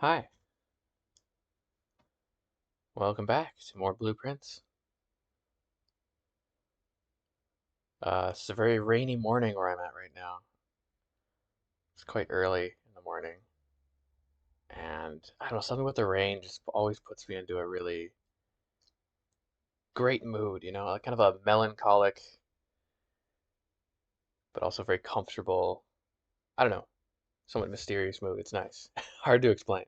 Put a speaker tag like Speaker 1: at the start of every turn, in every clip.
Speaker 1: Hi, welcome back to more blueprints. It's a very rainy morning where I'm at right now. It's quite early in the morning, and I don't know, something with the rain just always puts me into a really great mood, like kind of a melancholic, but also very comfortable, I don't know, somewhat mysterious mood. It's nice. Hard to explain.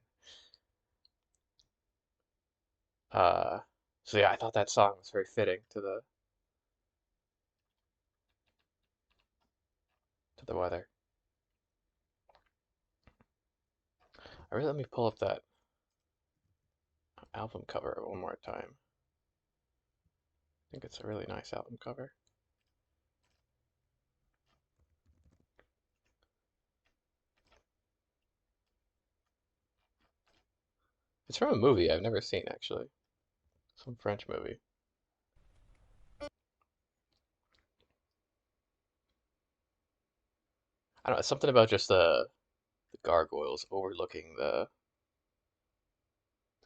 Speaker 1: Uh, so yeah, I thought that song was very fitting to the weather. Let me pull up that album cover one more time. I think it's a really nice album cover. It's from a movie I've never seen actually. Some French movie. I don't know, something about just the gargoyles overlooking the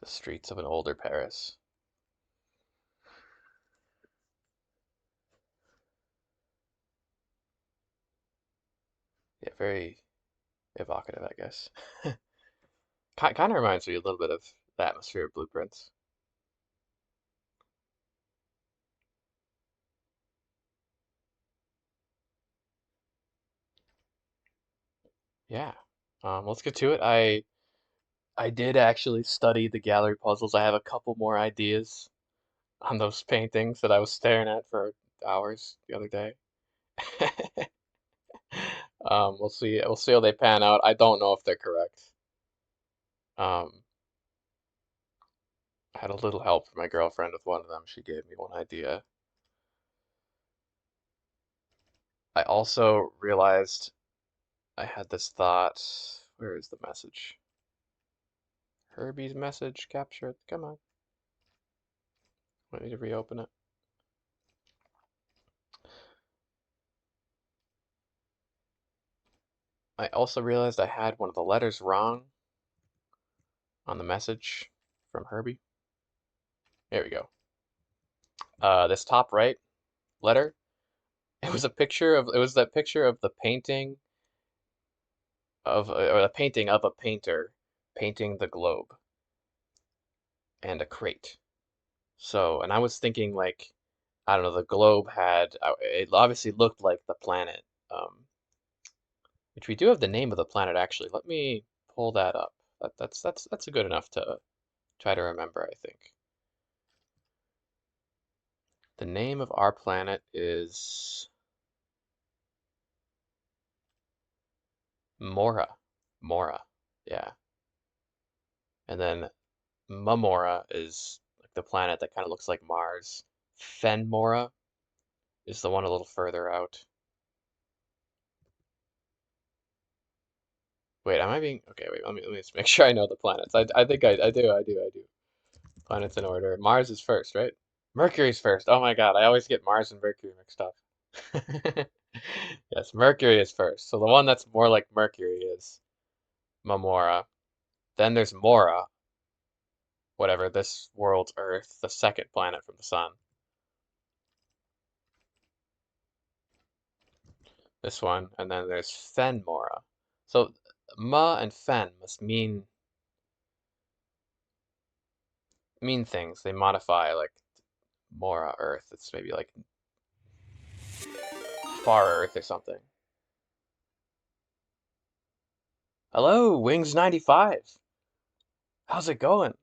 Speaker 1: streets of an older Paris. Yeah, very evocative, I guess. Kind of reminds me a little bit of the atmosphere of Blueprints. Yeah. Let's get to it. I did actually study the gallery puzzles. I have a couple more ideas on those paintings that I was staring at for hours the other day. We'll see. We'll see how they pan out. I don't know if they're correct. Um, I had a little help from my girlfriend with one of them. She gave me one idea. I also realized I had this thought. Where is the message? Herbie's message captured. Come on. I need to reopen it. I also realized I had one of the letters wrong on the message from Herbie. There we go. This top right letter. It was that picture of the painting or the painting of a painter painting the globe and a crate. So, and I was thinking like, I don't know, the globe had, it obviously looked like the planet, which we do have the name of the planet actually. Let me pull that up. That's good enough to try to remember, I think. The name of our planet is Mora. Mora. Yeah. And then Mamora is like the planet that kind of looks like Mars. Fenmora is the one a little further out. Wait, am I being okay? Wait, let me just make sure I know the planets. I think I do. Planets in order. Mars is first, right? Mercury's first. Oh my God, I always get Mars and Mercury mixed up. Yes, Mercury is first. So the one that's more like Mercury is Mamora. Then there's Mora, whatever, this world's Earth, the second planet from the sun. This one, and then there's Fenmora. So Ma and Fen must mean things. They modify like Mora Earth. It's maybe like Far Earth or something. Hello, Wings 95. How's it going?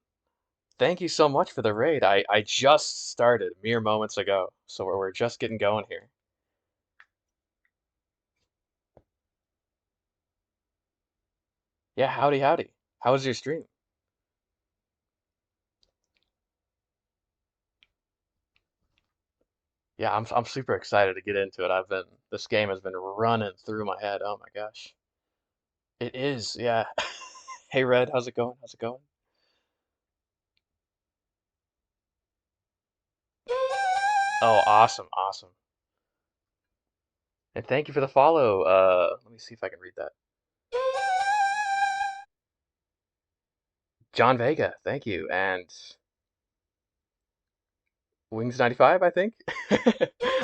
Speaker 1: Thank you so much for the raid. I just started mere moments ago, so we're just getting going here. Yeah, howdy howdy. How was your stream? Yeah, I'm super excited to get into it. This game has been running through my head. Oh my gosh. It is, yeah. Hey Red, how's it going? How's it going? Oh, awesome, awesome. And thank you for the follow. Let me see if I can read that. John Vega, thank you. And Wings 95, I think.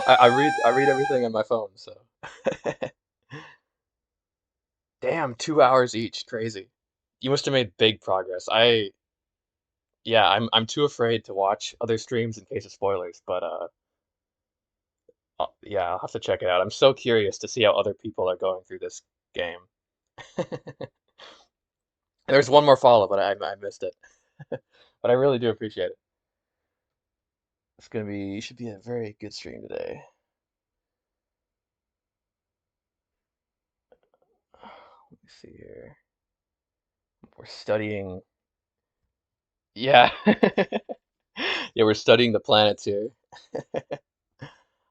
Speaker 1: I read everything on my phone, so. Damn, 2 hours each. Crazy. You must have made big progress. Yeah, I'm too afraid to watch other streams in case of spoilers, but yeah, I'll have to check it out. I'm so curious to see how other people are going through this game. There's one more follow, but I missed it. But I really do appreciate it. Should be a very good stream today. Let me see here. We're studying. Yeah. Yeah, we're studying the planets here.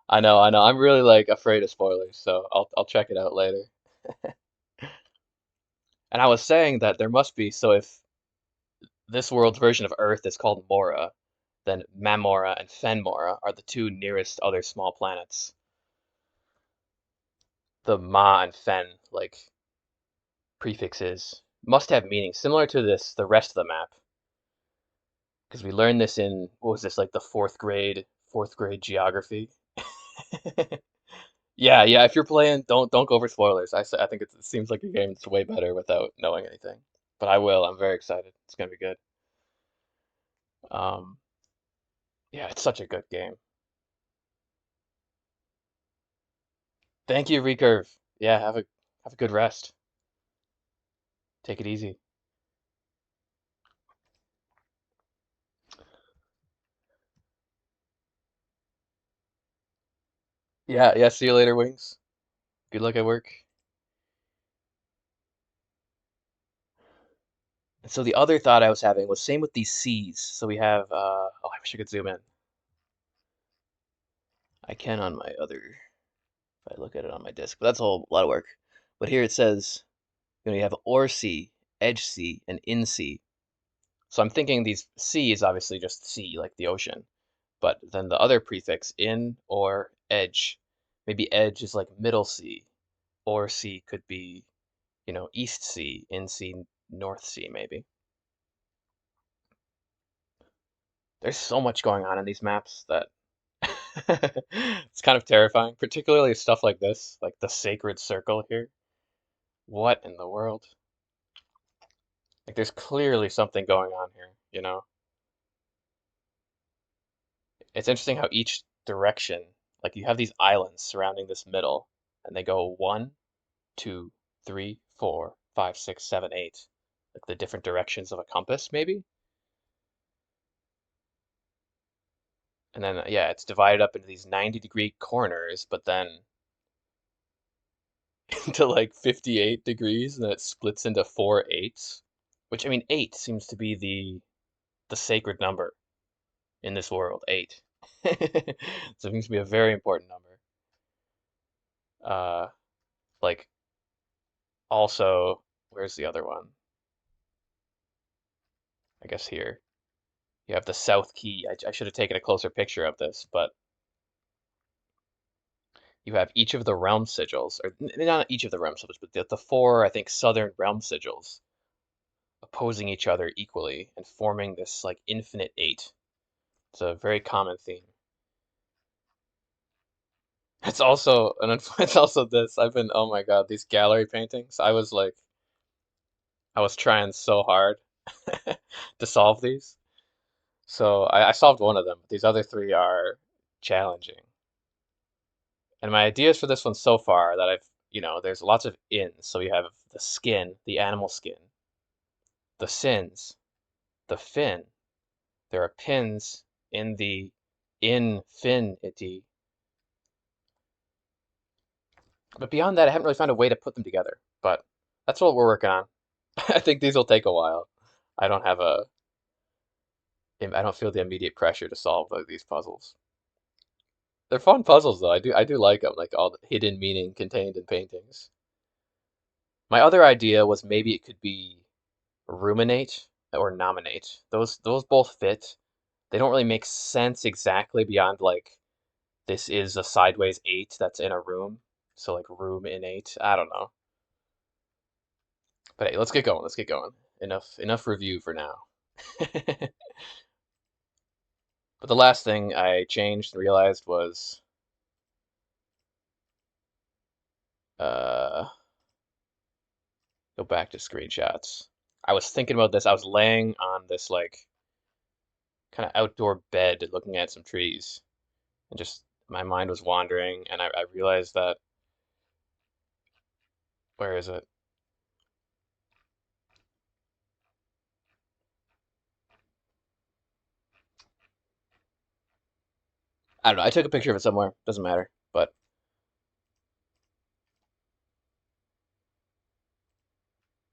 Speaker 1: I know. I'm really like afraid of spoilers, so I'll check it out later. And I was saying that there must be, so if this world's version of Earth is called Mora, then Mamora and Fenmora are the two nearest other small planets. The Ma and Fen like prefixes must have meaning similar to the rest of the map, because we learned this in what was this like the fourth grade geography. Yeah, yeah. If you're playing, don't go for spoilers. I think it seems like your game's way better without knowing anything. But I will. I'm very excited. It's gonna be good. Um, yeah, it's such a good game. Thank you, Recurve. Yeah, have a good rest. Take it easy. Yeah, yeah. See you later, Wings. Good luck at work. And so the other thought I was having was same with these C's. So we have. Oh, I wish I could zoom in. I can on my other. If I look at it on my disk, but that's a whole lot of work. But here it says, you have or C, edge C, and in C. So I'm thinking these sea is obviously just sea, like the ocean. But then the other prefix, in or edge, maybe edge is like middle sea, or sea could be, east sea, in sea, north sea, maybe. There's so much going on in these maps that it's kind of terrifying, particularly stuff like this, like the sacred circle here. What in the world? Like there's clearly something going on here. It's interesting how each direction, like you have these islands surrounding this middle, and they go one, two, three, four, five, six, seven, eight, like the different directions of a compass, maybe. And then, yeah, it's divided up into these 90-degree corners, but then into like 58 degrees, and then it splits into four eights, which I mean, eight seems to be the sacred number in this world, eight. So it seems to be a very important number. Uh, like also, where's the other one? I guess here. You have the South Key. I should have taken a closer picture of this, but you have each of the realm sigils, or not each of the realm sigils, but the four, I think, southern realm sigils opposing each other equally and forming this like infinite eight. It's a very common theme. It's also it's also this. Oh my God, these gallery paintings. I was trying so hard to solve these. So I solved one of them, but these other three are challenging. And my ideas for this one so far that there's lots of ins. So we have the skin, the animal skin, the sins, the fin. There are pins in the infinity. But beyond that, I haven't really found a way to put them together. But that's what we're working on. I think these will take a while. I don't have a, I don't feel the immediate pressure to solve these puzzles. They're fun puzzles though. I do like them, like all the hidden meaning contained in paintings. My other idea was maybe it could be ruminate or nominate. Those both fit. They don't really make sense exactly beyond like this is a sideways eight that's in a room. So like room in eight. I don't know. But hey, let's get going. Let's get going. Enough review for now. But the last thing I changed and realized was uh, go back to screenshots. I was thinking about this. I was laying on this like kind of outdoor bed looking at some trees, and just my mind was wandering, and I realized that where is it? I don't know. I took a picture of it somewhere. Doesn't matter. But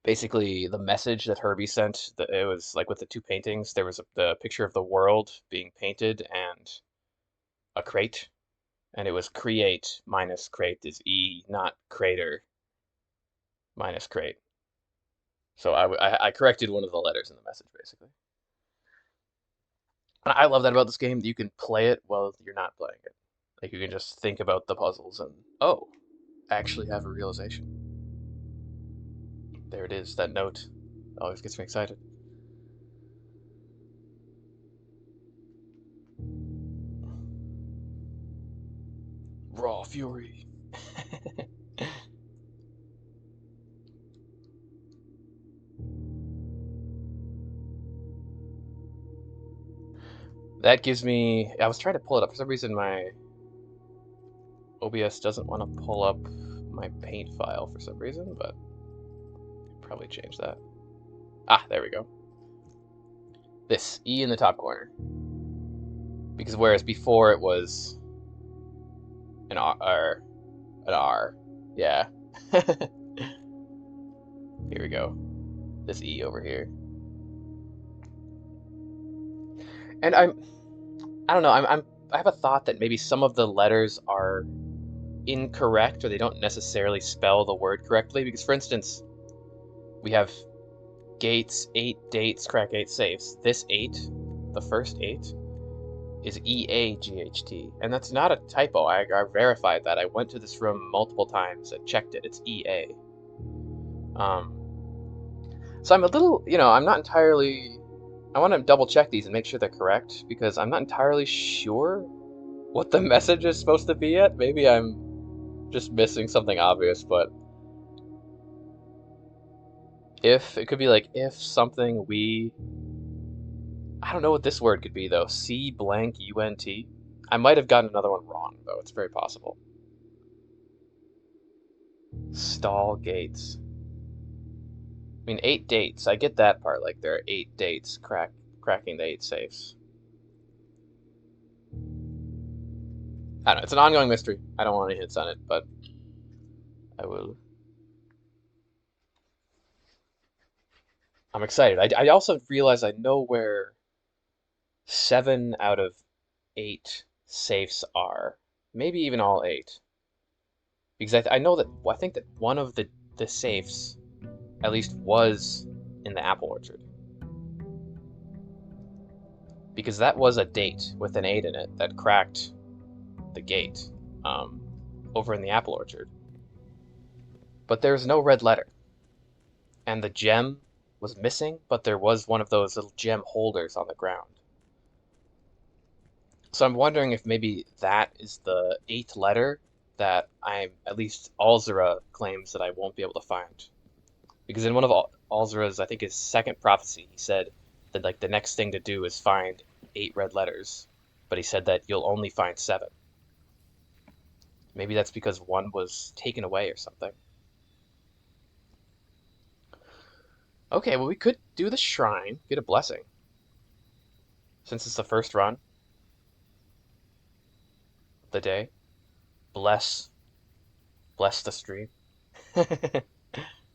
Speaker 1: basically, the message that Herbie sent, it was like with the two paintings, there was the picture of the world being painted and a crate, and it was create minus crate is E, not crater minus crate. So I corrected one of the letters in the message, basically. And I love that about this game. You can play it while you're not playing it. Like you can just think about the puzzles and, oh, actually have a realization. There it is, that note. Always gets me excited. Raw fury. That gives me. I was trying to pull it up. For some reason, my OBS doesn't want to pull up my paint file for some reason, but I'll probably change that. Ah, there we go. This E in the top corner. Because whereas before it was an R, or an R. Yeah. Here we go. This E over here. And I don't know, I have a thought that maybe some of the letters are incorrect or they don't necessarily spell the word correctly. Because for instance, we have gates, 8 dates, crack 8 safes. This 8, the first 8, is EAGHT. And that's not a typo. I verified that. I went to this room multiple times and checked it. It's EA. Um, so I'm a little, I'm not entirely. I want to double check these and make sure they're correct because I'm not entirely sure what the message is supposed to be yet. Maybe I'm just missing something obvious, but if it could be like if something we. I don't know what this word could be though. C blank UNT. I might have gotten another one wrong though. It's very possible. Stall gates. I mean, 8 dates. I get that part. Like there are 8 dates cracking the 8 safes. I don't know. It's an ongoing mystery. I don't want any hints on it, but I will. I'm excited. I also realize I know where 7 out of 8 safes are. Maybe even all 8. Because I know that I think that one of the safes at least was in the apple orchard. Because that was a date with an 8 in it that cracked the gate um, over in the apple orchard. But there's no red letter. And the gem was missing, but there was one of those little gem holders on the ground. So I'm wondering if maybe that is the 8th letter that at least Alzira claims that I won't be able to find. Because in one of Alzira's, I think his second prophecy, he said that like the next thing to do is find 8 red letters, but he said that you'll only find 7. Maybe that's because one was taken away or something. Okay, well we could do the shrine, get a blessing, since it's the first run of the day. Bless, bless the stream.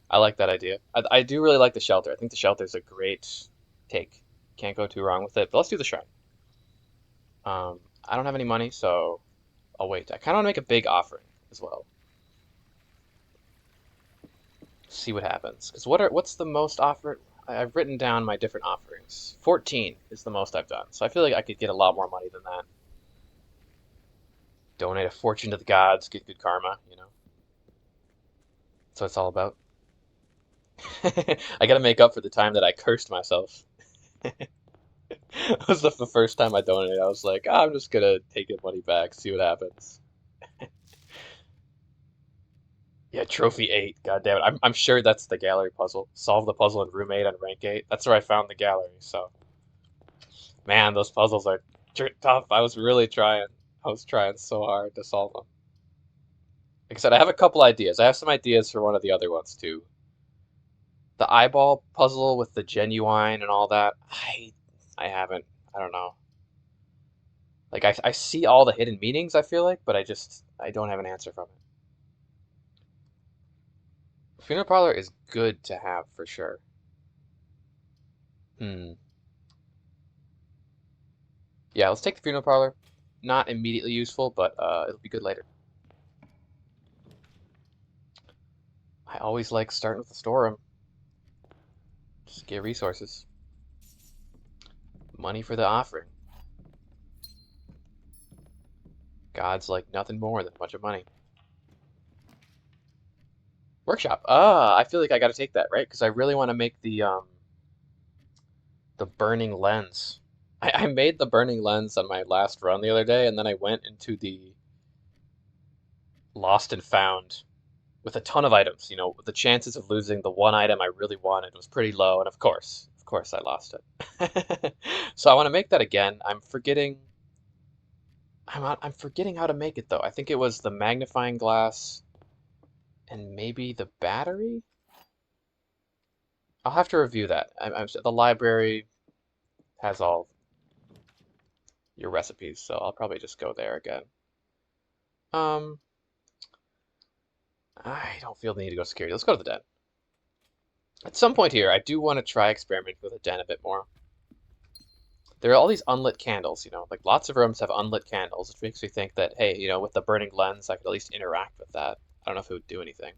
Speaker 1: I like that idea. I do really like the shelter. I think the shelter is a great take. Can't go too wrong with it. But let's do the shrine. I don't have any money, so I'll wait. I kind of want to make a big offering as well. See what happens. Because what's the most offered? I've written down my different offerings. 14 is the most I've done. So I feel like I could get a lot more money than that. Donate a fortune to the gods, get good karma, you know. That's what it's all about. I gotta make up for the time that I cursed myself. That was the first time I donated. I was like, "Ah, I'm just gonna take the money back, see what happens." Yeah, trophy 8. God damn it. I'm sure that's the gallery puzzle. Solve the puzzle in room 8 on rank 8. That's where I found the gallery. So, man, those puzzles are tough. I was really trying. I was trying so hard to solve them. Like I said, I have a couple ideas. I have some ideas for one of the other ones too. The eyeball puzzle with the genuine and all that. I haven't. I don't know. Like I see all the hidden meanings, I feel like, but I don't have an answer from it. Funeral parlor is good to have for sure. Hmm. Yeah, let's take the funeral parlor. Not immediately useful, but it'll be good later. I always like starting with the storeroom. Just get resources. Money for the offering. God's like nothing more than a bunch of money. Workshop. Ah, I feel like I gotta take that, right? Because I really want to make the burning lens. I made the burning lens on my last run the other day, and then I went into the lost and found with a ton of items. The chances of losing the one item I really wanted was pretty low, and of course, I lost it. So I want to make that again. I'm forgetting how to make it though. I think it was the magnifying glass and maybe the battery. I'll have to review that. The library has all your recipes, so I'll probably just go there again. Um, I don't feel the need to go security. Let's go to the den. At some point here, I do want to try experimenting with the den a bit more. There are all these unlit candles, like lots of rooms have unlit candles, which makes me think that, hey, with the burning lens, I could at least interact with that. I don't know if it would do anything.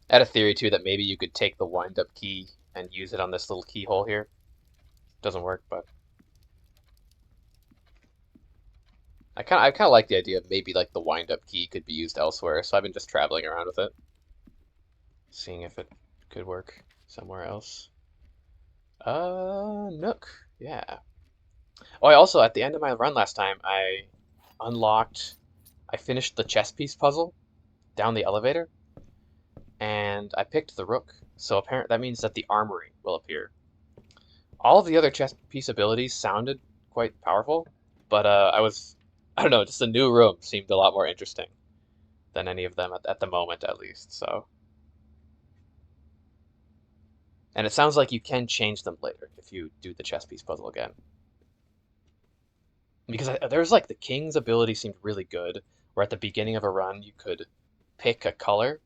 Speaker 1: I had a theory too that maybe you could take the wind-up key and use it on this little keyhole here. Doesn't work, but I kind of like the idea of maybe like the wind-up key could be used elsewhere. So I've been just traveling around with it, seeing if it could work somewhere else. Nook. Yeah. Oh, I also at the end of my run last time, unlocked, I finished the chess piece puzzle down the elevator, and I picked the rook. So apparently that means that the armory will appear. All of the other chess piece abilities sounded quite powerful, but I don't know, just the new room seemed a lot more interesting than any of them at the moment, at least. So, and it sounds like you can change them later if you do the chess piece puzzle again. Because there's like the king's ability seemed really good, where at the beginning of a run you could pick a color,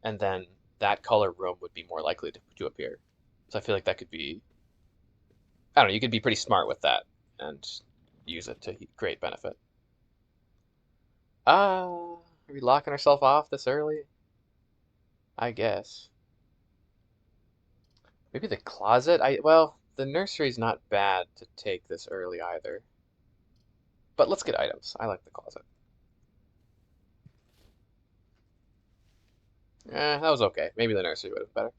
Speaker 1: and then that color room would be more likely to appear. So I feel like that could be, I don't know, you could be pretty smart with that and use it to great benefit. Are we locking ourselves off this early? I guess. Maybe the closet? Well, the nursery's not bad to take this early either. But let's get items. I like the closet. That was okay. Maybe the nursery would have been better.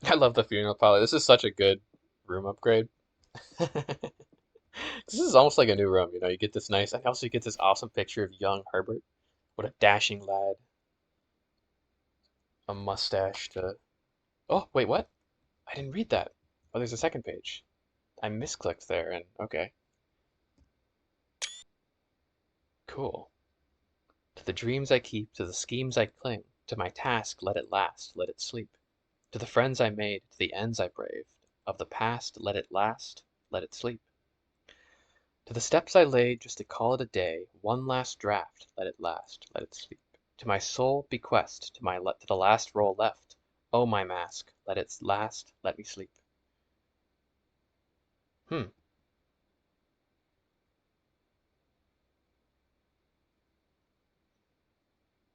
Speaker 1: I love the funeral parlor. This is such a good room upgrade. This is almost like a new room, you get this nice, I also get this awesome picture of young Herbert. What a dashing lad. A mustache to... Oh, wait, what? I didn't read that. Oh, there's a second page. I misclicked there and okay. Cool. To the dreams I keep, to the schemes I cling, to my task let it last, let it sleep. To the friends I made, to the ends I braved, of the past let it last, let it sleep. To the steps I laid just to call it a day, one last draft, let it last, let it sleep. To my sole bequest, to the last roll left, oh my mask, let it last, let me sleep. Hmm,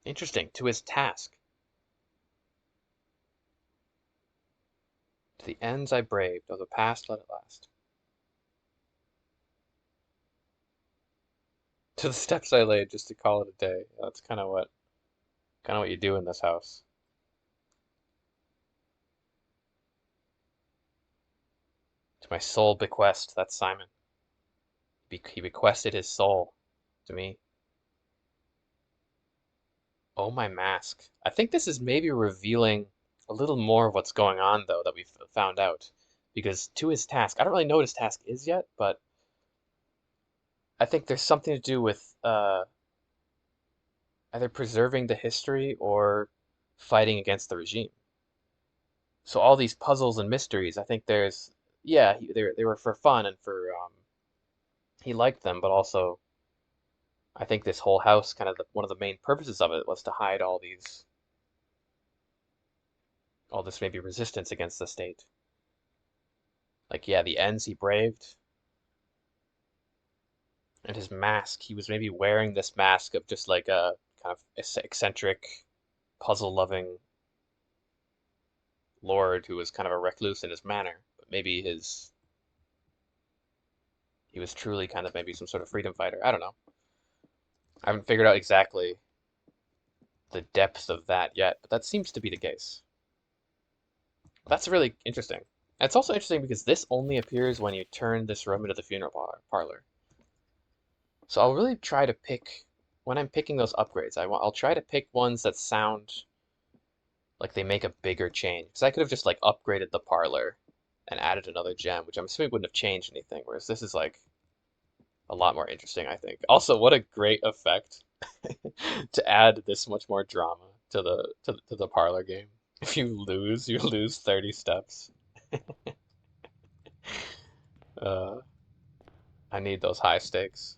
Speaker 1: interesting. To his task, to the ends I braved, of the past let it last. to the steps I laid just to call it a day. That's kind of what you do in this house. To my soul bequest. That's Simon. He bequested his soul to me. Oh, my mask. I think this is maybe revealing a little more of what's going on, though, that we've found out. Because to his task, I don't really know what his task is yet, but I think there's something to do with either preserving the history or fighting against the regime. So all these puzzles and mysteries, I think yeah, they were for fun and for he liked them, but also I think this whole house, kind of one of the main purposes of it was to hide all this maybe resistance against the state. Like, yeah, the ends he braved, and his mask, he was maybe wearing this mask of just like a kind of eccentric, puzzle-loving lord who was kind of a recluse in his manner, but maybe he was truly kind of maybe some sort of freedom fighter. I don't know. I haven't figured out exactly the depth of that yet, but that seems to be the case. That's really interesting. And it's also interesting because this only appears when you turn this room into the funeral parlor. So I'll really try to pick, when I'm picking those upgrades, I'll try to pick ones that sound like they make a bigger change. Because I could have just like upgraded the parlor and added another gem, which I'm assuming wouldn't have changed anything, whereas this is like a lot more interesting, I think. Also, what a great effect to add this much more drama to the parlor game. If you lose 30 steps. Uh, I need those high stakes.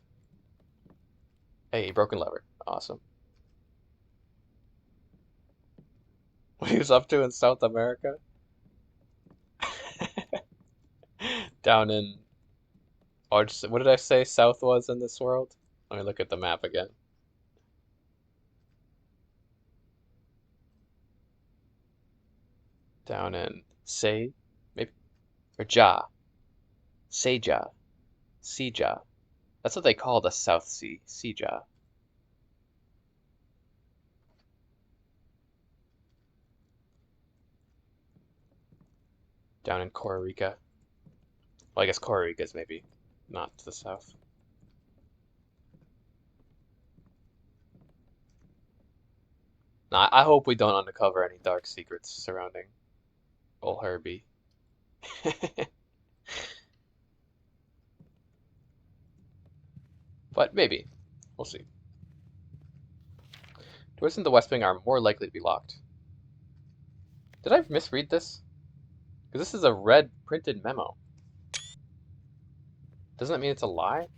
Speaker 1: Hey, broken lever. Awesome. What he was up to in South America? Down in, or what did I say South was in this world? Let me look at the map again. Down in Say, maybe, or Ja. Seja. Seja. That's what they call the South Sea. Seja. Down in Costa Rica. Well, I guess Costa Rica is maybe not to the south. Nah, I hope we don't uncover any dark secrets surrounding old Herbie. But maybe. We'll see. Doors in the West Wing are more likely to be locked. Did I misread this? Because this is a red printed memo. Doesn't that mean it's a lie?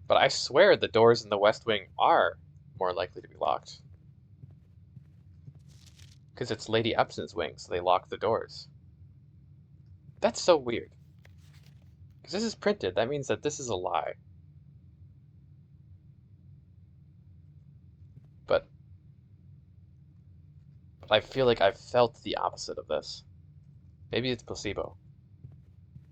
Speaker 1: But I swear the doors in the West Wing are more likely to be locked. Because it's Lady Epson's wing, so they lock the doors. That's so weird. Because this is printed, that means that this is a lie. But I feel like I've felt the opposite of this. Maybe it's placebo.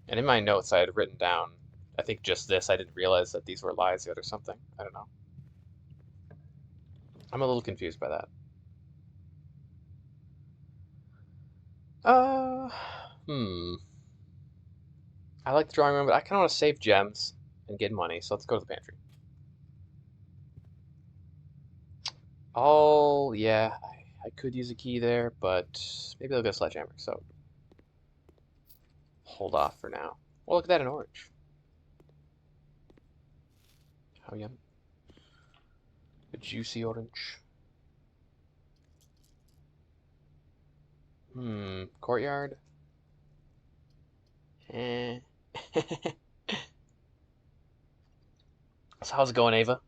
Speaker 1: And in my notes, I had written down, I think just this, I didn't realize that these were lies yet or something. I don't know. I'm a little confused by that. Uh, hmm. I like the drawing room, but I kind of want to save gems and get money, so let's go to the pantry. Oh, yeah, I could use a key there, but maybe I'll get a sledgehammer, so hold off for now. Well, look at that, an orange. How yum. A juicy orange. Courtyard? Eh. So how's it going, Ava?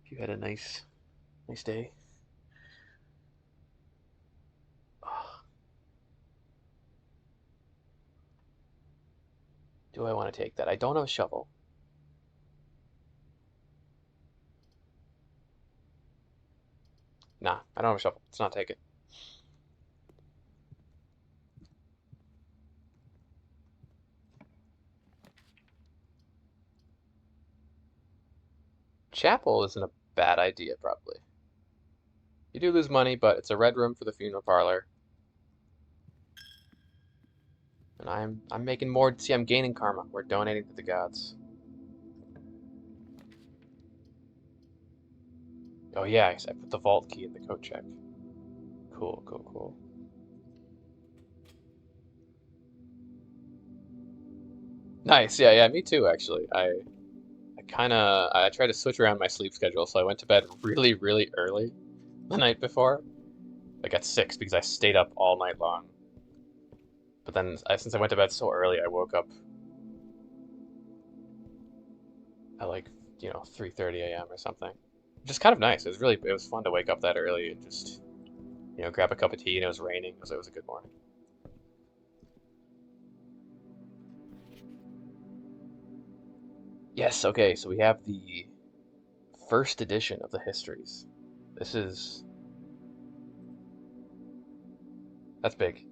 Speaker 1: You had a nice day? Oh, do I want to take that? I don't have a shovel. Nah, I don't have a shovel. Let's not take it. Chapel isn't a bad idea, probably. You do lose money, but it's a red room for the funeral parlor. And I'm making more. See, I'm gaining karma. We're donating to the gods. Oh yeah, I put the vault key in the coat check. Cool, cool, cool. Nice. Yeah, yeah, me too, actually. I tried to switch around my sleep schedule, so I went to bed really, really early the night before, like at 6, because I stayed up all night long. But then, since I went to bed so early, I woke up at like, 3:30 a.m. or something. Just kind of nice. It was fun to wake up that early and just, grab a cup of tea, and it was raining, so it was a good morning. Yes, okay, so we have the first edition of the histories. This is that's big.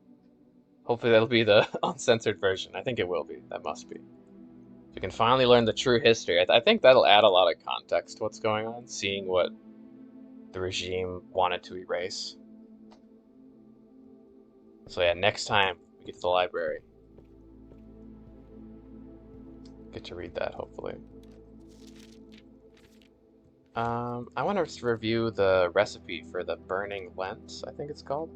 Speaker 1: Hopefully that'll be the uncensored version. I think it will be. That must be. So we can finally learn the true history. I think that'll add a lot of context to what's going on, seeing what the regime wanted to erase. So yeah, next time we get to the library, get to read that, hopefully. I want to review the recipe for the burning lens, I think it's called.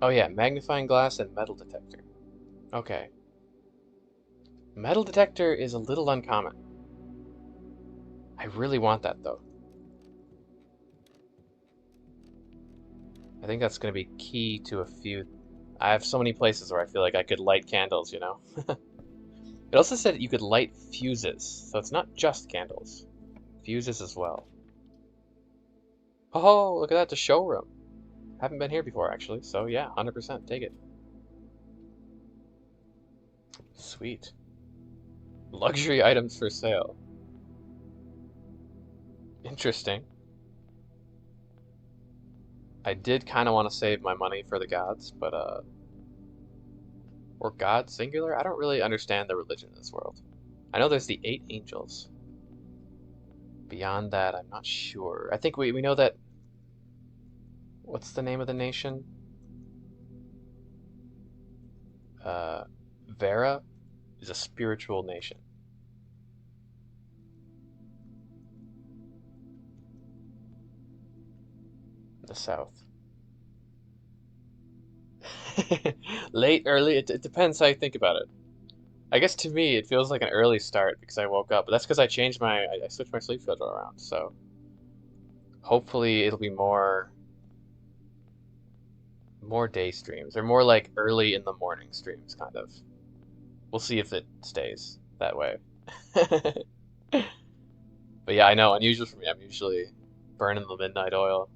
Speaker 1: Oh yeah, magnifying glass and metal detector. Okay. Metal detector is a little uncommon. I really want that though. I think that's going to be key to a few. I have so many places where I feel like I could light candles, It also said you could light fuses, so it's not just candles. Fuses as well. Oh, look at that, the showroom. Haven't been here before, actually, so yeah, 100%, take it. Sweet. Luxury items for sale. Interesting. I did kind of want to save my money for the gods, but, or God singular? I don't really understand the religion in this world. I know there's the 8 angels. Beyond that, I'm not sure. I think we know that. What's the name of the nation? Uh, Vera is a spiritual nation. In the south. Late, early, it depends how you think about it. I guess to me it feels like an early start because I woke up, but that's because I switched my sleep schedule around. So hopefully it'll be more day streams or more like early in the morning streams, kind of. We'll see if it stays that way. But yeah, I know, unusual for me. I'm usually burning the midnight oil.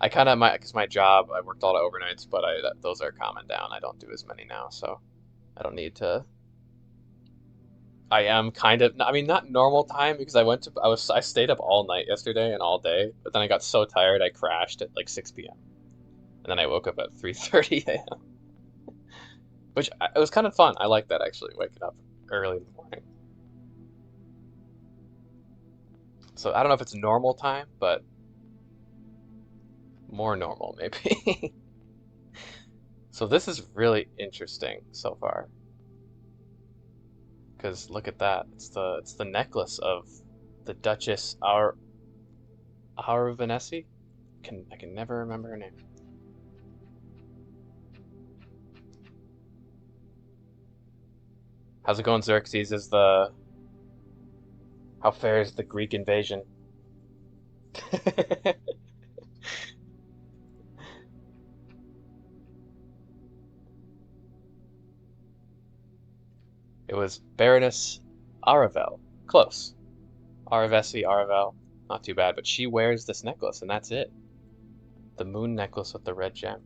Speaker 1: I kind of because my job, I worked a lot of overnights, but those are calming down. I don't do as many now, so I don't need to. I am kind of, I mean, not normal time because I stayed up all night yesterday and all day, but then I got so tired I crashed at like 6 p.m. And then I woke up at 3:30 a.m. Which it was kind of fun. I like that actually, waking up early in the morning. So I don't know if it's normal time, but more normal maybe. So this is really interesting so far. Because look at that. It's the necklace of the Duchess Aurvanesi. I can never remember her name. How's it going, Xerxes? How fares the Greek invasion? It was Baroness Aravel. Close. Aravesi, Aravel. Not too bad, but she wears this necklace, and that's it. The moon necklace with the red gem.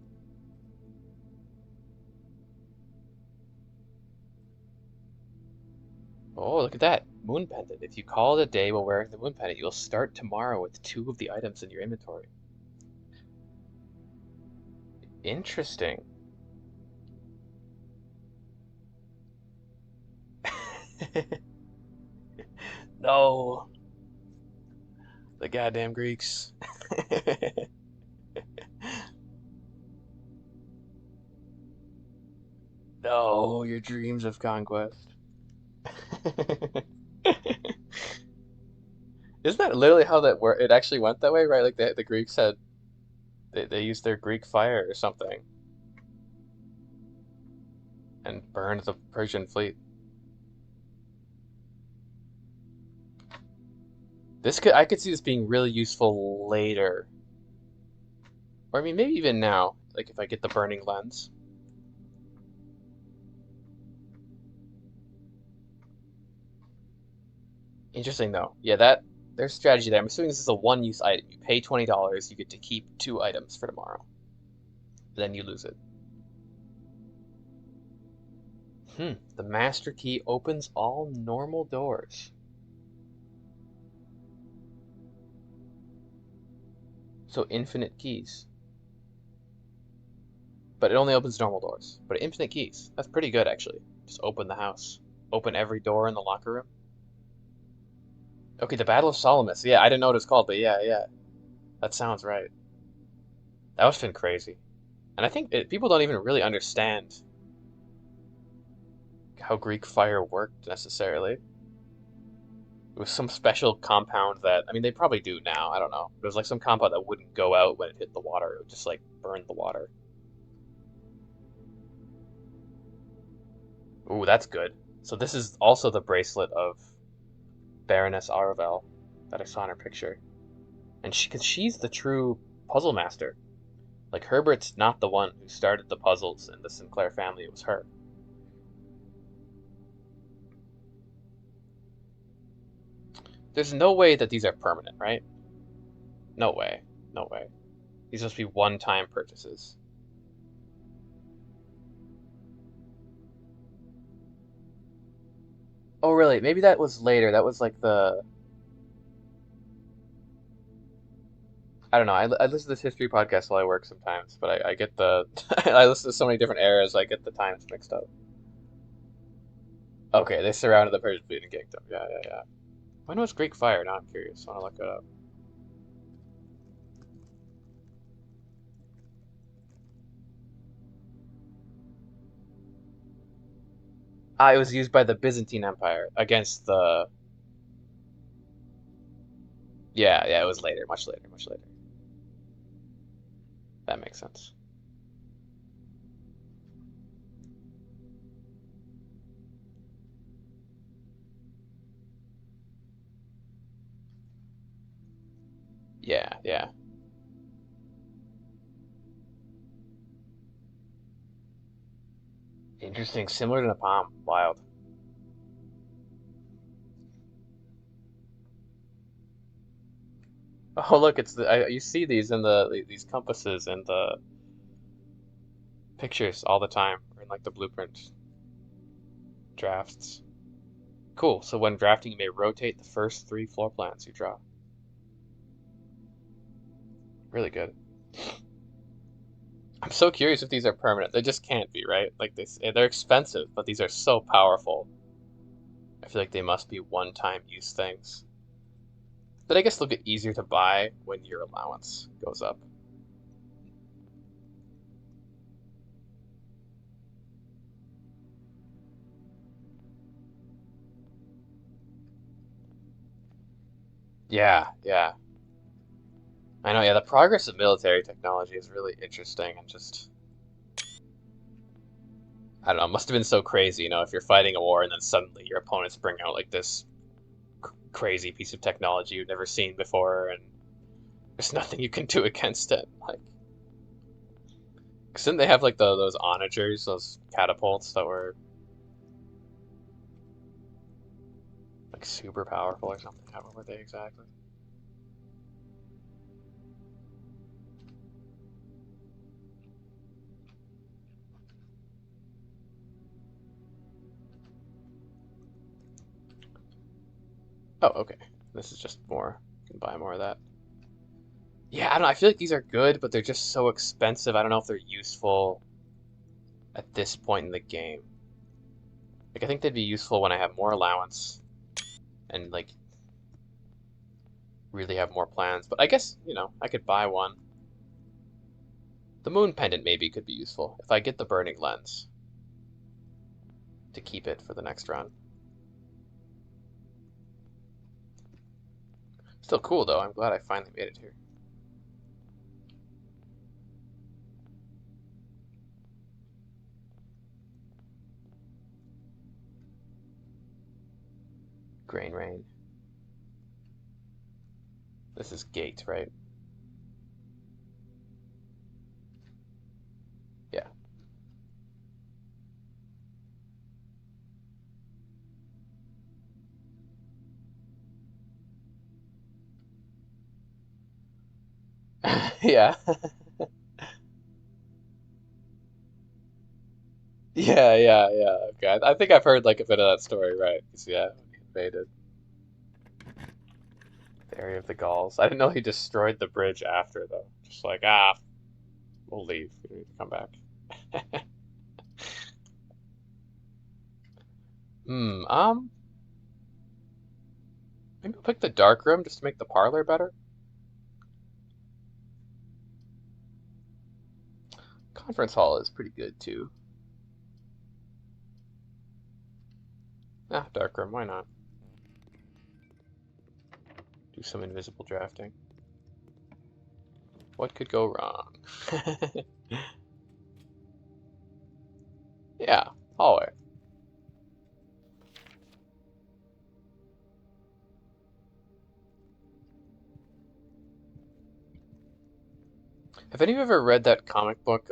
Speaker 1: Oh, look at that. Moon pendant. If you call it a day while wearing the moon pendant, you'll start tomorrow with 2 of the items in your inventory. Interesting. No, the goddamn Greeks. No, your dreams of conquest. Isn't that literally how that worked? It actually went that way, right? Like the Greeks had they used their Greek fire or something and burned the Persian fleet. I could see this being really useful later, or I mean maybe even now. Like if I get the burning lens. Interesting though. Yeah, that there's strategy there. I'm assuming this is a one-use item. You pay $20, you get to keep two items for tomorrow. Then you lose it. The master key opens all normal doors. So infinite keys. But it only opens normal doors. But infinite keys. That's pretty good actually. Just open the house. Open every door in the locker room. Okay, the Battle of Salamis. Yeah, I didn't know what it's called, but yeah, yeah. That sounds right. That was been crazy. And I think people don't even really understand how Greek fire worked necessarily. It was some special compound that, I mean, they probably do now, I don't know. It was like some compound that wouldn't go out when it hit the water. It would just like burn the water. Ooh, that's good. So this is also the bracelet of Baroness Aravel that I saw in her picture. And cause she's the true puzzle master. Like Herbert's not the one who started the puzzles in the Sinclair family, it was her. There's no way that these are permanent, right? No way. No way. These must be one-time purchases. Oh, really? Maybe that was later. That was like I don't know. I listen to this history podcast while I work sometimes, but I get the I listen to so many different eras. I get the times mixed up. Okay, they surrounded the Persian fleet and kicked them. Yeah, yeah, yeah. When was Greek fire? Now I'm curious. I want to look it up. Ah, it was used by the Byzantine Empire against the. Yeah, yeah. It was later, much later, much later. That makes sense. Yeah, yeah. Interesting. Similar to Napalm. Wild. Oh, look, it's you see these in these compasses in the pictures all the time, or in like the blueprint drafts. Cool. So when drafting, you may rotate the first three floor plans you draw. Really good. I'm so curious if these are permanent. They just can't be, right? Like they're expensive, but these are so powerful. I feel like they must be one-time use things. But I guess they'll get easier to buy when your allowance goes up. Yeah, yeah. I know, yeah, the progress of military technology is really interesting and just I don't know, it must have been so crazy, if you're fighting a war and then suddenly your opponents bring out like this crazy piece of technology you've never seen before and there's nothing you can do against it. Like, 'cause didn't they have like those onagers, those catapults that were like super powerful or something? What were they exactly? Oh, okay. This is just more. You can buy more of that. Yeah, I don't know. I feel like these are good, but they're just so expensive. I don't know if they're useful at this point in the game. Like, I think they'd be useful when I have more allowance and, like, really have more plans. But I guess, you know, I could buy one. The moon pendant maybe could be useful if I get the burning lens to keep it for the next run. Still cool, though. I'm glad I finally made it here. Grain rain. This is gate, right? Yeah. Yeah. Yeah, yeah, yeah. Okay. I think I've heard like a bit of that story, right? 'Cause, yeah, when he invaded the area of the Gauls. I didn't know he destroyed the bridge after, though. Just like, we'll leave. We need to come back. Hmm, maybe I'll pick the dark room just to make the parlor better. Conference hall is pretty good too. Dark room, why not? Do some invisible drafting. What could go wrong? Yeah, hallway. Have any of you ever read that comic book,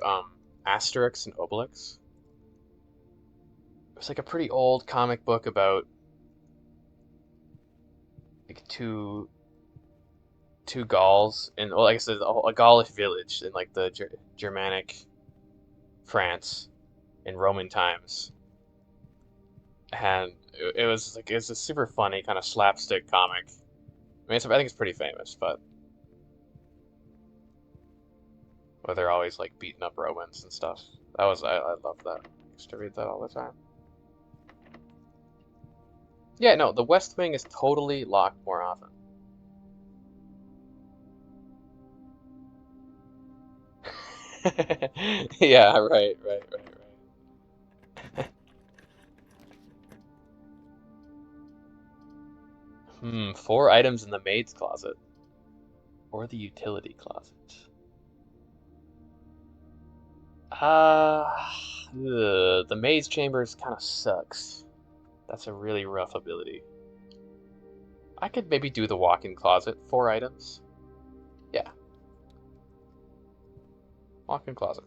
Speaker 1: Asterix and Obelix? It was like a pretty old comic book about like two Gauls in, well, like I said, a Gaulish village in like the Germanic France in Roman times, and it was like it's a super funny kind of slapstick comic. I mean, I think it's pretty famous, but where they're always like beating up Romans and stuff. I love that. I used to read that all the time. Yeah, no, the West Wing is totally locked more often. Yeah, right. Four items in the maid's closet or the utility closet. Uh, the maid's chambers kind of sucks. That's a really rough ability. I could maybe do the walk-in closet, four items. Yeah, walk-in closet.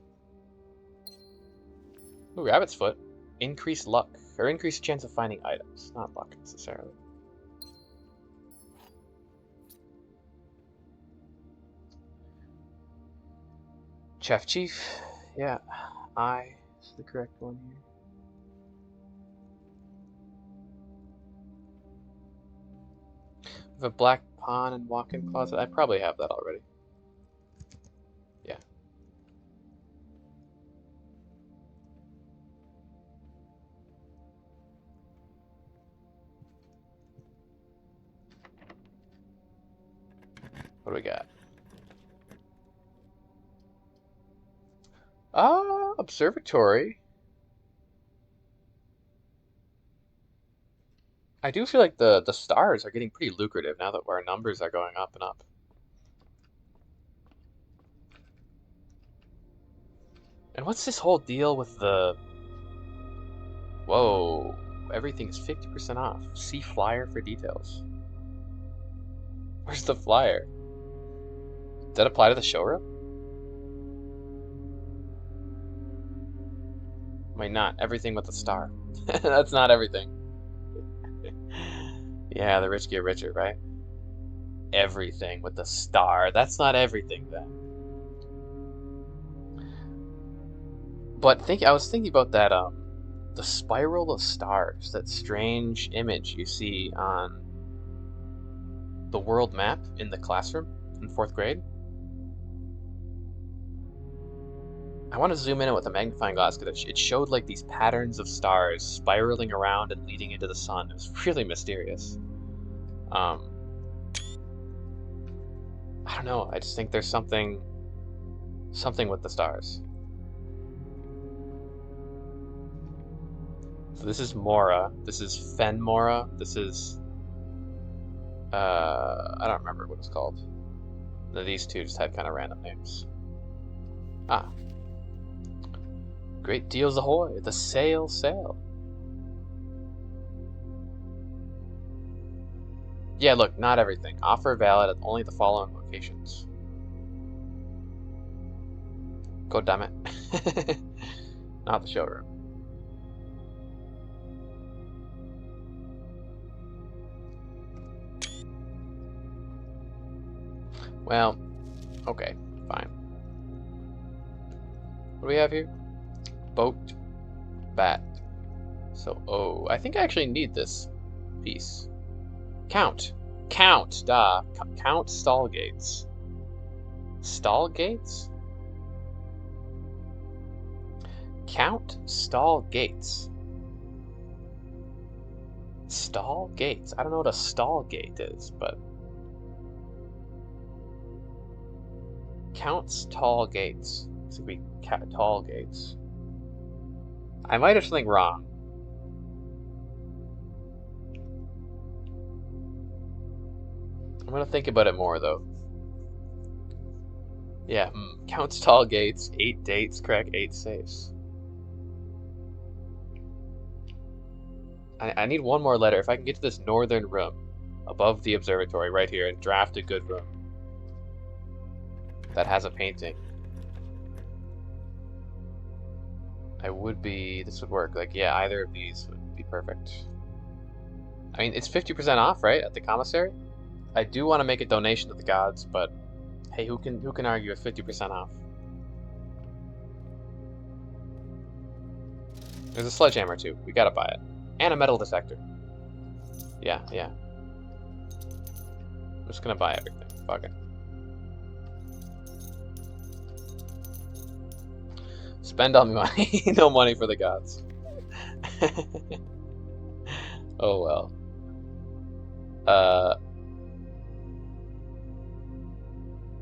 Speaker 1: Ooh, rabbit's foot. Increased luck, or increased chance of finding items, not luck necessarily. Chef Chief, yeah, I is the correct one here. With a black pawn and walk-in closet, I probably have that already. Yeah. What do we got? Observatory. I do feel like the stars are getting pretty lucrative now that our numbers are going up and up. And what's this whole deal with the... Whoa, everything's 50% off. See flyer for details. Where's the flyer? Does that apply to the showroom? Wait, not everything with a star. That's not everything. Yeah, the rich get richer, right? Everything with the star. That's not everything then. But I was thinking about that the spiral of stars, that strange image you see on the world map in the classroom in fourth grade. I want to zoom in with a magnifying glass because it showed like these patterns of stars spiraling around and leading into the sun. It was really mysterious. I don't know. I just think there's something with the stars. So this is Mora. This is Fen Mora. This is I don't remember what it's called. No, these two just had kind of random names. Ah. Great deals ahoy! The sail sail. Yeah, look, not everything. Offer valid at only the following locations. God damn it. Not the showroom. Well, okay, fine. What do we have here? Boat, bat. So, oh, I think I actually need this piece. Count, duh. Count stall gates. Stall gates? Count stall gates. Stall gates? I don't know what a stall gate is, but... Counts tall gates. This would be tall gates. I might have something wrong. I'm gonna think about it more, though. Yeah, counts tall gates, 8 dates, crack 8 safes. I need one more letter. If I can get to this northern room above the observatory right here and draft a good room that has a painting, this would work. Like, yeah, either of these would be perfect. I mean, it's 50% off, right, at the commissary? I do want to make a donation to the gods, but hey, who can argue with 50% off? There's a sledgehammer too. We gotta buy it. And a metal detector. Yeah. I'm just gonna buy everything. Fuck it. Spend all my money. No money for the gods. Oh well.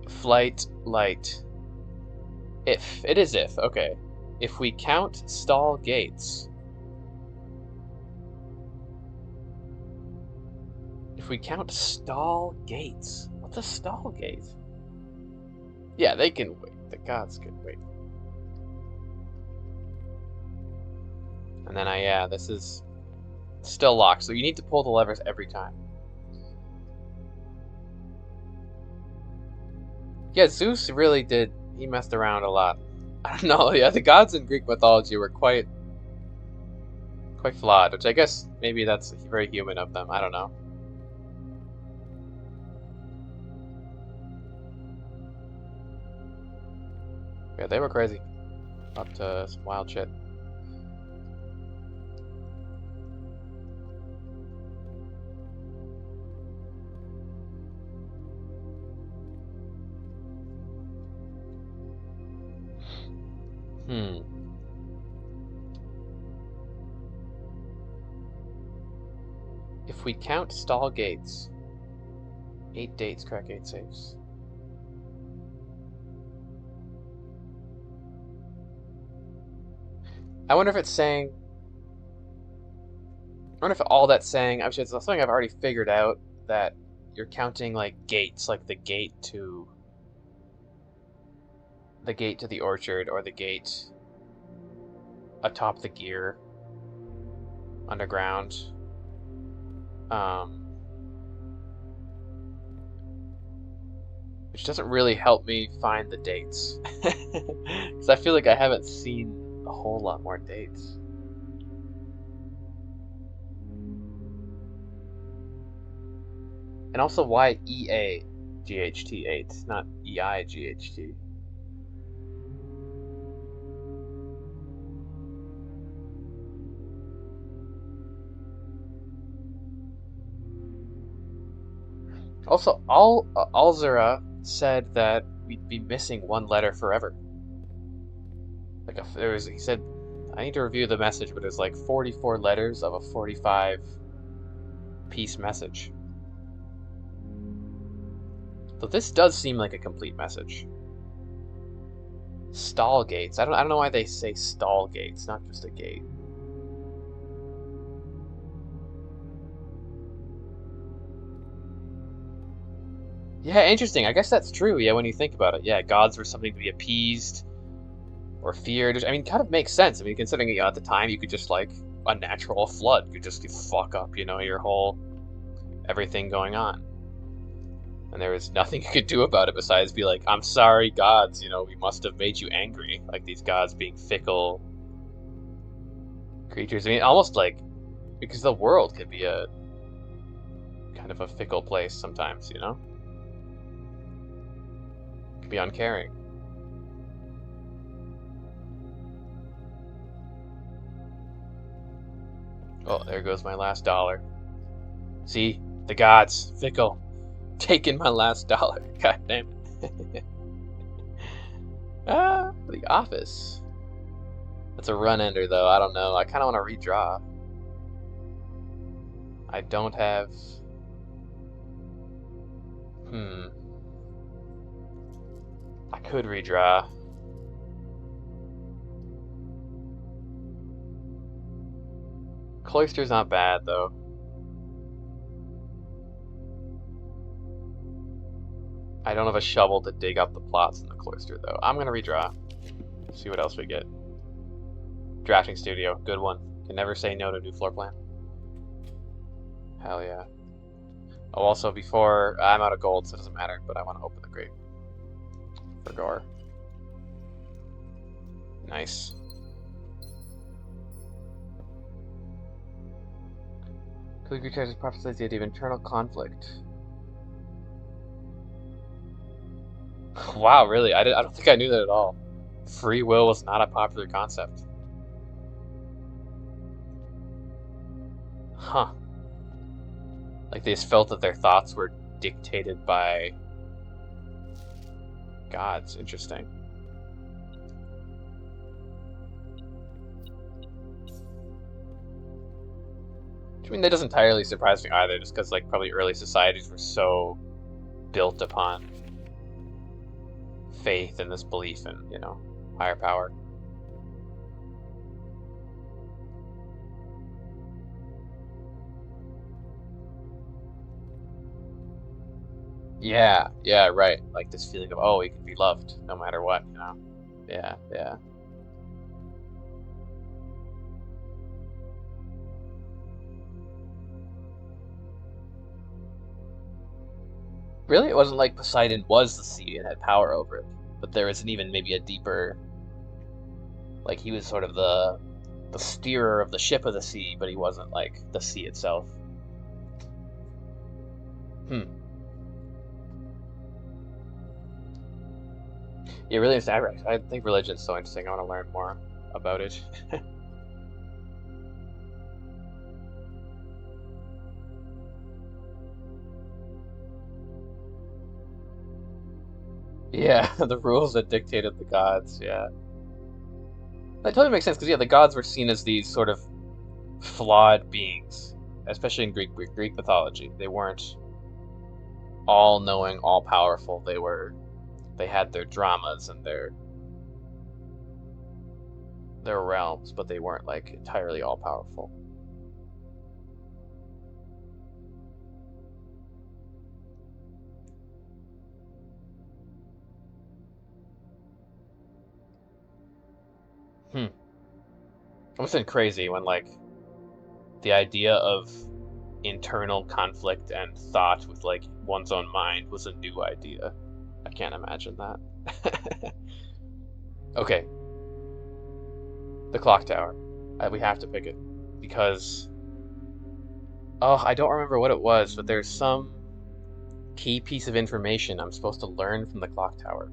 Speaker 1: Flight light. If. It is if. Okay. If we count stall gates. If we count stall gates. What's a stall gate? Yeah, they can wait. The gods can wait. And then yeah, this is still locked, so you need to pull the levers every time. Yeah, Zeus really did, he messed around a lot. I don't know, yeah, the gods in Greek mythology were quite flawed, which I guess maybe that's very human of them, I don't know. Yeah, they were crazy. Up to some wild shit. If we count stall gates, 8 dates, crack 8 safes. I wonder if it's saying... I wonder if all that's saying... Actually, it's something I've already figured out, that you're counting, like, gates, like the gate to... the gate to the orchard, or the gate atop the gear underground. Which doesn't really help me find the dates. Because I feel like I haven't seen a whole lot more dates. And also, why EAGHT8, not EIGHT? Also, Alzira said that we'd be missing one letter forever. Like he said, I need to review the message, but it's like 44 letters of a 45 piece message. So this does seem like a complete message. Stall gates. I don't know why they say stall gates, not just a gate. Yeah, interesting. I guess that's true. Yeah, when you think about it. Yeah, gods were something to be appeased or feared. I mean, kind of makes sense. I mean, considering, at the time you could just, like, a natural flood could just fuck up, your whole everything going on. And there was nothing you could do about it besides be like, I'm sorry, gods, we must have made you angry. Like, these gods being fickle creatures. I mean, almost like, because the world could be a kind of a fickle place sometimes, It could be uncaring. Oh, there goes my last dollar. See? The gods. Fickle. Taking my last dollar. God damn it. The office. That's a run-ender, though. I don't know. I kind of want to redraw. I don't have... I could redraw. Cloister's not bad, though. I don't have a shovel to dig up the plots in the cloister, though. I'm gonna redraw. See what else we get. Drafting studio, good one. Can never say no to new floor plan. Hell yeah. Oh, also before I'm out of gold, so it doesn't matter. But I want to open the grate for Gore. Nice. Calligraphy charges prophesies the idea of internal conflict. Wow, really? I don't think I knew that at all. Free will was not a popular concept. Huh. Like they just felt that their thoughts were dictated by gods. Interesting. I mean, that doesn't entirely surprise me either, just because, like, probably early societies were so built upon faith and this belief in, higher power. Yeah, right. Like this feeling of, oh, he can be loved no matter what, Yeah. Really? It wasn't like Poseidon was the sea and had power over it, but there isn't even maybe a deeper, like he was sort of the steerer of the ship of the sea, but he wasn't like the sea itself. Yeah, really interesting. I think religion's so interesting. I want to learn more about it. Yeah, the rules that dictated the gods, yeah. That totally makes sense, because, yeah, the gods were seen as these sort of flawed beings, especially in Greek mythology. They weren't all-knowing, all-powerful. They had their dramas and their realms, but they weren't, like, entirely all-powerful. Almost been crazy when, like, the idea of internal conflict and thought with, like, one's own mind was a new idea. I can't imagine that. Okay. The clock tower. We have to pick it. Because... Oh, I don't remember what it was, but there's some key piece of information I'm supposed to learn from the clock tower.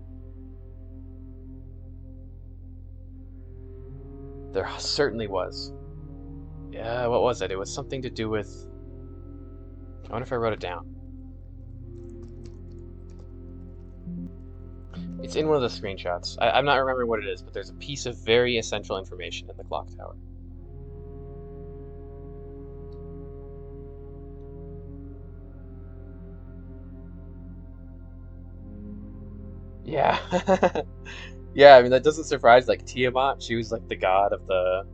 Speaker 1: There certainly was. Yeah, what was it? It was something to do with... I wonder if I wrote it down. It's in one of the screenshots. I'm not remembering what it is, but there's a piece of very essential information in the clock tower. Yeah. Yeah, I mean that doesn't surprise like Tiamat, she was like the god of the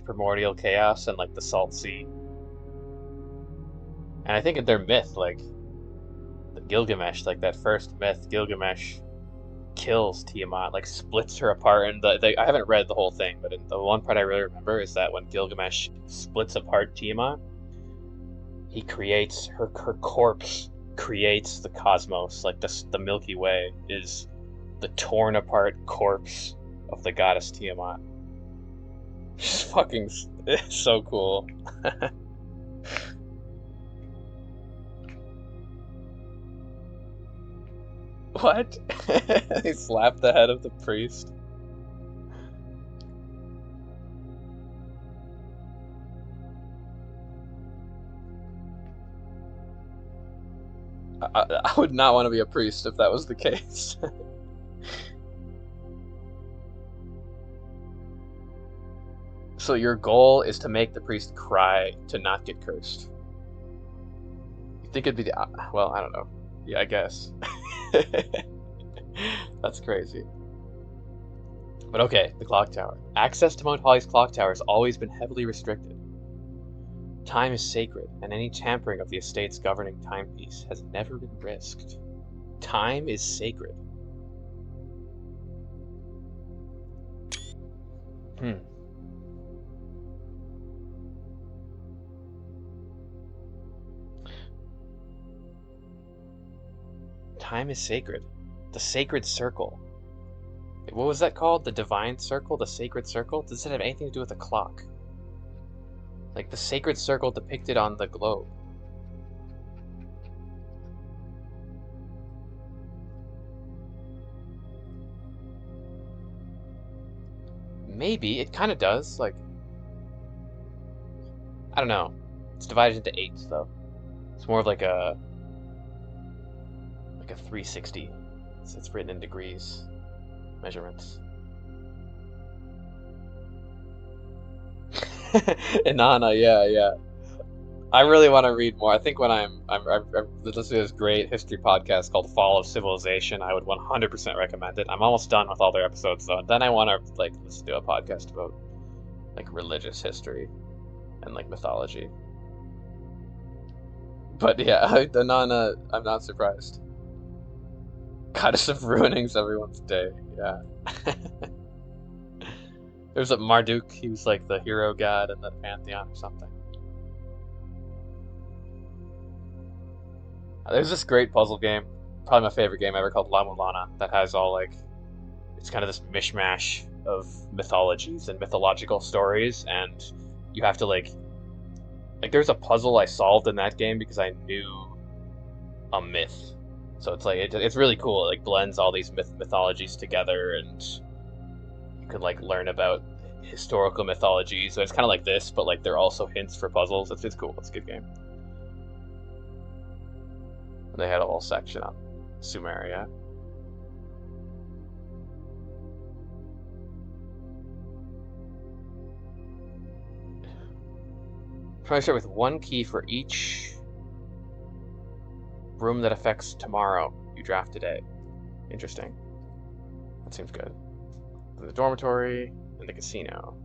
Speaker 1: primordial chaos and like the salt sea. And I think in their myth, like the Gilgamesh, like that first myth, Gilgamesh kills Tiamat, like splits her apart. And I haven't read the whole thing, but the one part I really remember is that when Gilgamesh splits apart Tiamat, he creates her corpse creates the cosmos, like the Milky Way is the torn apart corpse of the goddess Tiamat. She's fucking it's so cool. What? He slapped the head of the priest. I would not want to be a priest if that was the case. So your goal is to make the priest cry to not get cursed. You think it'd be the well, I don't know. Yeah, I guess. That's crazy. But okay, the clock tower. Access to Mount Holly's clock tower has always been heavily restricted. Time is sacred, and any tampering of the estate's governing timepiece has never been risked. Time is sacred. Hmm. Time is sacred. The sacred circle. What was that called? The divine circle? The sacred circle? Does it have anything to do with a clock? Like the sacred circle depicted on the globe. Maybe. It kind of does. Like, I don't know. It's divided into eights, though. It's more of like a 360. It's written in degrees, measurements. Inanna, yeah, yeah. I really want to read more. I think when I'm listening to this great history podcast called Fall of Civilization, I would 100% recommend it. I'm almost done with all their episodes though. Then I want to like listen to a podcast about like religious history and like mythology. But yeah, Inanna, I'm not surprised. Goddess of ruining's everyone's day. Yeah. There's a Marduk. He was like the hero god in the pantheon or something. There's this great puzzle game, probably my favorite game ever, called La Mulana, that has all like, it's kind of this mishmash of mythologies and mythological stories, and you have to like there's a puzzle I solved in that game because I knew a myth. So it's like it's really cool. It like blends all these mythologies together, and you can like learn about historical mythology. So it's kind of like this, but like there are also hints for puzzles. It's cool. It's a good game. They had a whole section on Sumeria. Try to start with one key for each room that affects tomorrow you draft today. Interesting. That seems good. The dormitory and the casino.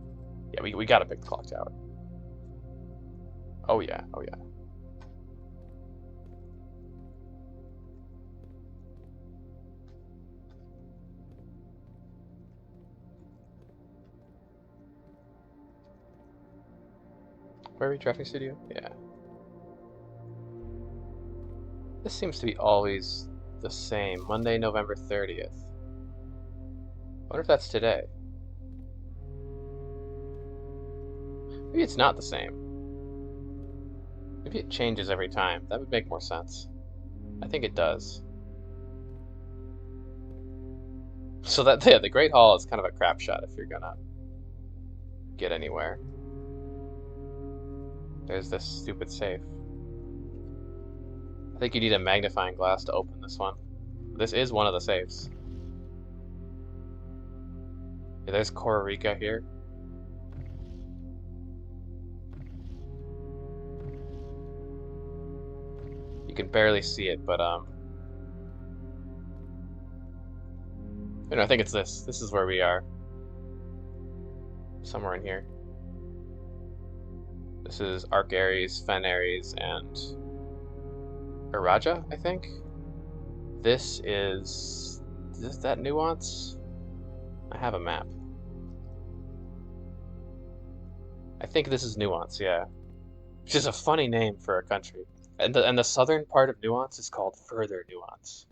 Speaker 1: Yeah, we gotta pick the clock tower. Oh yeah, oh yeah. Where are we? Drafting studio? Yeah. This seems to be always the same. Monday, November 30th. I wonder if that's today. Maybe it's not the same. Maybe it changes every time. That would make more sense. I think it does. So that, yeah, the Great Hall is kind of a crap shot if you're gonna get anywhere. There's this stupid safe. I think you need a magnifying glass to open this one. This is one of the safes. Yeah, there's Costa Rica here. You can barely see it, but I think it's this. This is where we are. Somewhere in here. This is Arc Aries, Fen Aries, and Iraja, I think. This is that Nuance? I have a map. I think this is Nuance, yeah. Which is a funny name for a country. And the southern part of Nuance is called Further Nuance.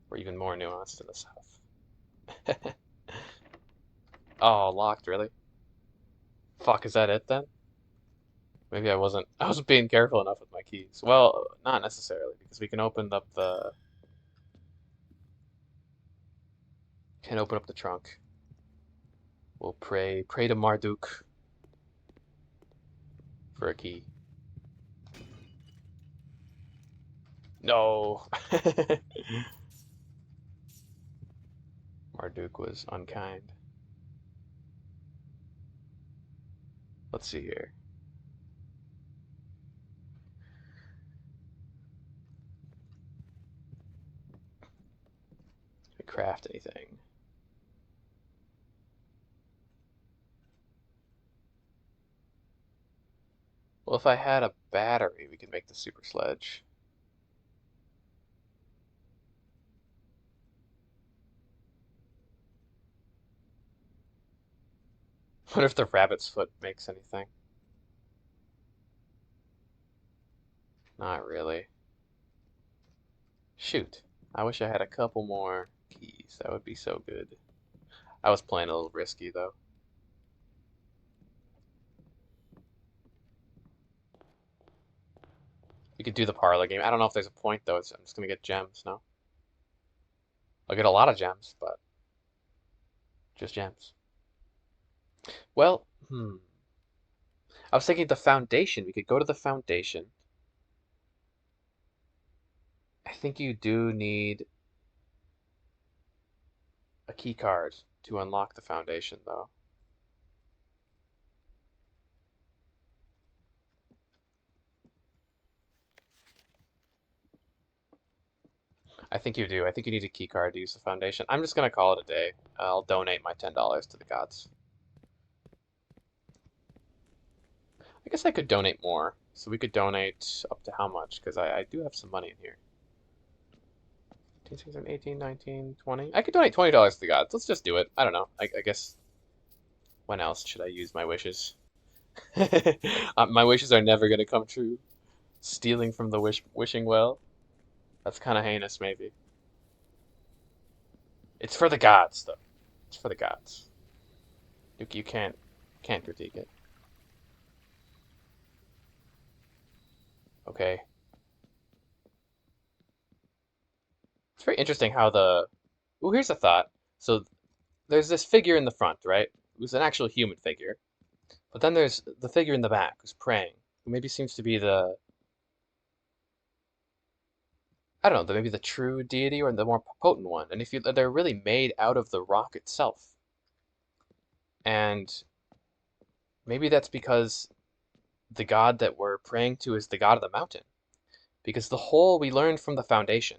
Speaker 1: Or even more nuanced in the south. Oh, locked, really? Fuck, is that it then? Maybe I wasn't being careful enough with my keys. Well, not necessarily, because we can open up the trunk. We'll pray to Marduk for a key. No. Marduk was unkind. Let's see here. Can we craft anything? Well, if I had a battery, we could make the super sledge. What if the rabbit's foot makes anything? Not really. Shoot. I wish I had a couple more keys. That would be so good. I was playing a little risky, though. We could do the parlor game. I don't know if there's a point, though. I'm just gonna get gems, no? I'll get a lot of gems, but just gems. Well, I was thinking the foundation. We could go to the foundation. I think you do need a key card to unlock the foundation, though. I think you do. I think you need a key card to use the foundation. I'm just gonna call it a day. I'll donate my $10 to the gods. I guess I could donate more. So we could donate up to how much? Because I do have some money in here. 15, 16, 18, 19, 20. I could donate $20 to the gods. Let's just do it. I don't know. I guess when else should I use my wishes? My wishes are never gonna come true. Stealing from the wishing well. That's kind of heinous, maybe. It's for the gods, though. It's for the gods. You can't critique it. Okay. It's very interesting how the. Ooh, here's a thought. So there's this figure in the front, right? Who's an actual human figure. But then there's the figure in the back who's praying, who maybe seems to be the. I don't know, maybe the true deity or the more potent one. And if you, they're really made out of the rock itself. And maybe that's because the god that we're praying to is the god of the mountain. Because the whole we learned from the foundation,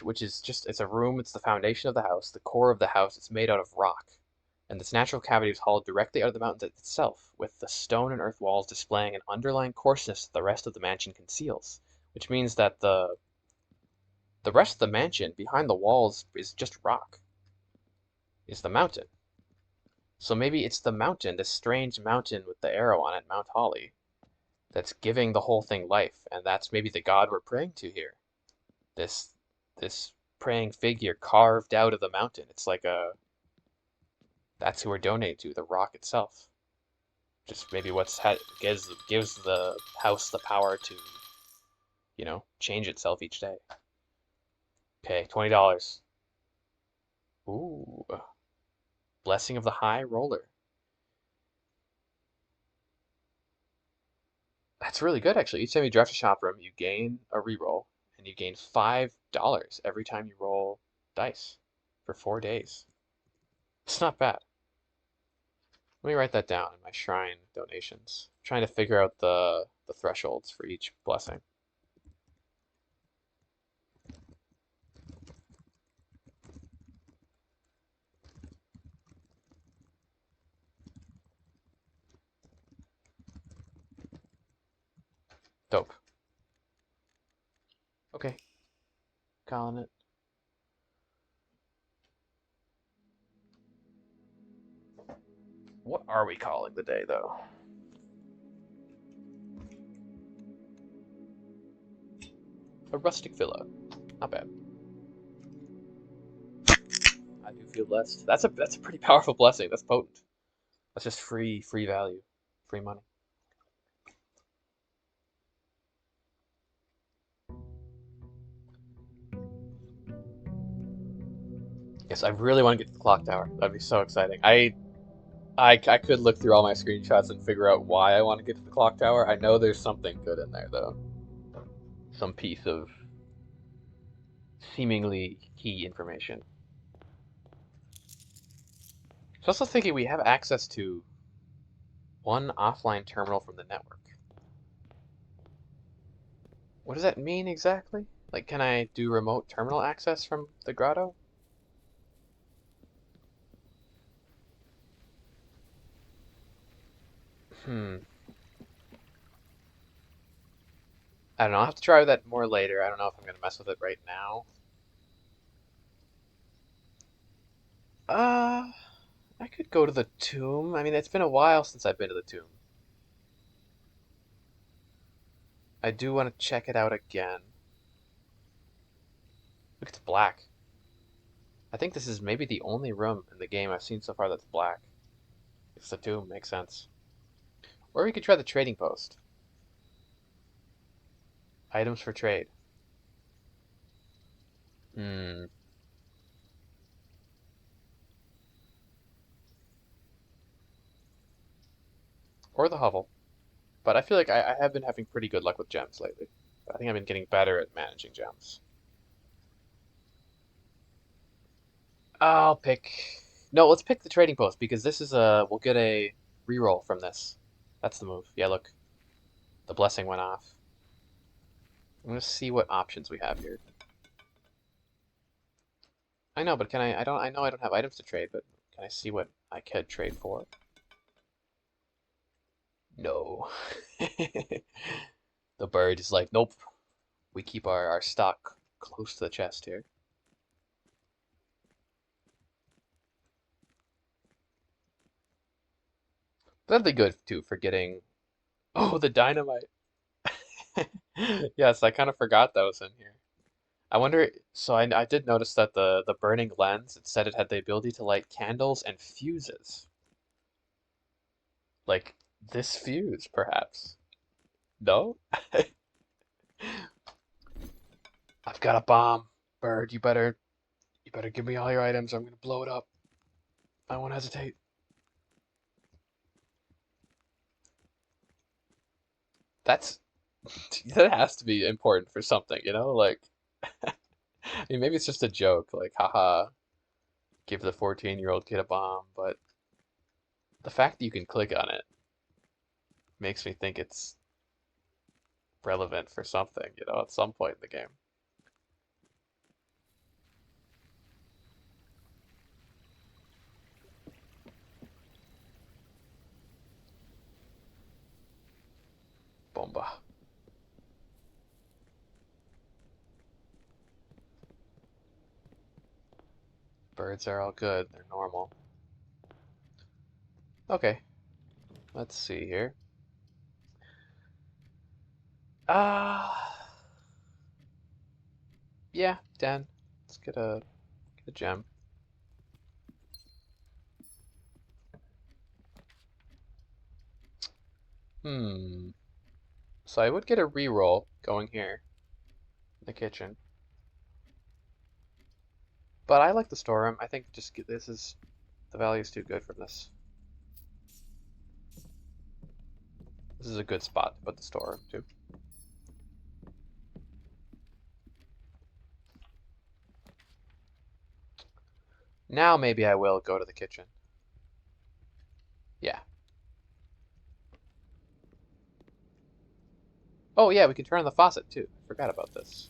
Speaker 1: which is just it's a room, it's the foundation of the house, the core of the house, it's made out of rock. And this natural cavity is hollowed directly out of the mountain itself, with the stone and earth walls displaying an underlying coarseness that the rest of the mansion conceals. Which means that the rest of the mansion behind the walls is just rock, is the mountain. So maybe it's the mountain, this strange mountain with the arrow on it, Mount Holly, that's giving the whole thing life, and that's maybe the god we're praying to here. This this praying figure carved out of the mountain. It's like a that's who we're donating to, the rock itself. Just maybe gives the house the power to, change itself each day. Okay, $20. Ooh, Blessing of the High Roller. That's really good, actually. Each time you draft a shop room, you gain a reroll, and you gain $5 every time you roll dice for 4 days. It's not bad. Let me write that down in my shrine donations. I'm trying to figure out the thresholds for each blessing. Dope. Okay, calling it. What are we calling the day, though? A rustic villa. Not bad. I do feel blessed. That's a pretty powerful blessing. That's potent. That's just free value, free money. Yes, I really want to get to the clock tower. That'd be so exciting. I could look through all my screenshots and figure out why I want to get to the clock tower. I know there's something good in there though. Some piece of seemingly key information. I was also thinking we have access to one offline terminal from the network. What does that mean exactly? Like, can I do remote terminal access from the grotto? Hmm. I don't know. I'll have to try that more later. I don't know if I'm gonna mess with it right now. Uh, I could go to the tomb. I mean, it's been a while since I've been to the tomb. I do want to check it out again. Look, it's black. I think this is maybe the only room in the game I've seen so far that's black. It's the tomb, makes sense. Or we could try the trading post. Items for trade. Hmm. Or the hovel. But I feel like I have been having pretty good luck with gems lately. I think I've been getting better at managing gems. I'll pick. No, let's pick the trading post because this is a. We'll get a reroll from this. That's the move. Yeah, look, the blessing went off. I'm gonna see what options we have here. I know, but can I? I don't. I know I don't have items to trade, but can I see what I could trade for? No. The bird is like, nope. We keep our stock close to the chest here. That'd be good too for getting. Oh, the dynamite. Yes, I kind of forgot that was in here. I wonder. So I did notice that the burning lens. It said it had the ability to light candles and fuses. Like this fuse, perhaps. No? I've got a bomb. Bird, you better give me all your items. I'm gonna blow it up. I won't hesitate. That's that has to be important for something, you know? Like, I mean, maybe it's just a joke, like, haha, give the 14-year-old kid a bomb, but the fact that you can click on it makes me think it's relevant for something, at some point in the game. Bomba. Birds are all good. They're normal. Okay, let's see here. Ah, yeah, 10. Let's get a gem. Hmm. So I would get a reroll going here in the kitchen. But I like the storeroom. I think just this is the value is too good for this. This is a good spot to put the storeroom too. Now maybe I will go to the kitchen. Yeah. Oh yeah, we can turn on the faucet too. Forgot about this.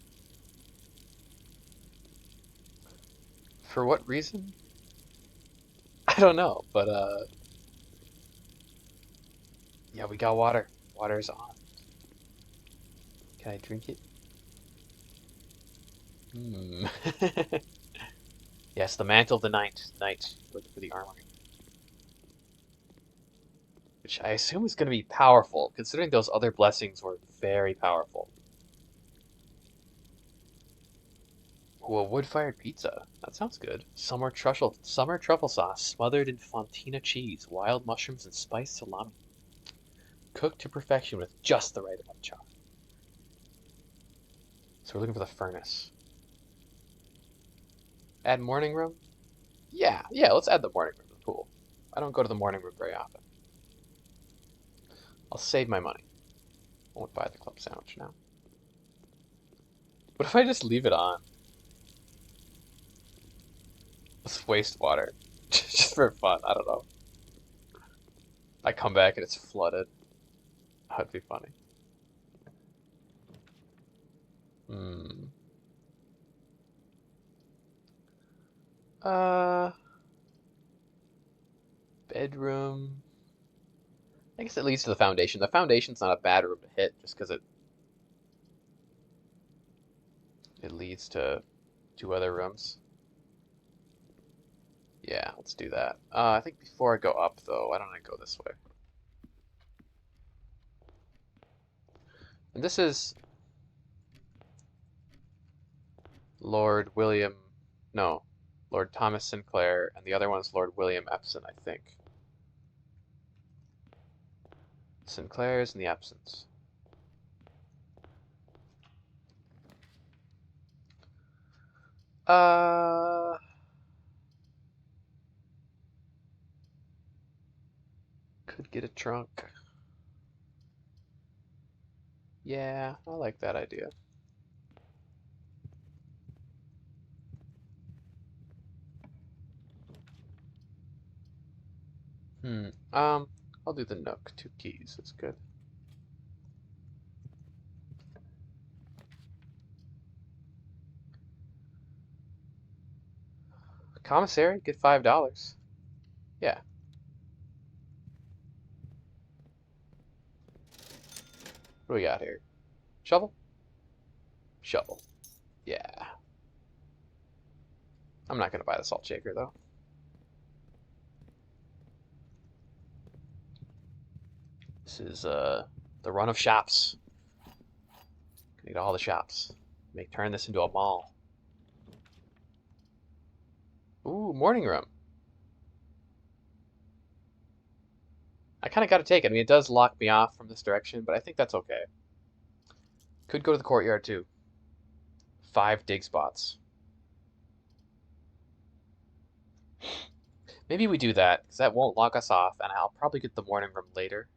Speaker 1: For what reason? I don't know, but yeah, we got water. Water's on. Can I drink it? Hmm. Yes, the mantle of the knight for the armory. Which I assume is going to be powerful, considering those other blessings were very powerful. Ooh, a wood-fired pizza. That sounds good. Summer truffle sauce smothered in fontina cheese, wild mushrooms, and spiced salami. Cooked to perfection with just the right amount of chocolate. So we're looking for the furnace. Add morning room? Yeah, let's add the morning room to the pool. I don't go to the morning room very often. I'll save my money. I won't buy the club sandwich now. What if I just leave it on? Let's waste water. Just for fun, I don't know. I come back and it's flooded. That'd be funny. Hmm. Uh, bedroom. I guess it leads to the foundation. The foundation's not a bad room to hit just because it leads to two other rooms. Yeah, let's do that. I think before I go up though, why don't I go this way? And this is Lord William, no, Lord Thomas Sinclair, and the other one's Lord William Epson, I think. Sinclair's and the Epsons. Uh, could get a trunk. Yeah, I like that idea. Hmm. I'll do the Nook. 2 keys. That's good. Commissary, get $5. Yeah. What do we got here? Shovel? Shovel. Yeah. I'm not gonna buy the salt shaker though. This is the run of shops. Need all the shops. Turn this into a mall. Ooh, morning room. I kind of got to take it. I mean, it does lock me off from this direction, but I think that's okay. Could go to the courtyard too. 5 dig spots. Maybe we do that, because that won't lock us off, and I'll probably get the morning room later.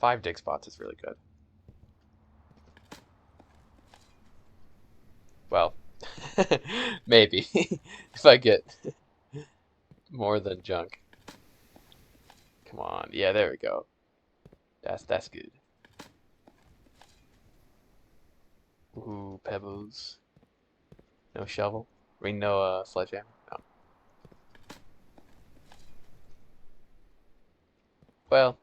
Speaker 1: 5 dig spots is really good. Well, maybe. If I get more than junk. Come on. Yeah, there we go. That's good. Ooh, pebbles. No shovel. I mean, no sledgehammer. No. Well,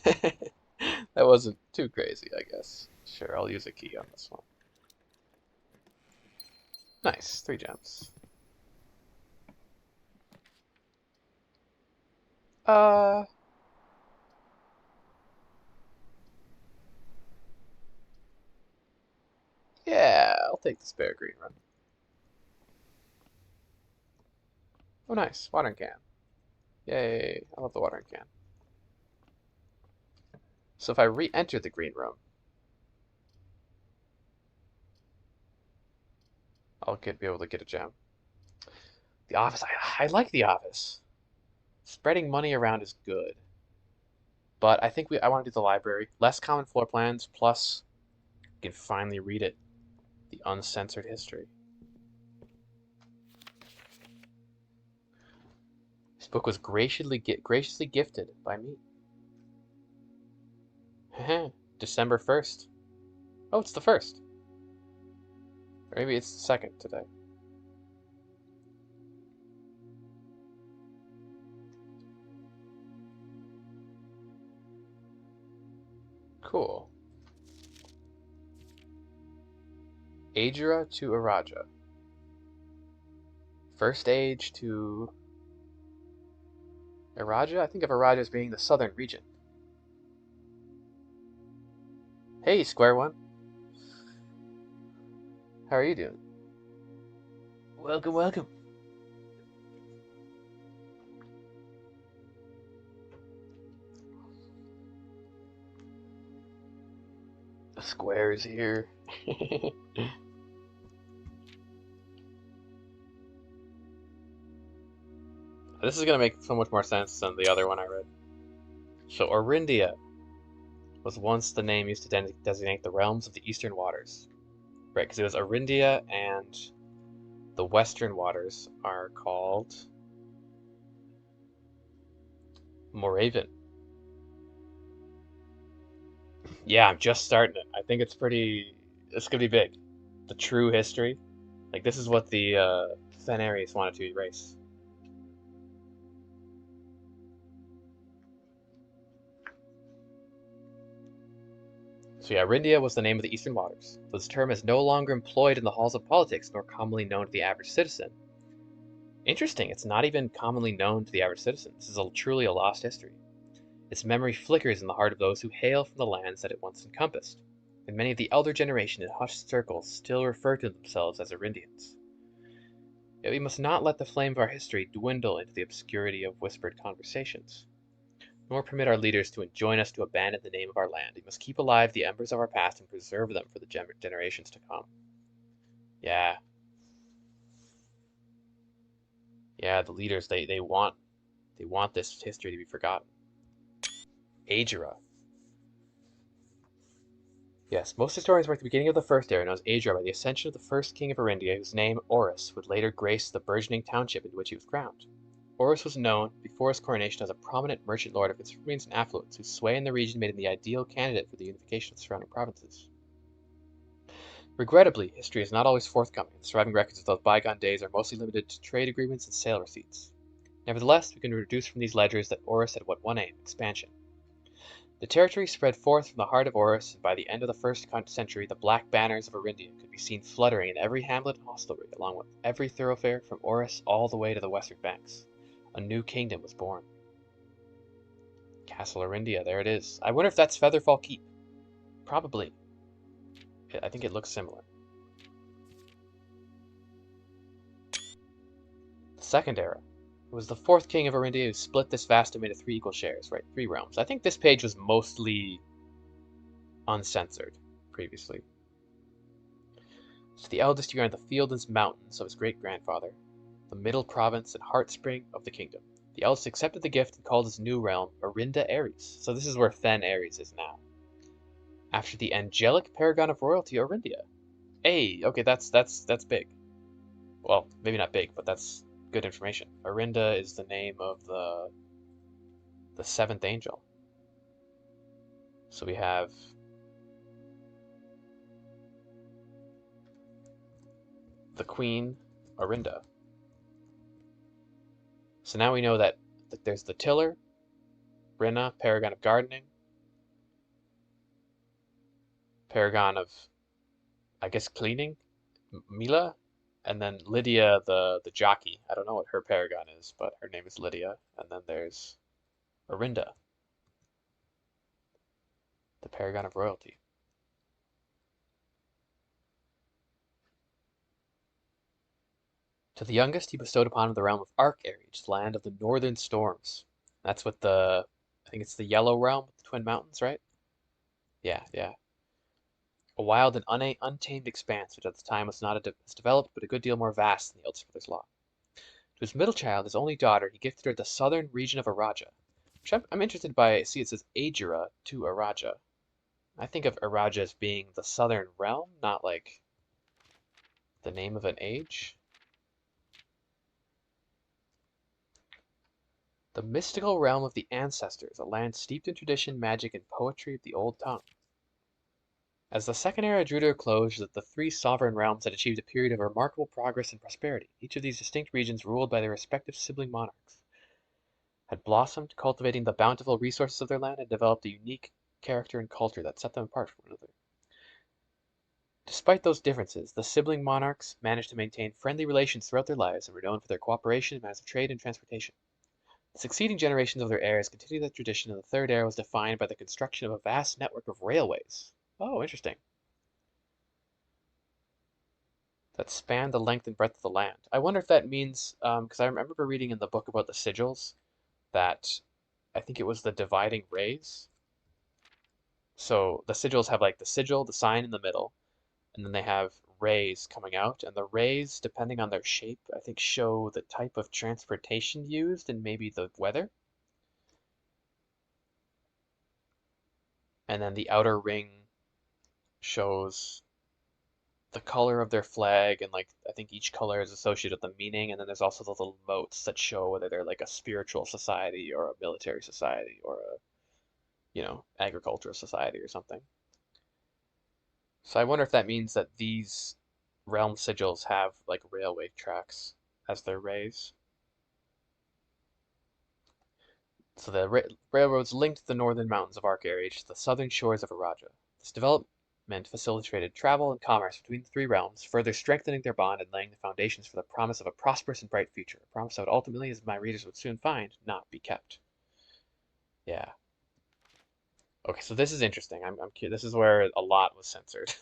Speaker 1: that wasn't too crazy, I guess. Sure, I'll use a key on this one. Nice, 3 gems. Uh, yeah, I'll take the spare green run. Oh, nice, watering can. Yay, I love the watering can. So if I re-enter the green room, I'll be able to get a gem. The office, I like the office. Spreading money around is good. But I think I want to do the library. Less common floor plans, plus you can finally read it. The uncensored history. This book was graciously gifted by me. December 1st. Oh, it's the 1st. Or maybe it's the 2nd today. Cool. Ajira to Araja. First age to Araja? I think of Araja as being the southern region. Hey, Square One. How are you doing? Welcome, welcome. The square's here. This is gonna make so much more sense than the other one I read. So Orindia was once the name used to designate the realms of the eastern waters. Right, because it was Orindia and the western waters are called Moravian. Yeah, I'm just starting it. I think it's gonna be big. The true history. Like, this is what the Fenaries wanted to erase. So yeah, Orindia was the name of the eastern waters. This term is no longer employed in the halls of politics, nor commonly known to the average citizen. Interesting, it's not even commonly known to the average citizen. This is truly a lost history. Its memory flickers in the heart of those who hail from the lands that it once encompassed, and many of the elder generation in hushed circles still refer to themselves as Orindians. Yet we must not let the flame of our history dwindle into the obscurity of whispered conversations, nor permit our leaders to enjoin us to abandon the name of our land. We must keep alive the embers of our past and preserve them for the generations to come. Yeah, yeah, the leaders they want this history to be forgotten. Agira. Yes, most historians mark the beginning of the First Era known as Agira by the ascension of the first king of Arindia, whose name, Orus, would later grace the burgeoning township into which he was crowned. Orus was known, before his coronation, as a prominent merchant lord of considerable and affluence, whose sway in the region made him the ideal candidate for the unification of the surrounding provinces. Regrettably, history is not always forthcoming, and the surviving records of those bygone days are mostly limited to trade agreements and sale receipts. Nevertheless, we can deduce from these ledgers that Orus had one aim: expansion. The territory spread forth from the heart of Orus, and by the end of the first century the black banners of Arindia could be seen fluttering in every hamlet and hostelry, along with every thoroughfare from Orus all the way to the western banks. A new kingdom was born. Castle Arindia, there it is. I wonder if that's Featherfall Keep. Probably. I think it looks similar. The Second Era. It was the fourth king of Arindia who split this vast domain into 3 equal shares, right? 3 realms. I think this page was mostly uncensored previously. So the eldest year on the Fields Mountains of his great-grandfather, the middle province and heartspring of the kingdom. The eldest accepted the gift and called his new realm Arinda Ares. So this is where Fen Ares is now. After the angelic paragon of royalty, Orindia. Hey, okay, that's big. Well, maybe not big, but that's good information. Orinda is the name of the 7th angel. So we have the Queen Orinda. So now we know that there's the Tiller, Rinna, paragon of gardening, paragon of, I guess, cleaning, Mila, and then Lydia the jockey. I don't know what her paragon is, but her name is Lydia. And then there's Orinda, the paragon of royalty. To the youngest he bestowed upon him the realm of Arc Ares, land of the northern storms. That's what I think it's the Yellow Realm with the Twin Mountains, right? Yeah, yeah. A wild and untamed expanse, which at the time was not as developed, but a good deal more vast than the eldest brother's lot. To his middle child, his only daughter, he gifted her the southern region of Araja, Which I'm interested by. See, it says Ajira to Araja. I think of Araja as being the southern realm, not like the name of an age. The mystical realm of the ancestors, a land steeped in tradition, magic, and poetry of the old tongue. As the Second Era drew to a close, the three sovereign realms had achieved a period of remarkable progress and prosperity. Each of these distinct regions, ruled by their respective sibling monarchs, had blossomed, cultivating the bountiful resources of their land, and developed a unique character and culture that set them apart from one another. Despite those differences, the sibling monarchs managed to maintain friendly relations throughout their lives and were known for their cooperation in matters of trade and transportation. The succeeding generations of their heirs continued that tradition, and the Third Era was defined by the construction of a vast network of railways. Oh, interesting. That spanned the length and breadth of the land. I wonder if that means, because I remember reading in the book about the sigils that I think it was the dividing rays. So the sigils have like the sigil, the sign in the middle, and then they have rays coming out, and the rays, depending on their shape, I think show the type of transportation used and maybe the weather. And then the outer ring shows the color of their flag, and like I think each color is associated with a meaning, and then there's also the little motes that show whether they're like a spiritual society or a military society or a, agricultural society or something. So I wonder if that means that these realm sigils have like railway tracks as their rays. So the railroads linked the northern mountains of Arc-Area to the southern shores of Araja. This development facilitated travel and commerce between the three realms, further strengthening their bond and laying the foundations for the promise of a prosperous and bright future. A promise that would ultimately, as my readers would soon find, not be kept. Yeah. Okay, so this is interesting. I'm curious. This is where a lot was censored.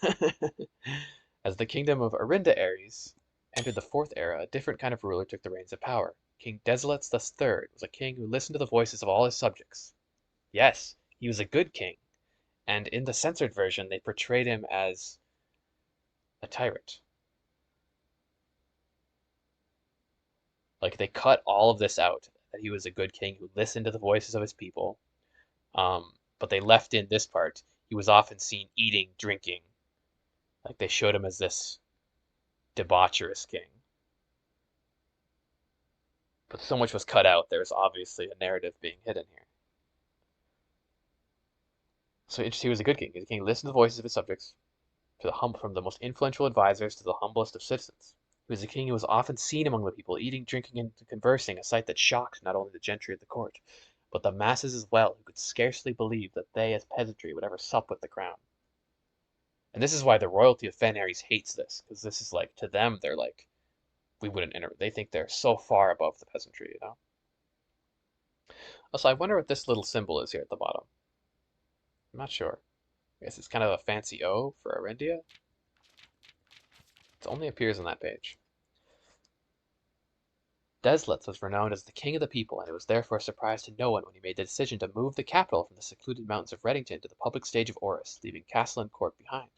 Speaker 1: As the kingdom of Arinda Ares entered the Fourth Era, a different kind of ruler took the reins of power. King Desolates III was a king who listened to the voices of all his subjects. Yes, he was a good king, and in the censored version they portrayed him as a tyrant. Like they cut all of this out, that he was a good king who listened to the voices of his people. But they left in this part. He was often seen eating, drinking. Like they showed him as this debaucherous king. But so much was cut out, there's obviously a narrative being hidden here. So he was a good king. He was a king who listened to the voices of his subjects, from the most influential advisors to the humblest of citizens. He was a king who was often seen among the people, eating, drinking, and conversing, a sight that shocked not only the gentry of the court, but the masses as well, who could scarcely believe that they, as peasantry, would ever sup with the crown. And this is why the royalty of Fen Ares hates this, because this is like, to them, they're like, we wouldn't enter. They think they're so far above the peasantry, you know? Also, I wonder what this little symbol is here at the bottom. I'm not sure. I guess it's kind of a fancy O for Arendia. It only appears on that page. Deslitz was renowned as the king of the people, and it was therefore a surprise to no one when he made the decision to move the capital from the secluded mountains of Reddington to the public stage of Orris, leaving castle and court behind.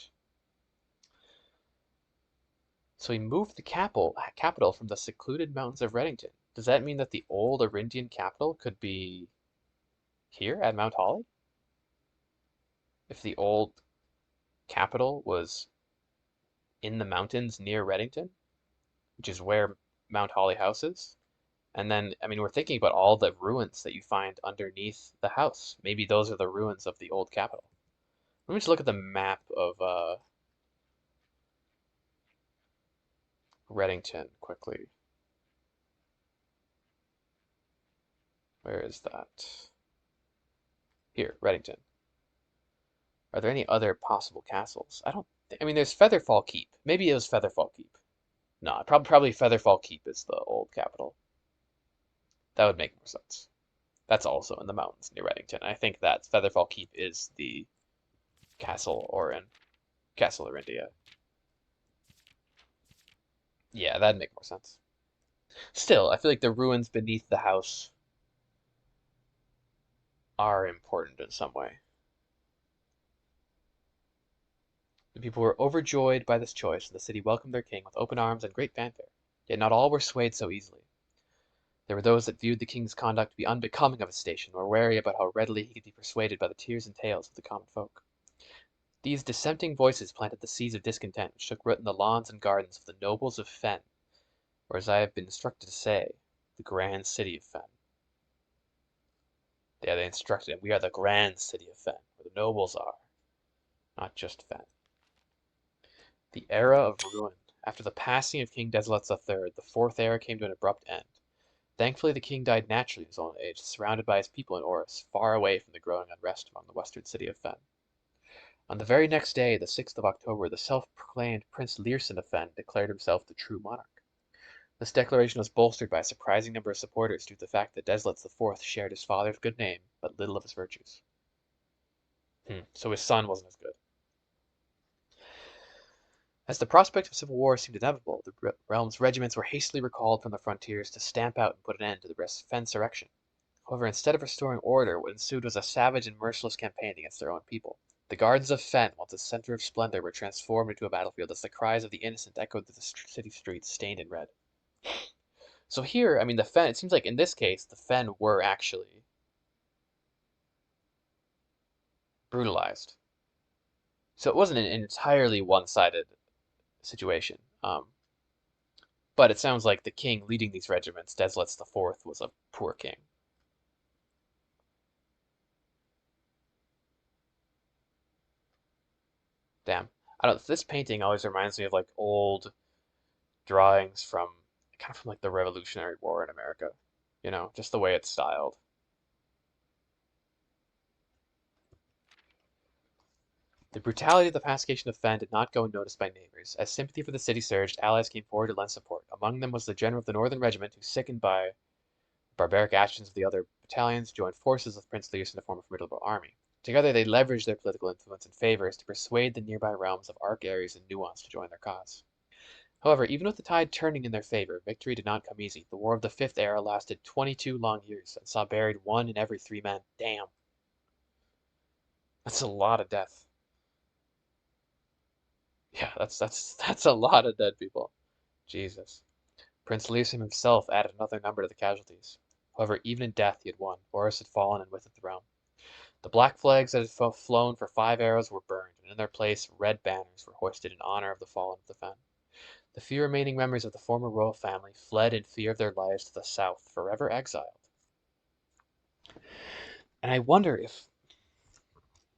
Speaker 1: So he moved the capital from the secluded mountains of Reddington. Does that mean that the old Arindian capital could be here at Mount Holly? If the old capital was in the mountains near Reddington, which is where Mount Holly House is? And then, I mean, we're thinking about all the ruins that you find underneath the house. Maybe those are the ruins of the old capital. Let me just look at the map of Reddington quickly. Where is that? Here, Reddington. Are there any other possible castles? I mean, there's Featherfall Keep. Maybe it was Featherfall Keep. No, probably Featherfall Keep is the old capital. That would make more sense. That's also in the mountains near Reddington. I think that Featherfall Keep is the Castle Orin, Castle Orindia. Yeah, that'd make more sense. Still, I feel like the ruins beneath the house are important in some way. The people were overjoyed by this choice, and the city welcomed their king with open arms and great fanfare. Yet not all were swayed so easily. There were those that viewed the king's conduct to be unbecoming of his station, or wary about how readily he could be persuaded by the tears and tales of the common folk. These dissenting voices planted the seeds of discontent which took root in the lawns and gardens of the nobles of Fen, or as I have been instructed to say, the grand city of Fen. Yeah, they instructed him, we are the grand city of Fen, where the nobles are, not just Fen. The era of ruin. After the passing of King Desolate III, the fourth era came to an abrupt end. Thankfully, the king died naturally in his old age, surrounded by his people in Oris, far away from the growing unrest among the western city of Fen. On the very next day, the 6th of October, the self-proclaimed Prince Learson of Fen declared himself the true monarch. This declaration was bolstered by a surprising number of supporters due to the fact that Desolate IV shared his father's good name, but little of his virtues. So his son wasn't as good. As the prospect of civil war seemed inevitable, the realm's regiments were hastily recalled from the frontiers to stamp out and put an end to the Fensurrection. However, instead of restoring order, what ensued was a savage and merciless campaign against their own people. The gardens of Fen, once a center of splendor, were transformed into a battlefield as the cries of the innocent echoed through the city streets, stained in red. So here, I mean, the Fen, it seems like in this case, the Fen were actually brutalized. So it wasn't an entirely one-sided situation. But it sounds like the king leading these regiments, Desolate IV, was a poor king. Damn. I don't. This painting always reminds me of like old drawings from kind of from like the Revolutionary War in America. Just the way it's styled. The brutality of the pacification of Fen did not go unnoticed by neighbors. As sympathy for the city surged, allies came forward to lend support. Among them was the general of the Northern Regiment, who, sickened by the barbaric actions of the other battalions, joined forces with Prince Learson to form a formidable army. Together, they leveraged their political influence and favors to persuade the nearby realms of Arc, Ares, and Nuance to join their cause. However, even with the tide turning in their favor, victory did not come easy. The War of the Fifth Era lasted 22 long years and saw buried 1 in every 3 men. Damn. That's a lot of death. Yeah, that's a lot of dead people. Jesus. Prince Learson himself added another number to the casualties. However, even in death he had won. Horus had fallen, and with it the realm. The black flags that had flown for 5 eras were burned, and in their place red banners were hoisted in honor of the fallen of the Fen. The few remaining members of the former royal family fled in fear of their lives to the south, forever exiled. And I wonder if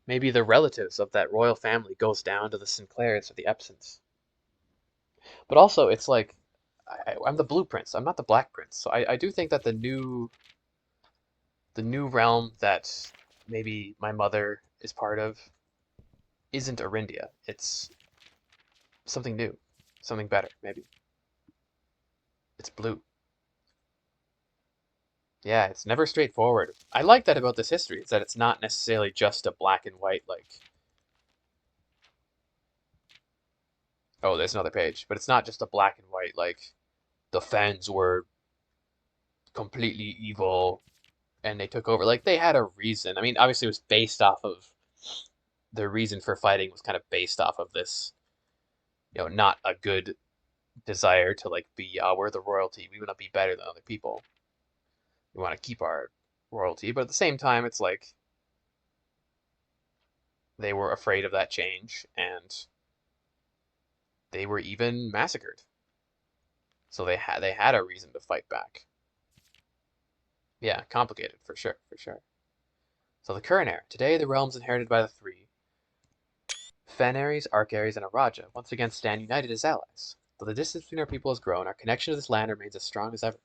Speaker 1: maybe the relatives of that royal family goes down to the Sinclairs or the Epsons. But also, it's like I'm the Blue Prince. I'm not the Black Prince. So I do think that the new realm that maybe my mother is part of isn't Arindia. It's something new, something better, maybe. It's blue. Yeah, it's never straightforward. I like that about this history, is that it's not necessarily just a black and white, like, oh, there's another page, but it's not just a black and white, like, the Fens were completely evil and they took over. Like, they had a reason. I mean, obviously, it was based off of the reason for fighting was kind of based off of this, not a good desire to, like, be, we're the royalty. We want to be better than other people. We want to keep our royalty. But at the same time, it's like they were afraid of that change and they were even massacred. So they had a reason to fight back. Yeah, complicated for sure, for sure. So the current era. Today, the realms inherited by the three Fenaries, Arcaries, and Araja once again stand united as allies. Though the distance between our people has grown, our connection to this land remains as strong as ever.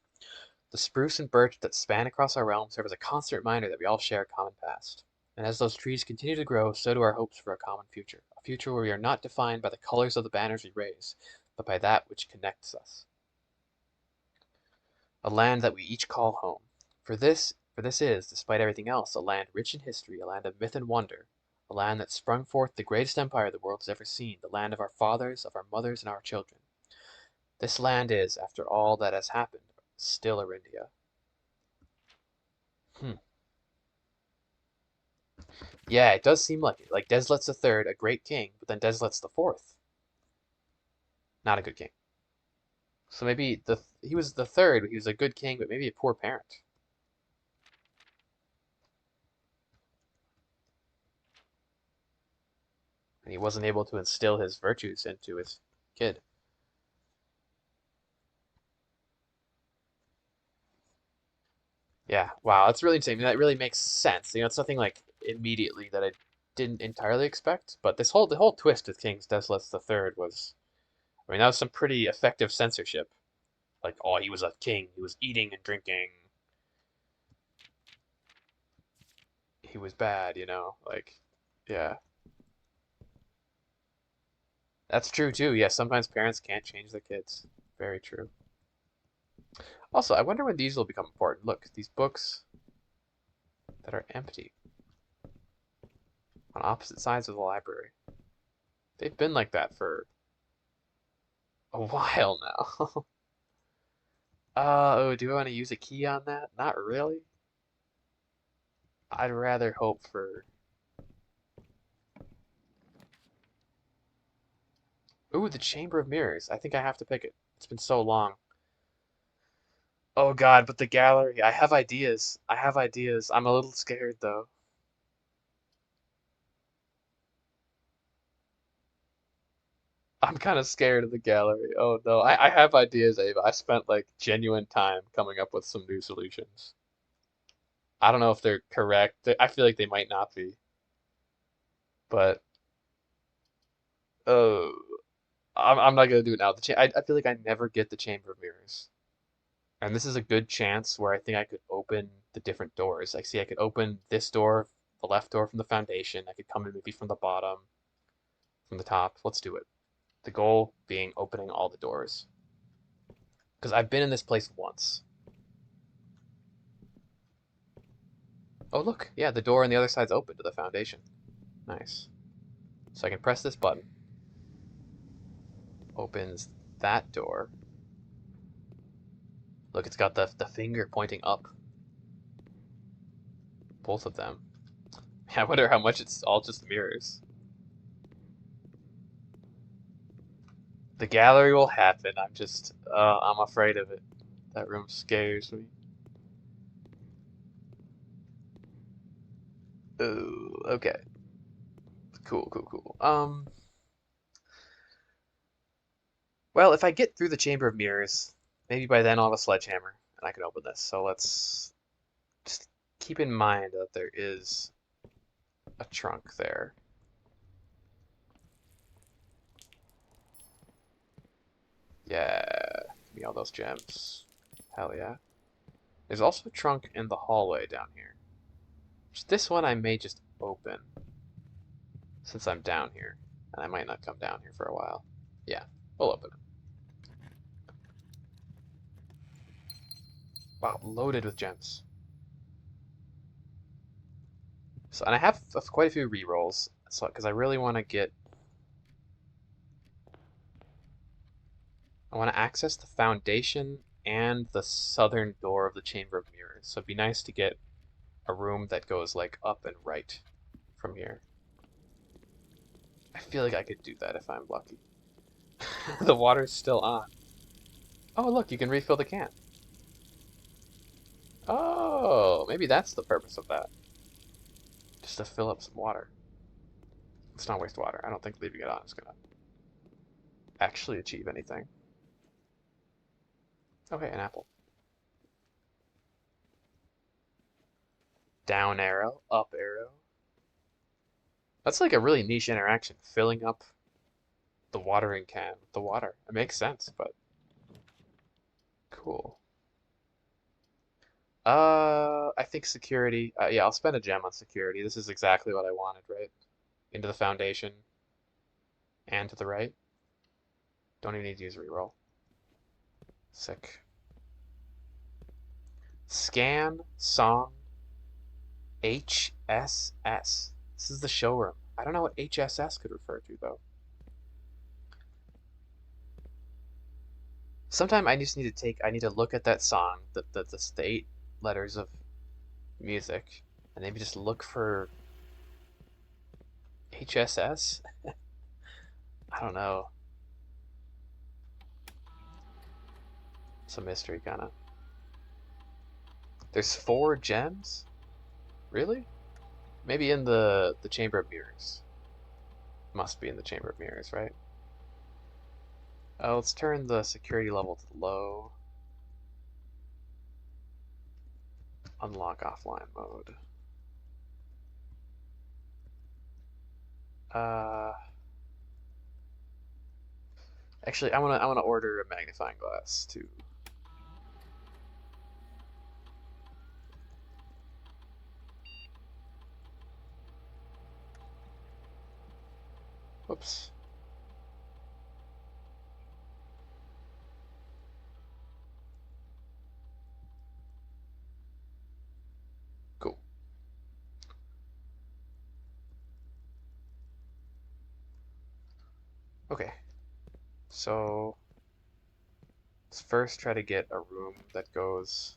Speaker 1: The spruce and birch that span across our realm serve as a constant reminder that we all share a common past. And as those trees continue to grow, so do our hopes for a common future. A future where we are not defined by the colors of the banners we raise, but by that which connects us. A land that we each call home. For this is, despite everything else, a land rich in history, a land of myth and wonder, a land that sprung forth the greatest empire the world has ever seen, the land of our fathers, of our mothers, and our children. This land is, after all that has happened, still Arindia. Hmm. Yeah, it does seem like it. Like Deslets the Third, a great king, but then Deslets the Fourth, not a good king. So maybe he was the third, he was a good king, but maybe a poor parent. And he wasn't able to instill his virtues into his kid. Yeah, wow, that's really insane. That really makes sense. It's something like immediately that I didn't entirely expect. But the whole twist with King Stesilas the Third was, I mean, that was some pretty effective censorship. Like, oh, he was a king. He was eating and drinking. He was bad. Like, yeah, that's true too. Yeah, sometimes parents can't change their kids. Very true. Also, I wonder when these will become important. Look, these books that are empty on opposite sides of the library. They've been like that for a while now. Oh, do I want to use a key on that? Not really. I'd rather hope for. Ooh, the Chamber of Mirrors. I think I have to pick it. It's been so long. Oh God, but the gallery. I have ideas. I have ideas. I'm a little scared though. I'm kind of scared of the gallery. Oh no, I have ideas, Ava. I spent like genuine time coming up with some new solutions. I don't know if they're correct. I feel like they might not be, but oh, I'm not gonna do it now. I feel like I never get the Chamber of Mirrors. And this is a good chance where I think I could open the different doors. Like, see, I could open this door, the left door from the foundation. I could come in maybe from the bottom, from the top. Let's do it. The goal being opening all the doors. Because I've been in this place once. Oh, look. Yeah, the door on the other side's open to the foundation. Nice. So I can press this button. Opens that door. Look, it's got the finger pointing up. Both of them. I wonder how much it's all just mirrors. The gallery will happen. I'm afraid of it. That room scares me. Oh, okay. Cool, cool, cool. Well, if I get through the Chamber of Mirrors, maybe by then I'll have a sledgehammer and I can open this. So let's just keep in mind that there is a trunk there. Yeah, give me all those gems. Hell yeah. There's also a trunk in the hallway down here. This one I may just open since I'm down here. And I might not come down here for a while. Yeah, we'll open it. Wow, loaded with gems. So, and I have quite a few rerolls, so because I really want to I want to access the foundation and the southern door of the Chamber of Mirrors. So it'd be nice to get a room that goes like up and right from here. I feel like I could do that if I'm lucky. The water's still on. Oh, look, you can refill the can. Oh, maybe that's the purpose of that. Just to fill up some water. Let's not waste water. I don't think leaving it on is gonna actually achieve anything. Okay, an apple. Down arrow, up arrow. That's like a really niche interaction, filling up the watering can with the water. It makes sense, but cool. I think security. Yeah, I'll spend a gem on security. This is exactly what I wanted, right? Into the foundation and to the right. Don't even need to use reroll. Sick. Scan song HSS. This is the showroom. I don't know what HSS could refer to though. Sometime I need to look at that song, the 8 letters of music, and maybe just look for HSS. I don't know. It's a mystery, kind of. There's 4 gems? Really? Maybe in the Chamber of Mirrors. Must be in the Chamber of Mirrors, right? Let's turn the security level to low. Unlock offline mode. Actually, I wanna order a magnifying glass too. Whoops. Cool. Okay. So let's first try to get a room that goes.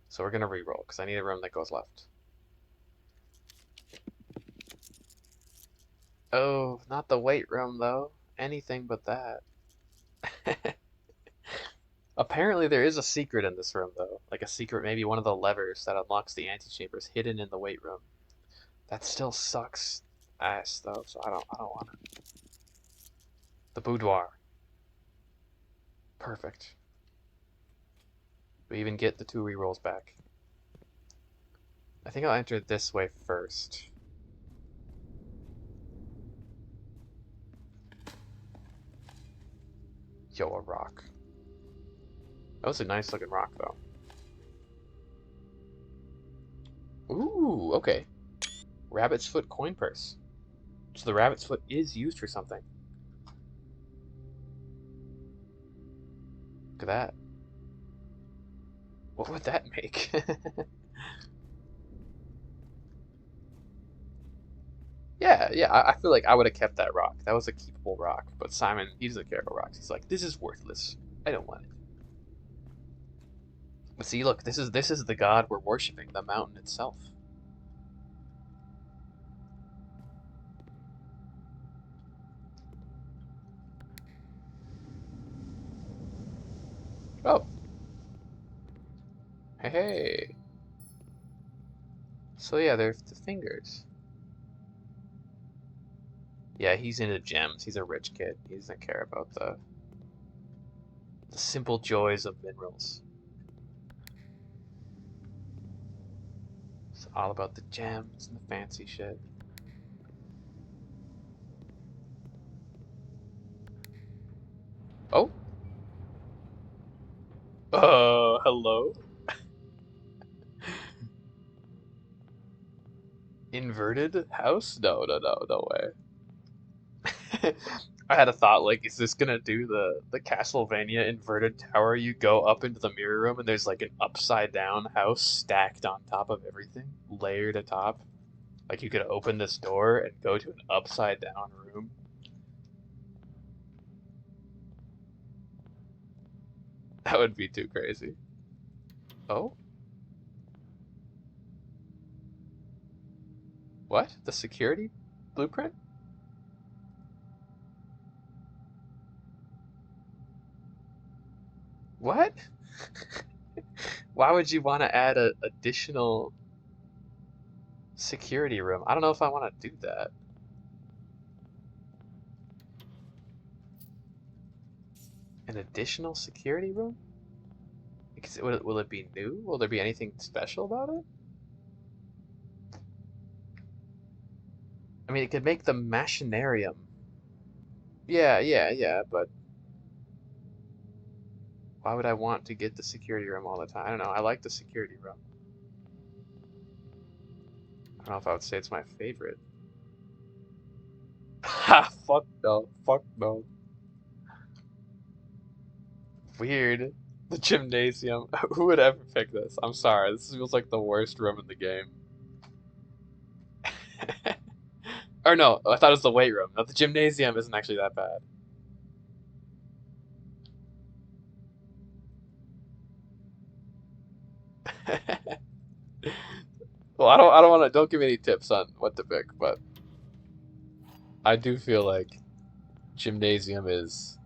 Speaker 1: So we're gonna reroll because I need a room that goes left. Oh, not the weight room though. Anything but that. Apparently there is a secret in this room though. Like a secret, maybe one of the levers that unlocks the antechambers hidden in the weight room. That still sucks ass though, so I don't want it. The boudoir. Perfect. We even get the 2 rerolls back. I think I'll enter this way first. Yo, a rock. That was a nice looking rock though. Ooh, okay. Rabbit's foot coin purse. So the rabbit's foot is used for something. Look at that. What would that make? Yeah, I feel like I would have kept that rock. That was a keepable rock. But Simon, he doesn't care about rocks. He's like, this is worthless. I don't want it. But see, look, this is the god we're worshiping, the mountain itself. Oh. Hey. So yeah, there's the fingers. Yeah, he's into gems. He's a rich kid. He doesn't care about the simple joys of minerals. It's all about the gems and the fancy shit. Oh. Hello? Inverted house? No way. I had a thought like, is this gonna do the Castlevania inverted tower? You go up into the mirror room and there's like an upside down house stacked on top of everything, layered atop. Like you could open this door and go to an upside down room. That would be too crazy. Oh? What? The security blueprint? What? Why would you want to add a additional security room? I don't know if I want to do that. An additional security room? Because will it be new? Will there be anything special about it? I mean, it could make the machinarium. Yeah, but why would I want to get the security room all the time? I don't know. I like the security room. I don't know if I would say it's my favorite. Ha! Fuck no. Fuck no. Weird. The gymnasium. Who would ever pick this? I'm sorry. This feels like the worst room in the game. Or no, I thought it was the weight room. No, the gymnasium isn't actually that bad. Well, I don't want to. Don't give me any tips on what to pick, but I do feel like gymnasium is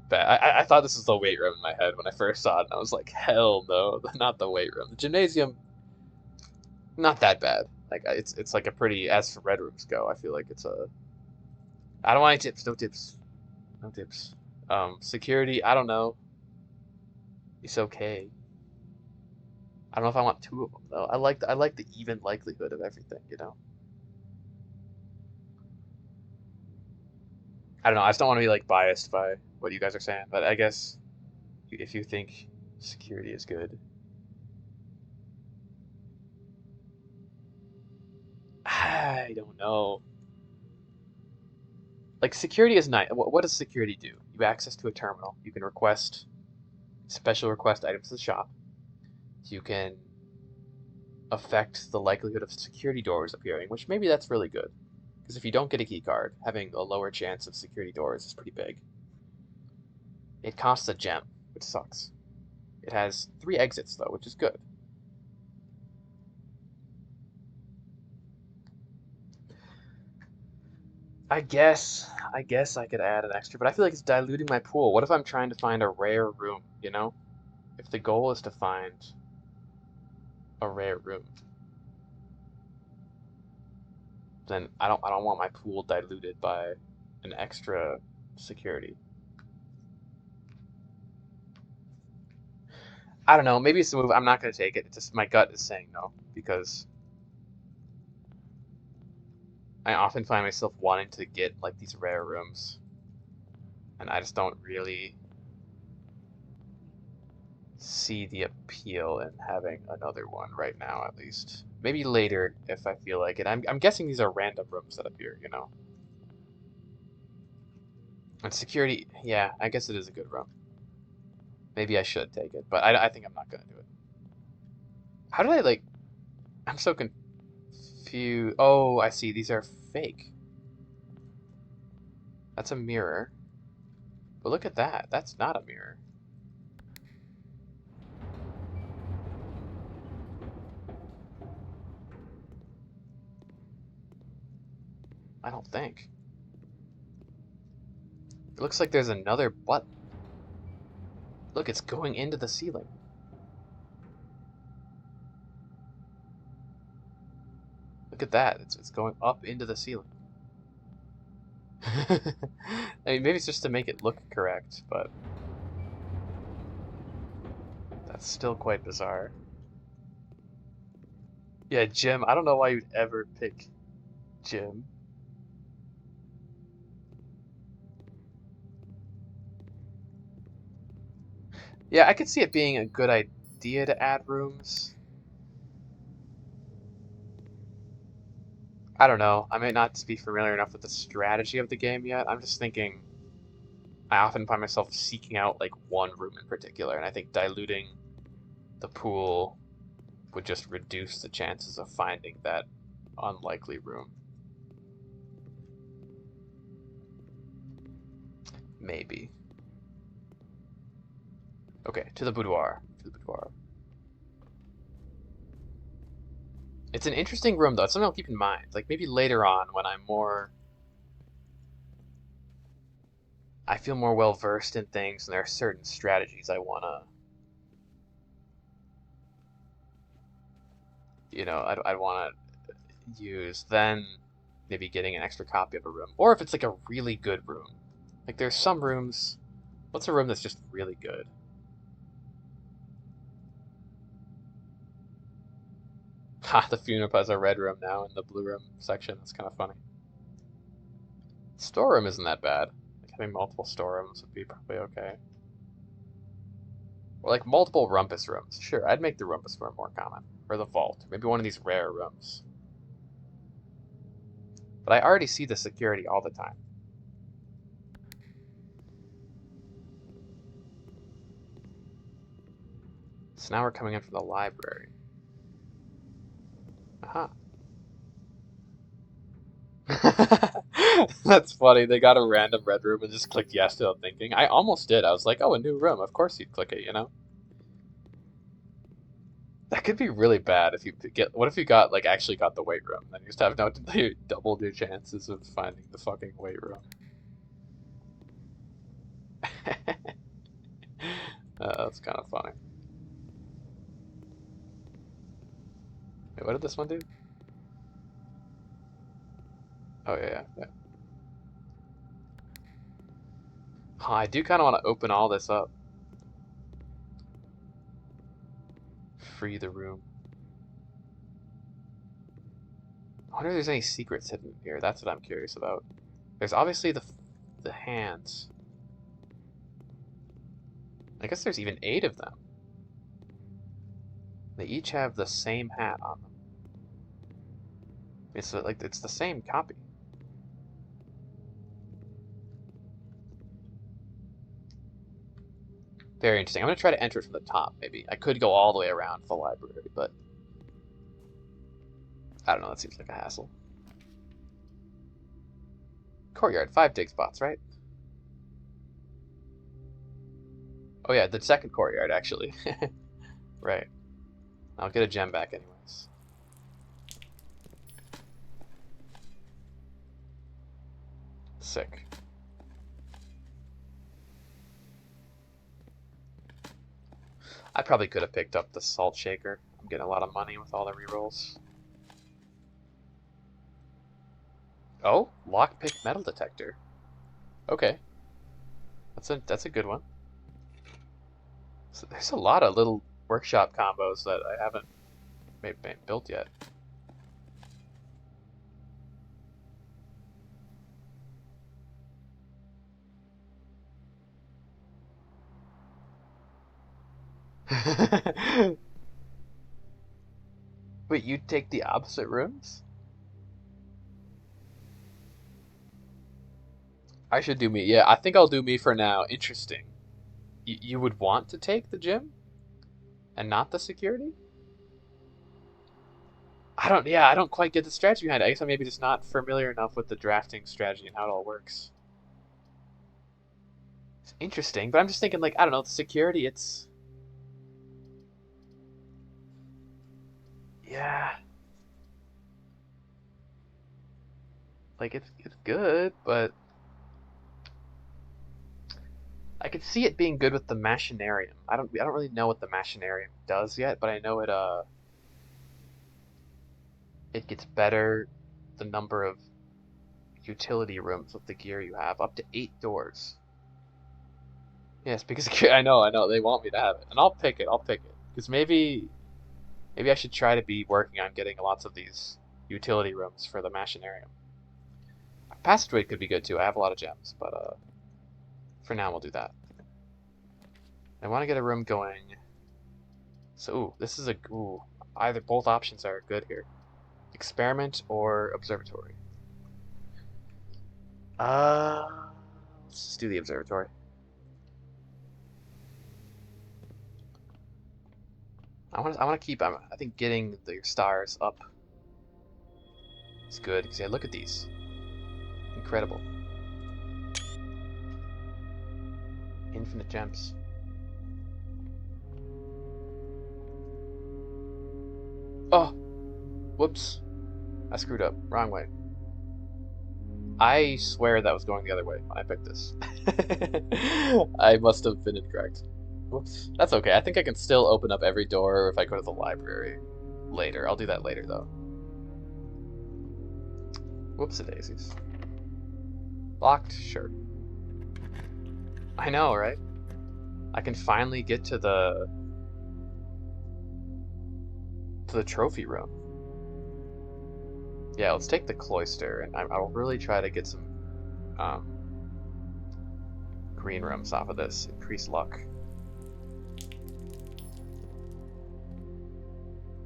Speaker 1: bad. I thought this was the weight room in my head when I first saw it, and I was like, hell no, not the weight room. The gymnasium, not that bad. Like it's like a pretty, as for red rooms go, I feel like it's a. I don't want any tips. No tips. No tips. Security. I don't know. It's okay. I don't know if I want two of them though. I like the even likelihood of everything. You know. I don't know. I just don't want to be like biased by what you guys are saying, but I guess if you think security is good, I don't know. Like security is nice. What does security do? You have access to a terminal. You can request special request items to the shop. You can affect the likelihood of security doors appearing, which maybe that's really good. Because if you don't get a key card, having a lower chance of security doors is pretty big. It costs a gem, which sucks. It has 3 exits though, which is good. I guess I could add an extra, but I feel like it's diluting my pool. What if I'm trying to find a rare room, you know? If the goal is to find a rare room, then I don't want my pool diluted by an extra security. I don't know, maybe it's a move. I'm not gonna take it. It's just my gut is saying no because I often find myself wanting to get like these rare rooms, and I just don't really see the appeal in having another one right now, at least. Maybe later if I feel like it. I'm guessing these are random rooms that appear, you know. And security, yeah, I guess it is a good room. Maybe I should take it, but I think I'm not gonna do it. How did I like? I'm so confused. Oh, I see. These are fake. That's a mirror. But look at that. That's not a mirror. I don't think. It looks like there's another button. Look, it's going into the ceiling. Look at that. It's going up into the ceiling. I mean, maybe it's just to make it look correct, but that's still quite bizarre. Yeah, Jim. I don't know why you'd ever pick Jim. Yeah, I could see it being a good idea to add rooms. I don't know. I may not be familiar enough with the strategy of the game yet. I'm just thinking I often find myself seeking out like one room in particular, and I think diluting the pool would just reduce the chances of finding that unlikely room. Maybe. Okay, to the boudoir. To the boudoir. It's an interesting room though. It's something I'll keep in mind. Like maybe later on when I feel more well versed in things and there are certain strategies I wanna, I'd wanna use, then maybe getting an extra copy of a room. Or if it's like a really good room. Like there's some rooms. What's a room that's just really good? Ha, the Funip has a red room now in the blue room section. That's kind of funny. Storeroom isn't that bad. Like having multiple storerooms would be probably okay. Or like multiple rumpus rooms. Sure, I'd make the rumpus room more common. Or the vault. Maybe one of these rare rooms. But I already see the security all the time. So now we're coming in from the library. Aha. That's funny. They got a random red room and just clicked yes without thinking. I almost did. I was like, oh, a new room. Of course you'd click it, you know? That could be really bad if you get. What if you got like actually got the weight room? Then you just have no double your chances of finding the fucking weight room. That's kind of funny. Wait, what did this one do? Oh yeah, yeah. Huh, I do kind of want to open all this up. Free the room. I wonder if there's any secrets hidden in here. That's what I'm curious about. There's obviously the hands. I guess there's even 8 of them. They each have the same hat on them. It's like it's the same copy. Very interesting. I'm gonna try to enter it from the top. Maybe I could go all the way around the library, but I don't know. That seems like a hassle. Courtyard, 5 dig spots, right? Oh yeah, the second courtyard actually. Right. I'll get a gem back anyways. Sick. I probably could have picked up the salt shaker. I'm getting a lot of money with all the rerolls. Oh, lockpick metal detector. Okay, that's a good one. So there's a lot of little workshop combos that I haven't built yet. Wait, you take the opposite rooms? I should do me. Yeah, I think I'll do me for now. Interesting. You would want to take the gym and not the security? Yeah, I don't quite get the strategy behind it. I guess I'm maybe just not familiar enough with the drafting strategy and how it all works. It's interesting, but I'm just thinking, like, I don't know, the security, yeah, like, it's good, but I could see it being good with the machinarium. I don't really know what the machinarium does yet, but I know it gets better the number of utility rooms with the gear you have, up to 8 doors. Yes, because I know, they want me to have it, and I'll pick it, because maybe I should try to be working on getting lots of these utility rooms for the machinarium. Passageway could be good too. I have a lot of gems, but for now we'll do that. I want to get a room going. So, ooh, this is either both options are good here. Experiment or observatory. Uh, let's just do the observatory. I want to keep. I think getting the stars up is good because yeah, look at these, incredible, infinite gems. Oh, whoops, I screwed up. Wrong way. I swear that was going the other way when I picked this. I must have been incorrect. Whoops. That's okay. I think I can still open up every door if I go to the library later. I'll do that later, though. Whoopsie-daisies. Locked? Sure. I know, right? I can finally get to the trophy room. Yeah, let's take the cloister, and I'll really try to get some um, green rooms off of this. Increase luck.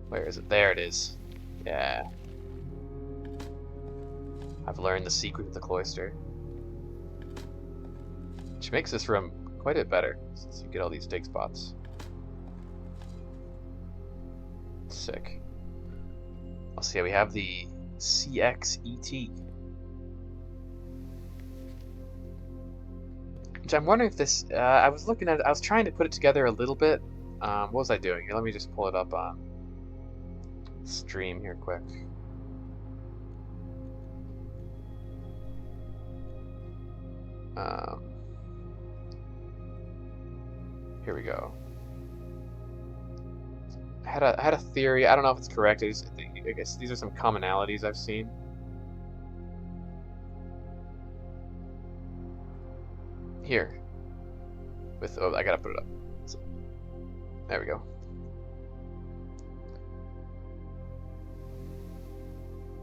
Speaker 1: Where is it? There it is. Yeah. I've learned the secret of the cloister. Which makes this room quite a bit better, since you get all these dig spots. Sick. I'll see. We have the CXET. Which I'm wondering if this... I was looking at it, I was trying to put it together a little bit. What was I doing? Here, let me just pull it up on stream here quick. Here we go. I had a theory. I don't know if it's correct. I guess these are some commonalities I've seen. Here. Oh, I gotta put it up. So, there we go.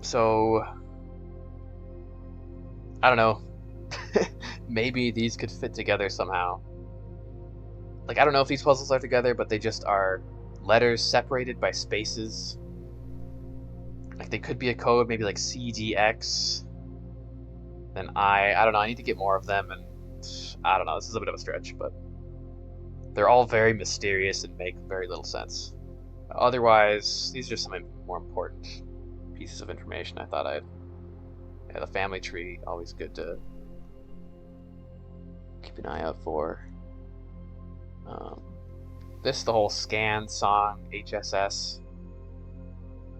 Speaker 1: So, I don't know. Maybe these could fit together somehow. Like, I don't know if these puzzles are together, but they just are letters separated by spaces. Like, they could be a code, maybe like CDX. Then I don't know, I need to get more of them, and I don't know, this is a bit of a stretch, but they're all very mysterious and make very little sense. Otherwise, these are some more important pieces of information I thought I'd... Yeah, the family tree, always good to keep an eye out for. The whole scan song, HSS,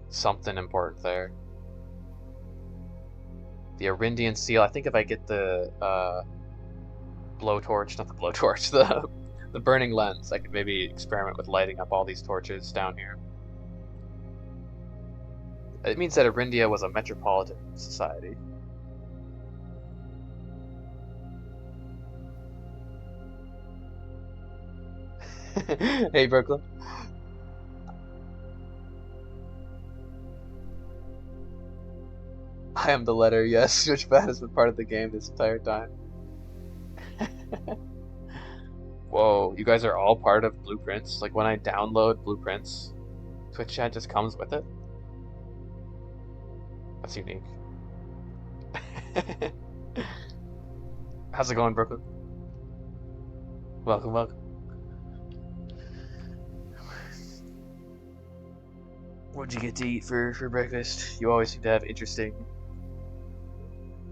Speaker 1: something important there. The Arindian seal, I think if I get the blowtorch, not the blowtorch, the burning lens, I could maybe experiment with lighting up all these torches down here. It means that Arindia was a metropolitan society. Hey, Brooklyn. I am the letter, yes. Switchbat has been part of the game this entire time. Whoa, you guys are all part of Blueprints? Like when I download Blueprints, Twitch chat just comes with it? That's unique. How's it going, Brooklyn? Welcome, welcome. What'd you get to eat for breakfast? You always seem to have interesting...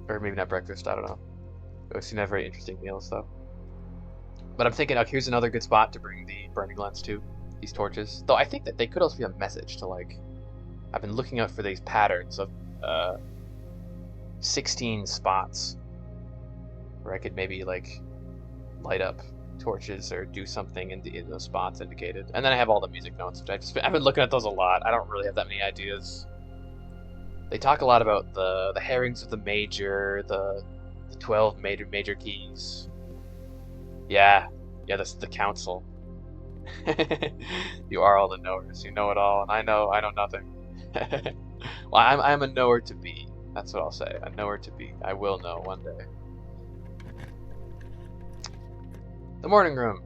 Speaker 1: Or maybe not breakfast, I don't know. You always seem to have very interesting meals, though. But I'm thinking, okay, here's another good spot to bring the burning lens to. These torches. Though I think that they could also be a message to, like... I've been looking out for these patterns of 16 spots where I could maybe, like, light up torches or do something in those spots indicated. And then I have all the music notes, which I've been looking at those a lot. I don't really have that many ideas. They talk a lot about the herrings of the major, the 12 major keys. Yeah, that's the council. You are all the knowers. You know it all, and I know nothing. Well, I'm a knower to be. That's what I'll say. A knower to be. I will know one day. The morning room.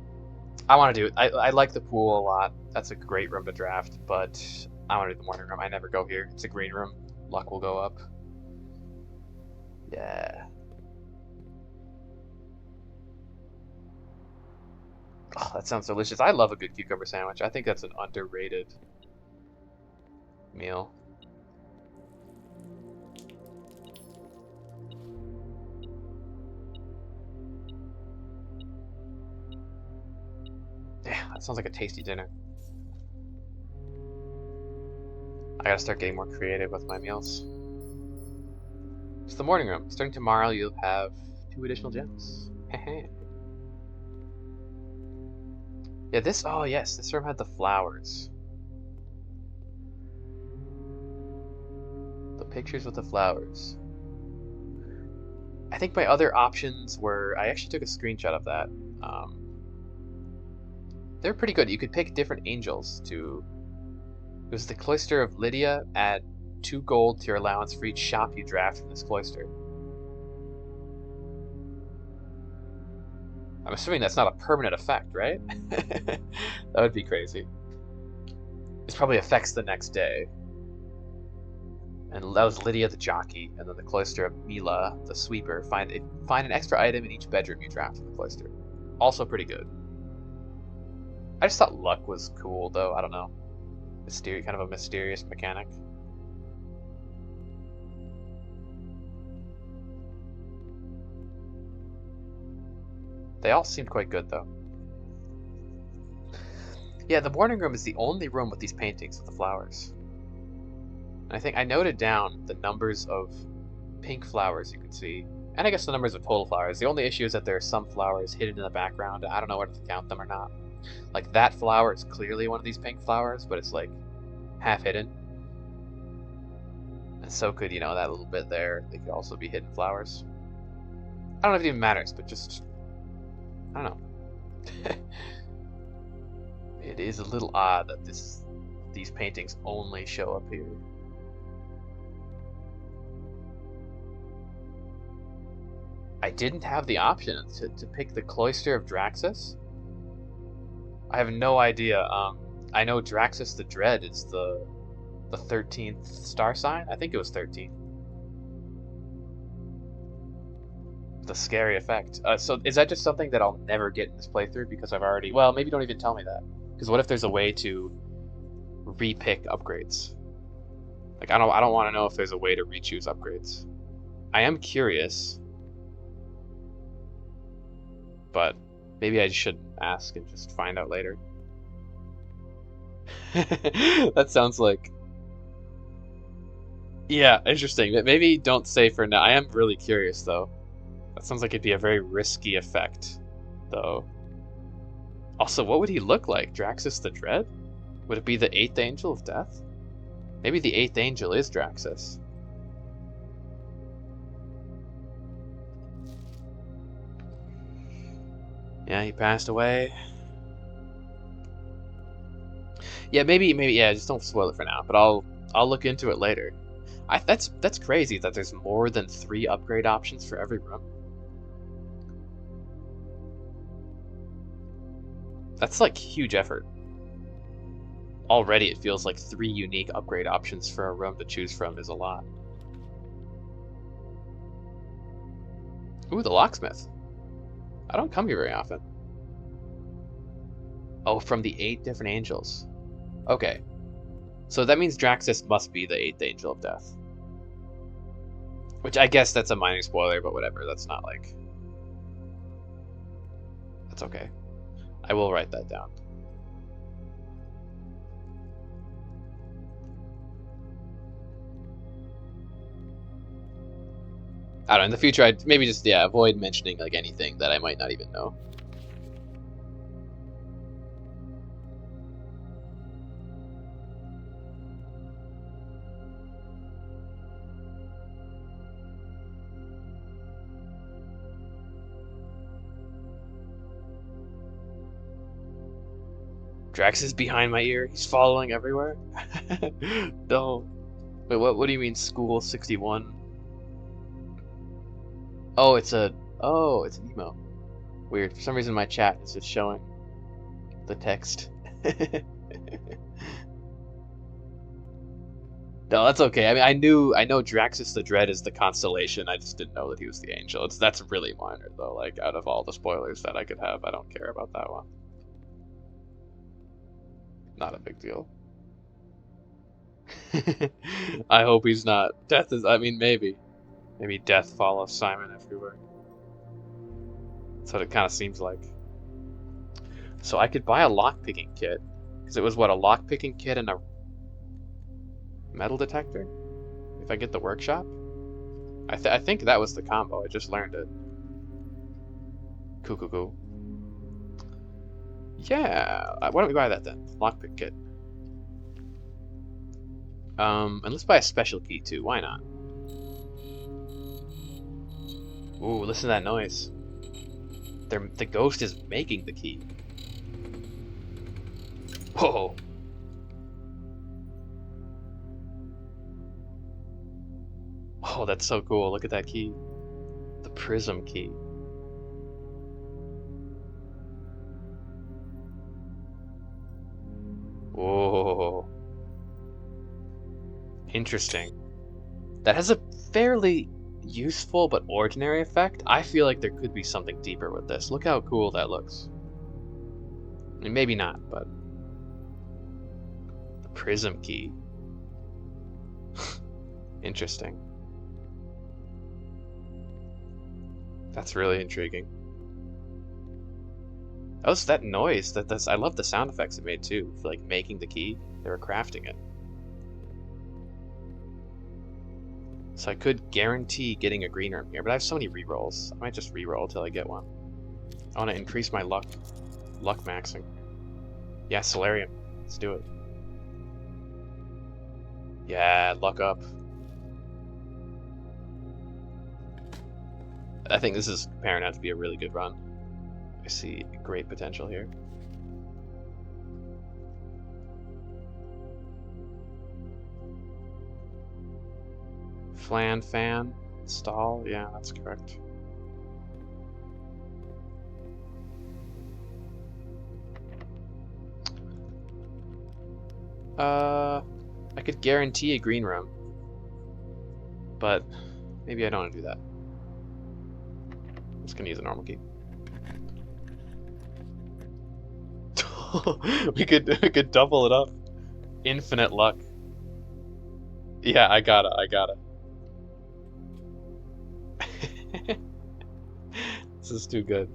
Speaker 1: I want to do it. I like the pool a lot. That's a great room to draft, but I want to do the morning room. I never go here. It's a green room. Luck will go up. Yeah. Oh, that sounds delicious. I love a good cucumber sandwich. I think that's an underrated meal. Yeah, that sounds like a tasty dinner. I gotta start getting more creative with my meals. It's the morning room. Starting tomorrow, you'll have 2 additional gems. Yeah, oh yes, this room had the flowers. The pictures with the flowers. I think my other options were, I actually took a screenshot of that. They're pretty good. You could pick different angels to... It was the Cloister of Lydia. Add 2 gold to your allowance for each shop you draft from this cloister. I'm assuming that's not a permanent effect, right? That would be crazy. This probably affects the next day. And that was Lydia the jockey, and then the Cloister of Mila the sweeper. Find an extra item in each bedroom you draft from the cloister. Also pretty good. I just thought luck was cool, though. I don't know. Kind of a mysterious mechanic. They all seemed quite good, though. Yeah, the morning room is the only room with these paintings of the flowers. And I think I noted down the numbers of pink flowers you can see. And I guess the numbers of total flowers. The only issue is that there are some flowers hidden in the background. I don't know whether to count them or not. Like that flower is clearly one of these pink flowers, but it's like half hidden. And so could, you know, that little bit there. They could also be hidden flowers. I don't know if it even matters, but just, I don't know. It is a little odd that these paintings only show up here. I didn't have the option to pick the Cloister of Draxus. I have no idea. I know Draxus the Dread is the 13th star sign. I think it was 13. The scary effect. So is that just something that I'll never get in this playthrough because I've already... Well, maybe don't even tell me that. Because what if there's a way to re-pick upgrades? Like I don't want to know if there's a way to re-choose upgrades. I am curious, but maybe I should ask and just find out later. That sounds like... Yeah, interesting. Maybe don't say for now. I am really curious though. That sounds like it'd be a very risky effect, though. Also, what would he look like? Draxus the Dread? Would it be the 8th Angel of Death? Maybe the 8th Angel is Draxus. Yeah, he passed away. Yeah, maybe, yeah, just don't spoil it for now, but I'll look into it later. That's crazy that there's more than 3 upgrade options for every room. That's like huge effort. Already it feels like 3 unique upgrade options for a room to choose from is a lot. Ooh, the locksmith. I don't come here very often. Oh, from the 8 different angels. Okay. So that means Draxus must be the 8th Angel of Death. Which I guess that's a minor spoiler, but whatever. That's not like... That's okay. I will write that down. I don't know, in the future I'd maybe just, yeah, avoid mentioning like anything that I might not even know. Drax is behind my ear. He's following everywhere. No. Wait, what do you mean School 61? Oh, it's an emo. Weird. For some reason my chat is just showing the text. No, that's okay. I mean, I know Draxus the Dread is the constellation. I just didn't know that he was the angel. That's really minor though. Like out of all the spoilers that I could have, I don't care about that one. Not a big deal. I hope he's not. Death is, I mean, maybe death follows Simon everywhere. That's what it kind of seems like. So I could buy a lockpicking kit, because it was what, a lockpicking kit and a metal detector? If I get the workshop? I think that was the combo. I just learned it. Cool. Yeah, why don't we buy that then? Lockpick kit. And let's buy a special key too. Why not? Ooh, listen to that noise. The ghost is making the key. Whoa. Oh, that's so cool. Look at that key. The prism key. Whoa. Interesting. That has a fairly useful but ordinary effect. I feel like there could be something deeper with this. Look how cool that looks. I mean, maybe not, but... The prism key. Interesting. That's really intriguing. Oh, it's that noise. I love the sound effects it made too. For like making the key. They were crafting it. So I could guarantee getting a green room here, but I have so many rerolls. I might just reroll till I get one. I want to increase my luck maxing. Yeah, Solarium. Let's do it. Yeah, luck up. I think this is preparing out to be a really good run. I see great potential here. Flan fan, stall, yeah, that's correct. I could guarantee a green room, but maybe I don't want to do that. I'm just gonna use a normal key. we could double it up. Infinite luck. Yeah, I got it. This is too good.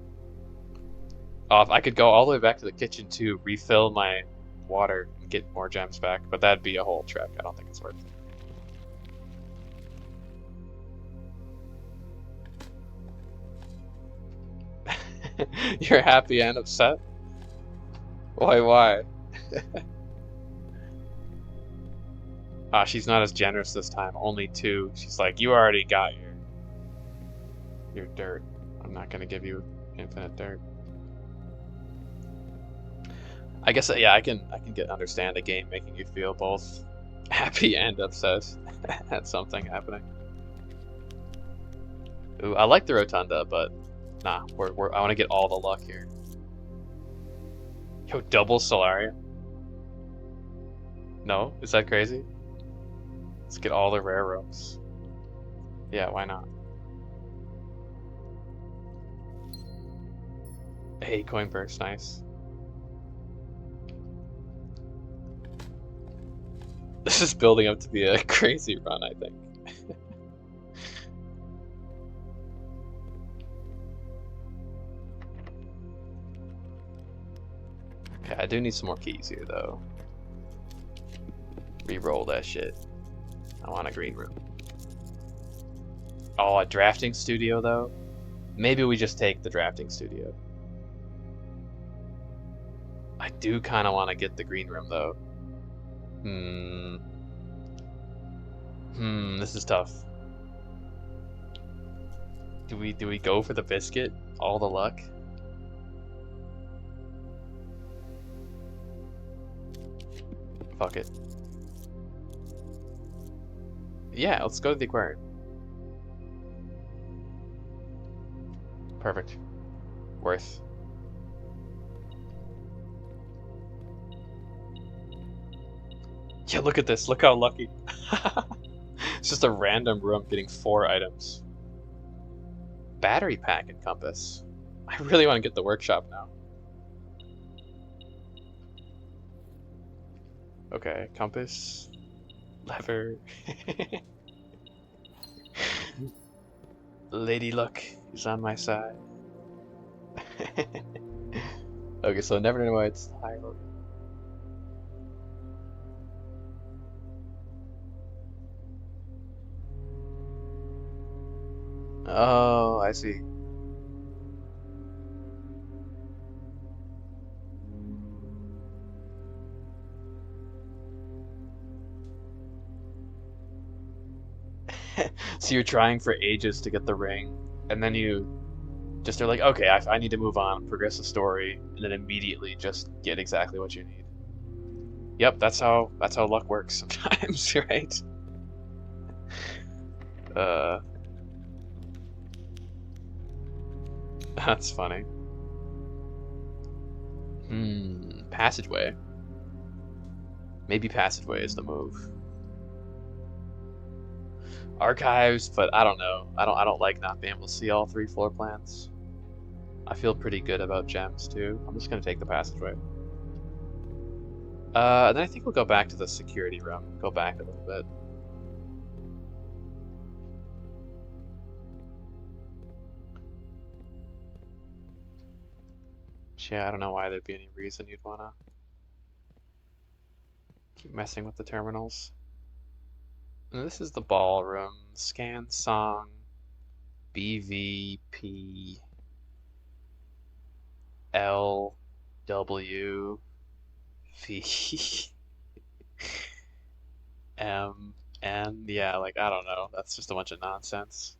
Speaker 1: Oh, if I could go all the way back to the kitchen to refill my water and get more gems back, but that'd be a whole trek. I don't think it's worth it. You're happy and upset? Why? Ah, she's not as generous this time. Only two. She's like, you already got your dirt. I'm not gonna give you infinite dirt. I guess yeah, I can get understand a game making you feel both happy and upset at something happening. Ooh, I like the rotunda, but nah, I want to get all the luck here. Yo, double Solaria? No, is that crazy? Let's get all the rare rooms. Yeah, why not? Hey, coin purse, nice. This is building up to be a crazy run, I think. Okay, I do need some more keys here, though. Re-roll that shit. I want a green room. Oh, a drafting studio, though? Maybe we just take the drafting studio. I do kind of want to get the green room, though. This is tough. Do we go for the biscuit? All the luck? Fuck it. Yeah, let's go to the aquarium. Perfect. Worth. Yeah, look at this. Look how lucky. It's just a random room getting 4 items. Battery pack and compass. I really want to get the workshop now. Okay, compass, lever. Lady Luck is on my side. Okay, so never know why it's high. Oh, I see. So you're trying for ages to get the ring, and then you just are like, okay, I need to move on, progress the story, and then immediately just get exactly what you need. Yep, that's how luck works sometimes, right? Uh, that's funny. Passageway. Maybe passageway is the move. Archives, but I don't know. I don't like not being able to see all 3 floor plans. I feel pretty good about gems too. I'm just gonna take the passageway. And then I think we'll go back to the security room. Go back a little bit. Yeah, I don't know why there'd be any reason you'd wanna keep messing with the terminals. And this is the ballroom. Scan song. BVP. LW. V M N. Yeah, like I don't know. That's just a bunch of nonsense.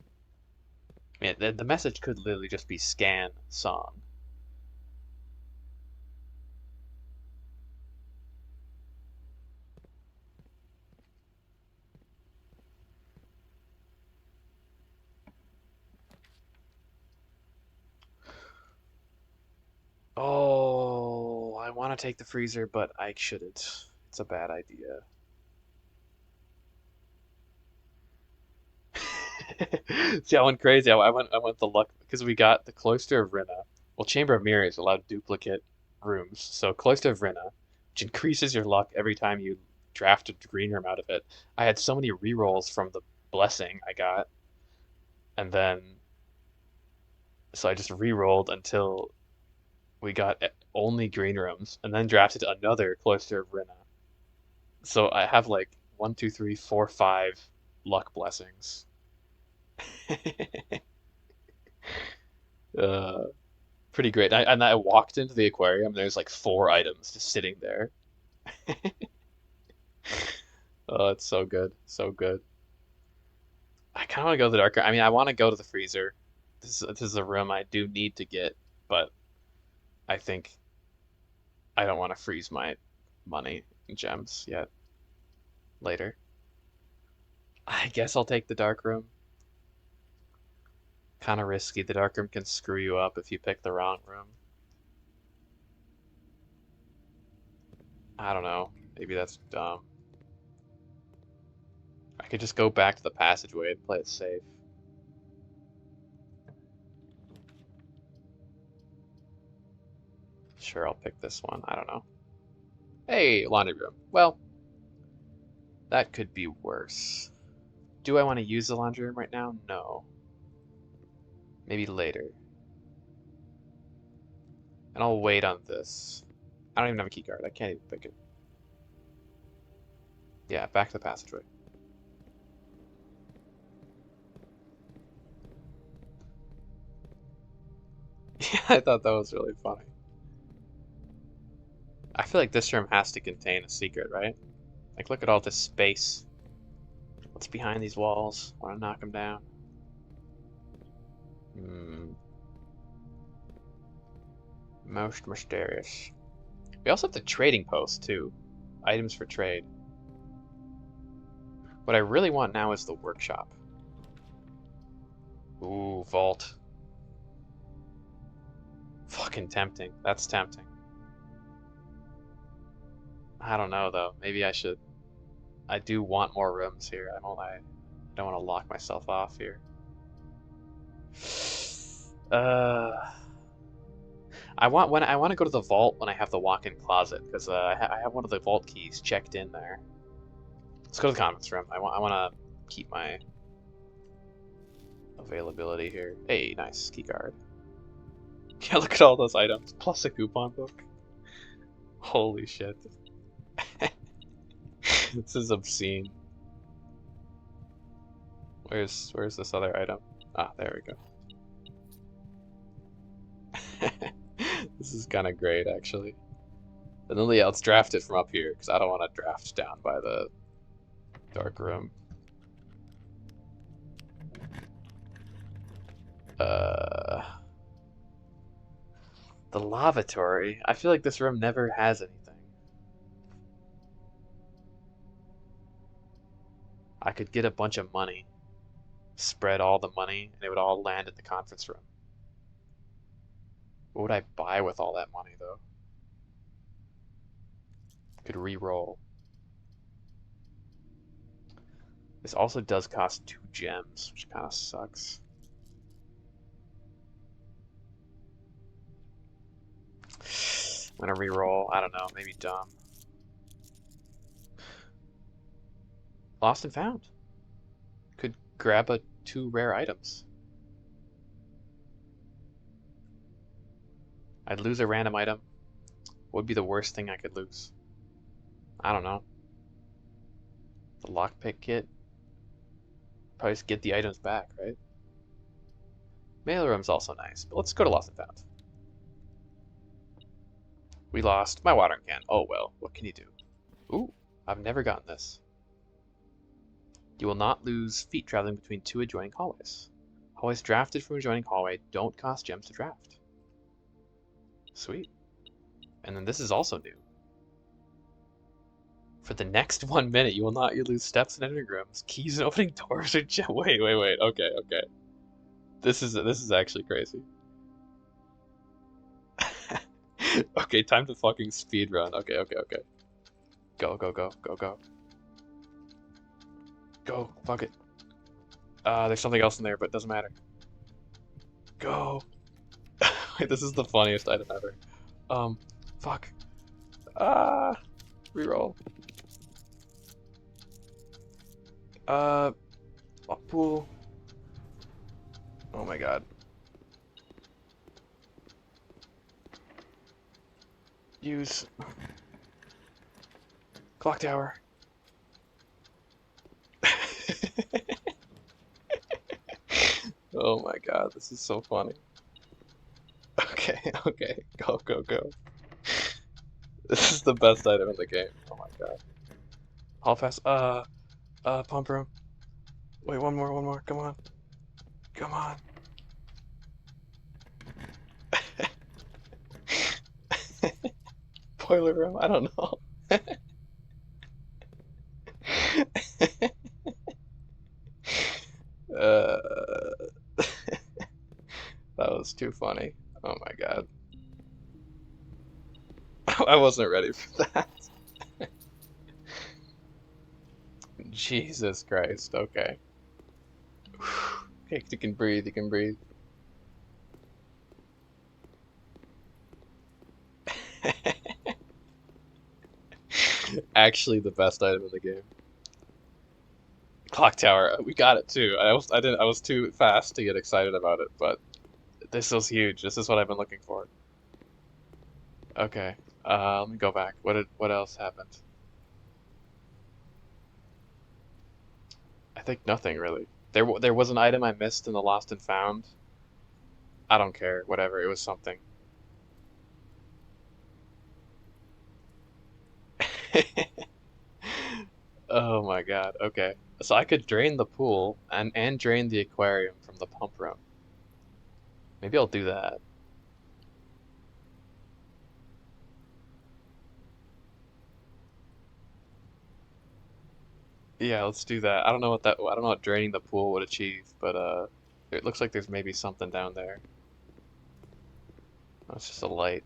Speaker 1: I mean, the message could literally just be scan song. Oh, I want to take the freezer, but I shouldn't. It's a bad idea. See, I went crazy. I went the luck because we got the Cloister of Rinna. Well, Chamber of Mirrors allowed duplicate rooms, so Cloister of Rinna, which increases your luck every time you draft a green room out of it. I had so many rerolls from the blessing I got, and then so I just rerolled until we got only green rooms, and then drafted another Cloister of Rinna. So I have like one, two, three, four, five luck blessings. uh, Pretty great. And I walked into the aquarium. There's like four items just sitting there. Oh, it's so good, so good. I kind of want to go to the darker. I mean, I want to go to the freezer. This is a room I do need to get, but I think I don't want to freeze my money and gems yet. Later, I guess I'll take the dark room. Kind of risky. The dark room can screw you up if you pick the wrong room. I don't know. Maybe that's dumb. I could just go back to the passageway and play it safe. Sure, I'll pick this one. I don't know. Hey, laundry room. Well, that could be worse. Do I want to use the laundry room right now? No. Maybe later. And I'll wait on this. I don't even have a key card. I can't even pick it. Yeah, back to the passageway. Yeah, I thought that was really funny. I feel like this room has to contain a secret, right? Like, look at all this space. What's behind these walls? Want to knock them down? Hmm. Most mysterious. We also have the trading post, too. Items for trade. What I really want now is the workshop. Ooh, vault. Fucking tempting. That's tempting. I don't know, though. Maybe I should. I do want more rooms here. I don't want to lock myself off here. Uh, I want to go to the vault when I have the walk-in closet because I have one of the vault keys checked in there. Let's go to the conference room. I want to keep my availability here. Hey, nice key card. Yeah, look at all those items plus a coupon book. Holy shit. This is obscene. Where's this other item? Ah, there we go. This is kind of great, actually. And then yeah, let's draft it from up here because I don't want to draft down by the dark room. Uh, the lavatory. I feel like this room never has anything. I could get a bunch of money, spread all the money, and it would all land in the conference room. What would I buy with all that money, though? Could re-roll. This also does cost 2 gems, which kind of sucks. I'm gonna re-roll. I don't know, maybe dumb. Lost and found. Could grab 2 rare items. I'd lose a random item. What would be the worst thing I could lose? I don't know. The lockpick kit. Probably just get the items back, right? Mail room's also nice, but let's go to Lost and Found. We lost my watering can. Oh well, what can you do? Ooh, I've never gotten this. You will not lose feet traveling between two adjoining hallways. Hallways drafted from adjoining hallway don't cost gems to draft. Sweet. And then this is also new. For the next 1 minute, you will not lose steps and entering rooms. Keys and opening doors are wait. Okay. This is actually crazy. Okay, time to fucking speed run. Okay. Go. Go, fuck it. There's something else in there, but it doesn't matter. Go. Wait, this is the funniest item ever. Fuck. Reroll. Pool. Oh my god. Use. Clock tower. Oh my god, this is so funny. Okay. Go. This is the best item in the game. Oh my god. Hall pass. Pump room. Wait, one more. Come on. Boiler room. I don't know. uh, that was too funny. Oh my god. I wasn't ready for that. Jesus Christ. Okay. Okay, you can breathe. Actually, the best item in the game. Clock tower. We got it too. I was too fast to get excited about it, but this was huge. This is what I've been looking for. Okay. Let me go back. What else happened? I think nothing really. There was an item I missed in the lost and found. I don't care. Whatever. It was something. Oh my god. Okay. So I could drain the pool and drain the aquarium from the pump room. Maybe I'll do that. Yeah, let's do that. I don't know what draining the pool would achieve, but it looks like there's maybe something down there. Oh, it's just a light.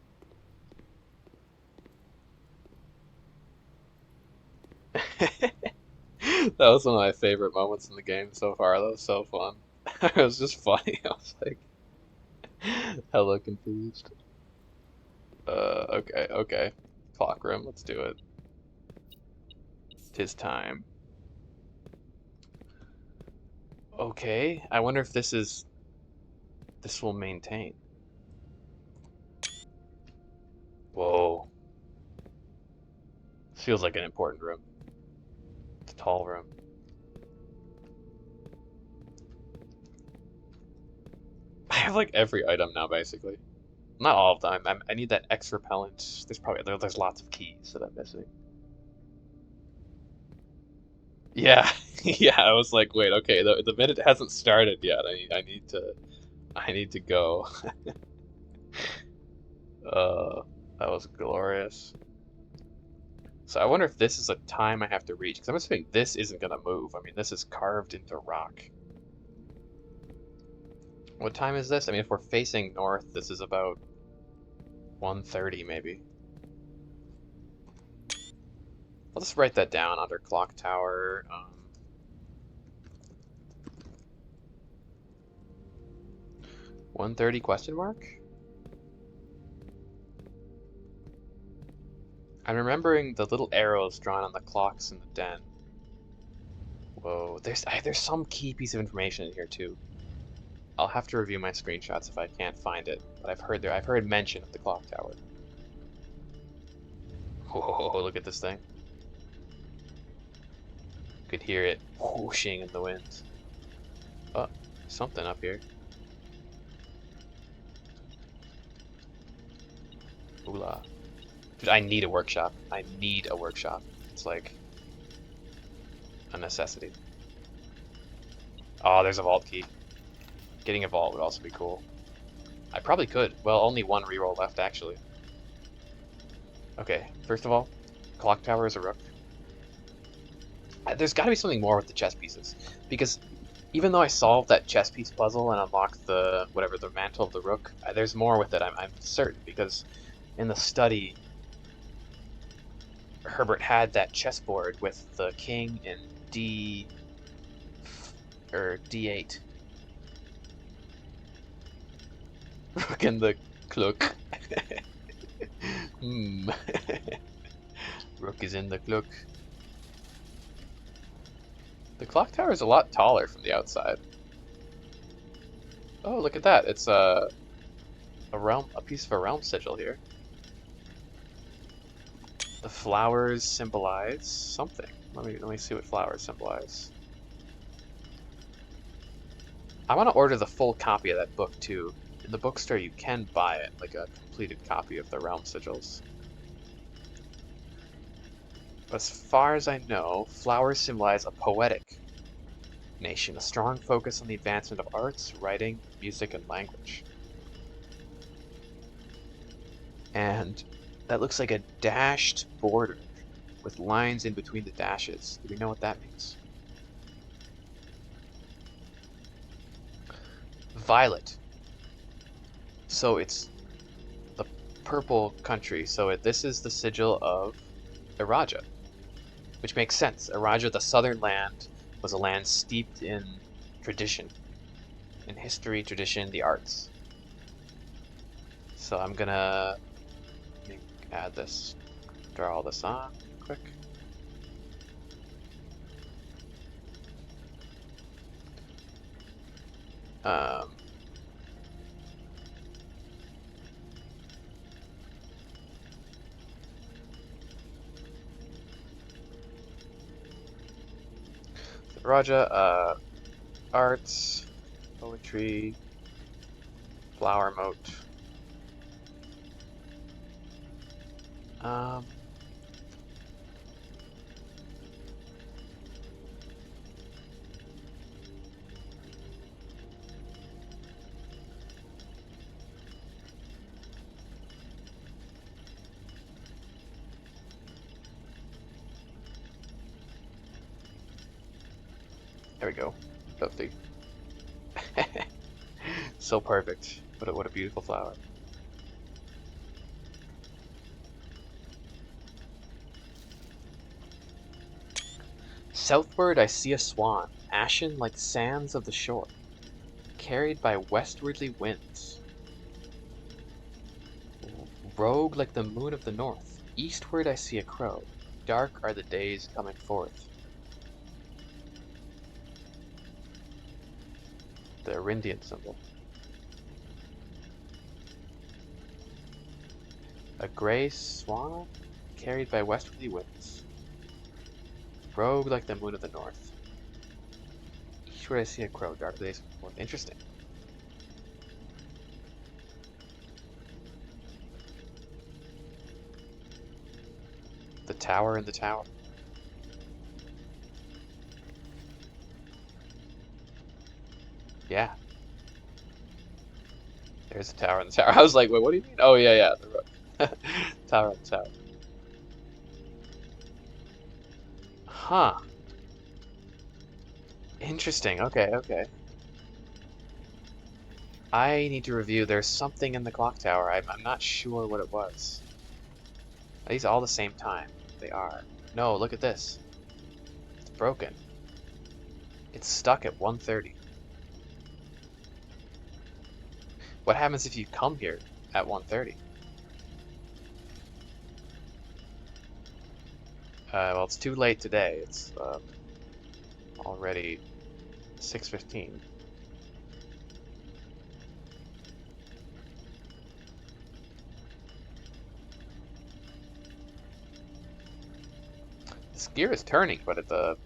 Speaker 1: That was one of my favorite moments in the game so far. That was so fun. It was just funny. I was like hella confused. Okay. Clock room, let's do it. Tis time. Okay, I wonder if this will maintain. Whoa. This feels like an important room. It's a tall room. I have like every item now, basically. Not all of them. I need that X repellent. There's lots of keys that I'm missing. Yeah, yeah. I was like, wait, okay. The minute hasn't started yet. I need to go. Uh, that was glorious. So I wonder if this is a time I have to reach, because I'm assuming this isn't gonna move. I mean, this is carved into rock. What time is this? I mean, if we're facing north, this is about 1:30 maybe. I'll just write that down under clock tower. 1:30 question mark? I'm remembering the little arrows drawn on the clocks in the den. Whoa, there's some key piece of information in here too. I'll have to review my screenshots if I can't find it, but I've heard mention of the clock tower. Whoa, look at this thing. You could hear it whooshing in the wind. Oh, something up here. Ooh-la. Dude, I need a workshop. I need a workshop. It's like a necessity. Oh, there's a vault key. Getting a vault would also be cool. I probably could. Well, only one reroll left, actually. Okay, first of all, clock tower is a rook. There's got to be something more with the chess pieces, because even though I solved that chess piece puzzle and unlocked the whatever the mantle of the rook, there's more with it. I'm certain, because in the study, Herbert had that chessboard with the king in D or D8, rook in the clook. Hmm. Rook is in the clook. The clock tower is a lot taller from the outside. Oh, look at that! It's a piece of a realm sigil here. The flowers symbolize something. Let me see what flowers symbolize. I want to order the full copy of that book too. In the bookstore, you can buy it, like a completed copy of the realm sigils. But as far as I know, flowers symbolize a poetic nation, a strong focus on the advancement of arts, writing, music, and language. And that looks like a dashed border with lines in between the dashes. Do we know what that means? Violet. So it's the purple country. So this is the sigil of Iraja, which makes sense. Iraja, the southern land, was a land steeped in tradition, in history, tradition, the arts. So I'm gonna add this, draw all this on quick. Um, Raja, arts, poetry, flower moat. Um, there we go. Lovely. So perfect. What a beautiful flower. Southward I see a swan, ashen like sands of the shore, carried by westwardly winds. Rogue like the moon of the north, eastward I see a crow, dark are the days coming forth. The Arindian symbol. A gray swan, carried by westwardly winds. Rogue like the moon of the north. Eastward I see a crow, dark are the days coming forth. Interesting. The tower in the tower. Yeah. There's the tower in the tower. I was like, wait, what do you mean? Oh, yeah, yeah. The tower in the tower. Huh. Interesting. Okay, okay. I need to review. There's something in the clock tower. I'm not sure what it was. Are these all the same time? They are. No, look at this. It's broken. It's stuck at 1:30. What happens if you come here at 1:30? Well, it's too late today. It's already 6:15. This gear is turning, but the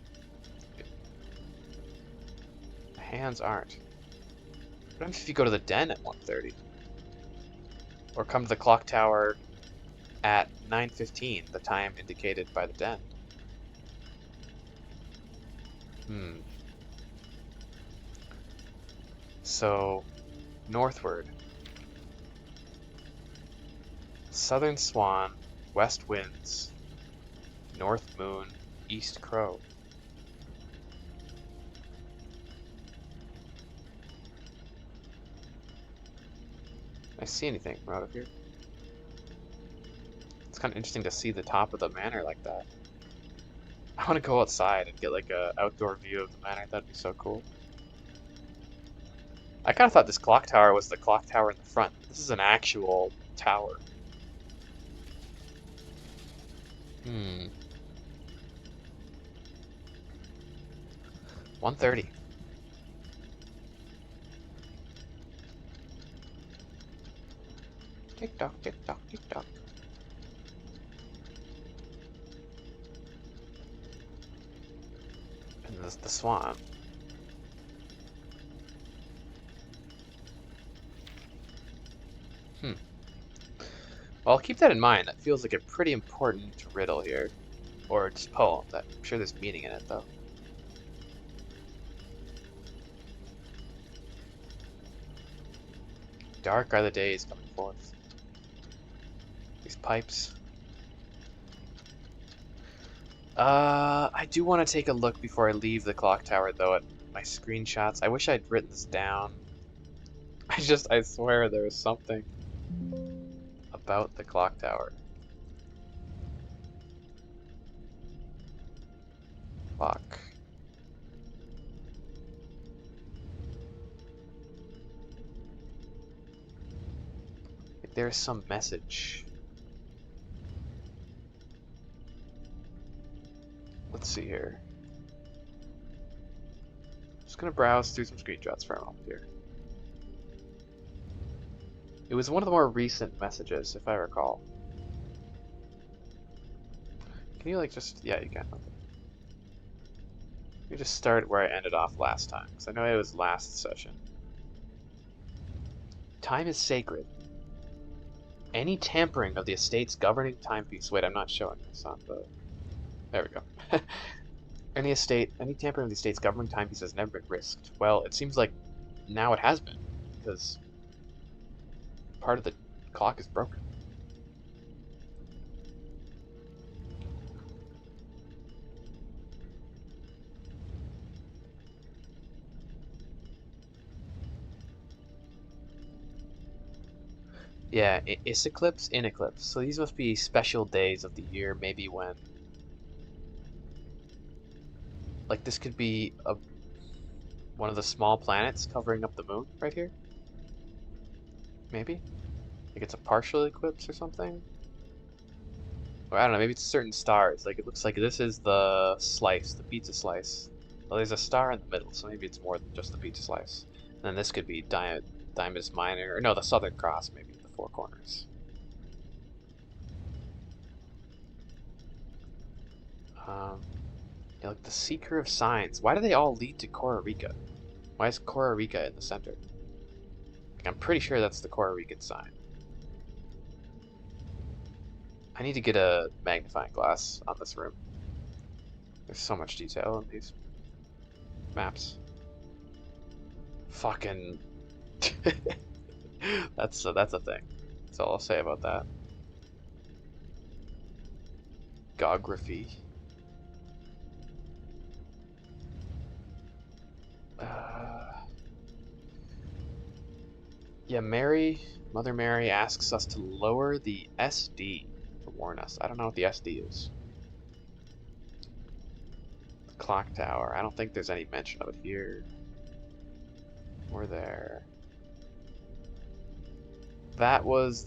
Speaker 1: hands aren't. What happens if you go to the den at 1:30? Or come to the clock tower at 9:15, the time indicated by the den. Hmm. So, northward. Southern Swan, west winds, north moon, east crow. I see anything from out of here? It's kind of interesting to see the top of the manor like that. I want to go outside and get like a outdoor view of the manor. That'd be so cool. I kind of thought this clock tower was the clock tower in the front. This is an actual tower. Hmm. 1:30. Tick tock, tick tock, tick tock. And the swan. Hmm. Well, I'll keep that in mind. That feels like a pretty important riddle here. Or just poem. I'm sure there's meaning in it, though. Dark are the days coming forth. These pipes. I do want to take a look before I leave the clock tower, though, at my screenshots. I wish I'd written this down. I swear there was something about the clock tower. Clock. Like there's some message. Let's see here. Just gonna browse through some screenshots for a moment here. It was one of the more recent messages, if I recall. Can you like just, yeah, you can. Okay. You just start where I ended off last time, because I know it was last session. Time is sacred. Any tampering of the estate's governing timepiece. Wait, I'm not showing this on the. There we go. Any tampering of the estate's governing timepiece has never been risked. Well, it seems like now it has been, because part of the clock is broken. Yeah, is eclipse in eclipse. So these must be special days of the year, maybe when, like this could be one of the small planets covering up the moon right here. Maybe, like it's a partial eclipse or something. Or I don't know. Maybe it's certain stars. Like it looks like this is the slice, the pizza slice. Well, there's a star in the middle, so maybe it's more than just the pizza slice. And then this could be Dimas Minor, or no, the Southern Cross, maybe the four corners. Um, yeah, like the Seeker of Signs. Why do they all lead to Cora Rica? Why is Cora Rica in the center? Like, I'm pretty sure that's the Cora Rican sign. I need to get a magnifying glass on this room. There's so much detail in these maps. Fucking. That's a thing. That's all I'll say about that. Geography. Yeah, Mother Mary asks us to lower the SD to warn us. I don't know what the SD is. The clock tower. I don't think there's any mention of it here or there. That was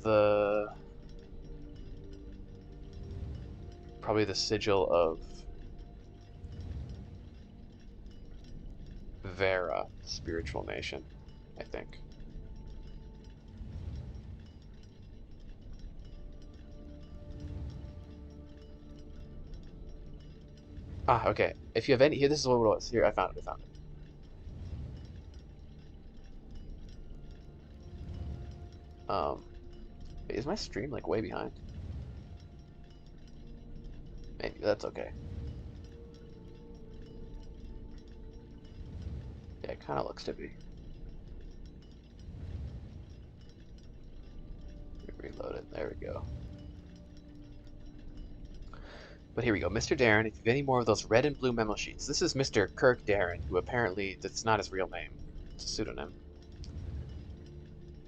Speaker 1: probably the sigil of Vera, spiritual nation, I think. Ah, okay. If you have any, here, this is what it was. Here, I found it. I found it. Um, is my stream like way behind? That's okay. Yeah, it kind of looks to be. Reload it. There we go. But here we go. Mr. Darren, if you have any more of those red and blue memo sheets. This is Mr. Kirk Darren, who apparently, that's not his real name. It's a pseudonym.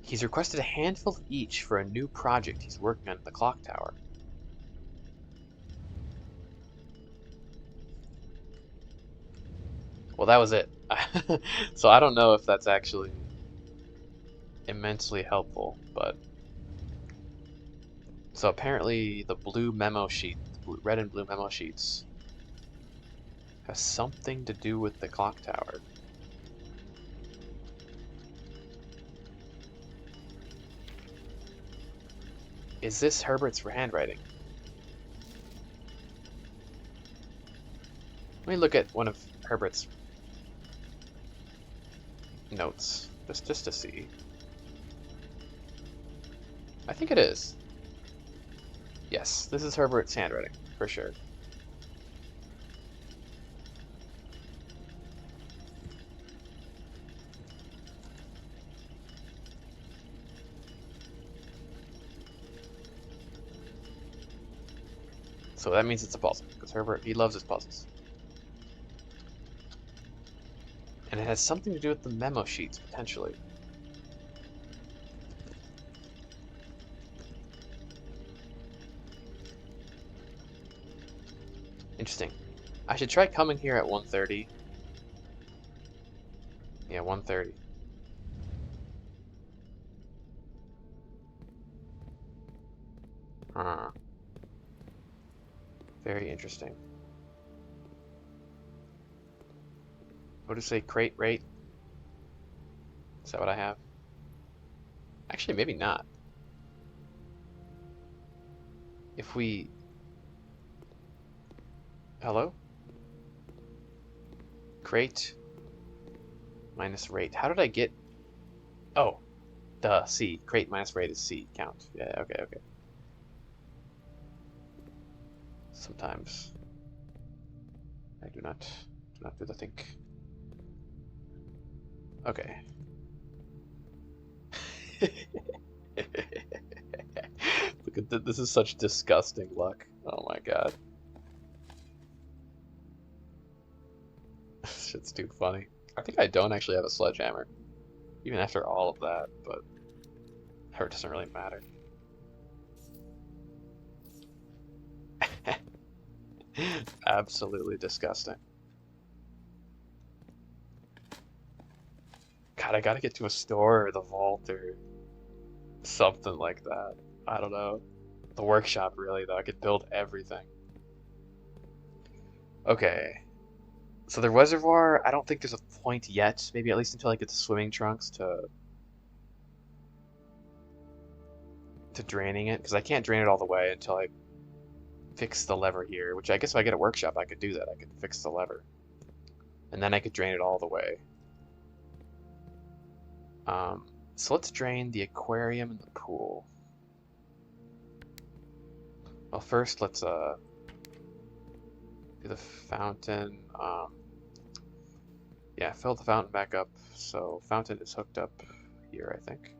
Speaker 1: He's requested a handful of each for a new project he's working on in the clock tower. Well, that was it. So I don't know if that's actually immensely helpful, but... So apparently the blue memo sheet, the red and blue memo sheets, has something to do with the clock tower. Is this Herbert's handwriting? Let me look at one of Herbert's notes, just to see. I think it is. Yes, this is Herbert's handwriting, for sure. So that means it's a puzzle, because Herbert, he loves his puzzles. And it has something to do with the memo sheets, potentially. Interesting. I should try coming here at 1:30. Yeah, 1:30. Huh. Very interesting. What does it say? Crate rate? Is that what I have? Actually, maybe not. If we... Hello? Crate minus rate. How did I get... Oh, duh, C. Crate minus rate is C. Count. Yeah, okay. Sometimes I do not do the think. Okay. Look at this is such disgusting luck. Oh my god. This shit's too funny. I think I don't actually have a sledgehammer. Even after all of that, but it doesn't really matter. Absolutely disgusting. God, I gotta get to a store or the vault or something like that. I don't know. The workshop, really, though. I could build everything. Okay. So the reservoir, I don't think there's a point yet. Maybe at least until I get the swimming trunks to draining it. Because I can't drain it all the way until I fix the lever here. Which I guess if I get a workshop, I could do that. I could fix the lever. And then I could drain it all the way. So let's drain the aquarium and the pool. Well, first let's do the fountain. Yeah, fill the fountain back up. So fountain is hooked up here, I think.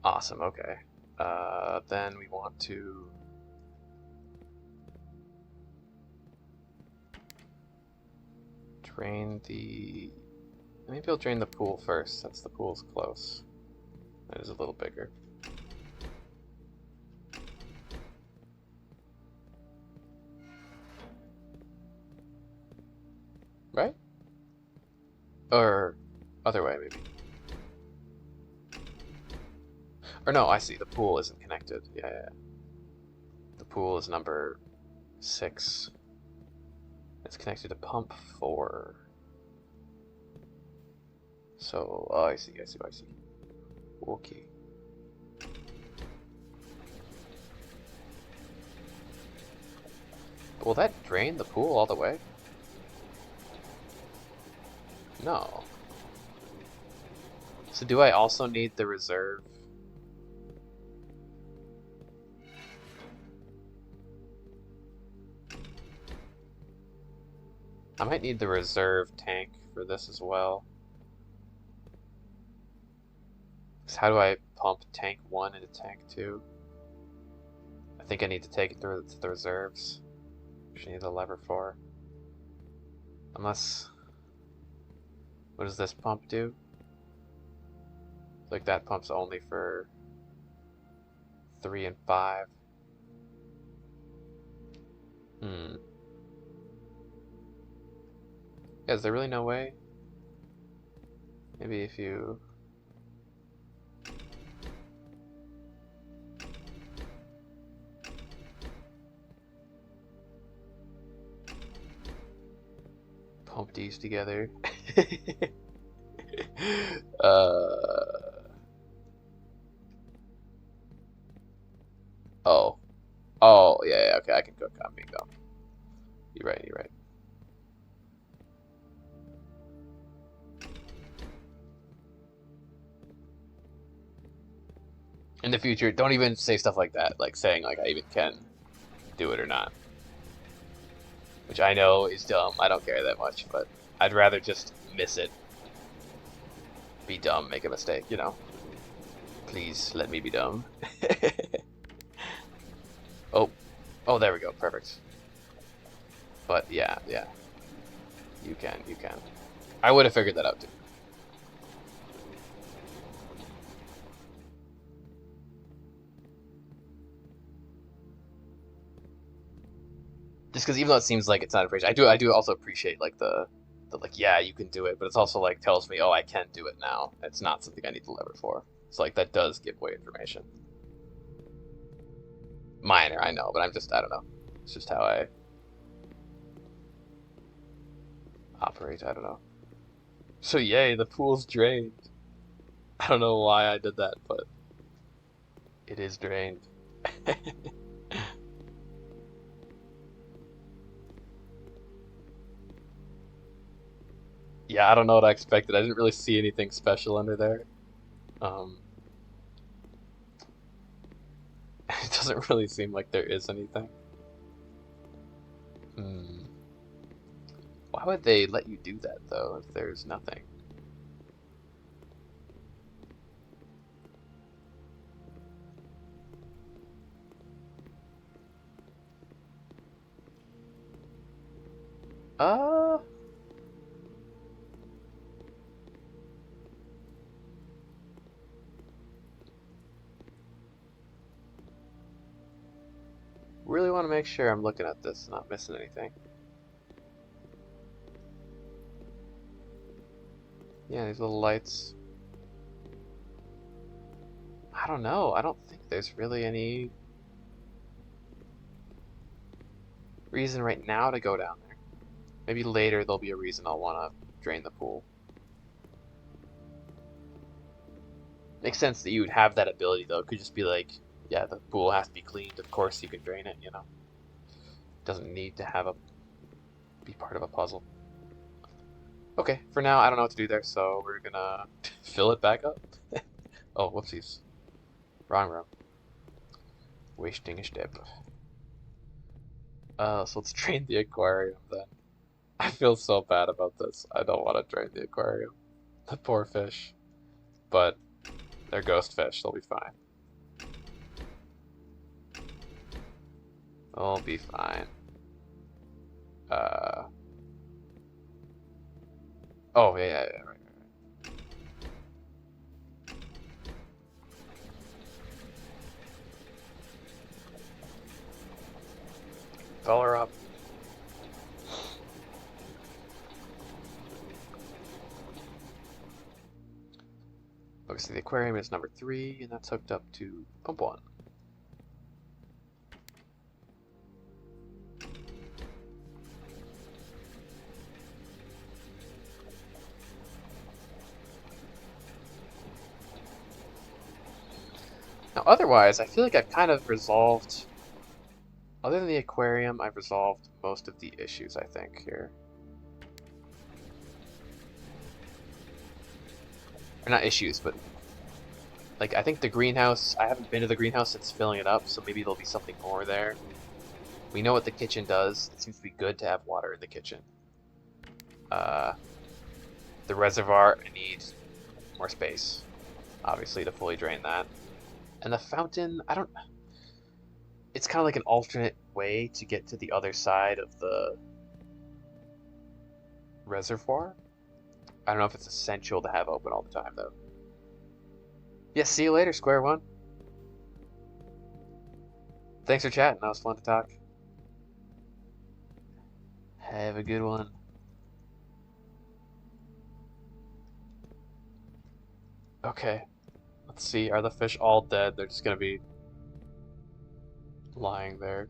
Speaker 1: Awesome, okay. Then we want to drain the... Maybe I'll drain the pool first, since the pool's close. It is a little bigger. Right? Or other way, maybe. Or no, I see, the pool isn't connected. Yeah. The pool is number 6. It's connected to pump 4. So, oh, I see. Okay. Will that drain the pool all the way? No. So do I also need the reserve? I might need the reserve tank for this as well. So how do I pump tank 1 into tank 2? I think I need to take it through to the reserves, which I need the lever for. Unless... What does this pump do? Like that pump's only for 3 and 5. Yeah, is there really no way? Maybe if you... pump these together. Oh. Oh, yeah, okay, I can cook on bingo. You're right. In the future, don't even say stuff like that, like saying like I even can do it or not. Which I know is dumb, I don't care that much, but I'd rather just miss it. Be dumb, make a mistake, you know. Please let me be dumb. Oh, there we go, perfect. But yeah. You can. I would have figured that out too. Just because even though it seems like it's not appreciated, I do also appreciate like the like, yeah, you can do it, but it's also like tells me, oh, I can do it now. It's not something I need the lever for. So like that does give away information. Minor, I know, but I don't know. It's just how I operate, I don't know. So yay, the pool's drained. I don't know why I did that, but it is drained. Yeah, I don't know what I expected. I didn't really see anything special under there. Um, it doesn't really seem like there is anything. Hmm. Why would they let you do that, though, if there's nothing? Uh... Really want to make sure I'm looking at this, not missing anything. Yeah, these little lights. I don't know. I don't think there's really any reason right now to go down there. Maybe later there'll be a reason I'll want to drain the pool. Makes sense that you would have that ability, though. It could just be like, yeah, the pool has to be cleaned. Of course you can drain it, you know. Doesn't need to have be part of a puzzle. Okay, for now I don't know what to do there, so we're gonna fill it back up. Oh, whoopsies. Wrong room. Wasting a step. So let's drain the aquarium then. I feel so bad about this. I don't want to drain the aquarium. The poor fish. But they're ghost fish, they'll be fine. They'll be fine. Oh, yeah, right. Fill her up. Okay, so the aquarium is number 3, and that's hooked up to pump 1. Now, otherwise, I feel like I've kind of resolved, other than the aquarium, I've resolved most of the issues, I think, here. Or not issues, but like, I think the greenhouse, I haven't been to the greenhouse since filling it up, so maybe there'll be something more there. We know what the kitchen does. It seems to be good to have water in the kitchen. Uh, the reservoir, I need more space, obviously, to fully drain that. And the fountain, I don't... It's kind of like an alternate way to get to the other side of the reservoir. I don't know if it's essential to have open all the time, though. Yeah, see you later, Square One. Thanks for chatting. That was fun to talk. Have a good one. Okay. Let's see. Are the fish all dead? They're just gonna be lying there.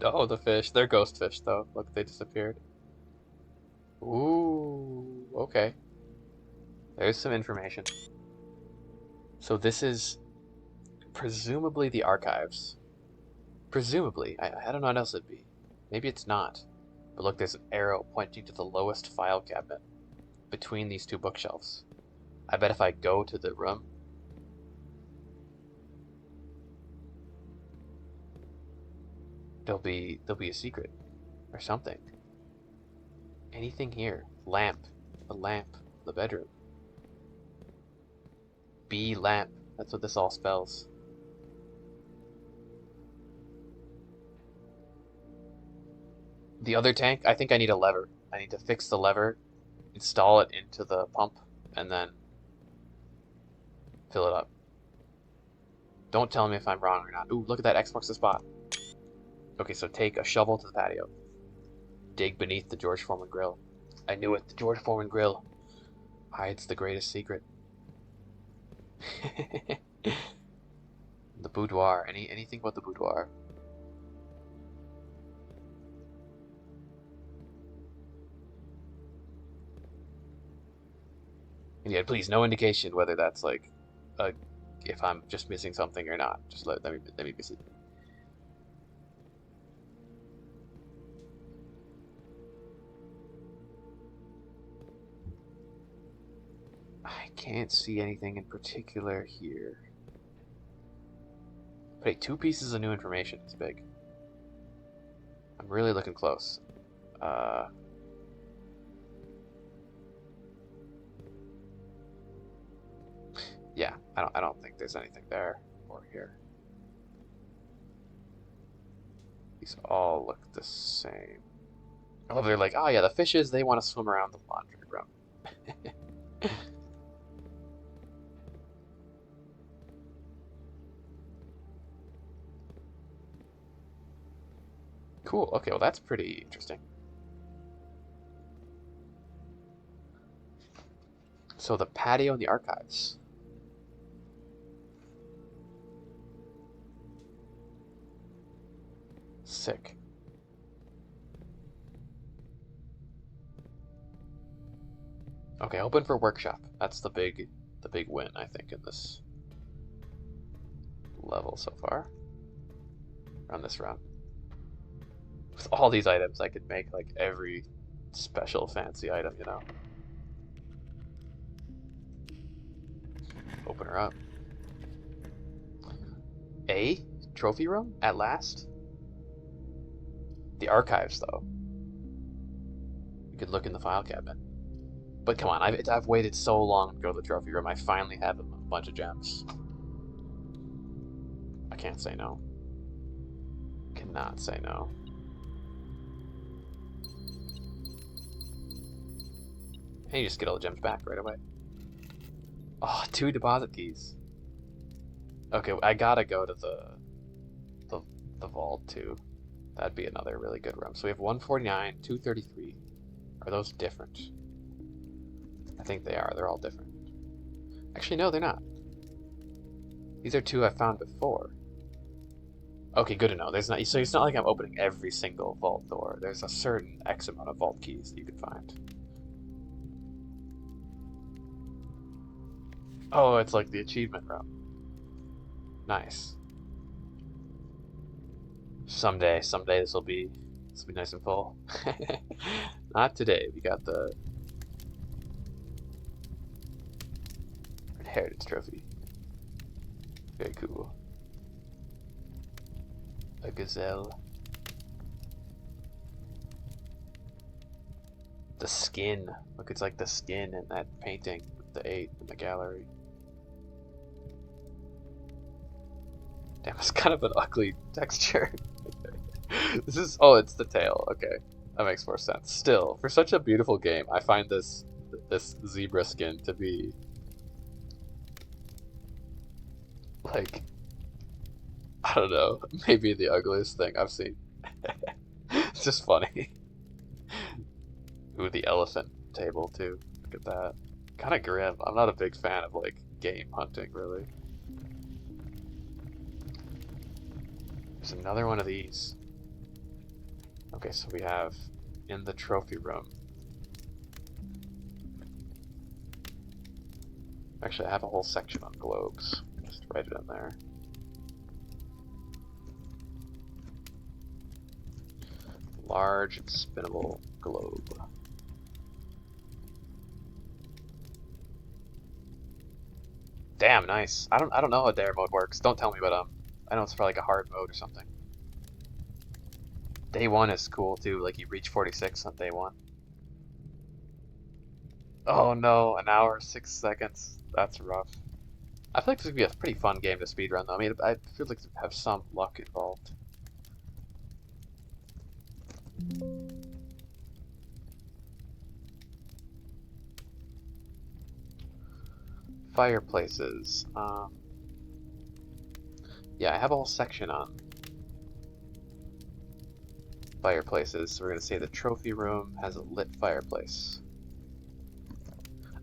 Speaker 1: Oh, the fish. They're ghost fish, though. Look, they disappeared. Ooh, okay. There's some information. So this is presumably the archives. Presumably. I don't know what else it'd be. Maybe it's not. But look, there's an arrow pointing to the lowest file cabinet between these two bookshelves. I bet if I go to the room, there'll be a secret or something. Anything here? Lamp. The lamp. The bedroom. B lamp. That's what this all spells. The other tank, I think I need a lever. I need to fix the lever, install it into the pump, and then fill it up. Don't tell me if I'm wrong or not. Ooh, look at that, X marks the spot. Okay, so take a shovel to the patio. Dig beneath the George Foreman grill. I knew it, the George Foreman grill hides the greatest secret. The boudoir. Anything but the boudoir. And yeah, please, no indication whether that's like, if I'm just missing something or not. Just let me miss it. I can't see anything in particular here. But hey, 2 pieces of new information is big. I'm really looking close. Yeah, I don't think there's anything there or here. These all look the same. Oh, they're like, oh yeah, the fishes, they want to swim around the laundry room. Cool, okay, well that's pretty interesting. So the patio and the archives. Sick. Okay, open for workshop. That's the big win, I think, in this level so far. On this round. With all these items, I could make like every special fancy item, you know? Open her up. A? Trophy room? At last? The archives, though. You could look in the file cabinet. But come on, I've waited so long to go to the trophy room. I finally have a bunch of gems. I can't say no. Cannot say no. And you just get all the gems back right away. Oh, 2 deposit keys. Okay, I gotta go to the vault too. That'd be another really good room. So we have 149, 233. Are those different? I think they are. They're all different. Actually, no, they're not. These are 2 I found before. Okay, good to know. There's not, so it's not like I'm opening every single vault door. There's a certain X amount of vault keys that you can find. Oh, it's like the achievement room. Nice. Someday this will be nice and full. Not today. We got the Heritage Trophy. Very cool. A gazelle. The skin. Look, it's like the skin in that painting with the 8 in the gallery. Damn, it's kind of an ugly texture. This is, oh, it's the tail. Okay, that makes more sense. Still, for such a beautiful game, I find this zebra skin to be like, I don't know, maybe the ugliest thing I've seen. It's just funny. Ooh, the elephant table too. Look at that. Kind of grim. I'm not a big fan of like game hunting, really. There's another one of these. Okay, so we have in the trophy room. Actually, I have a whole section on globes. Just write it in there. Large and spinnable globe. Damn, nice. I don't know how dare mode works. Don't tell me, but I know it's probably like a hard mode or something. Day 1 is cool too, like you reach 46 on day 1. Oh no, an hour, 6 seconds. That's rough. I feel like this would be a pretty fun game to speedrun though. I mean, I feel like it would have some luck involved. Fireplaces. Yeah, I have a whole section on fireplaces. So we're gonna say the trophy room has a lit fireplace.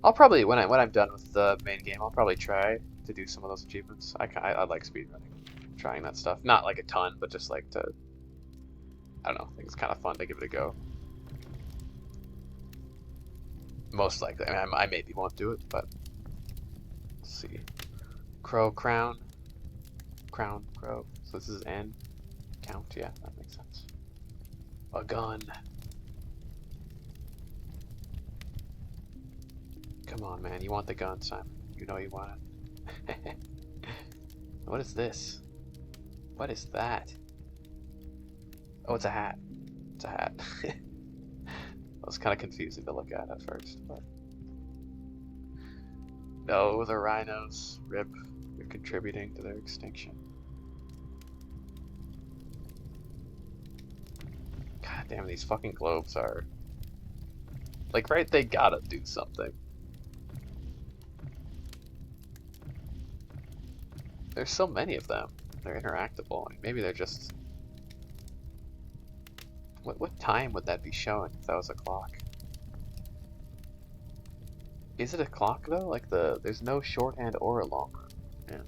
Speaker 1: I'll probably when I'm done with the main game, I'll probably try to do some of those achievements. I like speedrunning, trying that stuff. Not like a ton, but just like to. I don't know. I think it's kind of fun to give it a go. Most likely, I mean, I maybe won't do it, but let's see. Crow crown, crow. So this is N count. Yeah, that makes sense. A gun. Come on, man. You want the gun, Simon. You know you want it. What is this? What is that? Oh, it's a hat. It's a hat. That was kind of confusing to look at first, but... No, the rhinos. RIP. They're contributing to their extinction. God damn, these fucking globes are... Like, right, they gotta do something. There's so many of them. They're interactable. I mean, maybe they're just... What time would that be showing if that was a clock? Is it a clock though? Like there's no shorthand or a long run.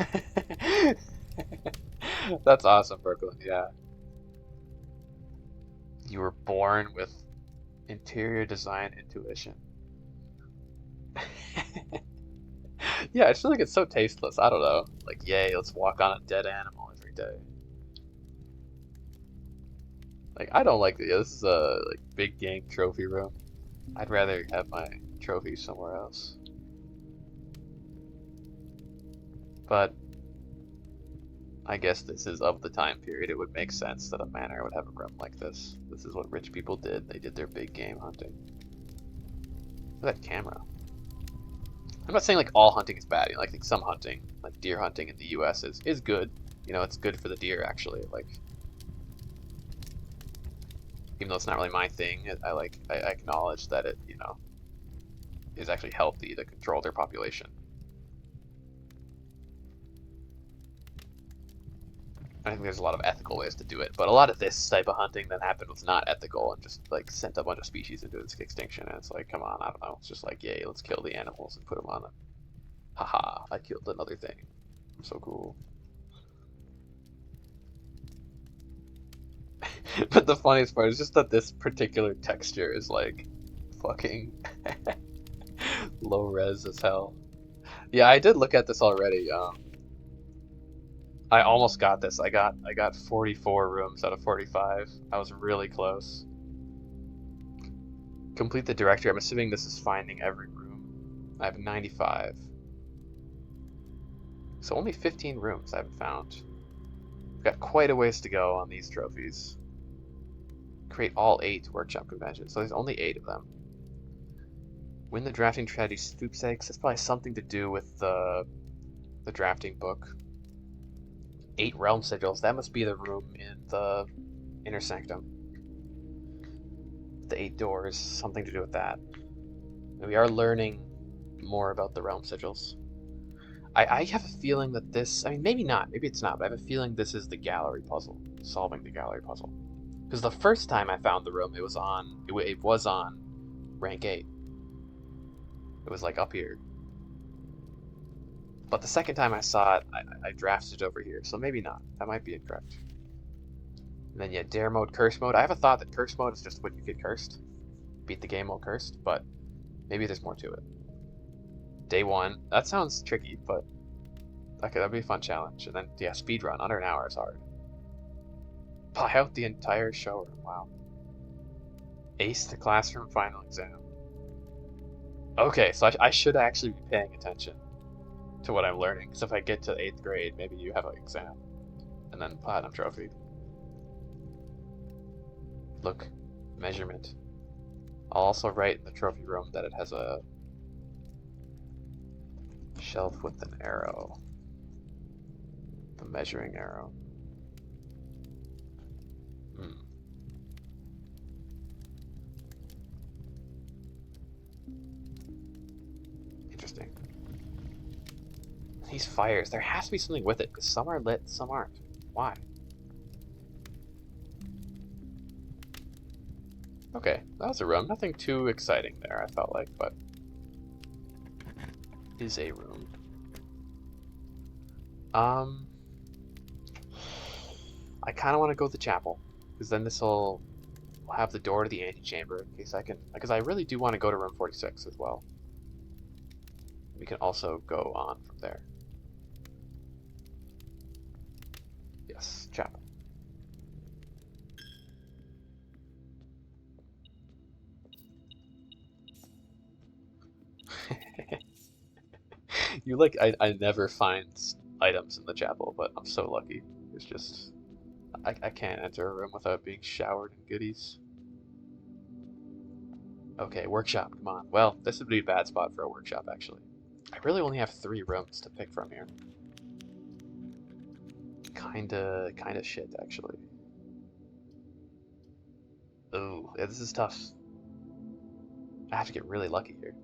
Speaker 1: Yeah. That's awesome, Brooklyn. Yeah. You were born with interior design intuition. Yeah, I just feel like it's so tasteless. I don't know. Like, yay, let's walk on a dead animal every day. Like, I don't like the, yeah, this is a like big game trophy room. I'd rather have my trophies somewhere else. But I guess this is of the time period. It would make sense that a manor would have a room like this. This is what rich people did. They did their big game hunting. Look at that camera. I'm not saying like all hunting is bad. You know, like, I think some hunting, like deer hunting in the U.S. is good. You know, it's good for the deer actually. Like, even though it's not really my thing, I acknowledge that it, you know, is actually healthy to control their population. I think there's a lot of ethical ways to do it, but a lot of this type of hunting that happened was not ethical and just like sent a bunch of species into extinction. And it's like, come on, I don't know. It's just like, yay, let's kill the animals and put them on a. Haha, I killed another thing. I'm so cool. But the funniest part is just that this particular texture is like fucking low res as hell. Yeah, I did look at this already. I almost got this. I got 44 rooms out of 45. I was really close. Complete the directory. I'm assuming this is finding every room. I have 95. So only 15 rooms I haven't found. We've got quite a ways to go on these trophies. Create all 8 workshop conventions. So there's only 8 of them. Win the drafting strategy sweepstakes. That's probably something to do with the drafting book. 8 realm sigils. That must be the room in the inner sanctum. The 8 doors. Something to do with that. And we are learning more about the realm sigils. I have a feeling that this, I mean, maybe not, maybe it's not, but I have a feeling this is the gallery puzzle, solving the gallery puzzle. Because the first time I found the room, it was on rank 8. It was like up here. But the second time I saw it, I drafted it over here, so maybe not. That might be incorrect. And then yeah, dare mode, curse mode. I have a thought that curse mode is just when you get cursed. Beat the game while cursed, but maybe there's more to it. Day 1. That sounds tricky, but okay, that'd be a fun challenge. And then, yeah, speed run. Under an hour is hard. Buy out the entire showroom. Wow. Ace the classroom final exam. Okay, so I should actually be paying attention to what I'm learning. Because if I get to 8th grade, maybe you have an exam. And then platinum trophy. Look. Measurement. I'll also write in the trophy room that it has a shelf with an arrow. The measuring arrow. Interesting. These fires, there has to be something with it, because some are lit, some aren't. Why? Okay, that was a room. Nothing too exciting there, I felt like, but is a room. I kind of want to go to the chapel, because then this will have the door to the antechamber in case I can, because I really do want to go to room 46 as well. We can also go on from there. Yes, chapel. You like, I never find items in the chapel, but I'm so lucky. It's just, I can't enter a room without being showered in goodies. Okay, workshop, come on. Well, this would be a bad spot for a workshop, actually. I really only have 3 rooms to pick from here. Kinda shit, actually. Ooh, yeah, this is tough. I have to get really lucky here.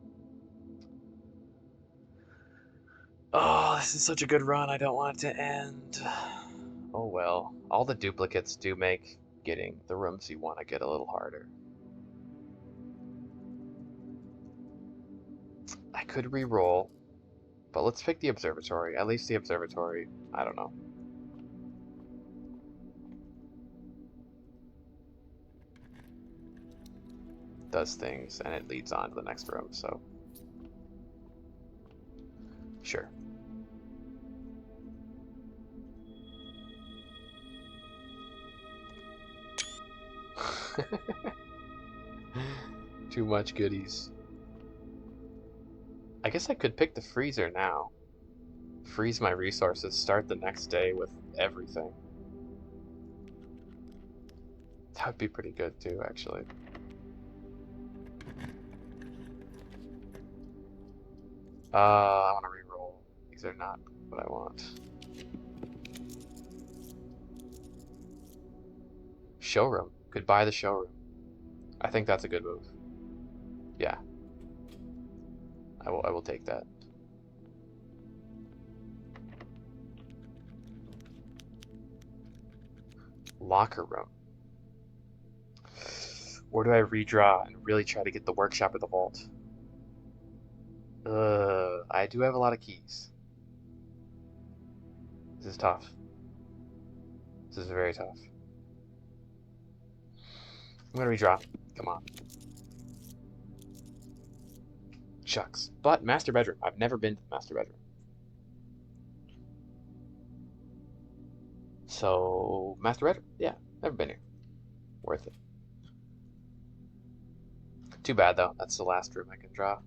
Speaker 1: Oh, this is such a good run. I don't want it to end. Oh well. All the duplicates do make getting the rooms you want to get a little harder. I could re-roll, but let's pick the observatory. At least the observatory, I don't know. Does things, and it leads on to the next room, so. Sure. Too much goodies. I guess I could pick the freezer now. Freeze my resources, start the next day with everything. That would be pretty good too, actually. I want to re-roll. These are not what I want. Showroom. Could buy the showroom. I think that's a good move. Yeah. I will take that. Locker room. Or do I redraw and really try to get the workshop or the vault? I do have a lot of keys. This is tough. This is very tough. I'm gonna redraw. Come on. Shucks. But master bedroom. I've never been to the master bedroom. So, master bedroom. Yeah, never been here. Worth it. Too bad, though. That's the last room I can draw.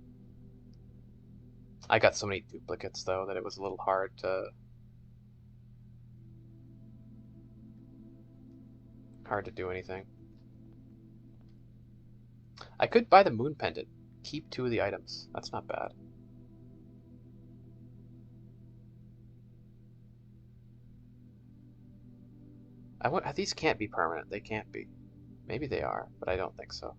Speaker 1: I got so many duplicates, though, that it was a little hard to do anything. I could buy the moon pendant. Keep 2 of the items. That's not bad. These can't be permanent. They can't be. Maybe they are, but I don't think so.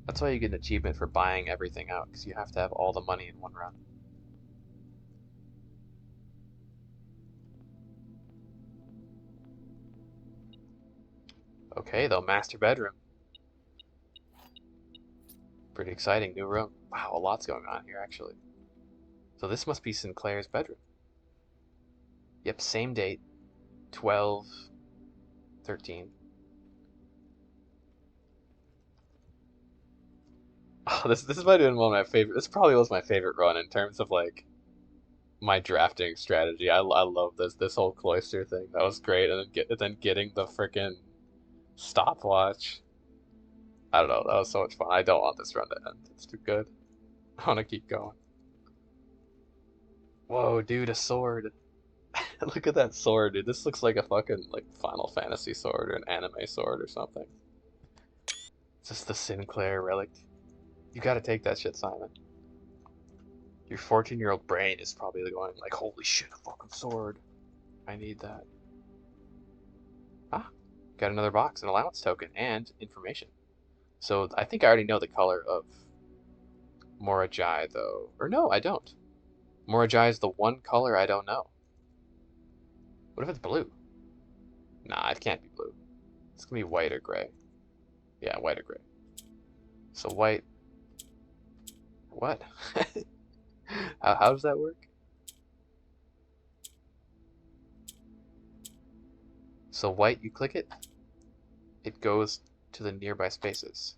Speaker 1: That's why you get an achievement for buying everything out, because you have to have all the money in one run. Okay, though, master bedroom. Pretty exciting, new room. Wow, a lot's going on here, actually. So this must be Sinclair's bedroom. Yep, same date, 12/13. Oh, this might have been one of my favorite. This probably was my favorite run in terms of like my drafting strategy. I love this whole cloister thing. That was great, and then getting the freaking stopwatch. I don't know. That was so much fun. I don't want this run to end. It's too good. I want to keep going. Whoa, dude, a sword. Look at that sword, dude. This looks like a fucking like Final Fantasy sword or an anime sword or something. It's just the Sinclair relic. You gotta take that shit, Simon. Your 14-year-old brain is probably going like, holy shit, a fucking sword. I need that. Ah, got another box, an allowance token, and information. So I think I already know the color of Morajai, though. Or no, I don't. Morajai is the one color I don't know. What if it's blue? Nah, it can't be blue. It's gonna be white or gray. Yeah, white or gray. So white. What? How does that work? So white, you click it, it goes to the nearby spaces.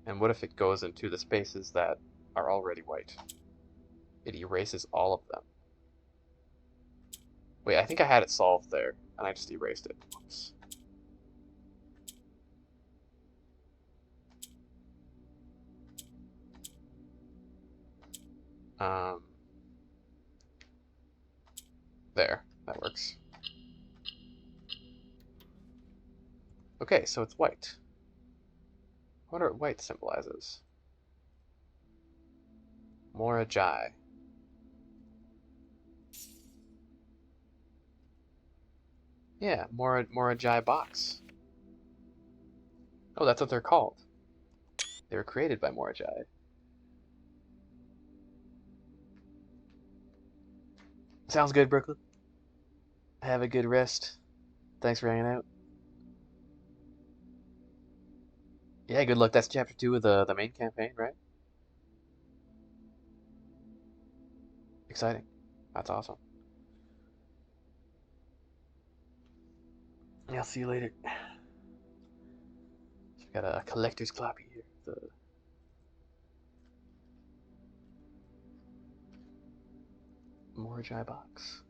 Speaker 1: And what if it goes into the spaces that are already white? It erases all of them. Wait, I think I had it solved there, and I just erased it. Oops. Um, there, that works. Okay, so it's white. I wonder what white symbolizes. Morajai. Yeah, Morajai box. Oh, that's what they're called. They were created by Morajai. Sounds good, Brooklyn. Have a good rest. Thanks for hanging out. Yeah, good luck. That's chapter 2 of the main campaign, right? Exciting. That's awesome. Yeah, I'll see you later. Got a collector's copy here. The Morajai box.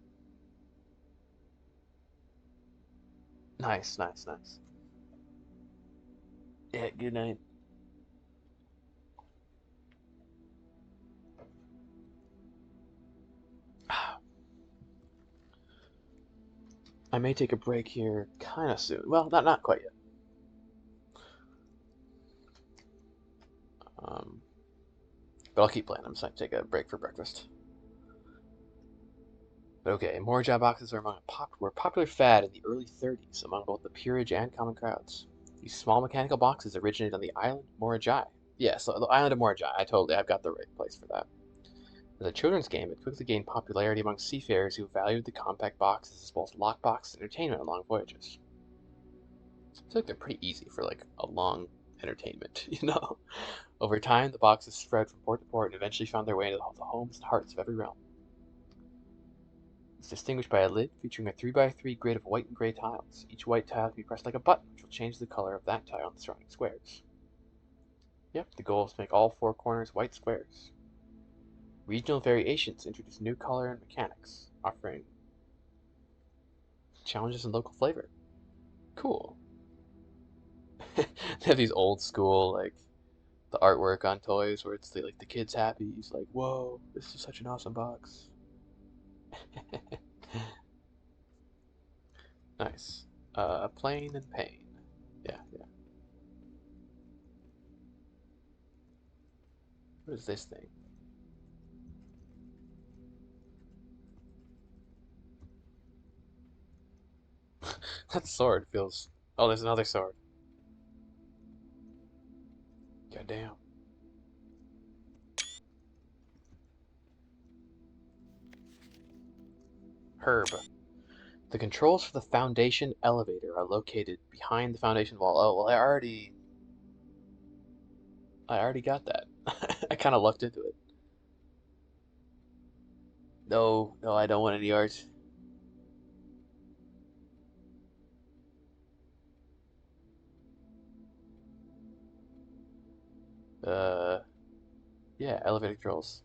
Speaker 1: Nice, nice, nice. Yeah, good night. I may take a break here kind of soon. Well, not quite yet. Um, but I'll keep playing. I'm just going to take a break for breakfast. But okay, Morajai boxes are were a popular fad in the early 30s among both the peerage and common crowds. These small mechanical boxes originated on the island Morajai. Yeah, so the island of Morajai. I've got the right place for that. As a children's game, it quickly gained popularity among seafarers who valued the compact boxes as both lockbox and entertainment on long voyages. So I feel like they're pretty easy for like a long entertainment, you know? Over time, the boxes spread from port to port and eventually found their way into the homes and hearts of every realm. It's distinguished by a lid featuring a 3 by 3 grid of white and gray tiles. Each white tile can be pressed like a button, which will change the color of that tile in the surrounding squares. Yep, the goal is to make all 4 corners white squares. Regional variations introduce new color and mechanics, offering challenges and local flavor. Cool. They have these old school, like, the artwork on toys where it's like the kid's happy. He's like, whoa, this is such an awesome box. Nice. Plain and pain. Yeah, yeah. What is this thing? That sword feels. Oh, there's another sword. God damn. Herb. The controls for the Foundation elevator are located behind the Foundation wall. Oh, well, I already got that. I kind of lucked into it. No, no, I don't want any art. Uh, yeah, elevator controls.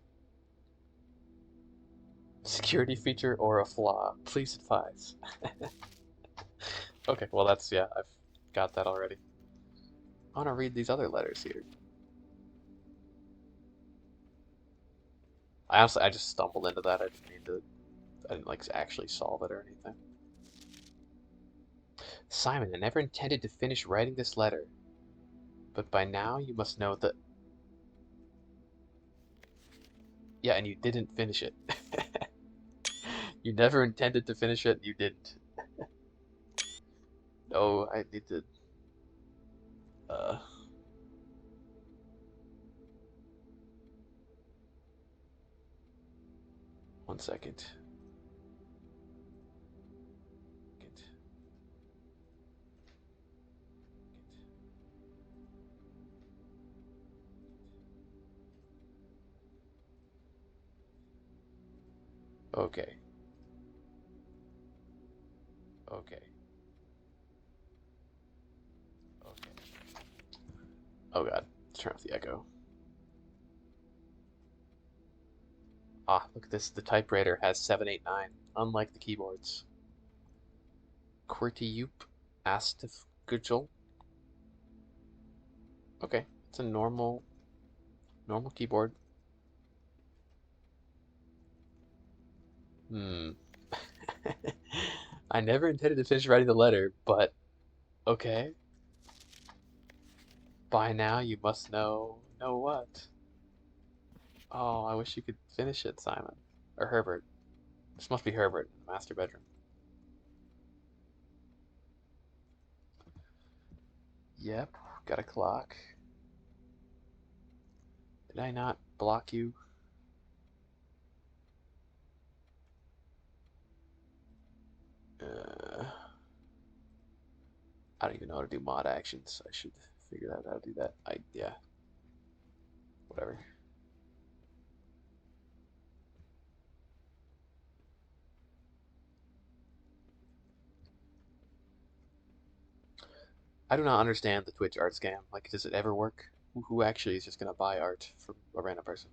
Speaker 1: Security feature or a flaw? Please advise. Okay, well that's, yeah, I've got that already. I want to read these other letters here. I just stumbled into that. I didn't like actually solve it or anything. Simon, I never intended to finish writing this letter, but by now you must know that. Yeah, and you didn't finish it. You never intended to finish it, and you didn't. No, I need to. Uh, 1 second. Okay, okay, okay. Oh god, let's turn off the echo. Ah, look at this. The typewriter has 789, unlike the keyboards. QWERTY Astifgudgel. Okay, it's a normal keyboard. Hmm. I never intended to finish writing the letter, but okay. By now you must know what? Oh, I wish you could finish it, Simon. Or Herbert. This must be Herbert in the master bedroom. Yep, got a clock. Did I not block you? Uh, I don't even know how to do mod actions. I should figure out how to do that. Yeah, whatever. I do not understand the Twitch art scam. Like, does it ever work? Who actually is just gonna buy art from a random person?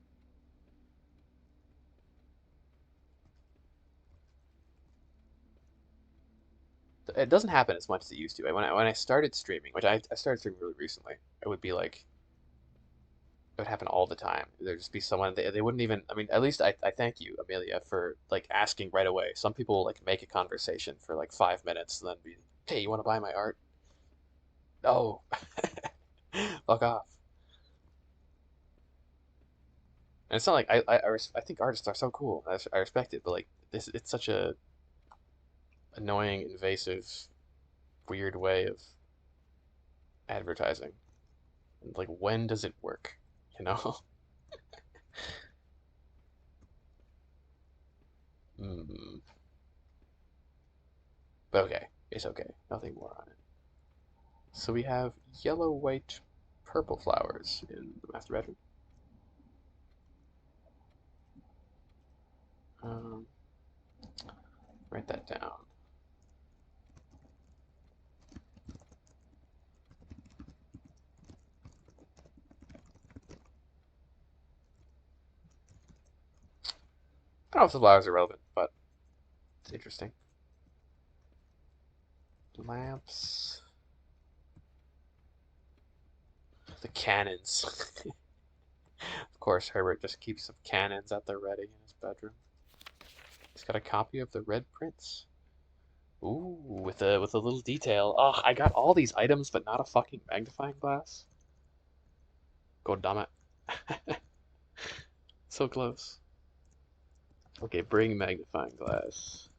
Speaker 1: It doesn't happen as much as it used to. When I started streaming, which I started streaming really recently, it would be like it would happen all the time. There'd just be someone they wouldn't even. I mean, at least I thank you, Amelia, for like asking right away. Some people like make a conversation for like 5 minutes and then be, hey, you want to buy my art? No, fuck off. And it's not like I think artists are so cool. I respect it, but like this, it's such a annoying, invasive, weird way of advertising. And like, when does it work? You know? Mm. But okay, it's okay. Nothing more on it. So we have yellow, white, purple flowers in the master bedroom. Um, Write that down. I don't know if the flowers are relevant, but it's interesting. Lamps. The cannons. Of course, Herbert just keeps some cannons at the ready in his bedroom. He's got a copy of the Red Prince. Ooh, with a little detail. Oh, I got all these items, but not a fucking magnifying glass. God damn it. So close. Okay, bring magnifying glass.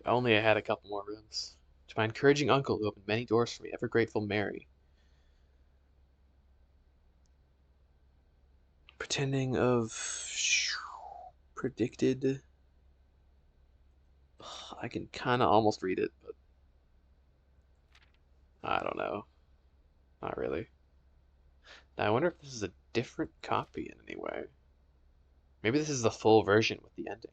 Speaker 1: If only I had a couple more rooms. To my encouraging uncle who opened many doors for me, ever grateful Mary. Pretending of predicted. I can kind of almost read it, but I don't know. Not really. Now, I wonder if this is a different copy in any way. Maybe this is the full version with the ending.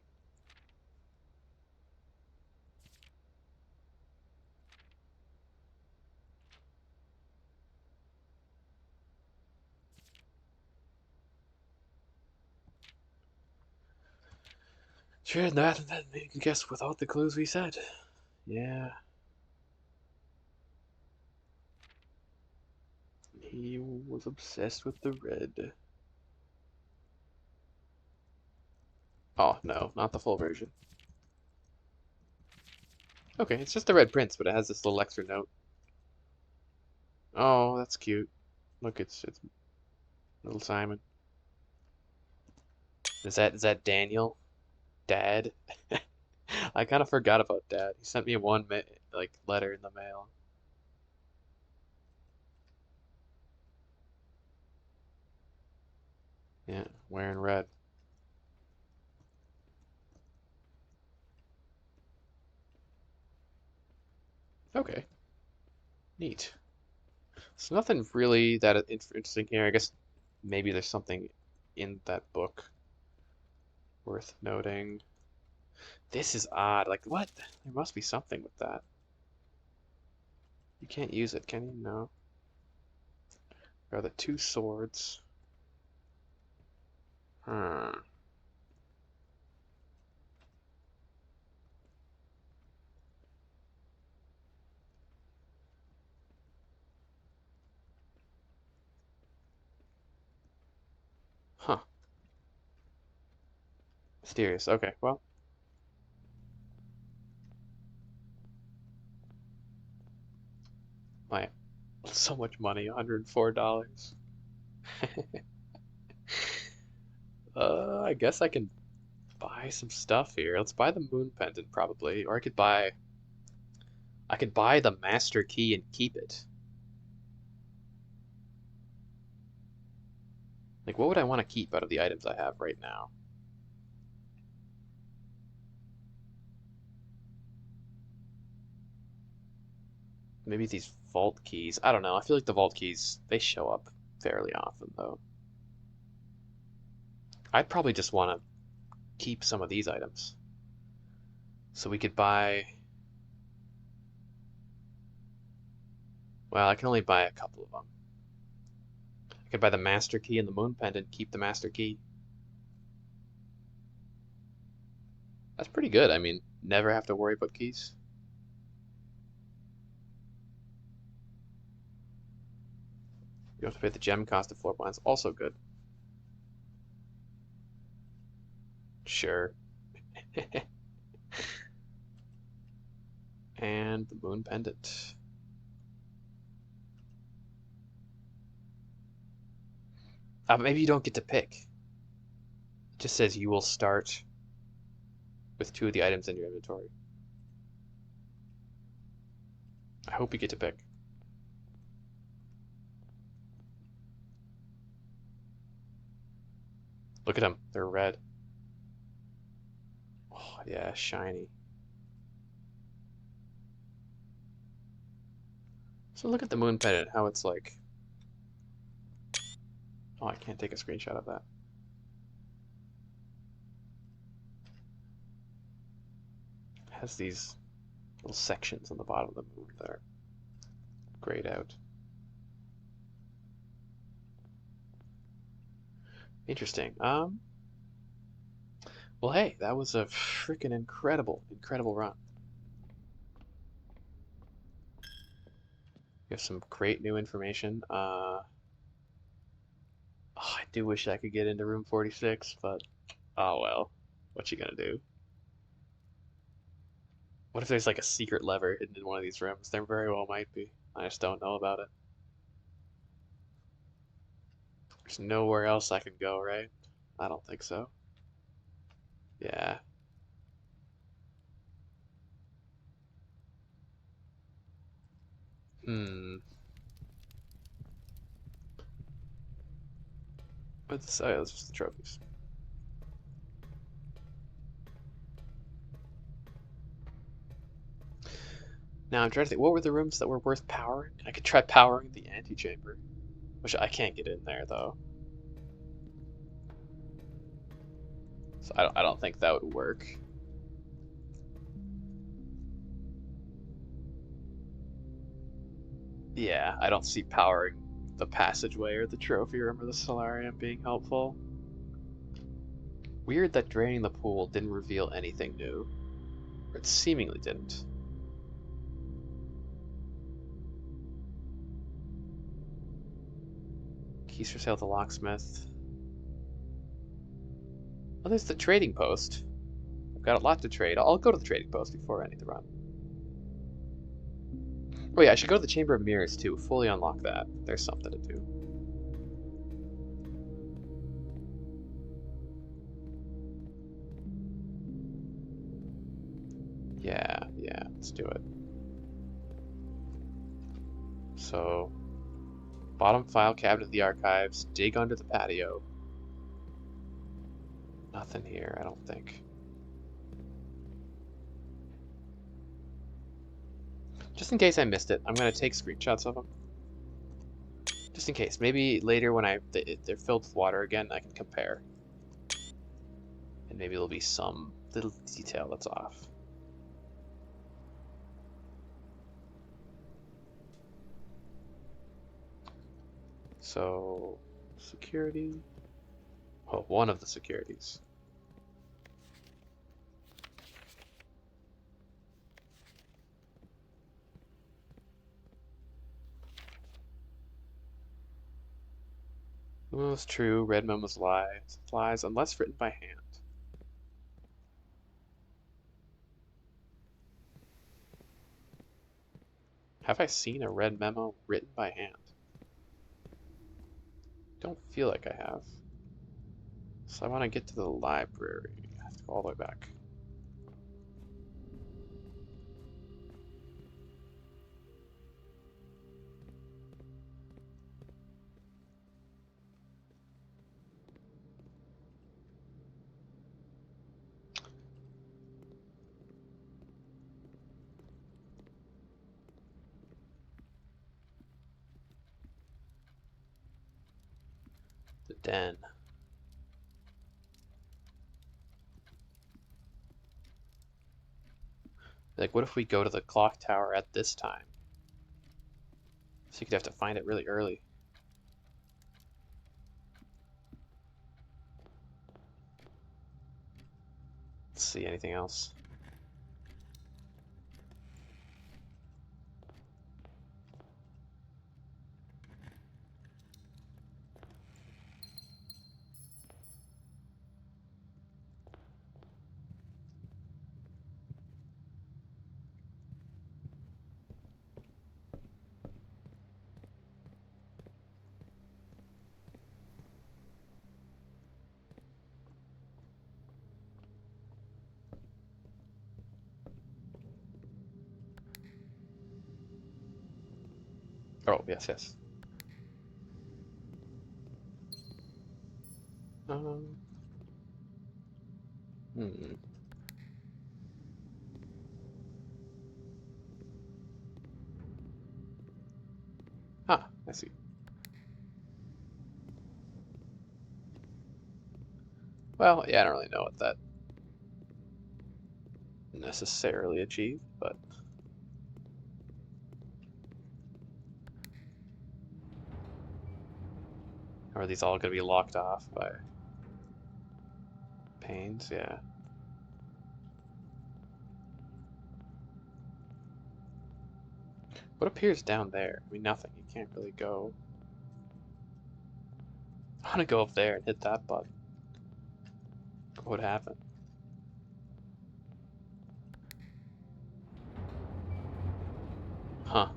Speaker 1: Sure, that you can guess without the clues we said. Yeah, he was obsessed with the red. Oh, no, not the full version. Okay, it's just the Red Prince, but it has this little extra note. Oh, that's cute. Look, it's little Simon. Is that Daniel? Dad? I kind of forgot about Dad. He sent me one like letter in the mail. Yeah, wearing red. Okay, neat. So nothing really that interesting here. I guess maybe there's something in that book worth noting. This is odd. Like, what? There must be something with that. You can't use it, can you? No. There are the two swords. Hmm. Huh. Mysterious. Okay, well, my so much money, $104. I guess I can buy some stuff here. Let's buy the moon pendant probably, or I could buy the master key and keep it. Like, what would I want to keep out of the items I have right now? Maybe these vault keys. I don't know. I feel like the vault keys, they show up fairly often, though. I'd probably just want to keep some of these items. So we could buy, well, I can only buy a couple of them. I could buy the master key and the moon pendant, keep the master key. That's pretty good. I mean, never have to worry about keys. You don't have to pay the gem cost of floor plans. Also good. Sure. And the moon pendant. Maybe you don't get to pick. It just says you will start with two of the items in your inventory. I hope you get to pick. Look at them. They're red. Oh, yeah, shiny. So look at the moon pendant, how it's like. Oh, I can't take a screenshot of that. has these little sections on the bottom of the moon that are grayed out. Interesting. Well, hey, that was a freaking incredible run. We have some great new information. Oh, I do wish I could get into room 46, but oh well. What you gonna do? What if there's like a secret lever hidden in one of these rooms? There very well might be. I just don't know about it. There's nowhere else I can go, right? I don't think so. Yeah. Hmm. What's oh yeah, that's just the trophies. Now I'm trying to think, what were the rooms that were worth powering? I could try powering the antechamber, which I can't get in there though. So I don't think that would work. Yeah, I don't see powering the passageway or the trophy room or the solarium being helpful. Weird that draining the pool didn't reveal anything new. Or it seemingly didn't. Keys for sale at the locksmith. Oh, there's the trading post. I've got a lot to trade. I'll go to the trading post before I need to run. Oh yeah, I should go to the Chamber of Mirrors too. Fully unlock that. There's something to do. Yeah, let's do it. So, bottom file cabinet of the archives. Dig under the patio. Nothing here, I don't think. Just in case I missed it, I'm gonna take screenshots of them. Just in case. Maybe later when they're filled with water again, I can compare. And maybe there'll be some little detail that's off. So, security. Oh, one of the securities. Memo's true, red memo's lies, flies unless written by hand. Have I seen a red memo written by hand? Don't feel like I have. So I want to get to the library. I have to go all the way back. The den. Like, what if we go to the clock tower at this time? So you could have to find it really early. Let's see, anything else? Oh, yes. Um, hmm. Ah, I see. Well, yeah, I don't really know what that. necessarily achieve, but are these all going to be locked off by panes? Yeah. What appears down there? I mean, nothing. You can't really go. I want to go up there and hit that button. What would happen? Huh.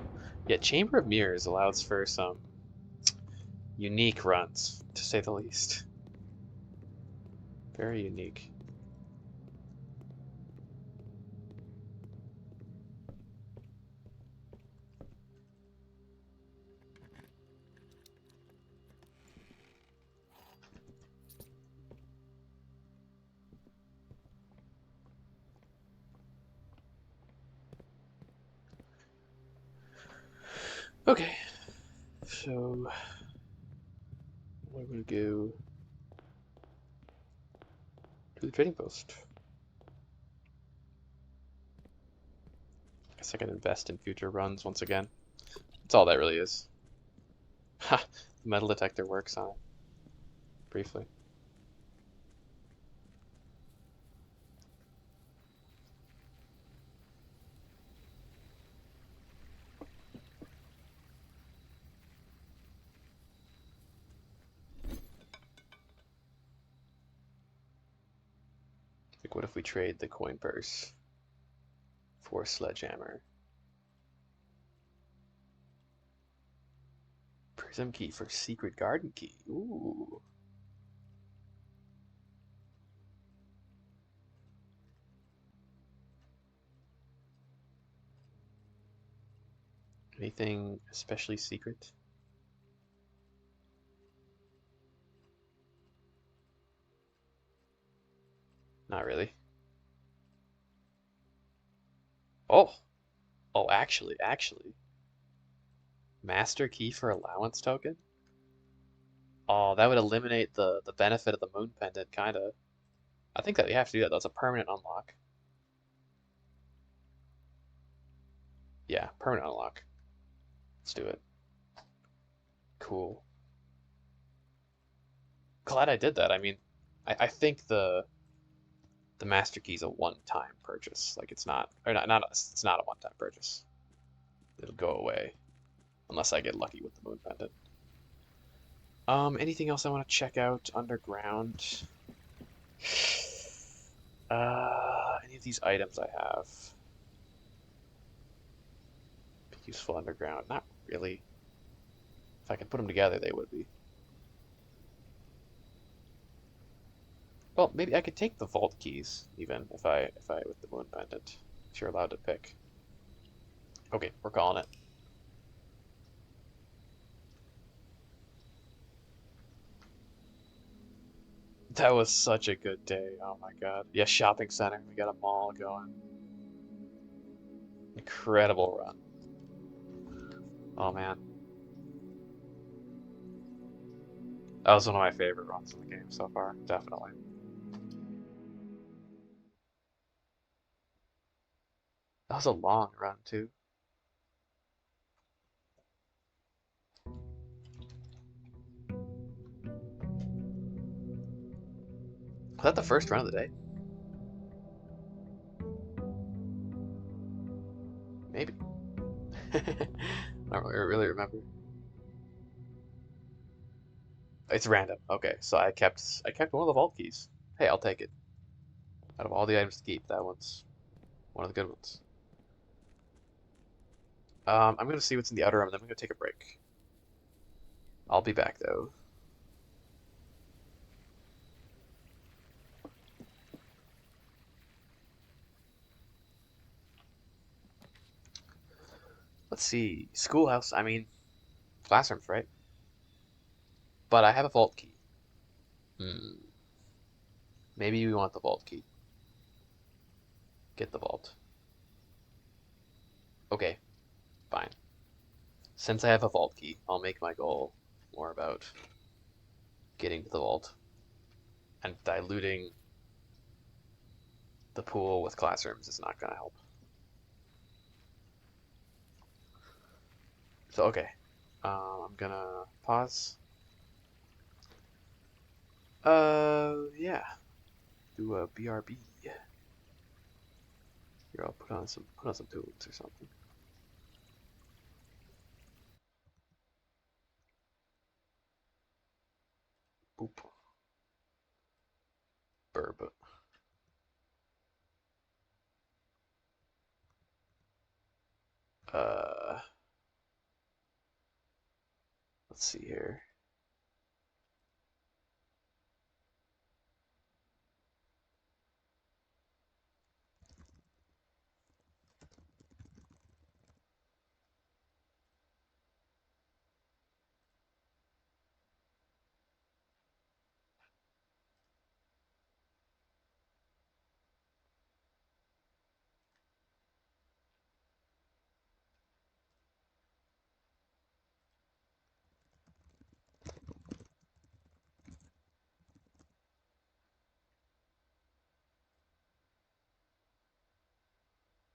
Speaker 1: Yeah, Chamber of Mirrors allows for some unique runs, to say the least. Very unique. Okay, so what am I going to go to the trading post? Guess I can invest in future runs once again. That's all that really is. Ha! The metal detector works on it. Briefly. Like, what if we trade the coin purse for a sledgehammer? Prism key for secret garden key. Ooh. Anything especially secret? Not really. Oh, oh, actually, master key for allowance token. Oh, that would eliminate the benefit of the moon pendant, kinda. I think that you have to do that. That's a permanent unlock. Yeah, permanent unlock. Let's do it. Cool. Glad I did that. I mean, I think the master key is a one-time purchase. Like it's not, or not, it's not a one-time purchase. It'll go away unless I get lucky with the moon pendant. Anything else I want to check out underground? Any of these items I have be useful underground? Not really. If I could put them together, they would be. Well, maybe I could take the vault keys even if I with the moon pendant. If you're allowed to pick. Okay, we're calling it. That was such a good day. Oh my God. Yeah, shopping center. We got a mall going. Incredible run. Oh man. That was one of my favorite runs in the game so far. Definitely. That was a long run too. Was that the first run of the day? Maybe. I don't really remember. It's random. Okay, so I kept one of the vault keys. Hey, I'll take it. Out of all the items to keep, that one's one of the good ones. I'm gonna see what's in the outer room, and then I'm gonna take a break. I'll be back though. Let's see. Schoolhouse. I mean, classrooms, right? But I have a vault key. Hmm. Maybe we want the vault key. Get the vault. Okay, fine. Since I have a vault key, I'll make my goal more about getting to the vault and diluting The pool with classrooms is not gonna help. So okay, I'm gonna pause. Yeah, do a BRB. Here, I'll put on some tunes or something. Boop. Burp. Uh, let's see here.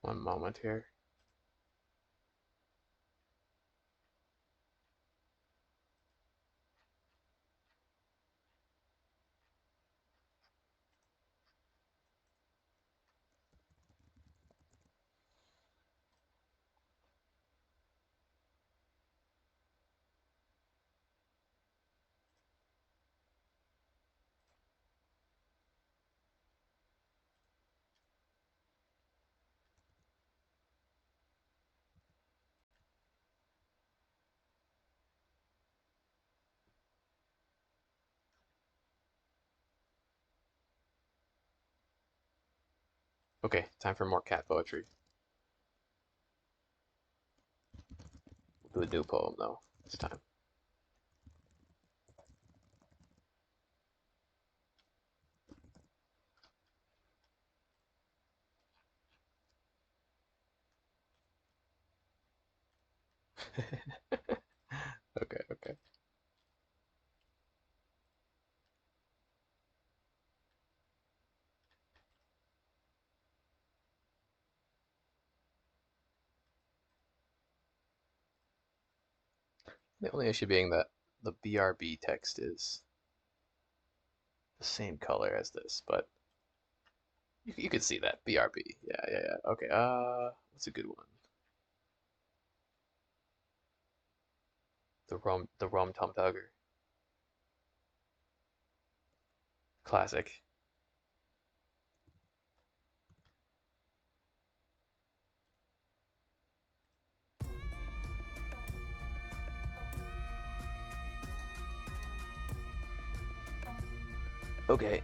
Speaker 1: One moment here. Okay, time for more cat poetry. We'll do a new poem though this time. Okay, okay. The only issue being that the BRB text is the same color as this, but you could see that BRB. Yeah, yeah, yeah. Okay. What's a good one? The Rum Tum Tugger. Classic. Okay,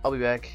Speaker 1: I'll be back.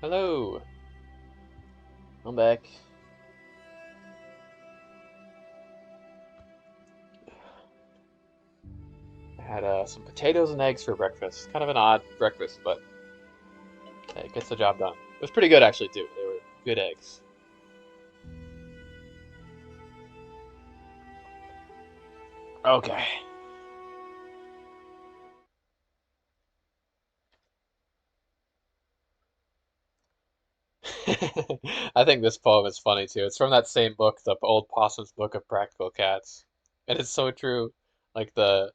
Speaker 1: Hello, I'm back. I had some potatoes and eggs for breakfast. Kind of an odd breakfast, but hey, it gets the job done. It was pretty good actually too. They were good eggs. Okay. I think this poem is funny too. It's from that same book, the old Possum's Book of Practical Cats. And it's so true. Like the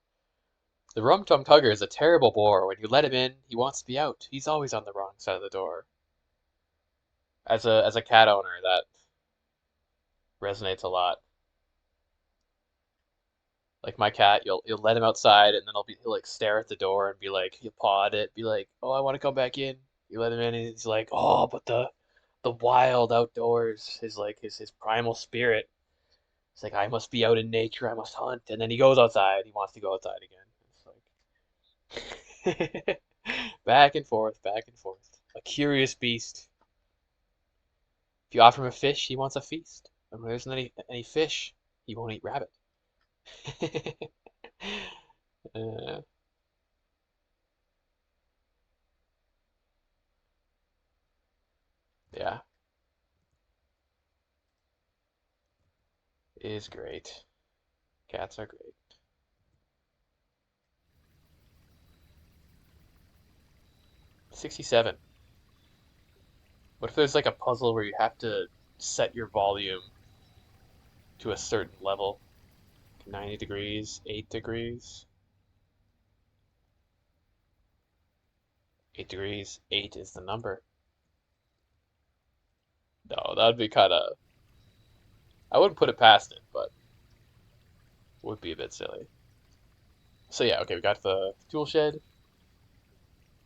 Speaker 1: Rum Tum Tugger is a terrible bore. When you let him in, he wants to be out. He's always on the wrong side of the door. As a cat owner, that resonates a lot. Like my cat, you'll let him outside, and then he'll like stare at the door and be like he'll paw at it, be like, "Oh, I want to come back in." You let him in, and he's like, "Oh, but the wild outdoors is like his primal spirit. It's like I must be out in nature, I must hunt." And then he goes outside. He wants to go outside again. It's like back and forth, back and forth. A curious beast. If you offer him a fish, he wants a feast. And when there isn't any fish, he won't eat rabbit. uh, yeah, it is great. Cats are great. 67. What if there's like a puzzle where you have to set your volume to a certain level? 90 degrees, 8 degrees, 8 degrees, 8 is the number. No, that would be kind of. I wouldn't put it past it, but would be a bit silly. So yeah, okay, we got the tool shed.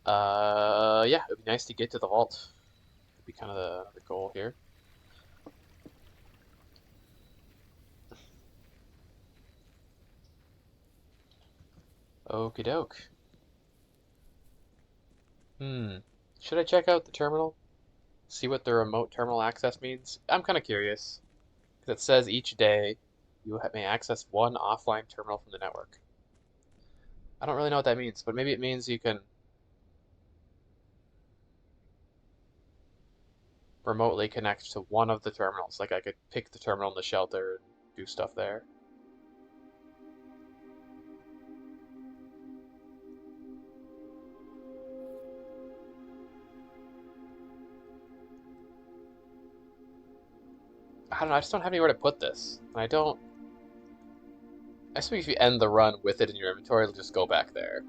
Speaker 1: Yeah, it'd be nice to get to the vault. Would be kind of the goal here. Okie doke. Hmm. Should I check out the terminal? See what the remote terminal access means? I'm kind of curious. Because it says each day you may access one offline terminal from the network. I don't really know what that means, but maybe it means you can remotely connect to one of the terminals. Like I could pick the terminal in the shelter and do stuff there. I don't know, I just don't have anywhere to put this. And I don't. I suppose if you end the run with it in your inventory, it'll just go back there.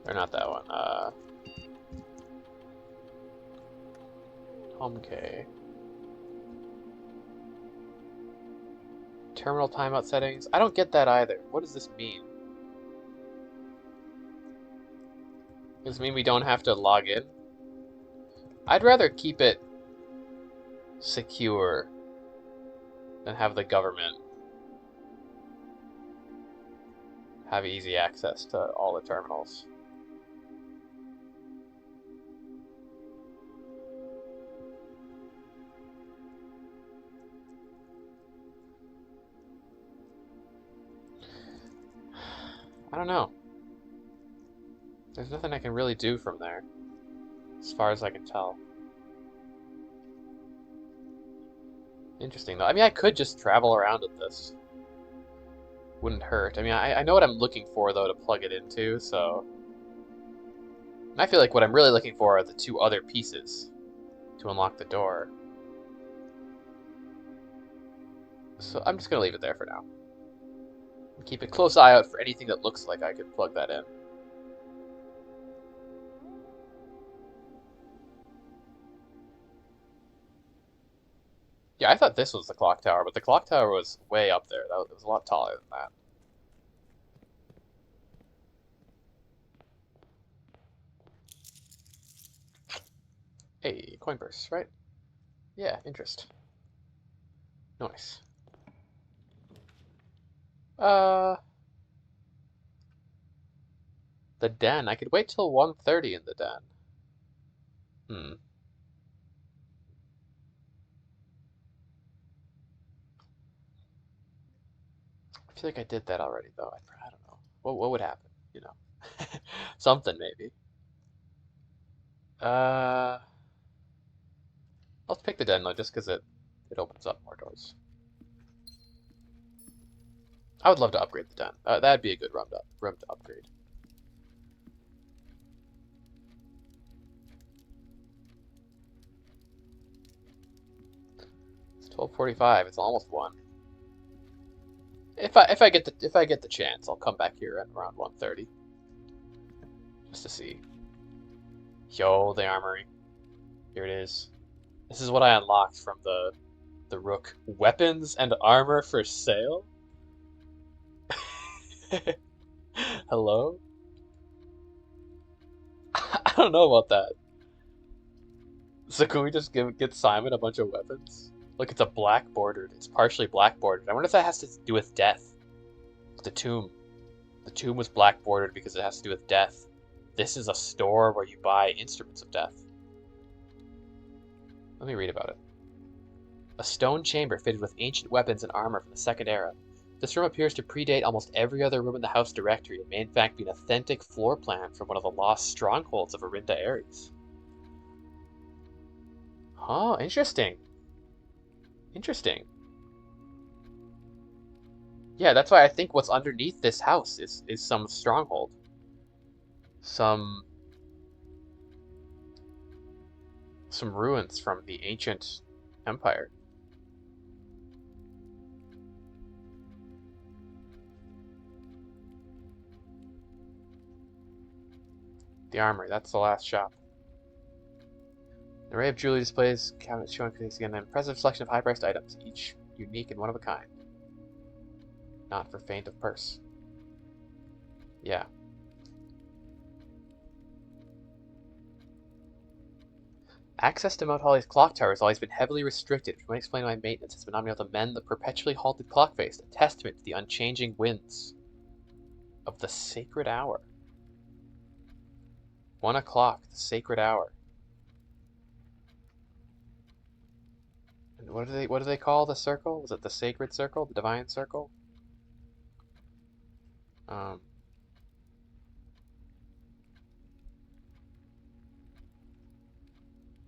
Speaker 1: Or not that one. Home K. Terminal timeout settings. I don't get that either. What does this mean? Does it mean we don't have to log in? I'd rather keep it secure than have the government have easy access to all the terminals. I don't know. There's nothing I can really do from there, as far as I can tell. Interesting, though. I mean, I could just travel around with this. Wouldn't hurt. I mean, I know what I'm looking for, though, to plug it into, so... And I feel like what I'm really looking for are the two other pieces to unlock the door. So I'm just going to leave it there for now. Keep a close eye out for anything that looks like I could plug that in. Yeah, I thought this was the clock tower, but the clock tower was way up there. That was a lot taller than that. Hey, coin purse, right? Yeah, interest. Nice. Uh, The den. I could wait till 1:30 in the den. Hmm. I feel like I did that already, though. I don't know. What would happen? You know, something maybe. Uh, let's pick the den though, just because it opens up more doors. I would love to upgrade the den. That'd be a good room to upgrade. It's 12:45. It's almost 1. If I get the chance, I'll come back here at around 1:30 just to see. Yo, the armory. Here it is. This is what I unlocked from the Rook. Weapons and armor for sale? Hello? I don't know about that. So can we just get Simon a bunch of weapons? Look, it's a black bordered. It's partially black bordered. I wonder if that has to do with death. The tomb. The tomb was black bordered because it has to do with death. This is a store where you buy instruments of death. Let me read about it. A stone chamber fitted with ancient weapons and armor from the Second Era. This room appears to predate almost every other room in the house directory and may in fact be an authentic floor plan from one of the lost strongholds of Arinda Ares. Oh, interesting. Interesting. Yeah, that's why I think what's underneath this house is some stronghold. Some ruins from the ancient empire. The armory, that's the last shop. An array of jewelry displays, cabinets showing again an impressive selection of high-priced items, each unique and one of a kind. Not for faint of purse. Yeah. Access to Mount Holly's clock tower has always been heavily restricted, which might explain why maintenance has been unable to mend the perpetually halted clock face, a testament to the unchanging winds of the sacred hour. 1 o'clock, the sacred hour. And what do they call the circle? Was it the sacred circle? The divine circle? Um,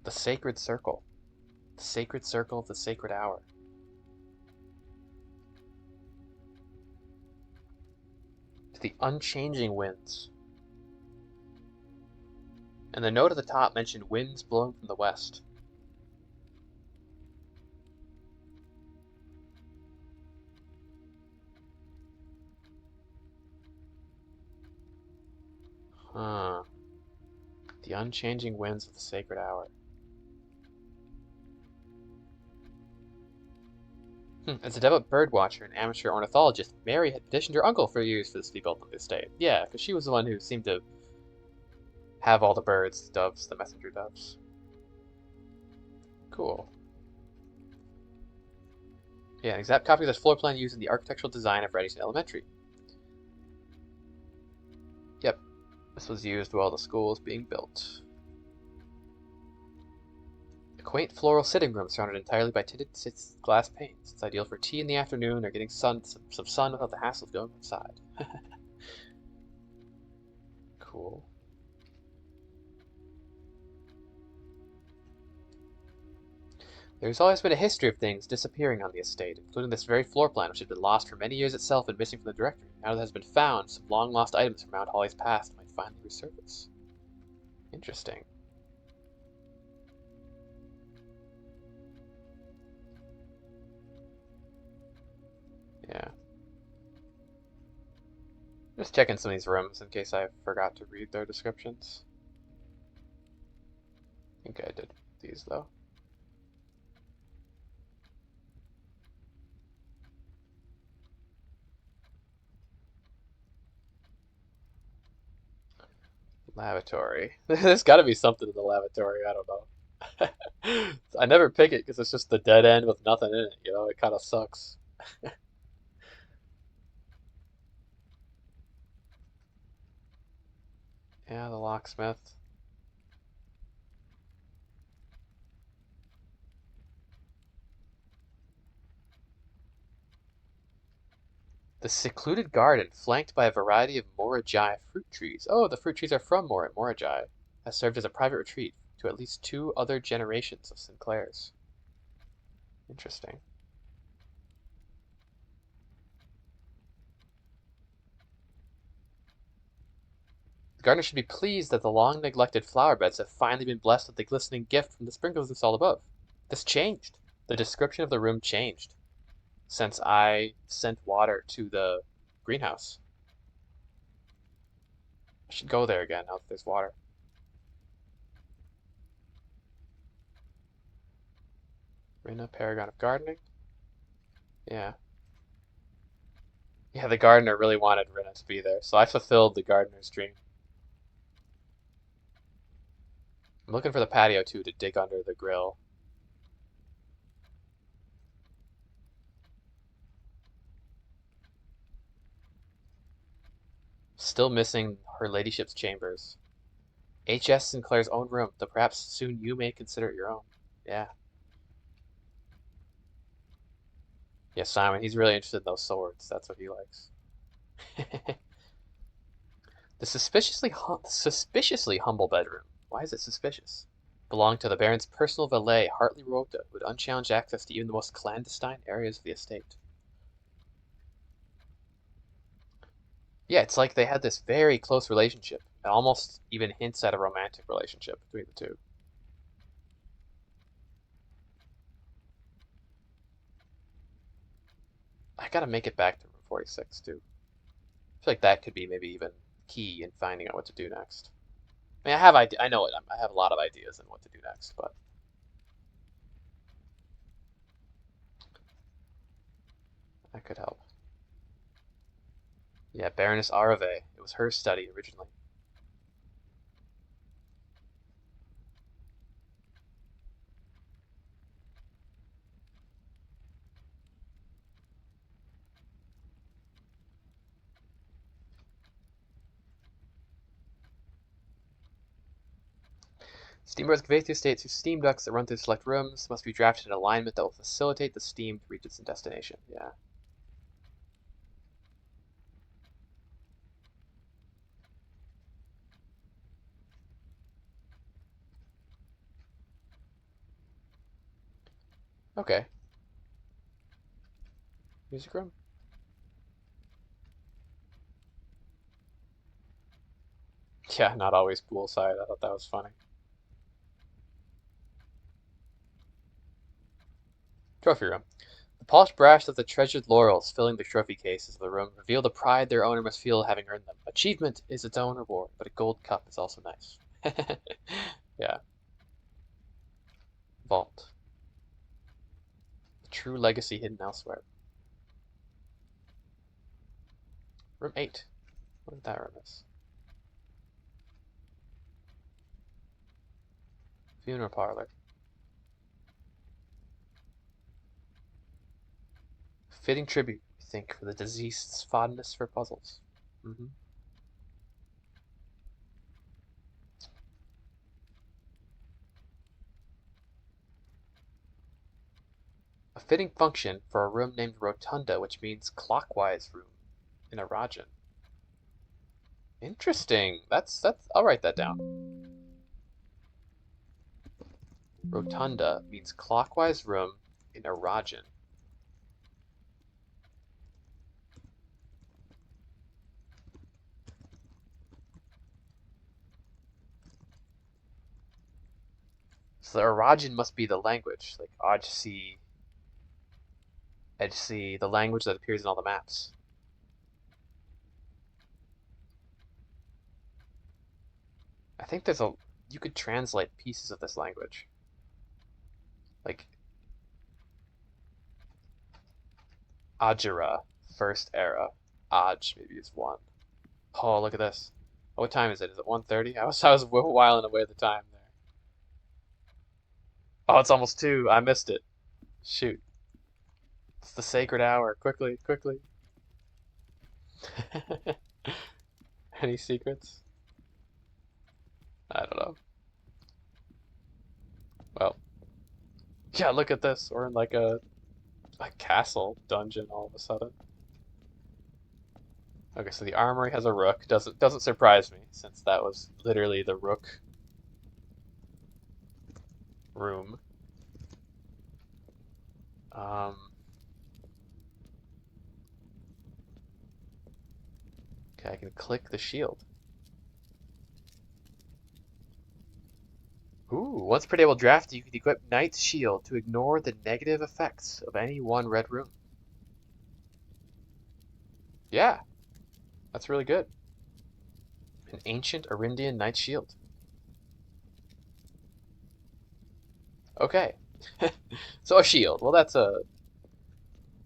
Speaker 1: the sacred circle. The sacred circle of the sacred hour. To the unchanging winds. And the note at the top mentioned winds blowing from the west. Huh. The unchanging winds of the sacred hour. As a devout bird watcher and amateur ornithologist, Mary had petitioned her uncle for years for this to be built on the estate. Yeah, because she was the one who seemed to have all the birds, the doves, the messenger doves. Cool. Yeah, an exact copy of this floor plan used in the architectural design of Reddington Elementary. Yep, this was used while the school was being built. A quaint floral sitting room surrounded entirely by tinted glass panes. It's ideal for tea in the afternoon or getting some sun without the hassle of going outside. Cool. There's always been a history of things disappearing on the estate, including this very floor plan, which had been lost for many years itself and missing from the directory. Now that it has been found, some long-lost items from Mount Holly's past might finally resurface. Interesting. Yeah. Just checking some of these rooms in case I forgot to read their descriptions. I think I did these, though. Lavatory. There's got to be something in the lavatory. I don't know. I never pick it because it's just the dead end with nothing in it. You know, it kind of sucks. Yeah, the locksmith. The secluded garden, flanked by a variety of Moragi fruit trees. Oh, the fruit trees are from Moragi. Has served as a private retreat to at least 2 other generations of Sinclairs. Interesting. The gardener should be pleased that the long-neglected flower beds have finally been blessed with the glistening gift from the sprinklers installed above. This changed. The description of the room changed since I sent water to the greenhouse. I should go there again now that there's water. Rina, Paragon of Gardening. Yeah. Yeah, the gardener really wanted Rina to be there, so I fulfilled the gardener's dream. I'm looking for the patio too to dig under the grill. Still missing her ladyship's chambers. H.S. Sinclair's own room, though perhaps soon you may consider it your own. Yeah. Yeah, Simon, he's really interested in those swords. That's what he likes. The suspiciously humble bedroom. Why is it suspicious? Belonged to the Baron's personal valet, Hartley Rota, who had unchallenged access to even the most clandestine areas of the estate. Yeah, it's like they had this very close relationship, and almost even hints at a romantic relationship between the two. I gotta make it back to room 46 too. I feel like that could be maybe even key in finding out what to do next. I mean, I know it. I have a lot of ideas on what to do next, but that could help. Yeah, Baroness Arave. It was her study originally. Steamboats convey to states whose steam ducts that run through select rooms must be drafted in alignment that will facilitate the steam to reach its destination. Yeah. Okay. Music room? Yeah, not always poolside. I thought that was funny. Trophy room. The polished brass of the treasured laurels filling the trophy cases of the room reveal the pride their owner must feel having earned them. Achievement is its own reward, but a gold cup is also nice. Yeah. Vault. The true legacy hidden elsewhere. Room 8. What that room is? Funeral parlor. Fitting tribute, you think, for the deceased's fondness for puzzles. Hmm. A fitting function for a room named Rotunda, which means clockwise room in Arajan. Interesting. That's. I'll write that down. Rotunda means clockwise room in Arajan. So the Arajan must be the language, like Ajsi, the language that appears in all the maps. I think you could translate pieces of this language. Like Ajara, first era. Aj maybe is one. Oh, look at this. Oh, what time is it? Is it 1:30? I was whiling away the time there. Oh, it's almost 2. I missed it. Shoot. It's the sacred hour. Quickly, quickly. Any secrets? I don't know. Well, yeah, look at this. We're in like a castle dungeon all of a sudden. Okay, so the armory has a rook. Doesn't surprise me since that was literally the rook room. Um, okay, I can click the shield. Ooh, once per table draft, you can equip Knight's Shield to ignore the negative effects of any one red rune. Yeah, that's really good. An ancient Arindian Knight's Shield. Okay. So a shield. Well, that's a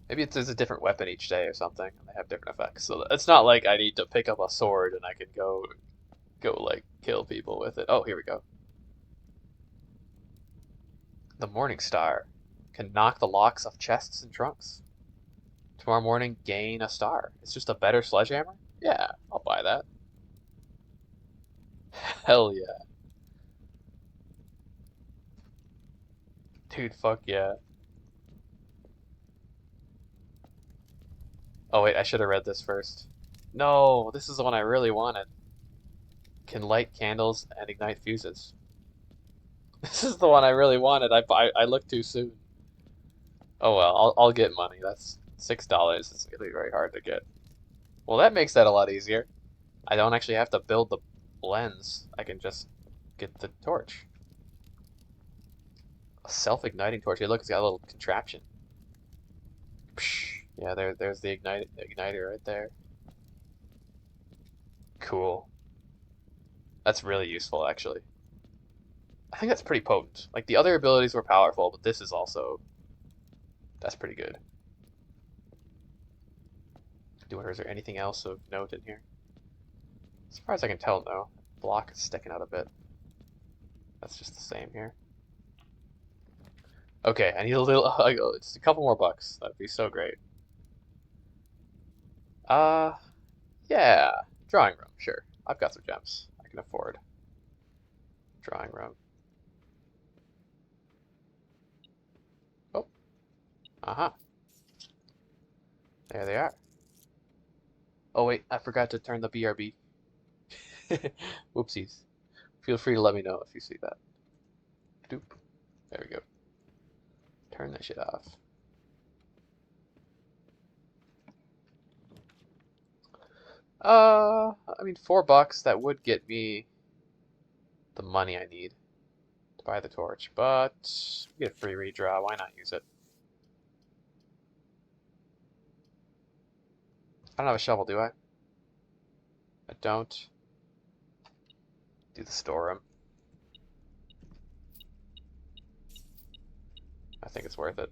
Speaker 1: maybe it's a different weapon each day or something, and they have different effects. So it's not like I need to pick up a sword and I can go like kill people with it. Oh, here we go. The Morning Star can knock the locks off chests and trunks. Tomorrow morning, gain a star. It's just a better sledgehammer? Yeah, I'll buy that. Hell yeah. Dude, fuck yeah. Oh wait, I should have read this first. No, this is the one I really wanted. Can light candles and ignite fuses. This is the one I really wanted. I looked too soon. Oh well, I'll get money. That's $6. It's gonna be very hard to get. Well, that makes that a lot easier. I don't actually have to build the lens. I can just get the torch. A self-igniting torch. Hey, look, it's got a little contraption. Psh. Yeah, there's the igniter right there. Cool. That's really useful, actually. I think that's pretty potent. Like the other abilities were powerful, but this is also that's pretty good. Is there anything else of note in here? As far as I can tell, no. Block is sticking out a bit. That's just the same here. Okay, I need a little, just a couple more bucks. That'd be so great. Uh, yeah, drawing room, sure. I've got some gems I can afford. Drawing room. Oh, uh-huh. There they are. Oh wait, I forgot to turn the BRB. Whoopsies. Feel free to let me know if you see that. Doop. There we go. Turn that shit off. I mean, $4, that would get me the money I need to buy the torch, but we get a free redraw. Why not use it? I don't have a shovel, do I? I don't. Do the storeroom. I think it's worth it.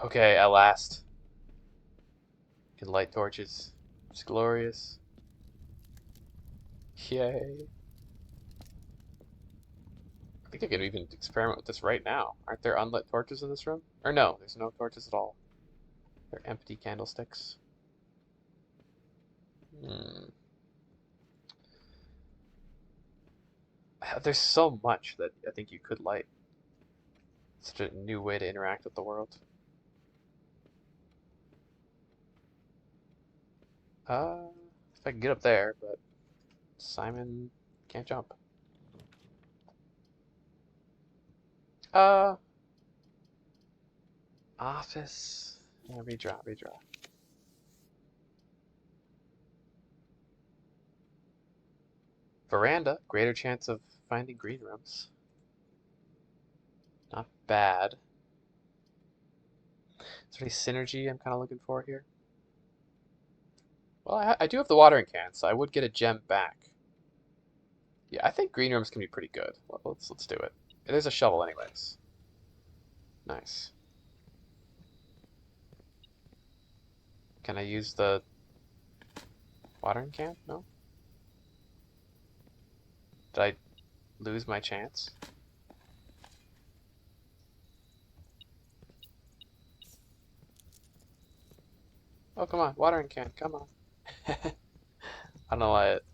Speaker 1: Okay, at last. Can light torches. It's glorious. Yay. I think I could even experiment with this right now. Aren't there unlit torches in this room? Or no, there's no torches at all. They're empty candlesticks. Hmm. There's so much that I think you could light. Such a new way to interact with the world. If I can get up there, but Simon can't jump. Uh, office. Yeah, redraw, redraw. Veranda, greater chance of finding green rooms. Not bad. Is there any synergy I'm kind of looking for here? Well, I do have the watering can, so I would get a gem back. Yeah, I think green rooms can be pretty good. Let's do it. There's a shovel anyways. Nice. Can I use the watering can? No? Did I lose my chance? Oh, come on, watering can, come on. I don't know why it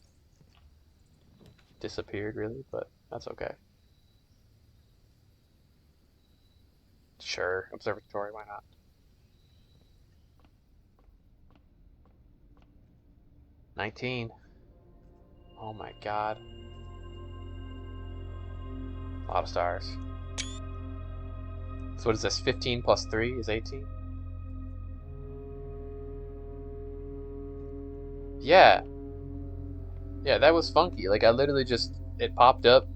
Speaker 1: disappeared really, but that's okay. Sure, observatory, why not? 19. Oh my god. A lot of stars. So what is this? 15 plus 3 is 18? Yeah. Yeah, that was funky. Like, I literally just, it popped up.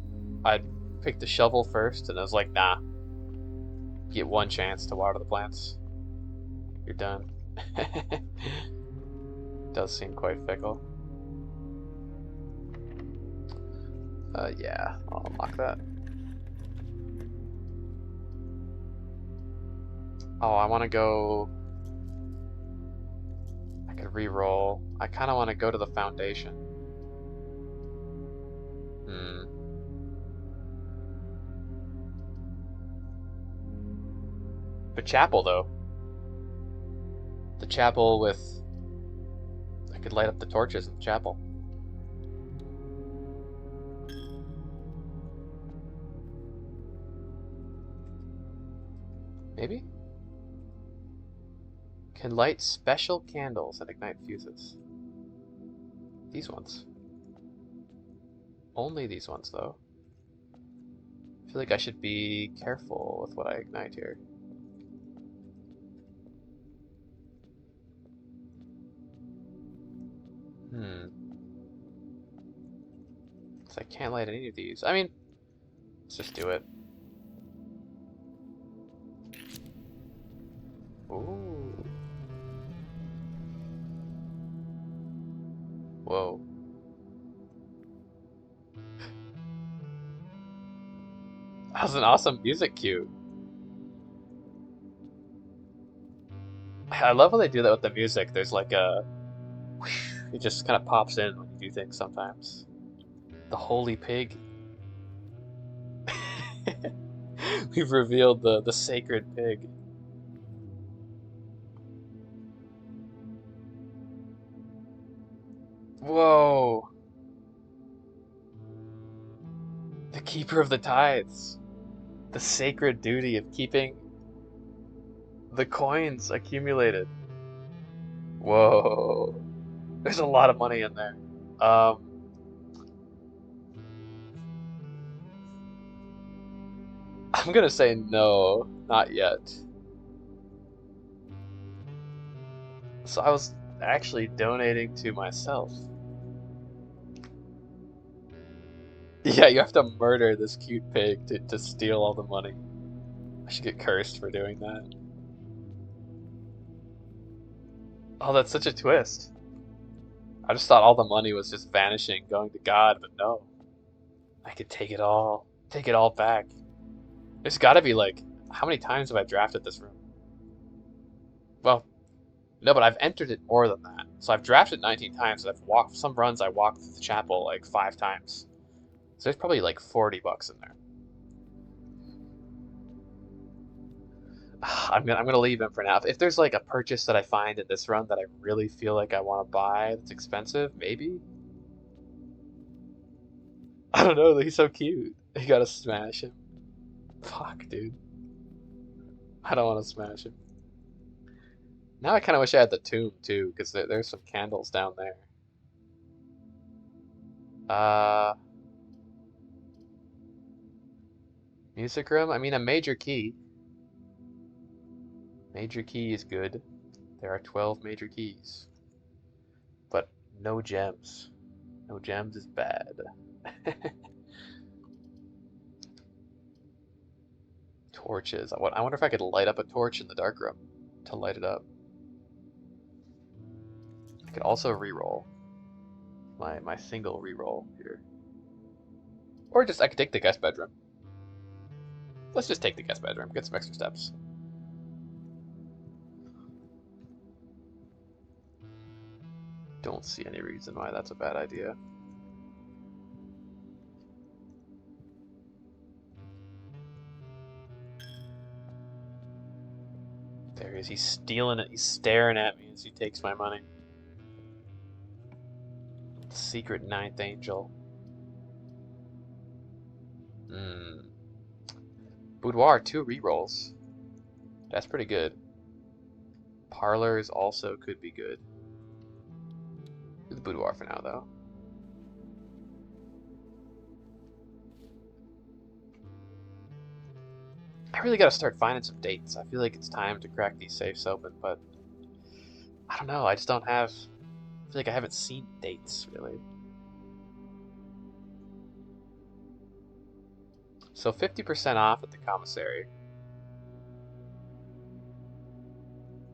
Speaker 1: I picked the shovel first, and I was like, nah. You get one chance to water the plants. You're done. Does seem quite fickle. Yeah, I'll unlock that. Oh, I want to go... I could re-roll. I kind of want to go to the foundation. Hmm. The chapel, though. The chapel with... I could light up the torches in the chapel. Maybe? Can light special candles that ignite fuses. These ones. Only these ones, though. I feel like I should be careful with what I ignite here. Hmm. So I can't light any of these. I mean, let's just do it. Ooh. Whoa. That was an awesome music cue. I love how they do that with the music. There's like a... It just kind of pops in when you do things sometimes. The holy pig. We've revealed the sacred pig. Whoa. The keeper of the tithes. The sacred duty of keeping the coins accumulated. Whoa. There's a lot of money in there. Um, I'm gonna say no, not yet. So I was actually donating to myself. Yeah, you have to murder this cute pig to steal all the money. I should get cursed for doing that. Oh, that's such a twist. I just thought all the money was just vanishing, going to God, but no. I could take it all. Take it all back. There's gotta be like, how many times have I drafted this room? Well, no, but I've entered it more than that. So I've drafted 19 times, and I've walked, some runs I walked through the chapel like 5 times. So there's probably like 40 bucks in there. I'm gonna leave him for now. If there's like a purchase that I find in this run that I really feel like I want to buy that's expensive, maybe? I don't know, he's so cute. You gotta smash him. Fuck, dude. I don't want to smash him. Now I kind of wish I had the tomb too, because there's some candles down there. Uh, music room? I mean, a major key. Major key is good. There are 12 major keys. But no gems. No gems is bad. Torches. I wonder if I could light up a torch in the dark room to light it up. I could also reroll my single reroll here. Or just I could take the guest bedroom. Let's just take the guest bedroom, get some extra steps. Don't see any reason why that's a bad idea. There he is. He's stealing it. He's staring at me as he takes my money. Secret Ninth Angel. Boudoir, 2 rerolls. That's pretty good. Parlors also could be good. Do the Boudoir for now, though. I really gotta start finding some dates. I feel like it's time to crack these safes open, but I don't know. I just don't have. I feel like I haven't seen dates really. So 50% off at the commissary.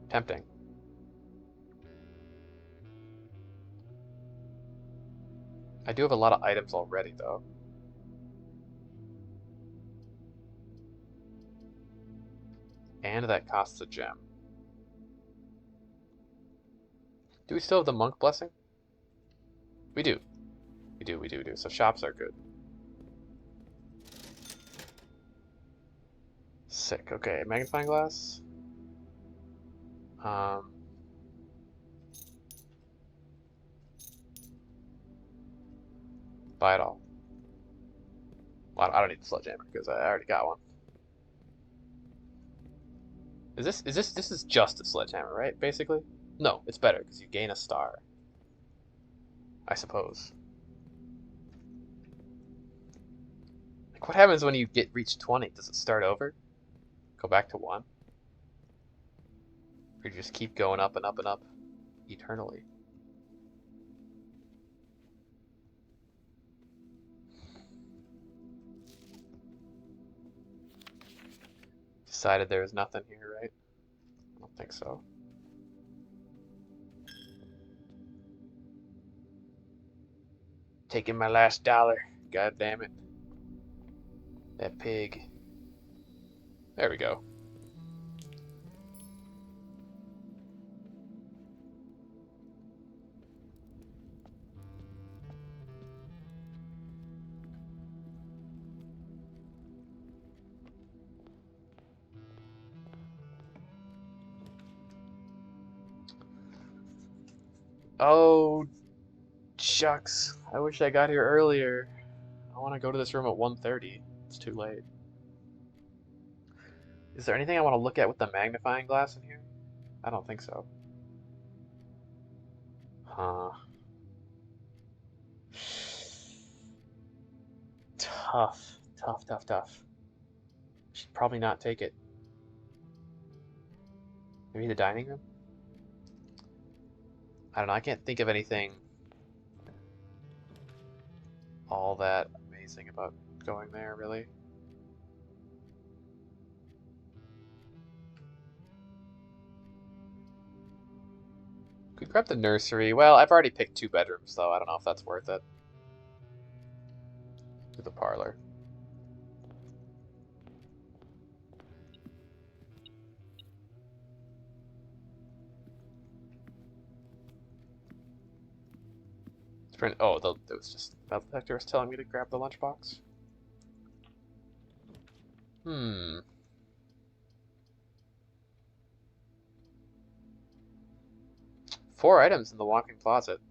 Speaker 1: Tempting. I do have a lot of items already, though. And that costs a gem. Do we still have the monk blessing? We do. We do. So shops are good. Sick. Okay, magnifying glass. Buy it all. Well, I don't need the sledgehammer because I already got one. This is just a sledgehammer, right? Basically? No, it's better because you gain a star. I suppose. Like, what happens when you reach 20? Does it start over? Go back to 1? Or you just keep going up and up and up eternally? Decided there was nothing here, right? I don't think so. Taking my last dollar. God damn it. That pig. There we go. Oh, shucks. I wish I got here earlier. I want to go to this room at 1:30. It's too late. Is there anything I want to look at with the magnifying glass in here? I don't think so. Huh. Tough. Tough. Should probably not take it. Maybe the dining room? I don't know. I can't think of anything all that amazing about going there, really. Could grab the nursery. Well, I've already picked 2 bedrooms, though. I don't know if that's worth it. Do the parlor. Oh, it was just metal detector was telling me to grab the lunchbox. 4 items in the walk-in closet.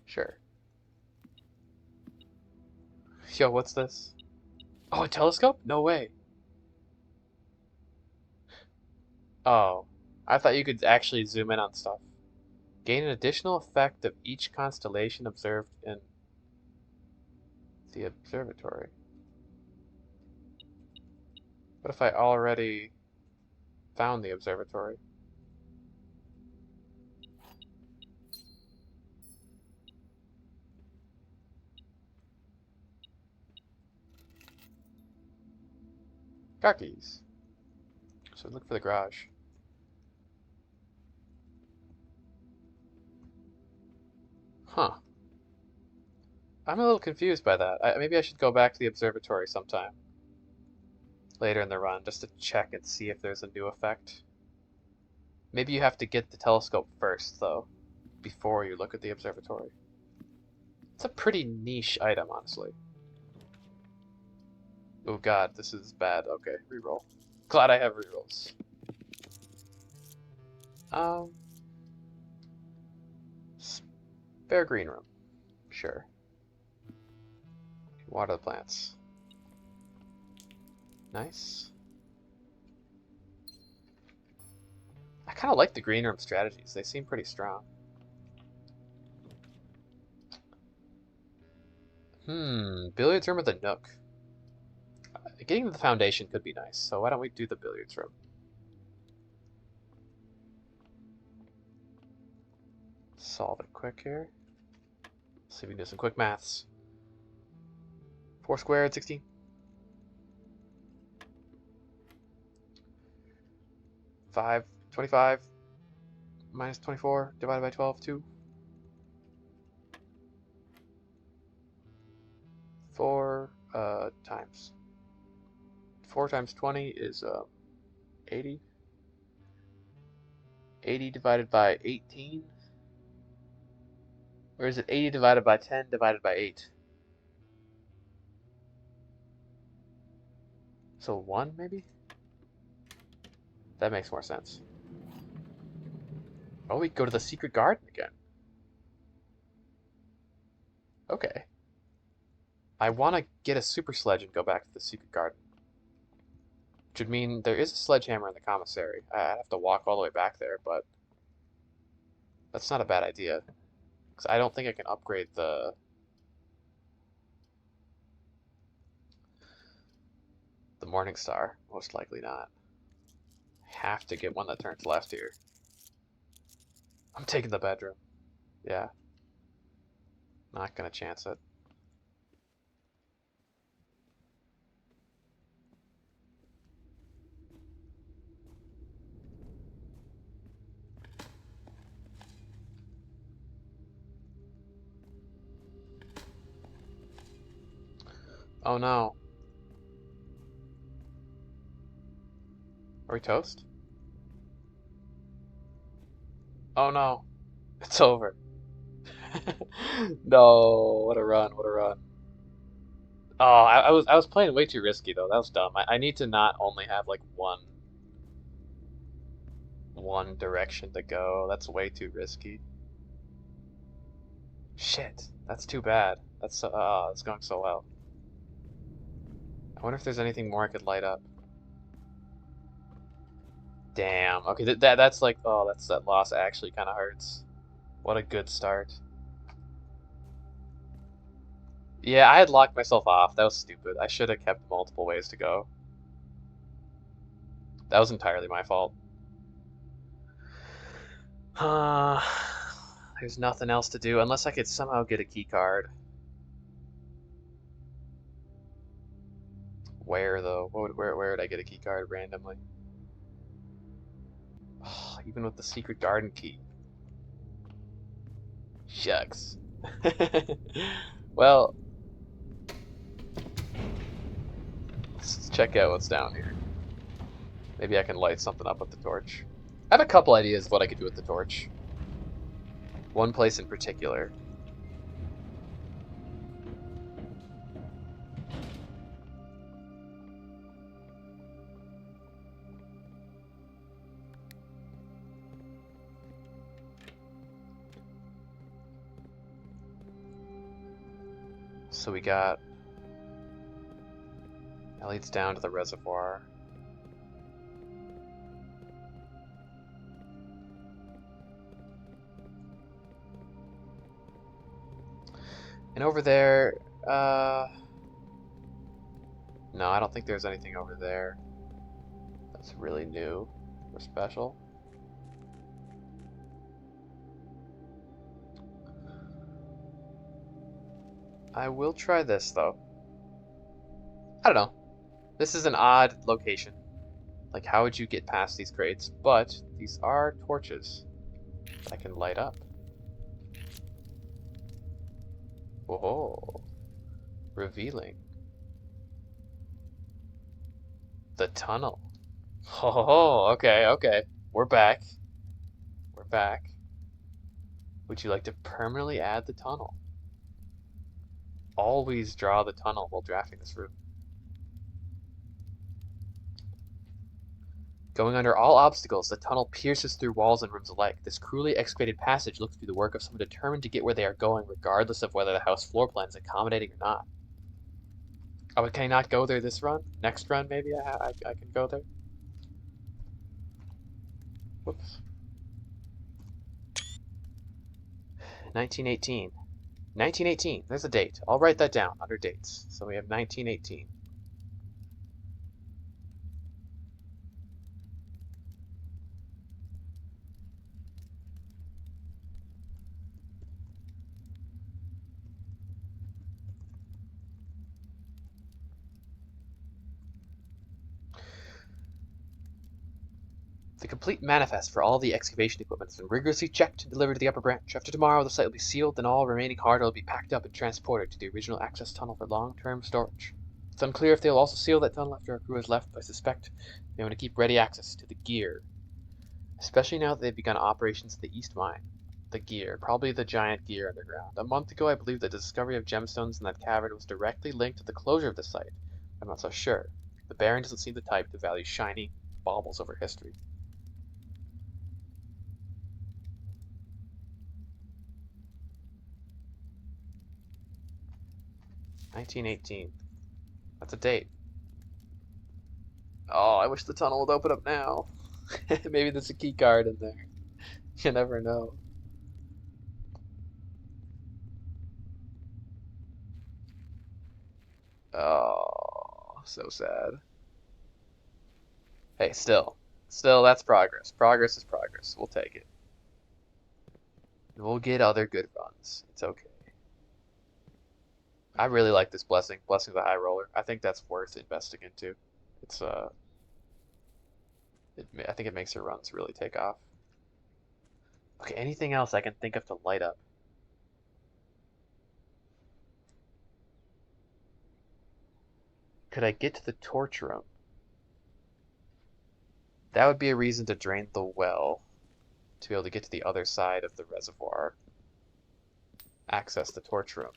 Speaker 1: Sure. Yo, what's this? Oh, a telescope? No way. Oh, I thought you could actually zoom in on stuff. Gain an additional effect of each constellation observed in the observatory. What if I already found the observatory? Car keys. So look for the garage. Huh. I'm a little confused by that. Maybe I should go back to the observatory sometime later in the run just to check and see if there's a new effect. Maybe you have to get the telescope first, though, before you look at the observatory. It's a pretty niche item, honestly. Oh god, this is bad. Okay, reroll. Glad I have rerolls. Bare green room. Sure. Water the plants. Nice. I kind of like the green room strategies. They seem pretty strong. Billiards room with a nook. Getting the foundation could be nice, so why don't we do the billiards room? Solve it quick here. See if we can do some quick maths. 4 squared, 16. 5, 25 minus 24 divided by 12, 2. 4 times 4 times 20 is 80. 80 divided by 18? Or is it 80 divided by 10 divided by 8? So 1, maybe? That makes more sense. Oh, we go to the secret garden again. Okay. I want to get a super sledge and go back to the secret garden. Which would mean there is a sledgehammer in the commissary. I have to walk all the way back there, but that's not a bad idea. Because I don't think I can upgrade the Morning Star. Most likely not. Have to get one that turns left here. I'm taking the bedroom. Yeah. Not gonna chance it. Oh no. Are we toast? Oh no. It's over. No, what a run, what a run. Oh, I was playing way too risky though. That was dumb. I need to not only have like one direction to go. That's way too risky. Shit, that's too bad. It's going so well. I wonder if there's anything more I could light up. Damn. Okay, that's like, oh, that loss actually kind of hurts. What a good start. Yeah, I had locked myself off. That was stupid. I should have kept multiple ways to go. That was entirely my fault. Uh, there's nothing else to do unless I could somehow get a key card. Where though? Where would I get a key card randomly? Oh, even with the secret garden key. Shucks. Well, let's check out what's down here. Maybe I can light something up with the torch. I have a couple ideas of what I could do with the torch. One place in particular. So we got... That leads down to the reservoir. And over there, no, I don't think there's anything over there that's really new or special. I will try this, though. I don't know. This is an odd location. Like, how would you get past these crates? But these are torches that I can light up. Whoa. Revealing. The tunnel. Oh, okay, okay. We're back. We're back. Would you like to permanently add the tunnel? Always draw the tunnel while drafting this route. Going under all obstacles, the tunnel pierces through walls and rooms alike. This cruelly excavated passage looks to be the work of someone determined to get where they are going, regardless of whether the house floor plan is accommodating or not. Oh, but can I not go there this run? Next run, maybe I can go there? Whoops. 1918. 1918. There's a date. I'll write that down under dates. So we have 1918. The complete manifest for all the excavation equipment has been rigorously checked and delivered to the upper branch. After tomorrow, the site will be sealed, and all remaining hardware will be packed up and transported to the original access tunnel for long-term storage. It's unclear if they will also seal that tunnel after our crew has left, but I suspect they want to keep ready access to the gear, especially now that they've begun operations at the East Mine. The gear, probably the giant gear underground. A month ago, I believed that the discovery of gemstones in that cavern was directly linked to the closure of the site. I'm not so sure. The Baron doesn't seem the type to value shiny baubles over history. "1918. That's a date. Oh, I wish the tunnel would open up now. Maybe there's a key card in there. You never know. Oh, so sad. Hey, still, that's progress. Progress is progress. We'll take it. And we'll get other good runs. It's okay. I really like this blessing. Blessing of the High Roller. I think that's worth investing into. It's I think it makes your runs really take off. Okay, anything else I can think of to light up? Could I get to the torch room? That would be a reason to drain the well to be able to get to the other side of the reservoir. Access the torch room.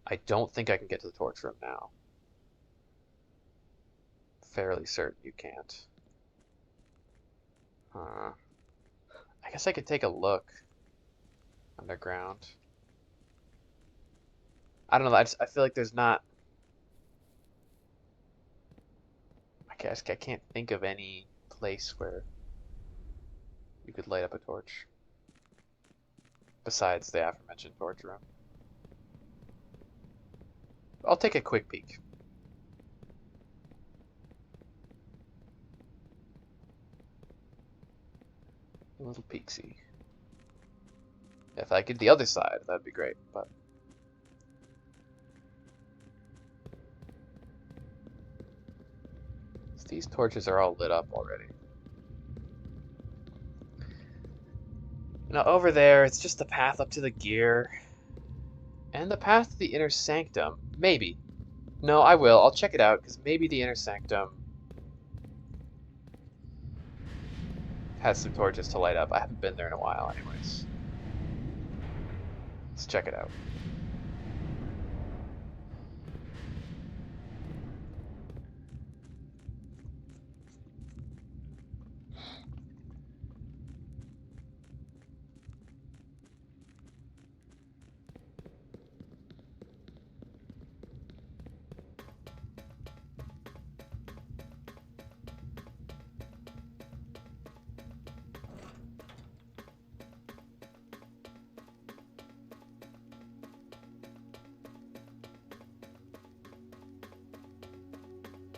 Speaker 1: I don't think I can get to the torch room now. Fairly certain you can't. Huh. I guess I could take a look underground. I don't know. I feel like there's not. I guess I can't think of any place where you could light up a torch besides the aforementioned torch room. I'll take a quick peek. A little peeksy. If I get the other side, that'd be great, but these torches are all lit up already. Now over there, it's just the path up to the gear. And the path to the inner sanctum. Maybe. No, I will. I'll check it out, because maybe the inner sanctum has some torches to light up. I haven't been there in a while anyways. Let's check it out.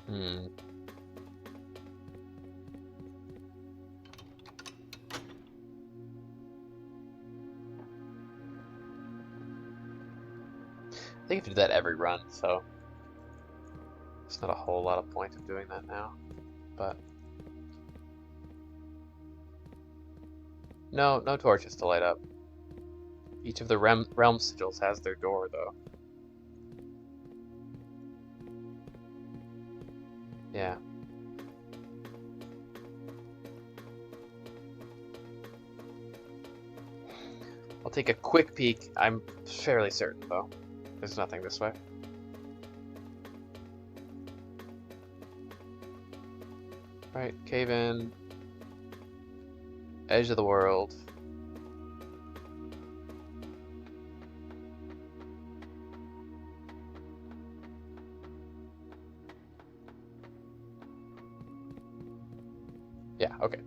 Speaker 1: Hmm. I think I have to do that every run, so there's not a whole lot of point of doing that now. But no torches to light up. Each of the realm sigils has their door, though. Yeah. I'll take a quick peek. I'm fairly certain, though. There's nothing this way. Right, cave in. Edge of the world. Yeah, okay.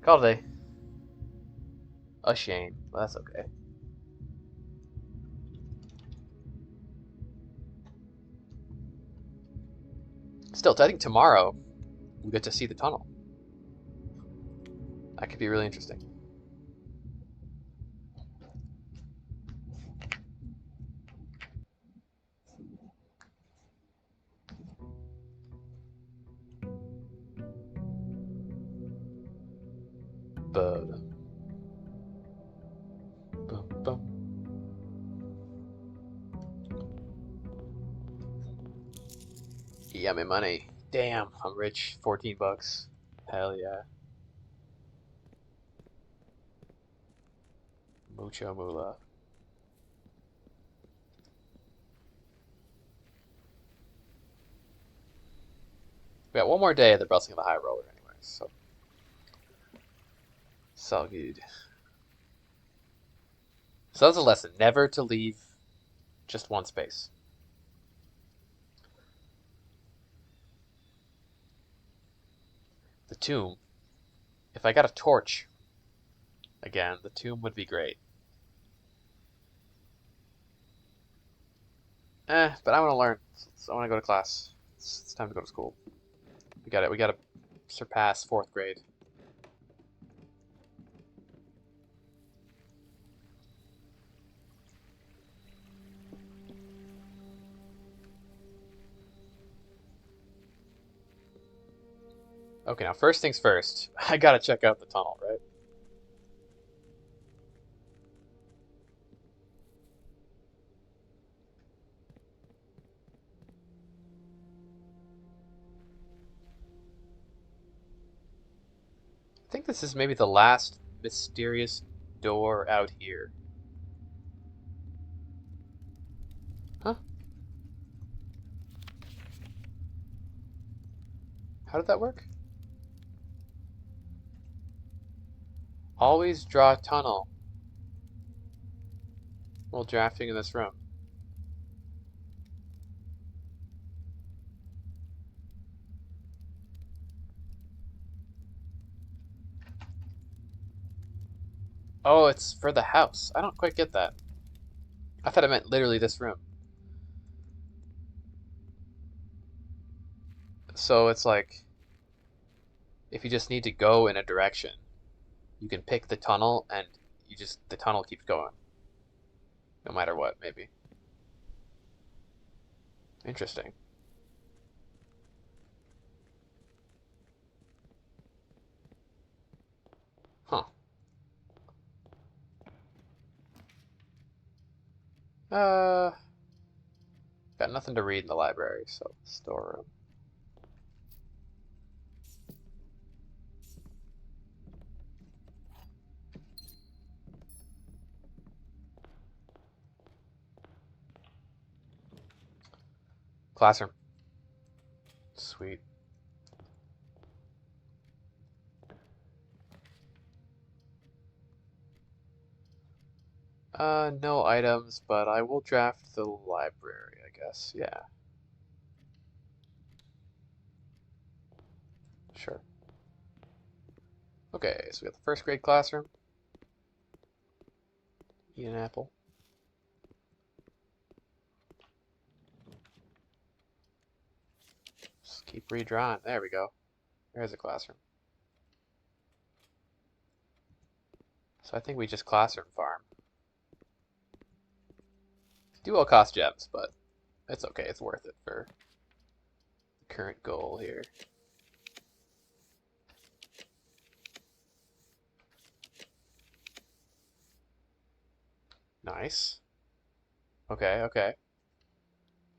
Speaker 1: Call today. A shame. Well, that's okay. Still, I think tomorrow we'll get to see the tunnel. That could be really interesting. But, boom, boom. Yummy money. Damn, I'm rich. 14 bucks. Hell yeah. Mucho moolah. We got one more day of the Blessing of the High Roller anyway, so it's all good. So that's a lesson. Never to leave just one space. The tomb. If I got a torch, again, the tomb would be great. But I want to learn. So I want to go to class. It's time to go to school. We got it. We got to surpass 4th grade. Okay, now first things first. I gotta check out the tunnel, right? I think this is maybe the last mysterious door out here. Huh? How did that work? Always draw a tunnel while drafting in this room. Oh, it's for the house. I don't quite get that. I thought it meant literally this room. So it's like, if you just need to go in a direction, you can pick the tunnel and the tunnel keeps going. No matter what, maybe. Interesting. Huh. Uh, got nothing to read in the library, so storeroom. Classroom. Sweet. No items, but I will draft the library, I guess. Yeah, sure. Okay, so we got the 1st grade classroom. Eat an apple. Just keep redrawing. There we go. There's a classroom. So I think we just classroom farm. Do all cost gems, but it's okay. It's worth it for the current goal here. Nice. Okay, okay.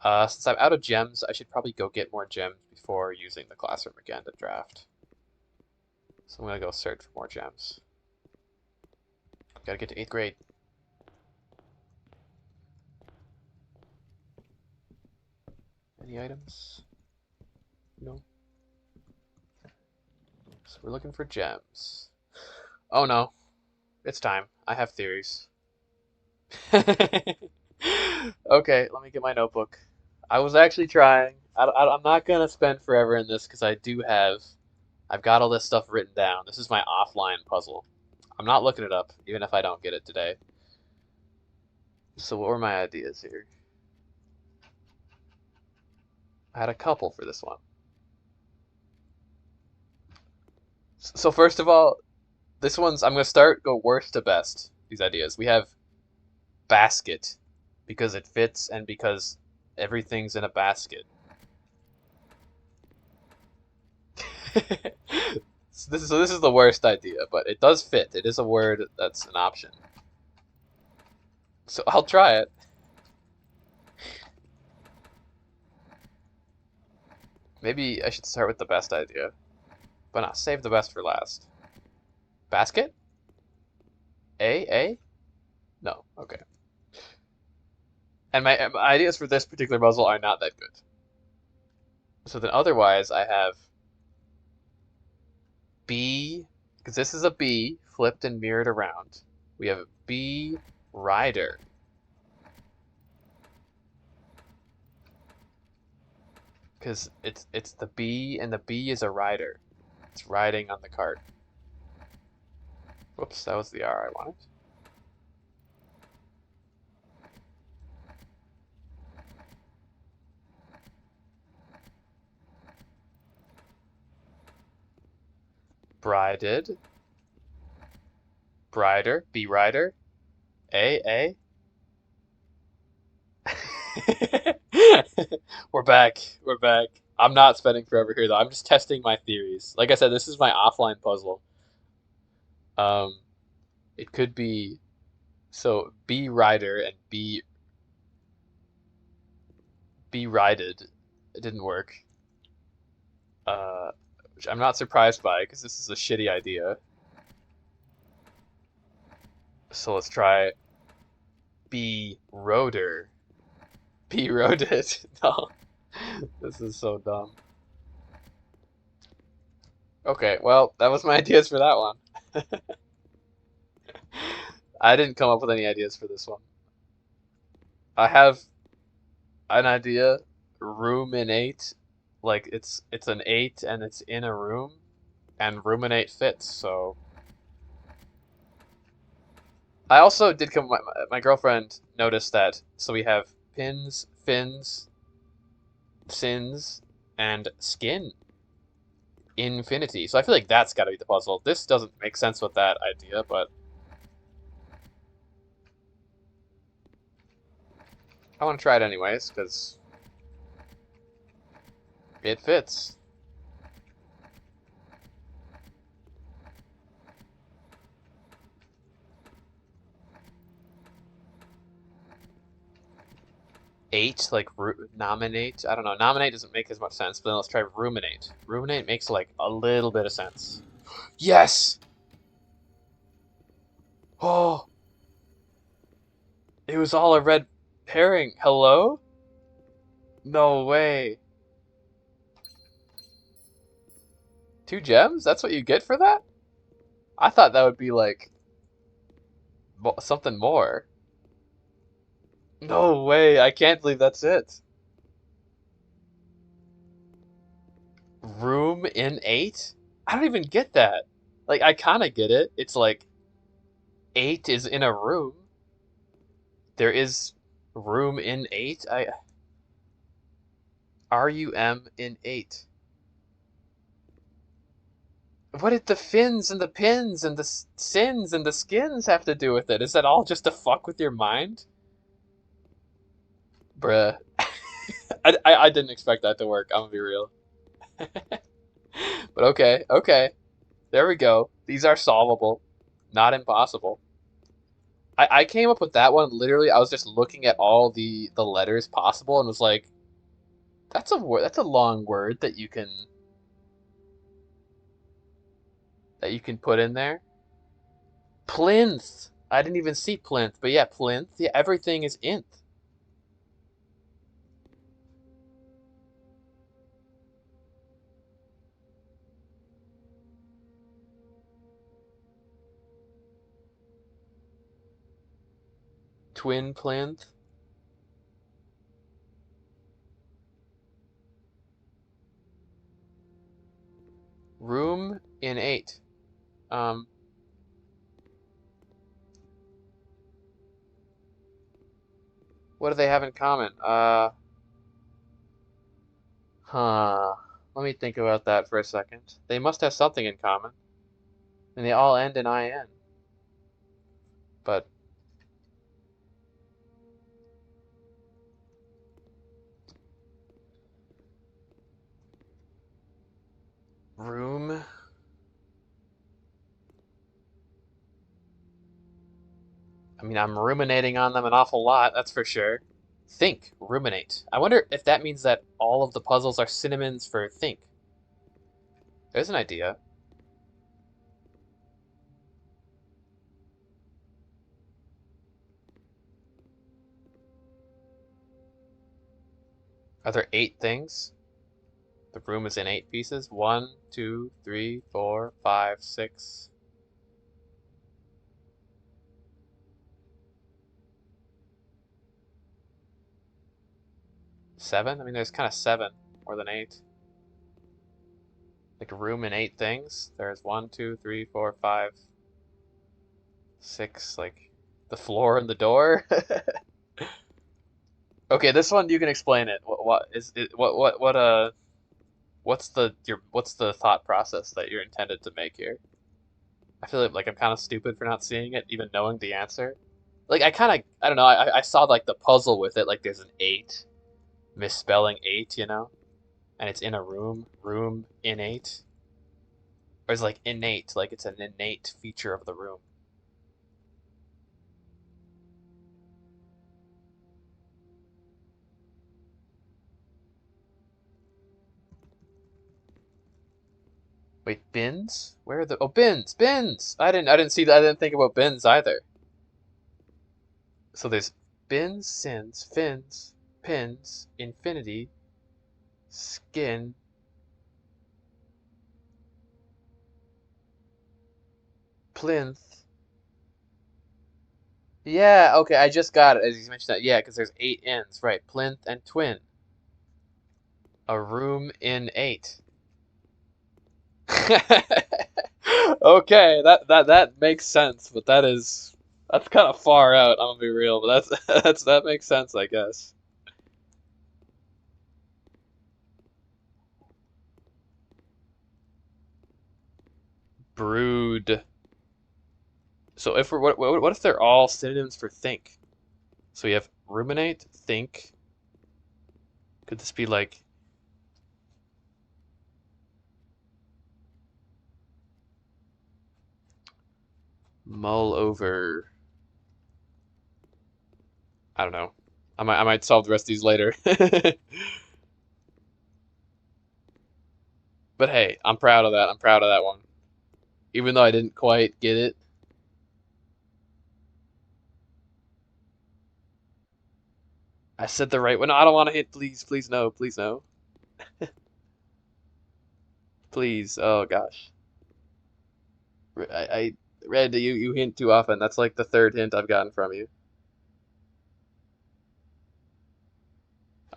Speaker 1: Since I'm out of gems, I should probably go get more gems before using the classroom again to draft. So I'm gonna go search for more gems. Gotta get to 8th grade. Any items? No. So we're looking for gems. Oh no, it's time. I have theories. Okay, let me get my notebook. I was actually trying. I'm not gonna spend forever in this because I've got all this stuff written down. This is my offline puzzle. I'm not looking it up, even if I don't get it today. So what were my ideas here? I had a couple for this one. So first of all, I'm gonna go worst to best. These ideas. We have basket because it fits and because everything's in a basket. So this is the worst idea, but it does fit. It is a word that's an option. So I'll try it. Maybe I should start with the best idea, but not save the best for last. Basket? A? No. Okay. And my ideas for this particular puzzle are not that good. So then otherwise I have B, because this is a B flipped and mirrored around. We have B rider. Because it's the bee, and the bee is a rider. It's riding on the cart. Whoops, that was the R I wanted. Brided. Brider. Bee rider. A. We're back. We're back. I'm not spending forever here though. I'm just testing my theories. Like I said, this is my offline puzzle. Um, it could be so bee rider and bee rided. It didn't work. Which I'm not surprised by because this is a shitty idea. So let's try bee rotor. Bee roded. No, this is so dumb. Okay, well, that was my ideas for that one. I didn't come up with any ideas for this one. I have an idea, ruminate, like it's an eight and it's in a room, and ruminate fits. So I also did come. My girlfriend noticed that. So we have pins, fins, sins, and skin. Infinity. So I feel like that's got to be the puzzle. This doesn't make sense with that idea, but I want to try it anyways because it fits. Eight, like nominate. I don't know. Nominate doesn't make as much sense, but then let's try ruminate. Ruminate makes like a little bit of sense. Yes! Oh, it was all a red herring. Hello? No way. 2 gems? That's what you get for that? I thought that would be like something more. No way. I can't believe that's it. Room in 8? I don't even get that. Like, I kind of get it. It's like 8 is in a room. There is room in 8. RUM in 8. What did the fins and the pins and the sins and the skins have to do with it? Is that all just to fuck with your mind? Bruh. I didn't expect that to work. I'm gonna be real. But okay. There we go. These are solvable. Not impossible. I came up with that one literally. I was just looking at all the letters possible and was like, that's a word. That's a long word that you can put in there. Plinth. I didn't even see plinth, but yeah, plinth. Yeah, everything is inth. Twin plinth. Room in 8. Um, what do they have in common? Huh. Let me think about that for a second. They must have something in common. And they all end in IN. But room. I mean, I'm ruminating on them an awful lot, that's for sure. Think, ruminate. I wonder if that means that all of the puzzles are synonyms for think. There's an idea. Are there 8 things? The room is in 8 pieces. 1, 2, 3, 4, 5, 6. 7? I mean, there's kind of 7 more than 8. Like a room in 8 things. There's 1, 2, 3, 4, 5, 6. Like the floor and the door. Okay, this one you can explain it. What is it? What's the thought process that you're intended to make here? I feel like I'm kind of stupid for not seeing it, even knowing the answer. Like I don't know. I saw like the puzzle with it. Like there's an 8, misspelling 8, and it's in a room innate, or it's like innate, like it's an innate feature of the room. Wait, bins? Where are the bins? I didn't see that. I didn't think about bins either. So there's bins, sins, fins, pins, infinity, skin, plinth. Yeah, okay, I just got it as you mentioned that. Yeah, because there's 8 ends, right? Plinth and twin. A room in 8. Okay, that makes sense, but that's kind of far out. I'm gonna be real, but that makes sense, I guess. Brood. So if we're what if they're all synonyms for think? So we have ruminate, think. Could this be like mull over? I don't know. I might solve the rest of these later. But hey, I'm proud of that. I'm proud of that one. Even though I didn't quite get it. I said the right one. No, I don't want to hit. Please, please no. Please no. Please. Oh gosh. I Red, you hint too often. That's like the third hint I've gotten from you.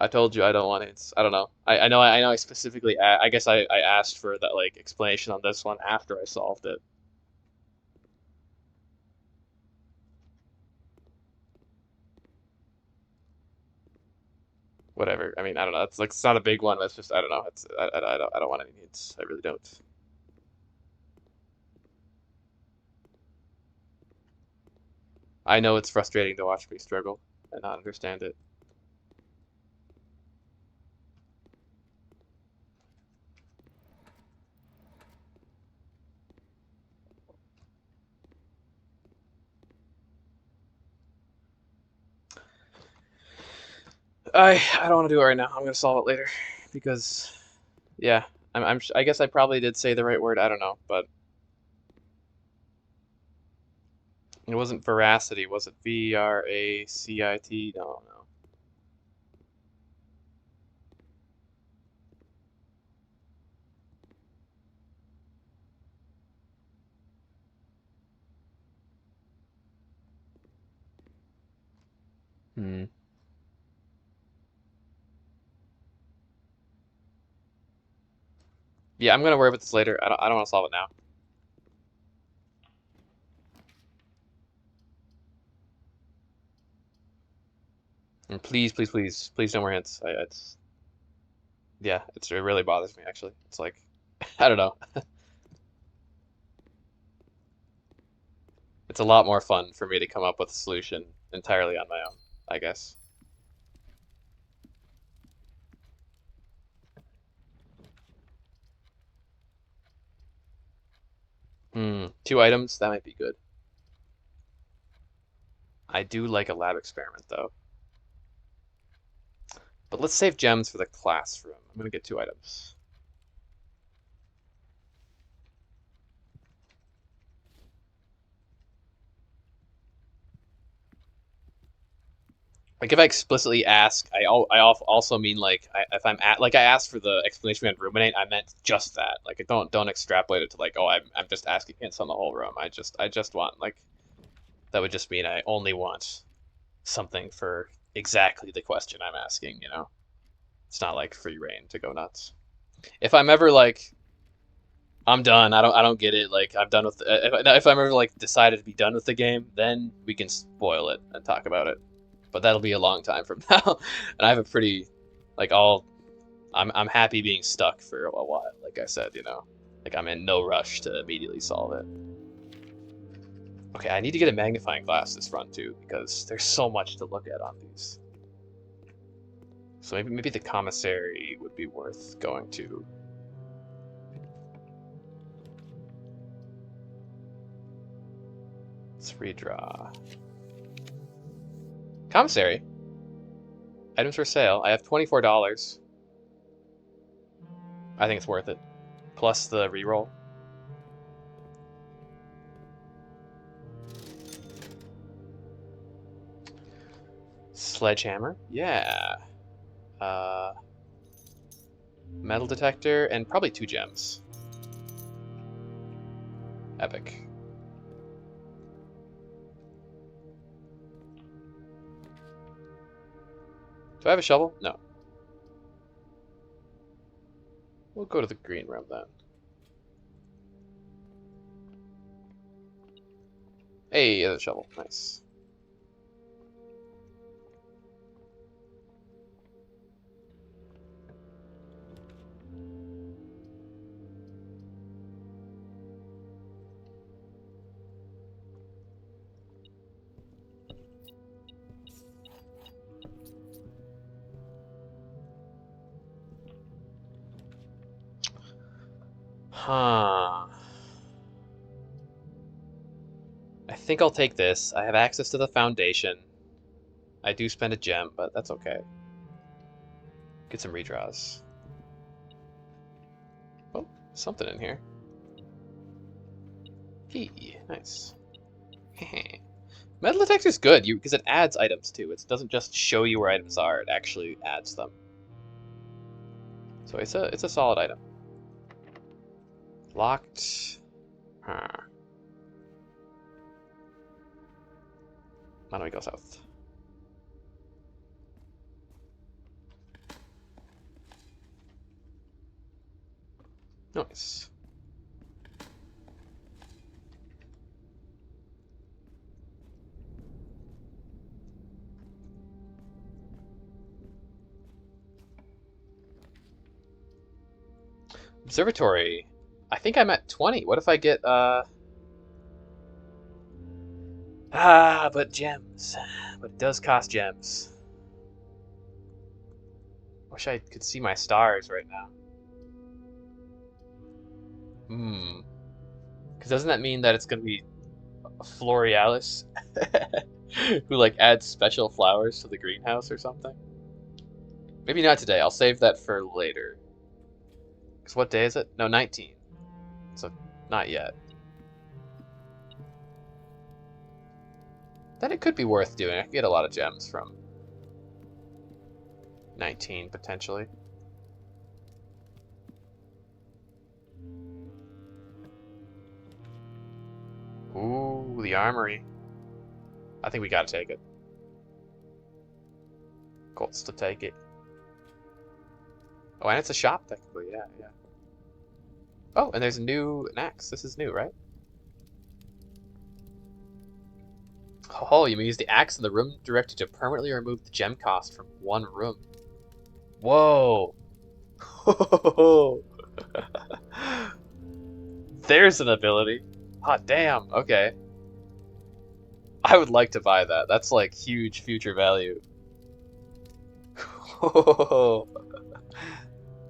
Speaker 1: I told you I don't want hints. I don't know. I know I specifically I guess I asked for that like explanation on this one after I solved it. Whatever. I mean, I don't know. It's not a big one. That's just I don't know. I don't want any hints. I really don't. I know it's frustrating to watch me struggle and not understand it. I don't want to do it right now. I'm gonna solve it later because yeah, I guess I probably did say the right word. I don't know, but it wasn't veracity, was it? Vracit? No, no. Hmm. Yeah, I'm gonna worry about this later. I don't want to solve it now. And please, please, please, please no more hints. It's yeah, it really bothers me actually. It's like I don't know. It's a lot more fun for me to come up with a solution entirely on my own, I guess. Hmm. Two items, that might be good. I do like a lab experiment though. But let's save gems for the classroom. I'm gonna get two items. Like if I explicitly ask, also mean like if I'm at like I asked for the explanation behind ruminate, I meant just that. Like I don't extrapolate it to like, oh, I'm just asking hints on the whole room. I just want like that would just mean I only want something for exactly the question I'm asking, you know? It's not like free reign to go nuts. If I'm ever like I'm done, I don't get it, like I'm done with if I'm ever like decided to be done with the game, then we can spoil it and talk about it. But that'll be a long time from now. And I have a pretty like all I'm happy being stuck for a while, like I said, you know. Like I'm in no rush to immediately solve it. Okay, I need to get a magnifying glass this run too, because there's so much to look at on these. So maybe the commissary would be worth going to. Let's redraw. Commissary. Items for sale. I have $24. I think it's worth it. Plus the reroll. Sledgehammer. Yeah. Uh, metal detector and probably two gems. Epic. Do I have a shovel? No. We'll go to the green room then. Hey, there's a shovel. Nice. Huh. I think I'll take this. I have access to the foundation. I do spend a gem, but that's okay. Get some redraws. Oh, something in here. Key. Nice. Metal detector's good because it adds items too. It doesn't just show you where items are, it actually adds them. So it's a solid item. Locked. Huh. Why don't we go south? Nice. Observatory. I think I'm at 20. What if I get but gems. But it does cost gems. Wish I could see my stars right now. Hmm. Because doesn't that mean that it's gonna be Florealis who like adds special flowers to the greenhouse or something? Maybe not today. I'll save that for later. Because what day is it? No, 19. So not yet. Then it could be worth doing. I could get a lot of gems from 19 potentially. Ooh, the armory. I think we gotta take it. Gots to take it. Oh, and it's a shop, technically, yeah, yeah. Oh, and there's an axe. This is new, right? Oh, you may use the axe in the room directed to permanently remove the gem cost from one room. Whoa! There's an ability. Hot damn, okay. I would like to buy that. That's like huge future value.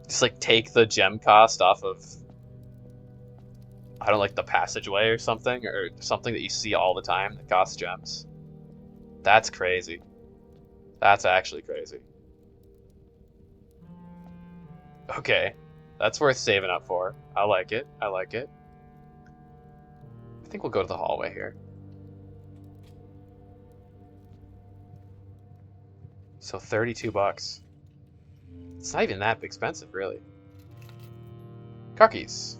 Speaker 1: Just like take the gem cost off of, I don't know, like the passageway or something that you see all the time that costs gems. That's crazy. That's actually crazy. Okay, that's worth saving up for. I like it. I like it. I think we'll go to the hallway here. So 32 bucks. It's not even that expensive, really. Car keys.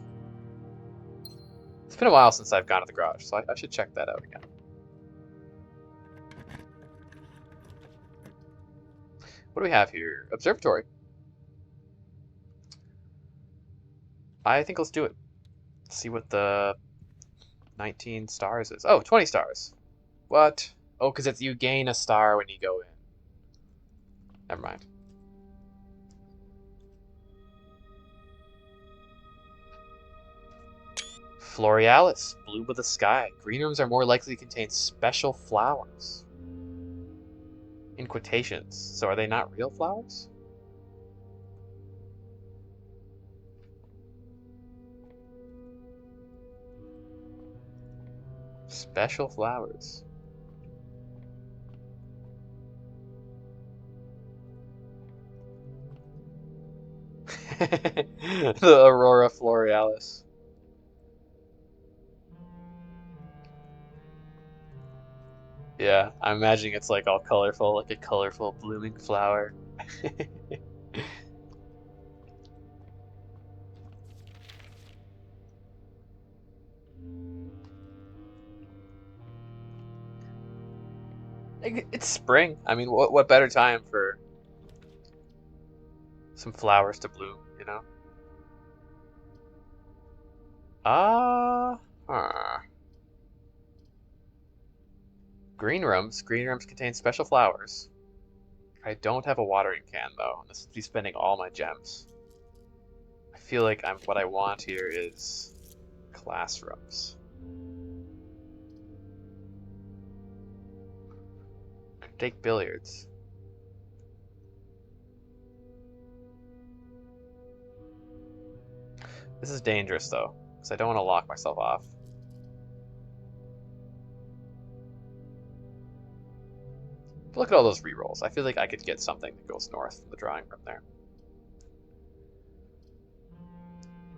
Speaker 1: It's been a while since I've gone to the garage, so I should check that out again. What do we have here? Observatory. I think let's do it. See what the 19 stars is. Oh, 20 stars. What? Oh, because it's you gain a star when you go in. Never mind. Florealis, bloom of the sky. Green rooms are more likely to contain special flowers. In quotations. So are they not real flowers? Special flowers. The Aurora Florealis. Yeah, I'm imagining it's like all colorful, like a colorful blooming flower. It's spring. I mean, what better time for some flowers to bloom, you know? Huh. Green rooms. Green rooms contain special flowers. I don't have a watering can though. This would be spending all my gems. I feel like what I want here is classrooms. Take billiards. This is dangerous though, because I don't want to lock myself off. But look at all those rerolls. I feel like I could get something that goes north from the drawing room there.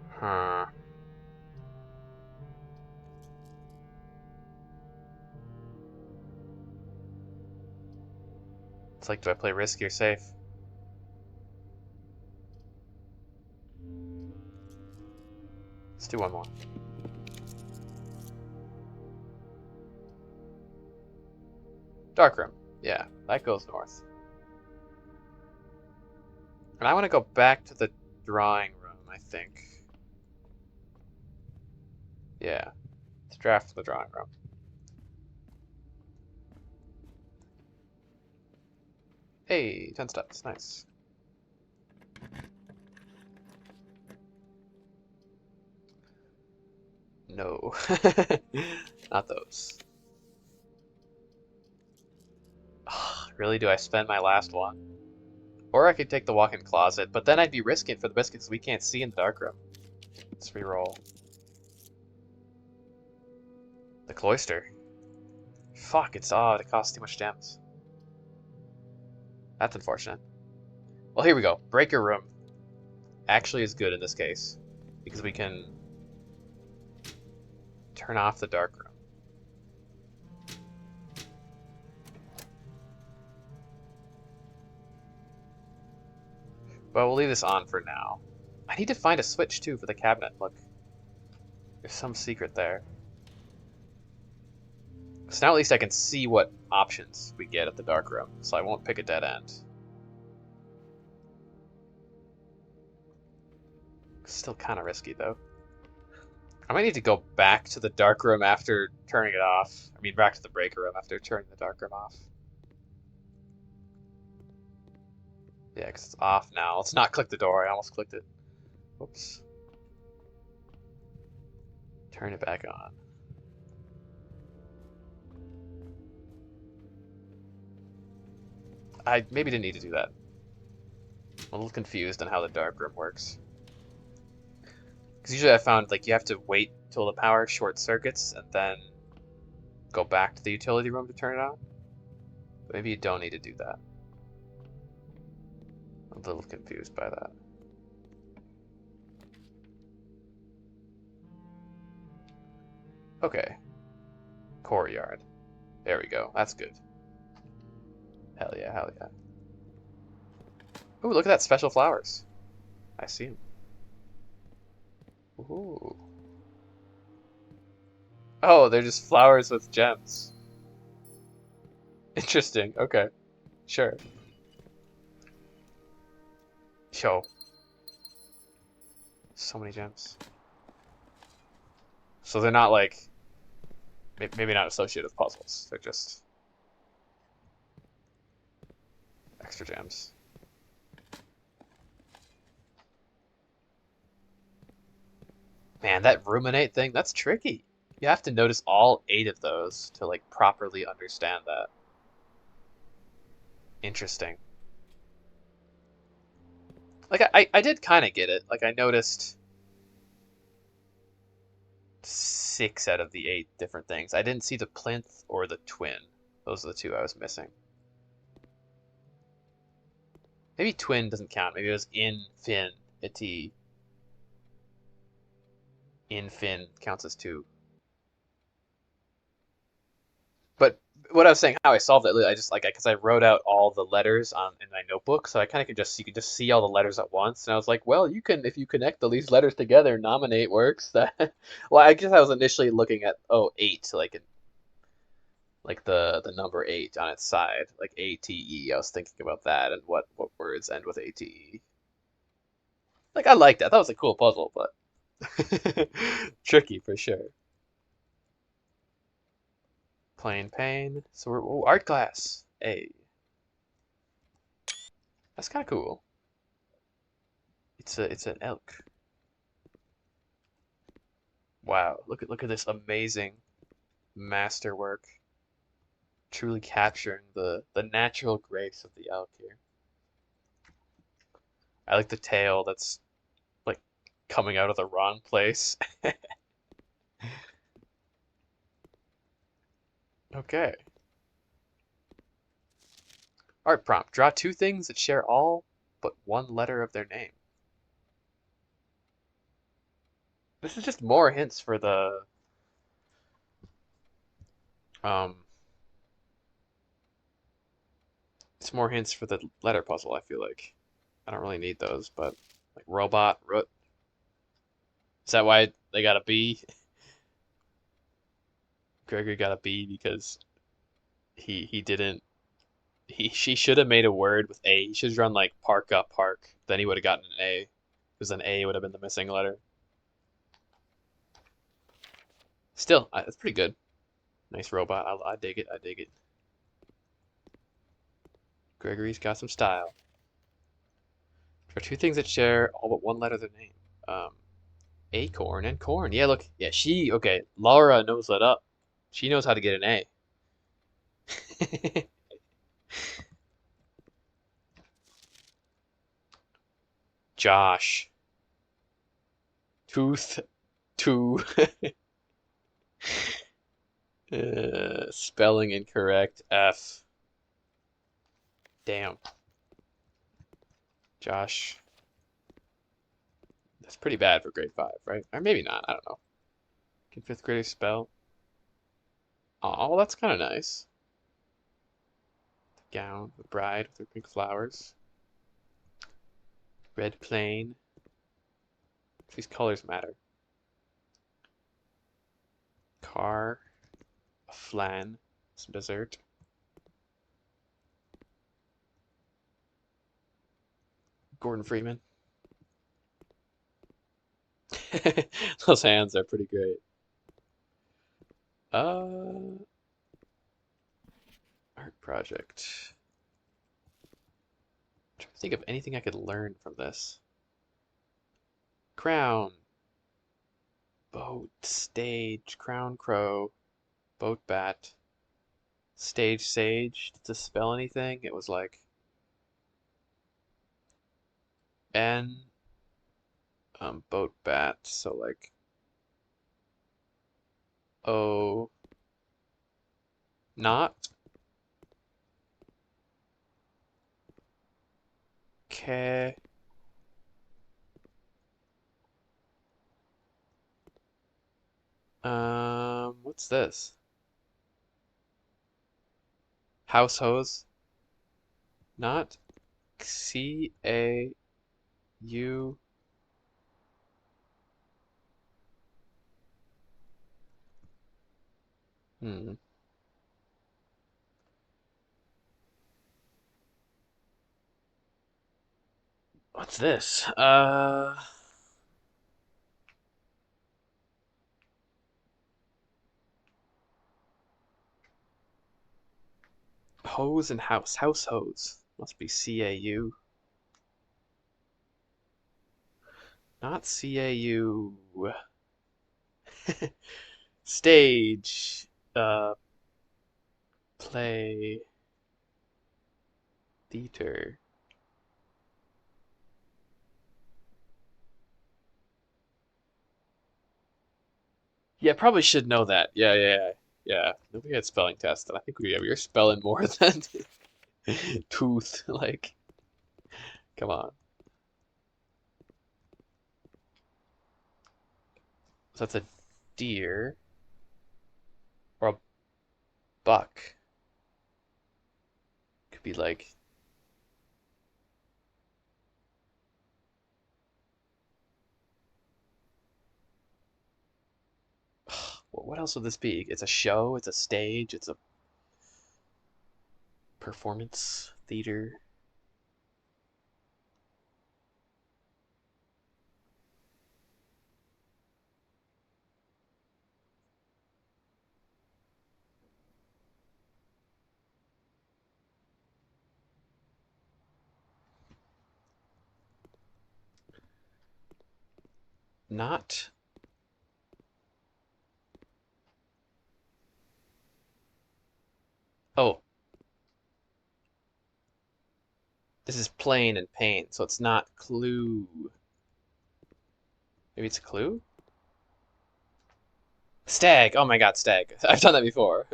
Speaker 1: Huh. It's like, do I play risky or safe? Let's do one more. Darkroom. Yeah, that goes north. And I want to go back to the drawing room, I think. Yeah. Let's draft the drawing room. Hey, 10 steps. Nice. No. Not those. Really, do I spend my last one? Or I could take the walk-in closet, but then I'd be risking it for the biscuits we can't see in the darkroom. Let's re-roll. The cloister. Fuck, it's odd. It costs too much gems. That's unfortunate. Well, here we go. Breaker room actually is good in this case, because we can turn off the dark room. But we'll leave this on for now. I need to find a switch, too, for the cabinet. Look. There's some secret there. So now at least I can see what options we get at the dark room, so I won't pick a dead end. Still kind of risky though. I might need to go back to the dark room after turning it off. I mean, back to the breaker room after turning the dark room off. Yeah, because it's off now. Let's not click the door. I almost clicked it. Whoops. Turn it back on. I maybe didn't need to do that. I'm a little confused on how the dark room works. Because usually I found like you have to wait till the power short circuits and then go back to the utility room to turn it on. But maybe you don't need to do that. I'm a little confused by that. Okay. Courtyard. There we go. That's good. Hell yeah, hell yeah. Ooh, look at that, special flowers. I see them. Ooh. Oh, they're just flowers with gems. Interesting. Okay. Sure. Yo. So many gems. So they're not like, maybe not associated with puzzles. They're just extra gems. Man, that ruminate thing, that's tricky. You have to notice all 8 of those to like properly understand that. Interesting. Like I did kind of get it. Like I noticed 6 out of the 8 different things. I didn't see the plinth or the twin. Those are the 2 I was missing. Maybe twin doesn't count. Maybe it was infinity. Infin counts as 2. But what I was saying, how I solved it, I just like because I wrote out all the letters on in my notebook, so I kind of could just you could just see all the letters at once, and I was like, well, you can if you connect all these letters together, nominate works. That well, I guess I was initially looking at 8, like the number 8 on its side, like ATE. I was thinking about that and what words end with ATE. Like I liked that. That was a cool puzzle, but tricky for sure. Plain pane. So we're art class. Hey, that's kind of cool. It's an elk. Wow, look at this amazing masterwork. Truly capturing the natural grace of the elk here. I like the tail that's like coming out of the wrong place. Okay. Art prompt. Draw 2 things that share all but 1 letter of their name. This is just more hints for the um it's more hints for the letter puzzle, I feel like. I don't really need those, but like robot, root. Is that why they got a B? Gregory got a B because he didn't she should have made a word with A. He should have drawn like park up park. Then he would have gotten an A. Because then A would have been the missing letter. Still, it's pretty good. Nice robot. I dig it. I dig it. Gregory's got some style. There are 2 things that share all but 1 letter of their name. Um, acorn and corn. Yeah, look. Yeah, okay. Laura knows that up. She knows how to get an A. Josh. Tooth. Two. Spelling incorrect. F. Damn. Josh. That's pretty bad for grade 5, right? Or maybe not. I don't know. Can 5th graders spell? Oh, well, that's kind of nice. The gown, the bride with her pink flowers. Red plain. These colors matter. Car. A flan. Some dessert. Gordon Freeman. Those hands are pretty great. Uh, art project. I'm trying to think of anything I could learn from this. Crown, boat, stage, crown crow, boat bat, stage sage. Did this spell anything? It was like N, boat bat. So like O, not K. What's this? House hose, not C-A-U. Hmm. What's this? Hose and house. House hose. Must be C-A-U. Not C-A-U. Stage. Uh, play. Theater. Yeah, probably should know that. Yeah. Nobody had spelling tests, and I think we are spelling more than tooth. Like, come on. So that's a deer or a buck. Could be like, what else would this be? It's a show, it's a stage, it's a performance theater. Not. Oh, this is plain and pain, so it's not clue. Maybe it's a clue? Stag. Oh my God, stag. I've done that before.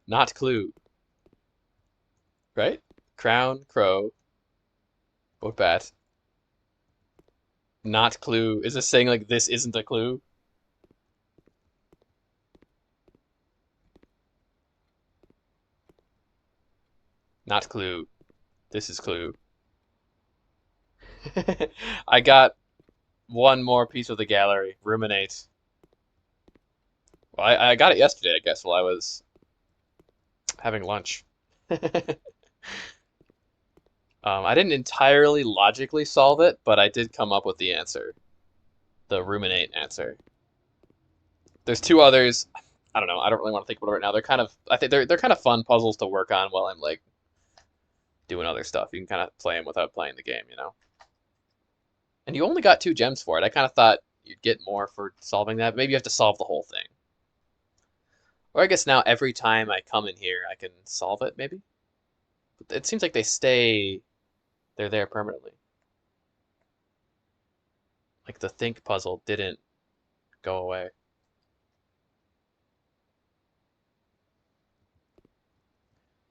Speaker 1: Not clue, right? Crown, crow, boat bat. Not clue. Is this saying like this isn't a clue? Not clue. This is clue. I got one more piece of the gallery. Ruminate. Well, I got it yesterday, I guess, while I was having lunch. I didn't entirely logically solve it, but I did come up with the answer, the ruminate answer. There's two others. I don't know. I don't really want to think about it right now. They're kind of, I think they're kind of fun puzzles to work on while I'm like doing other stuff. You can kind of play them without playing the game, you know. And you only got two gems for it. I kind of thought you'd get more for solving that. Maybe you have to solve the whole thing. Or I guess now every time I come in here, I can solve it, maybe? But it seems like they're there permanently. Like the think puzzle didn't go away.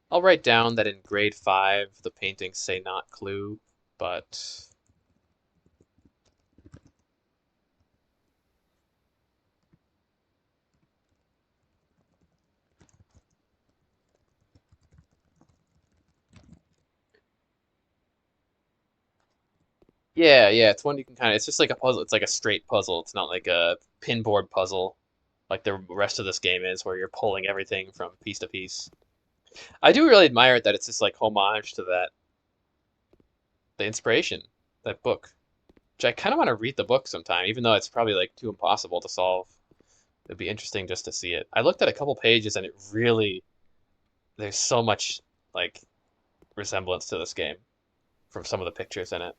Speaker 1: I'll write down that in grade 5 the paintings say not clue, but yeah, it's one you can kind of, it's just like a puzzle. It's like a straight puzzle. It's not like a pinboard puzzle like the rest of this game is, where you're pulling everything from piece to piece. I do really admire it that it's just like homage to that, the inspiration, that book. Which I kind of want to read the book sometime, even though it's probably like too impossible to solve. It'd be interesting just to see it. I looked at a couple pages and it really, there's so much like resemblance to this game from some of the pictures in it.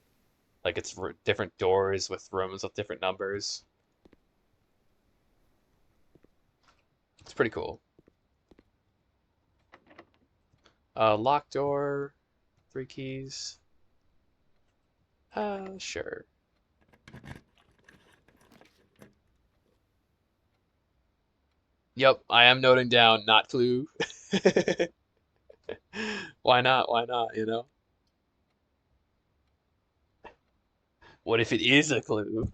Speaker 1: Like it's different doors with rooms with different numbers. It's pretty cool. Lock door, 3 keys. Sure. Yep, I am noting down not clue. Why not? Why not, you know? What if it is a clue?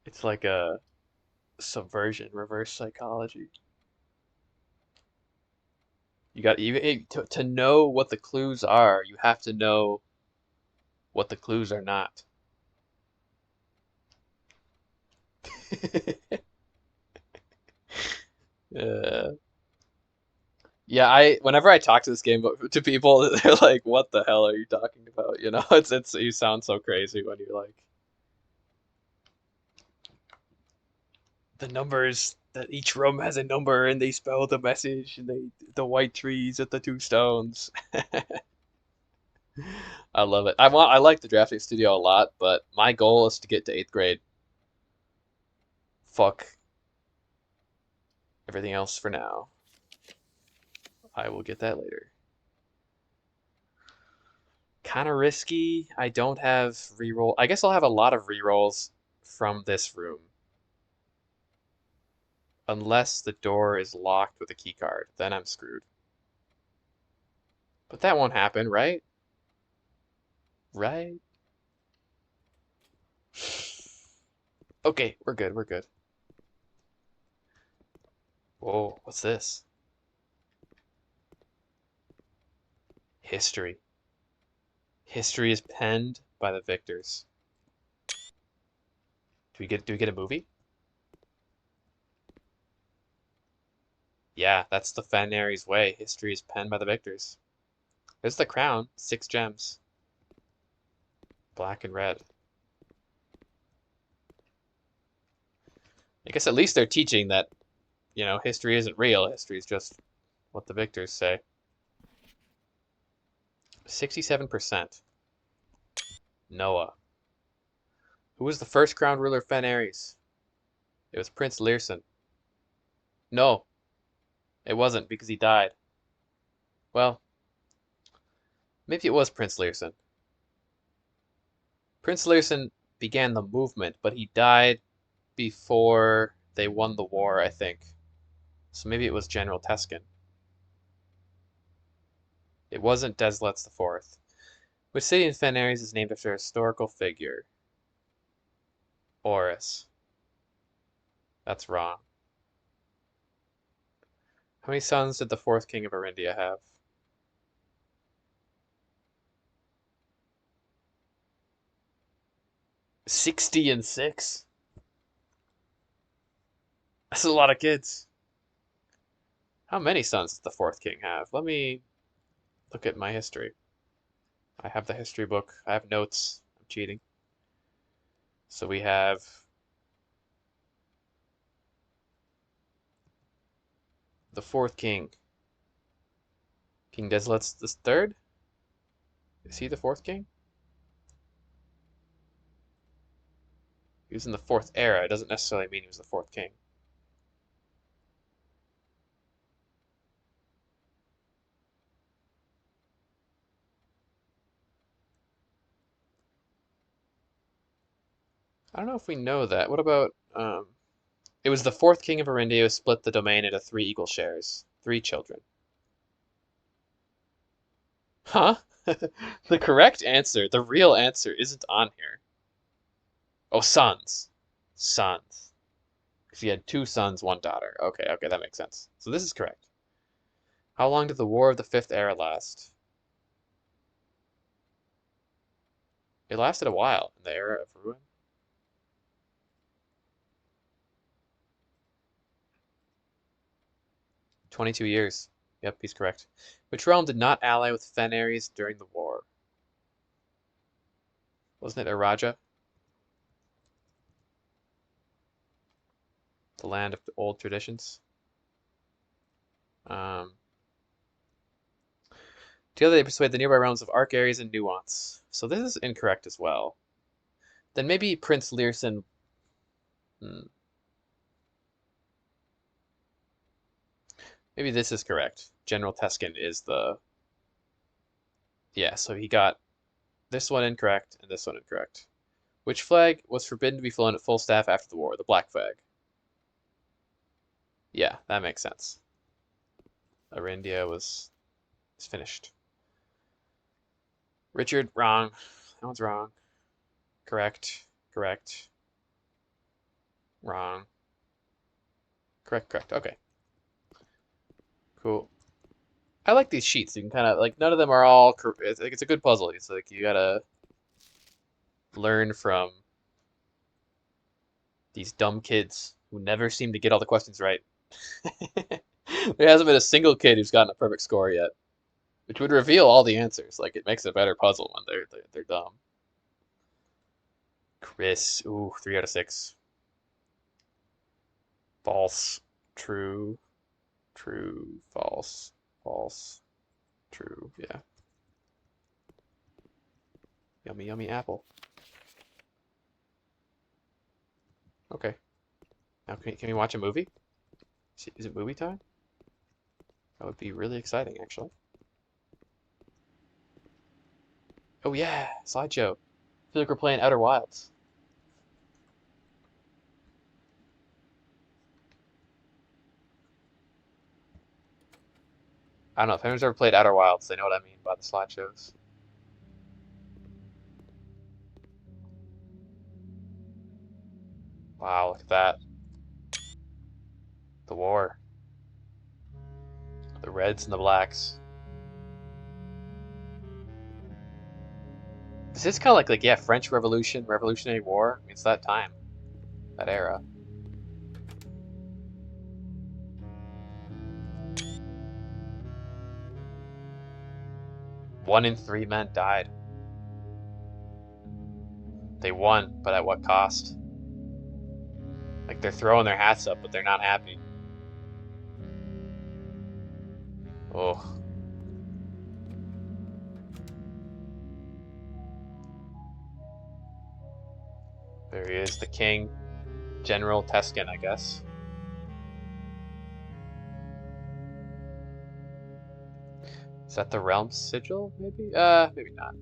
Speaker 1: It's like a subversion, reverse psychology. To know what the clues are, you have to know what the clues are not. Uh, yeah, I whenever I talk to this game to people, they're like, "What the hell are you talking about?" You know, it's you sound so crazy when you're like the numbers that each room has a number and they spell the message and the white trees at the two stones. I love it. I like the drafting studio a lot, but my goal is to get to 8th grade. Fuck everything else for now. I will get that later. Kind of risky. I don't have reroll. I guess I'll have a lot of rerolls from this room. Unless the door is locked with a key card. Then I'm screwed. But that won't happen, right? Right? Okay, we're good, we're good. Whoa, what's this? History. History is penned by the victors. Do we get a movie? Yeah, that's the Fanary's way. History is penned by the victors. There's the crown, 6 gems. Black and red. I guess at least they're teaching that, history isn't real. History is just what the victors say. 67%. Noah. Who was the first crowned ruler of Fanaries? It was Prince Learson. No, it wasn't because he died. Well, maybe it was Prince Learson. Prince Learson began the movement, but he died before they won the war, I think. So maybe it was General Teskin. It wasn't Deslets the Fourth. Which city in Fanaries is named after a historical figure? Oris. That's wrong. How many sons did the fourth king of Arindia have? 60 and 6? That's a lot of kids. How many sons did the fourth king have? Let me look at my history. I have the history book. I have notes. I'm cheating. So we have the fourth king. King Deslets the third? Is he the fourth king? He was in the fourth era. It doesn't necessarily mean he was the fourth king. I don't know if we know that. What about it was the fourth king of Arindia who split the domain into 3 equal shares. 3 children. Huh? The correct answer, the real answer, isn't on here. Oh, sons. Sons. She had 2 sons, 1 daughter. Okay, okay, that makes sense. So this is correct. How long did the War of the Fifth Era last? It lasted a while in the Era of Ruin. 22 years. Yep, he's correct. Which realm did not ally with Fenares during the war? Wasn't it Araja? The land of the old traditions? Um, Together they persuade the nearby realms of Arc Ares and Nuance. So this is incorrect as well. Then maybe Prince Learson. Hmm, maybe this is correct. General Teskin is the. Yeah, so he got this one incorrect and this one incorrect. Which flag was forbidden to be flown at full staff after the war? The black flag. Yeah, that makes sense. Arindia was finished. Richard, wrong. That one's wrong. Correct. Correct. Wrong. Correct, correct. Okay. Cool. I like these sheets. You can kind of like none of them are all. It's like it's a good puzzle. It's like you gotta learn from these dumb kids who never seem to get all the questions right. There hasn't been a single kid who's gotten a perfect score yet, which would reveal all the answers. Like it makes a better puzzle when they're dumb. Chris, ooh, 3 out of 6. False, true, true, false, false, true. Yeah. Yummy, yummy apple. Okay. Now can we watch a movie? Is it movie time? That would be really exciting, actually. Oh yeah, slideshow. I feel like we're playing Outer Wilds. I don't know if anyone's ever played Outer Wilds, they know what I mean by the slideshows. Wow, look at that. The war. The reds and the blacks. This is kind of like yeah, French Revolution, Revolutionary War. I mean, it's that time, that era. One in 3 men died. They won, but at what cost? Like they're throwing their hats up, but they're not happy. Oh. There he is, the king. General Teskin, I guess. Is that the realm sigil, maybe? Maybe not.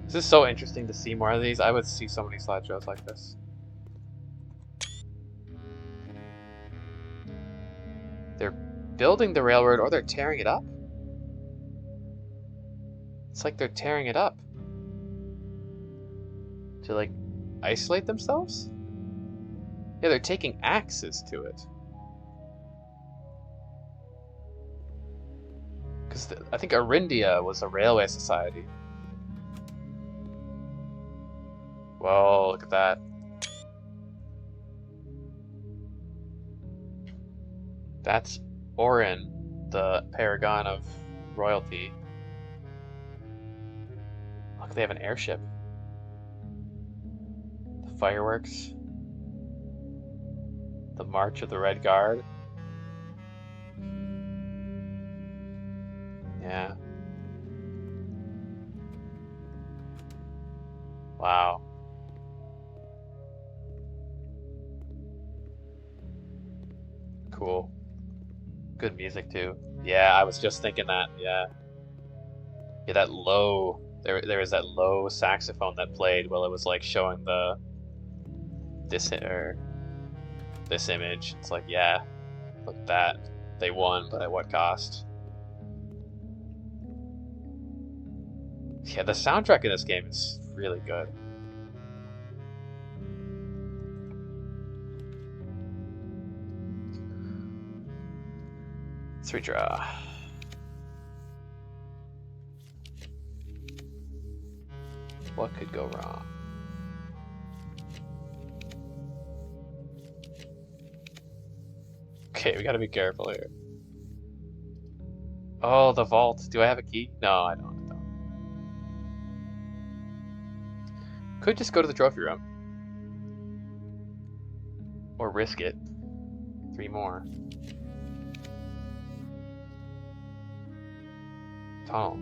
Speaker 1: This is so interesting to see more of these. I would see so many slideshows like this. They're building the railroad or they're tearing it up? It's like they're tearing it up. To like isolate themselves? Yeah, they're taking axes to it. Because I think Arindia was a railway society. Whoa, look at that. That's Orin, the paragon of royalty. Look, they have an airship. The fireworks. The March of the Red Guard. Yeah. Wow. Cool. Good music too. Yeah, I was just thinking that. Yeah. Yeah, that low. There was that low saxophone that played while it was like showing the this image. It's like, yeah, look at that. They won, but at what cost? Yeah, the soundtrack in this game is really good. Let's redraw. What could go wrong? Okay, we gotta be careful here. Oh, the vault. Do I have a key? No, I don't. Could just go to the trophy room. Or risk it. 3 more. Tunnel.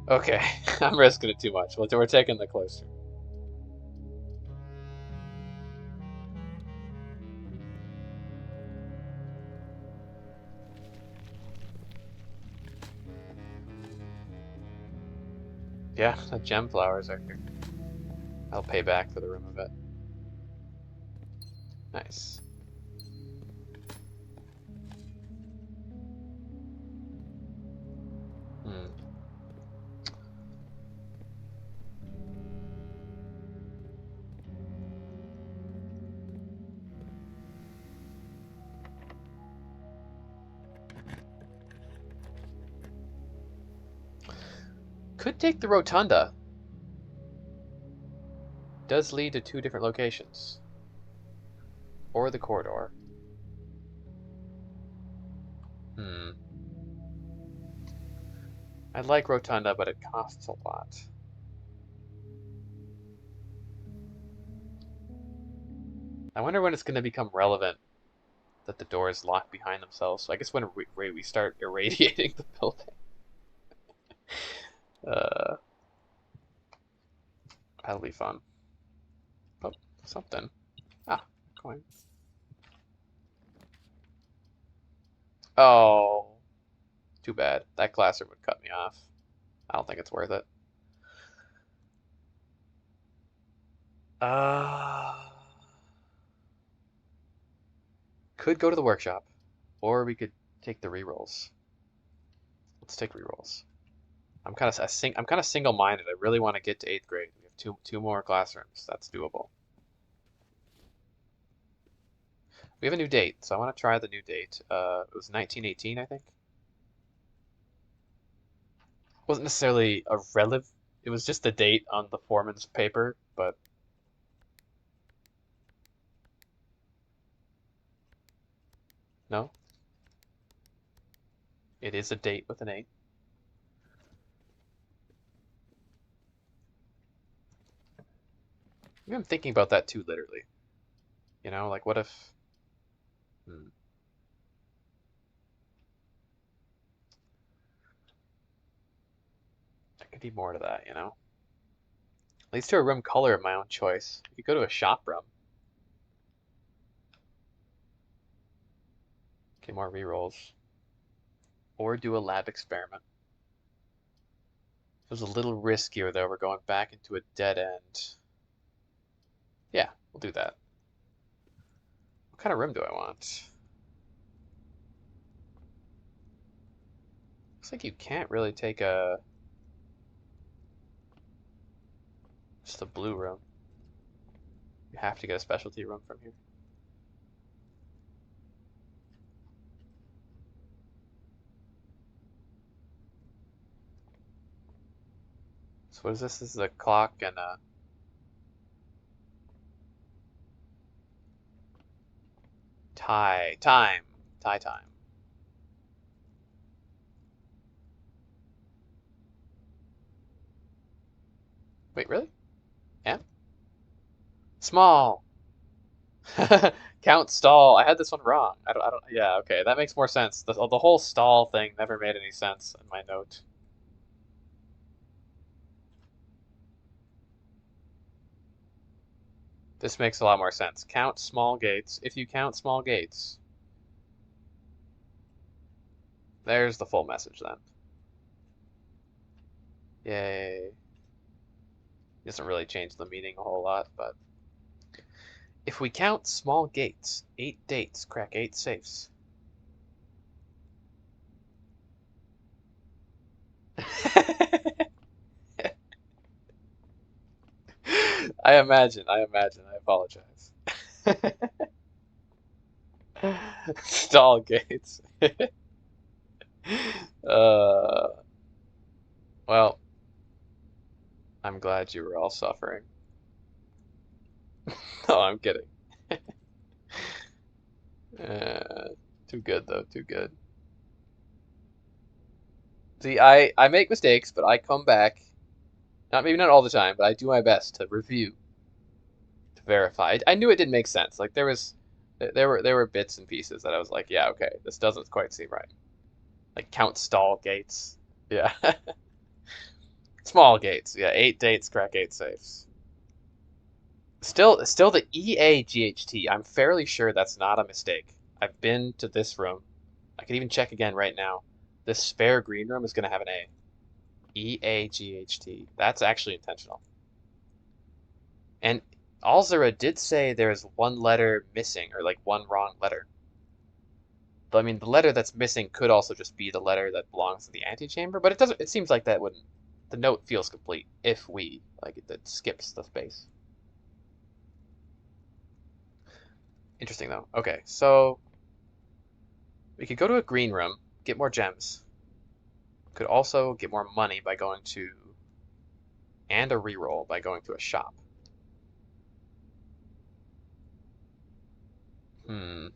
Speaker 1: Okay, I'm risking it too much. We're taking the cloister. Yeah, the gem flowers are here. I'll pay back for the room a bit. Nice. Hmm. Could take the rotunda. Does lead to 2 different locations. Or the corridor. Hmm. I like rotunda, but it costs a lot. I wonder when it's going to become relevant that the doors lock behind themselves. So I guess when we start irradiating the building. Uh, that'll be fun. Oh, something. Ah, coin. Oh, too bad. That glassware would cut me off. I don't think it's worth it. Uh, could go to the workshop, or we could take the rerolls. Let's take rerolls. I'm kind of single-minded. I really want to get to 8th grade. We have two more classrooms. That's doable. We have a new date, so I want to try the new date. It was 1918, I think. It wasn't necessarily a relative. It was just the date on the foreman's paper, but no, it is a date with an 8. Maybe I'm thinking about that too literally. You know, like what if? Hmm, there could be more to that, you know? Leads to a room color of my own choice. You could go to a shop room. Get more rerolls. Or do a lab experiment. It was a little riskier though. We're going back into a dead end. Yeah, we'll do that. What kind of room do I want? Looks like you can't really take just a blue room. You have to get a specialty room from here. So what is this? This is a clock and a time. Tie time. Wait, really? Yeah? Small. Count stall. I had this one wrong. Yeah, okay. That makes more sense. The whole stall thing never made any sense in my note. This makes a lot more sense. Count small gates. If you count small gates, there's the full message then. Yay. Doesn't really change the meaning a whole lot, but if we count small gates, 8 dates crack 8 safes. I imagine. I apologize. Stall gates. Uh, well, I'm glad you were all suffering. No, I'm kidding. Uh, too good though, too good. See, I make mistakes, but I come back. Not maybe not all the time, but I do my best to review, to verify. I knew it didn't make sense. Like there were bits and pieces that I was like, yeah, okay, this doesn't quite seem right. Like count stall gates. Yeah. Small gates. Yeah, 8 gates, crack 8 safes. Still the EAGHT. I'm fairly sure that's not a mistake. I've been to this room. I could even check again right now. This spare green room is going to have an A. EAGHT. That's actually intentional. And Alzira did say there's one letter missing, or like one wrong letter. But I mean, the letter that's missing could also just be the letter that belongs to the antechamber, but it doesn't. It seems like that wouldn't. The note feels complete if we like it skips the space. Interesting though. Okay, so we could go to a green room, get more gems. Could also get more money by going to, and a reroll by going to a shop. Hmm.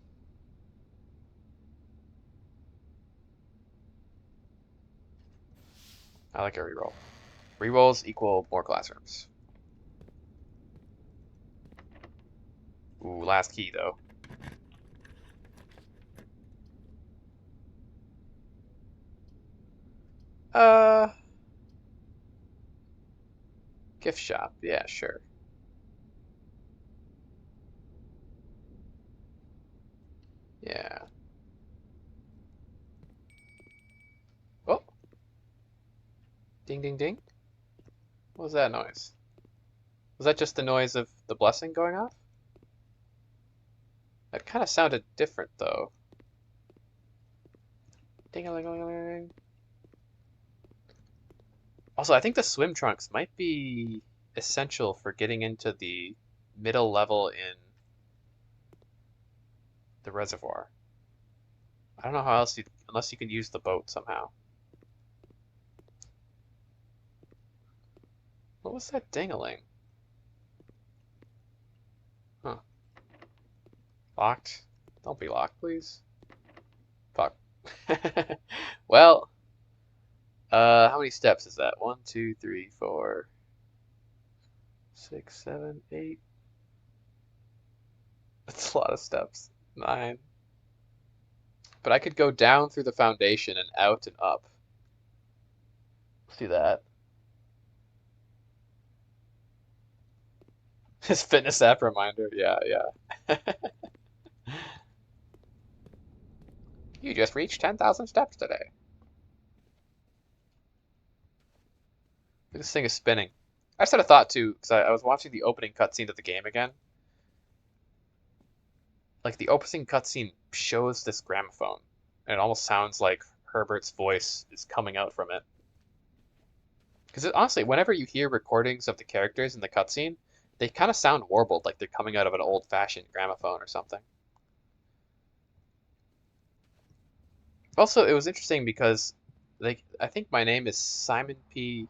Speaker 1: I like a reroll. Rerolls equal more classrooms. Ooh, last key though. Uh, gift shop. Yeah, sure. Yeah. Oh, ding, ding, ding. What was that noise? Was that just the noise of the blessing going off? That kind of sounded different though. Ding, a ling, a ling, a ling. Also, I think the swim trunks might be essential for getting into the middle level in the reservoir. I don't know how else unless you can use the boat somehow. What was that dingling? Huh. Locked? Don't be locked, please. Fuck. Well, how many steps is that? 1, 2, 3, 4, 6, 7, 8. That's a lot of steps. 9. But I could go down through the foundation and out and up. Let's do that. His fitness app reminder. Yeah, yeah. You just reached 10,000 steps today. This thing is spinning. I just had a thought too, because I was watching the opening cutscene of the game again. Like the opening cutscene shows this gramophone, and it almost sounds like Herbert's voice is coming out from it. Because honestly, whenever you hear recordings of the characters in the cutscene, they kind of sound warbled, like they're coming out of an old-fashioned gramophone or something. Also, it was interesting because, like, I think my name is Simon P.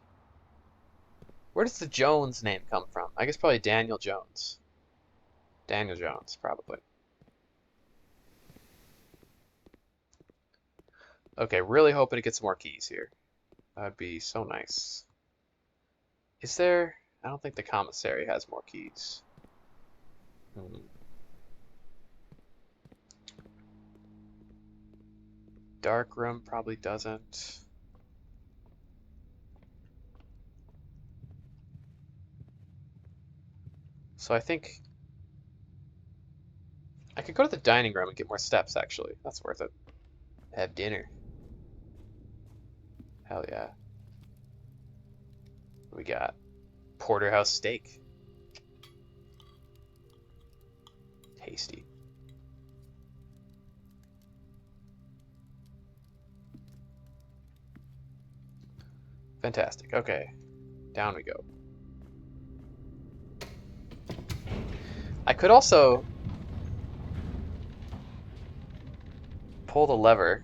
Speaker 1: Where does the Jones name come from? I guess probably Daniel Jones. Daniel Jones, probably. Okay, really hoping to get some more keys here. That'd be so nice. Is there? I don't think the commissary has more keys. Hmm. Dark room probably doesn't. So I think I could go to the dining room and get more steps, actually. That's worth it. Have dinner. Hell yeah. We got porterhouse steak. Tasty. Fantastic. Okay, down we go. I could also pull the lever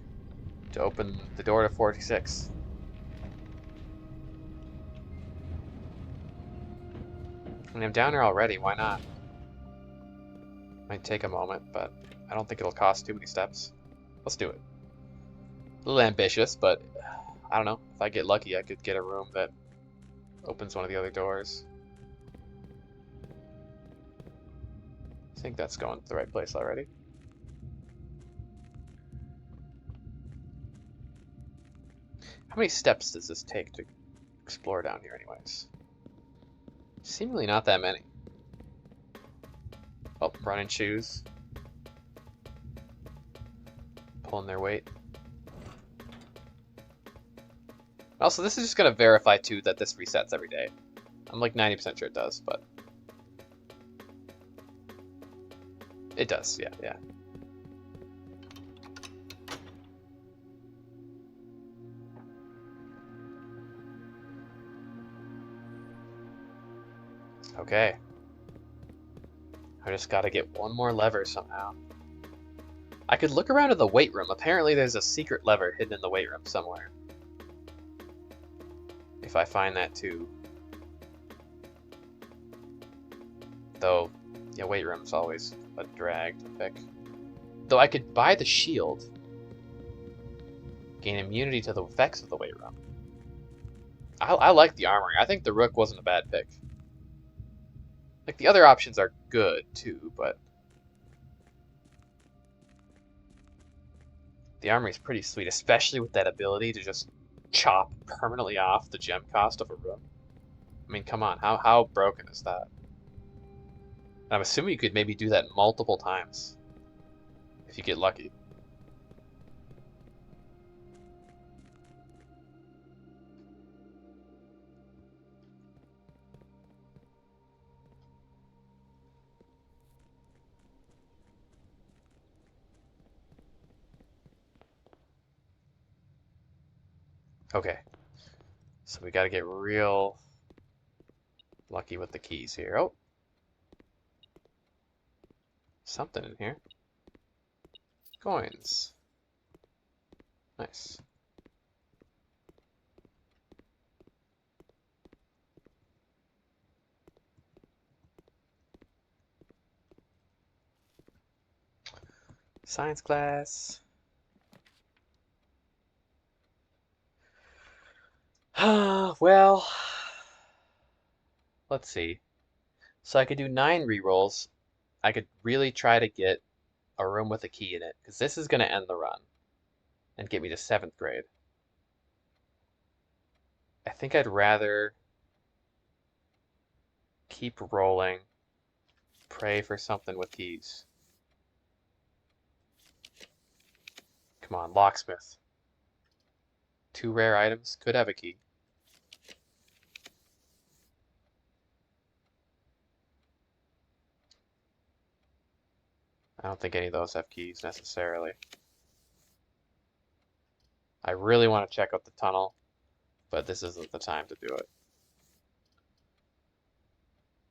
Speaker 1: to open the door to 46. I mean, I'm down here already, why not? Might take a moment, but I don't think it'll cost too many steps. Let's do it. A little ambitious, but I don't know. If I get lucky, I could get a room that opens one of the other doors. I think that's going to the right place already. How many steps does this take to explore down here anyways? Seemingly not that many. Oh, running shoes. Pulling their weight. Also, this is just going to verify too that this resets every day. I'm like 90% sure it does, but it does, yeah. Okay. I just gotta get one more lever somehow. I could look around in the weight room. Apparently there's a secret lever hidden in the weight room somewhere. If I find that too. Though, yeah, weight room's always a drag to pick. Though I could buy the shield. Gain immunity to the effects of the weight room. I like the armory. I think the rook wasn't a bad pick. Like, the other options are good, too, but the armory is pretty sweet, especially with that ability to just chop permanently off the gem cost of a rook. I mean, come on, how broken is that? And I'm assuming you could maybe do that multiple times, if you get lucky. Okay, so we gotta get real lucky with the keys here. Oh, something in here. Coins. Nice. Science class. Well, let's see. So I could do 9 rerolls. I could really try to get a room with a key in it, because this is going to end the run and get me to 7th grade. I think I'd rather keep rolling, pray for something with keys. Come on, locksmith. 2 rare items, could have a key. I don't think any of those have keys necessarily. I really want to check out the tunnel, but this isn't the time to do it.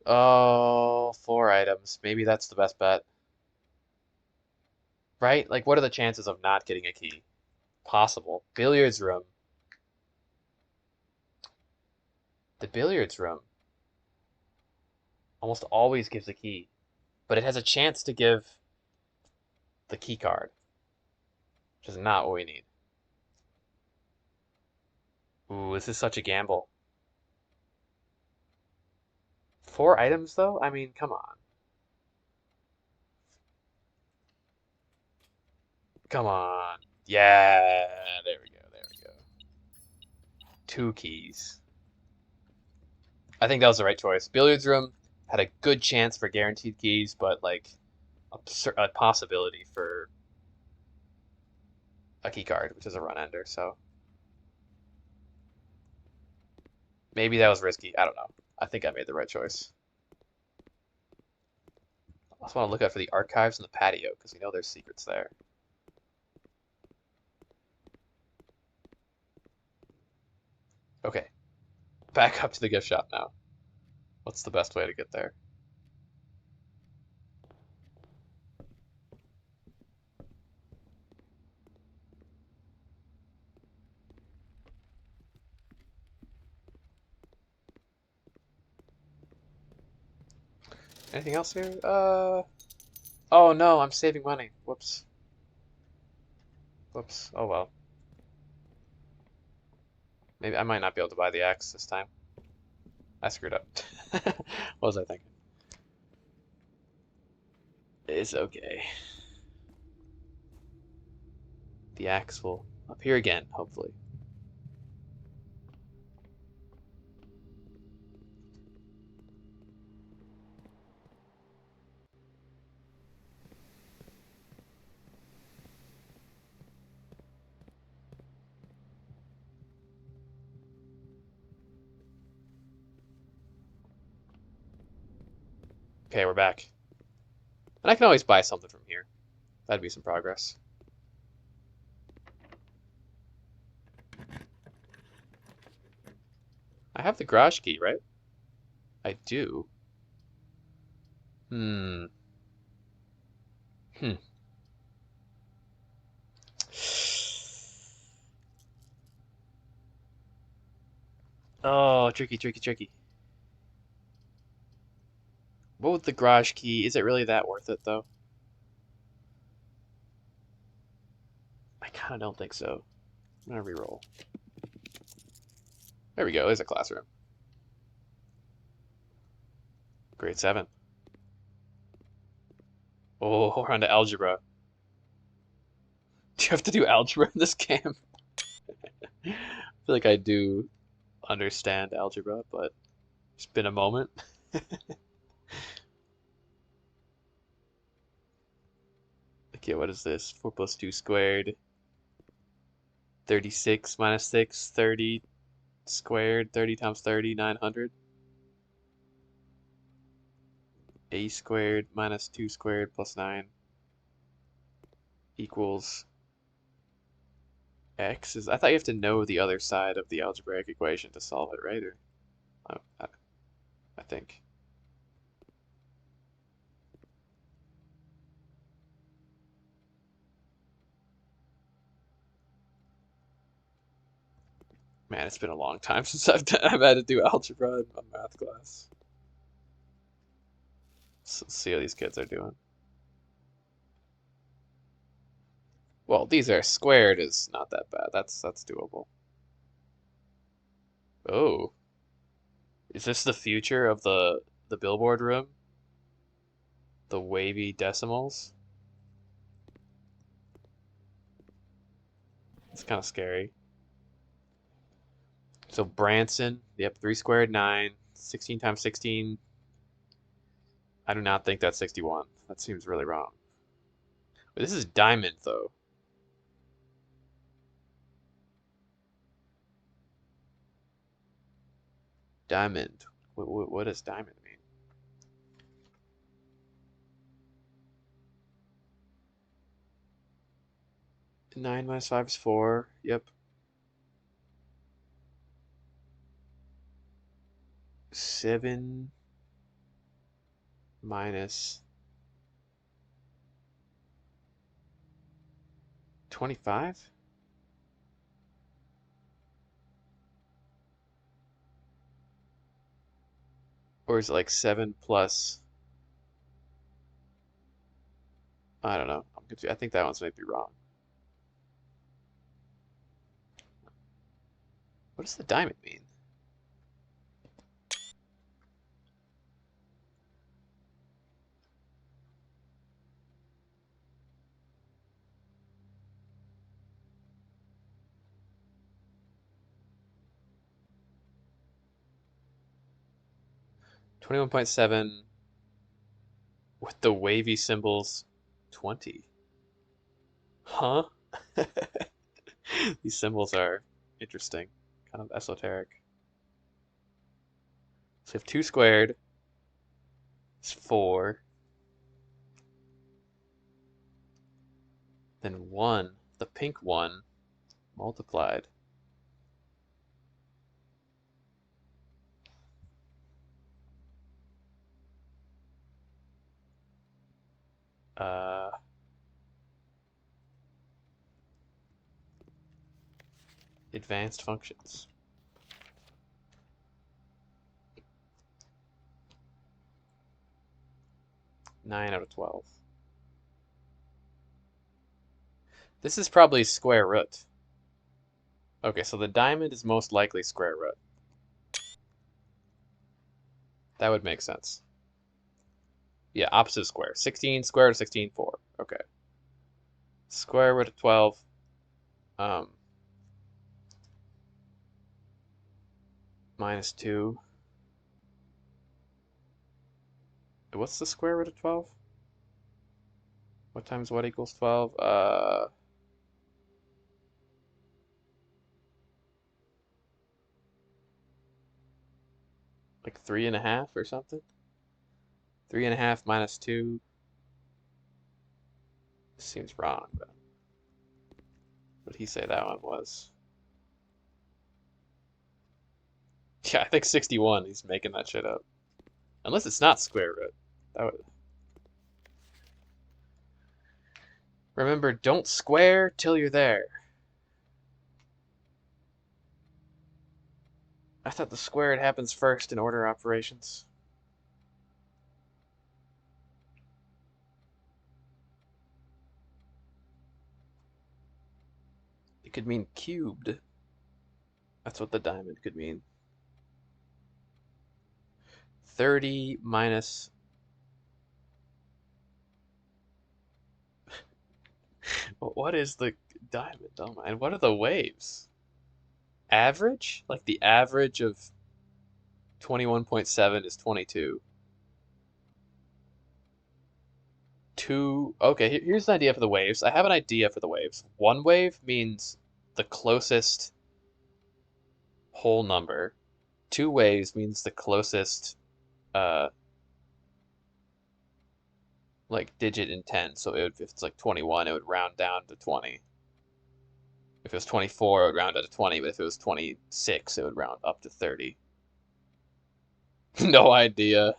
Speaker 1: Oh, 4 items. Maybe that's the best bet. Right? Like, what are the chances of not getting a key? Possible. Billiards room. The billiards room almost always gives a key, but it has a chance to give the key card, which is not what we need. Ooh, this is such a gamble. 4 items, though? I mean, come on. Come on. Yeah, there we go, there we go. 2 keys. I think that was the right choice. Billiards room had a good chance for guaranteed keys, but like a possibility for a key card, which is a run ender, so maybe that was risky. I don't know. I think I made the right choice. I also want to look out for the archives and the patio, because we know there's secrets there. Okay, back up to the gift shop now. What's the best way to get there? Anything else here? Oh no, I'm saving money. Whoops. Whoops. Oh well. Maybe I might not be able to buy the axe this time. I screwed up. What was I thinking? It's okay. The axe will appear again, hopefully. Okay, we're back. And I can always buy something from here. That'd be some progress. I have the garage key, right? I do. Hmm. Hmm. Oh, tricky, tricky, tricky. What with the garage key? Is it really that worth it, though? I kind of don't think so. I'm gonna reroll. There we go. There's a classroom. Grade 7. Oh, we're on to algebra. Do you have to do algebra in this game? I feel like I do understand algebra, but it's been a moment. Okay, what is this? 4 plus 2 squared. 36 minus 6, 30 squared. 30 times 30, 900. A squared minus 2 squared plus 9 equals x. I thought you have to know the other side of the algebraic equation to solve it, right? Or I think. Man, it's been a long time since I've had to do algebra in a math class. Let's see how these kids are doing. Well, these are squared is not that bad. That's doable. Oh, is this the future of the billboard room? The wavy decimals? It's kind of scary. So Branson, yep, 3 squared 9, 16 times 16. I do not think that's 61. That seems really wrong. But this is diamond though. Diamond. What does diamond mean? 9 minus 5 is 4. Yep. 7 minus 25? Or is it like 7 plus? I don't know. I'm confused. I think that one's maybe wrong. What does the diamond mean? 21.7 with the wavy symbols 20. Huh? These symbols are interesting, kind of esoteric. So if 2 squared is 4, then 1, the pink one, multiplied. Uh, advanced functions. 9 out of 12. This is probably square root. Okay, so the diamond is most likely square root. That would make sense. Yeah, opposite square. 16 square root of 16, 4. Okay. Square root of 12. Um, minus 2. What's the square root of 12? What times what equals 12? Like 3.5 or something? 3.5 minus 2 seems wrong, but what did he say that one was? Yeah, I think 61. He's making that shit up. Unless it's not square root. That would... Remember, don't square till you're there. I thought the squared happens first in order operations. It could mean cubed. That's what the diamond could mean. 30 minus... What is the diamond? Oh my, and what are the waves? Average? Like the average of 21.7 is 22. Okay, here's an idea for the waves. I have an idea for the waves. One wave means the closest whole number. Two waves means the closest uh like digit in 10. So if it's like 21, it would round down to 20. If it was 24, it would round up to 20, but if it was 26, it would round up to 30. No idea.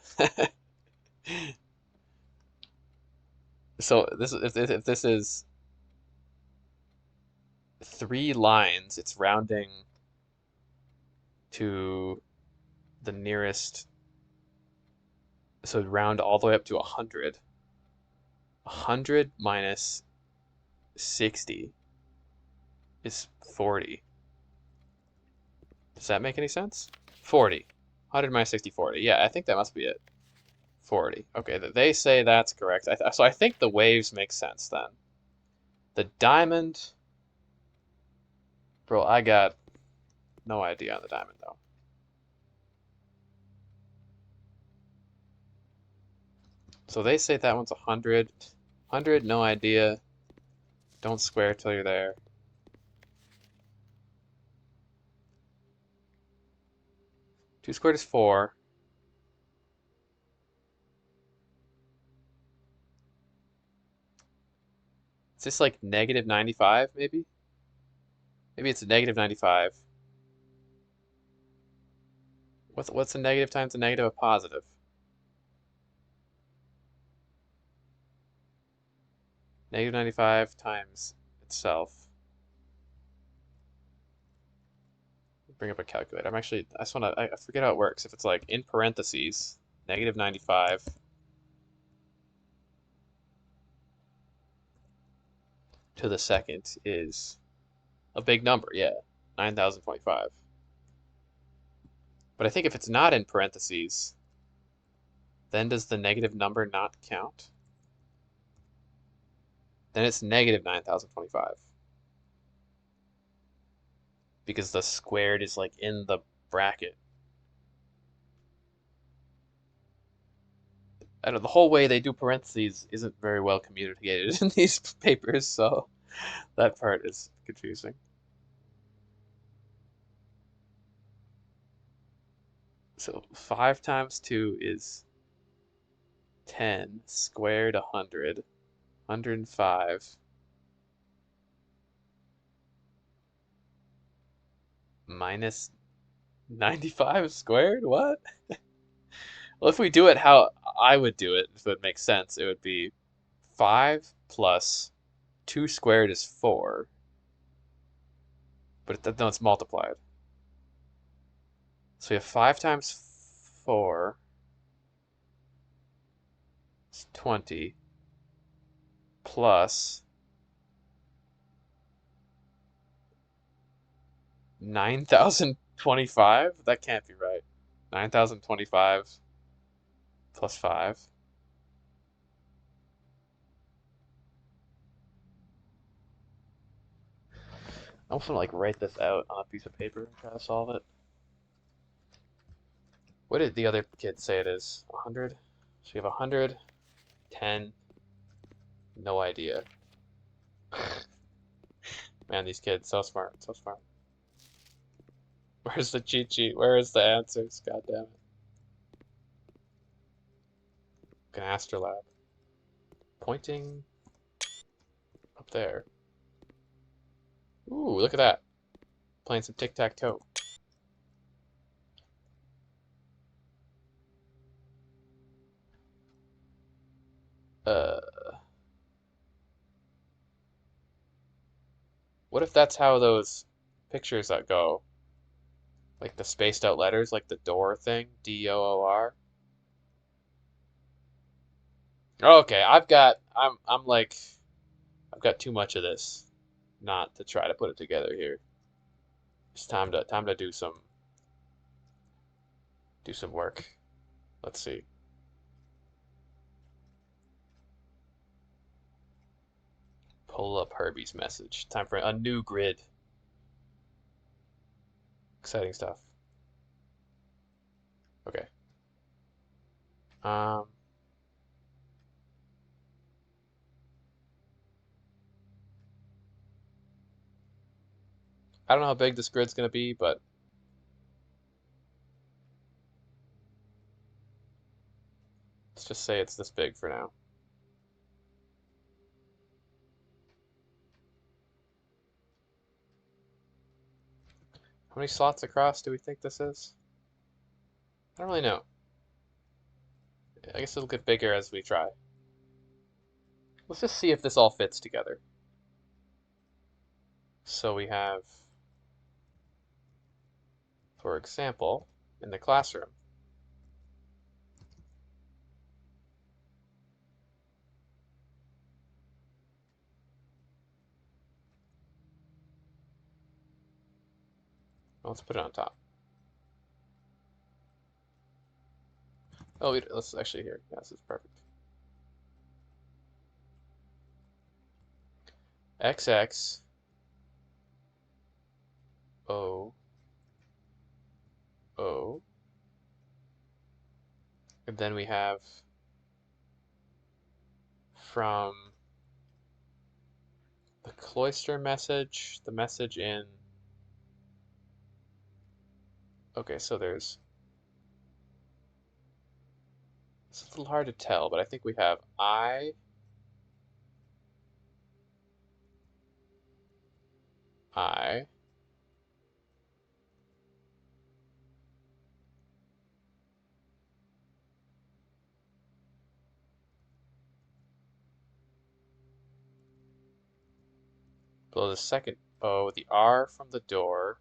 Speaker 1: So this if this is 3 lines, it's rounding to the nearest, so it'd round all the way up to 100. 100 minus 60 is 40. Does that make any sense? 40. 100 minus 60, 40. Yeah, I think that must be it. 40. Okay, they say that's correct. So I think the waves make sense then. The diamond, bro, I got no idea on the diamond though. So they say that one's 100. 100, no idea. Don't square till you're there. Two squared is 4. Is this like negative 95, maybe? Maybe it's a negative 95. What's a negative times a negative? A positive. Negative 95 times itself. Bring up a calculator. I just want to, I forget how it works. If it's like in parentheses, negative 95 to the second is a big number, yeah, 9,025. But I think if it's not in parentheses, then does the negative number not count? Then it's negative 9,025. Because the squared is like in the bracket. I don't know, the whole way they do parentheses isn't very well communicated in these papers, so that part is confusing. So 5 times 2 is 10 squared 100, 105 minus 95 squared? What? Well, if we do it how I would do it, if it makes sense, it would be 5 plus 2 squared is 4, but no, it's multiplied. So we have 5 times 4 is 20 plus 9,025? That can't be right. 9,025 plus 5. I almost want to like write this out on a piece of paper and try to solve it. What did the other kid say it is? 100? So you have 100, 10, no idea. Man, these kids, so smart, so smart. Where's the cheat sheet? Where is the answers? God damn it. An astrolabe. Pointing up there. Ooh, look at that. Playing some tic-tac-toe. Uh, what if that's how those pictures that go? Like the spaced out letters, like the door thing, D-O-O-R. Okay, I'm like, I've got too much of this not to try to put it together here. It's time to do some work. Let's see. Pull up Herbie's message. Time for a new grid. Exciting stuff. Okay. Um, I don't know how big this grid's gonna be, but let's just say it's this big for now. How many slots across do we think this is? I don't really know. I guess it'll get bigger as we try. Let's just see if this all fits together. So we have, for example, in the classroom, let's put it on top. Oh, let's actually here. Yeah, this is perfect. XX O O, and then we have from the cloister message, the message in. Okay, so there's. It's a little hard to tell, but I think we have I. Below the second O, the R from the door.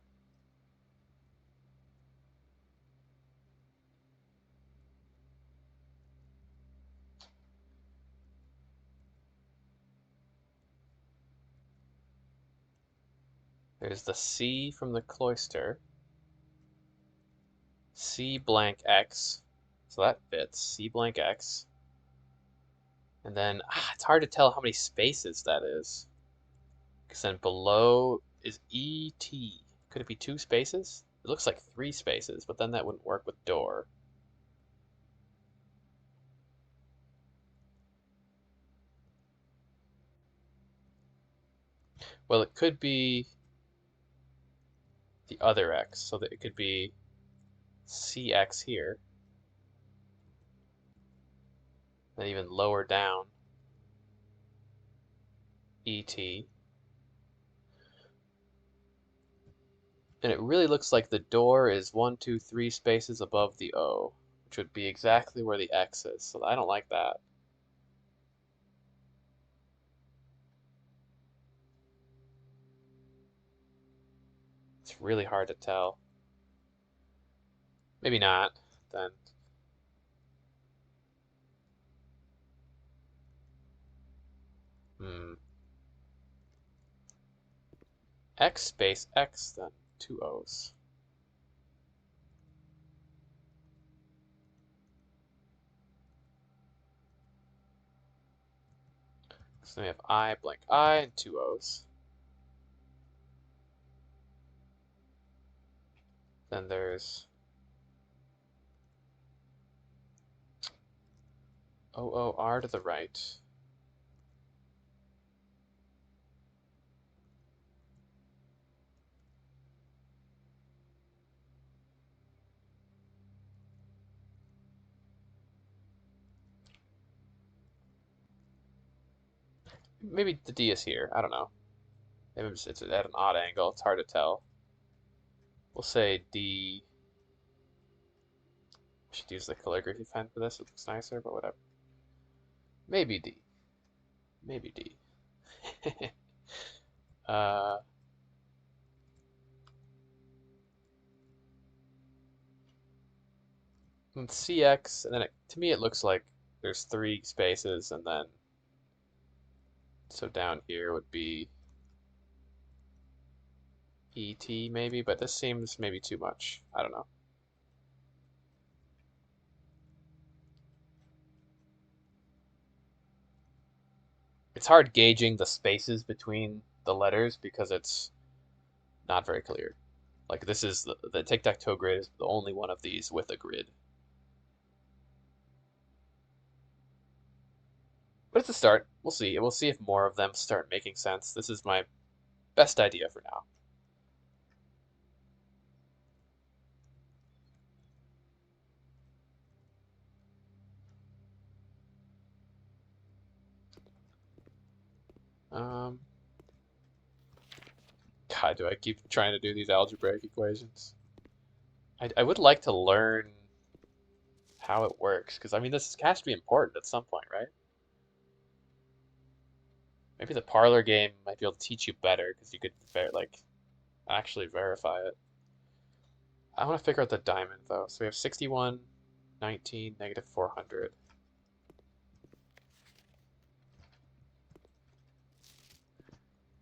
Speaker 1: There's the C from the cloister. C blank X. So that fits. C blank X. And then it's hard to tell how many spaces that is. Because then below is ET. Could it be 2 spaces? It looks like 3 spaces, but then that wouldn't work with door. Well, it could be the other X, so that it could be CX here. Then even lower down, ET. And it really looks like the door is 1, 2, 3 spaces above the O, which would be exactly where the X is. So I don't like that. It's really hard to tell. Maybe not, then. Hmm. X space X, then. two O's. So we have I blank I and two O's. Then there's OOR to the right. Maybe the D is here. I don't know. Maybe it's at an odd angle. It's hard to tell. We'll say D. We should use the calligraphy pen for this. It looks nicer, but whatever. Maybe D. Maybe D. uh, and CX, and then to me it looks like there's three spaces, and then so down here would be ET maybe, but this seems maybe too much. I don't know. It's hard gauging the spaces between the letters because it's not very clear. Like this is the tic-tac-toe grid is the only one of these with a grid. But it's a start. We'll see. We'll see if more of them start making sense. This is my best idea for now. God, do I keep trying to do these algebraic equations? I would like to learn how it works, because I mean, this has to be important at some point, right? Maybe the parlor game might be able to teach you better, because you could like actually verify it. I want to figure out the diamond though. So we have 61, 19, negative 400.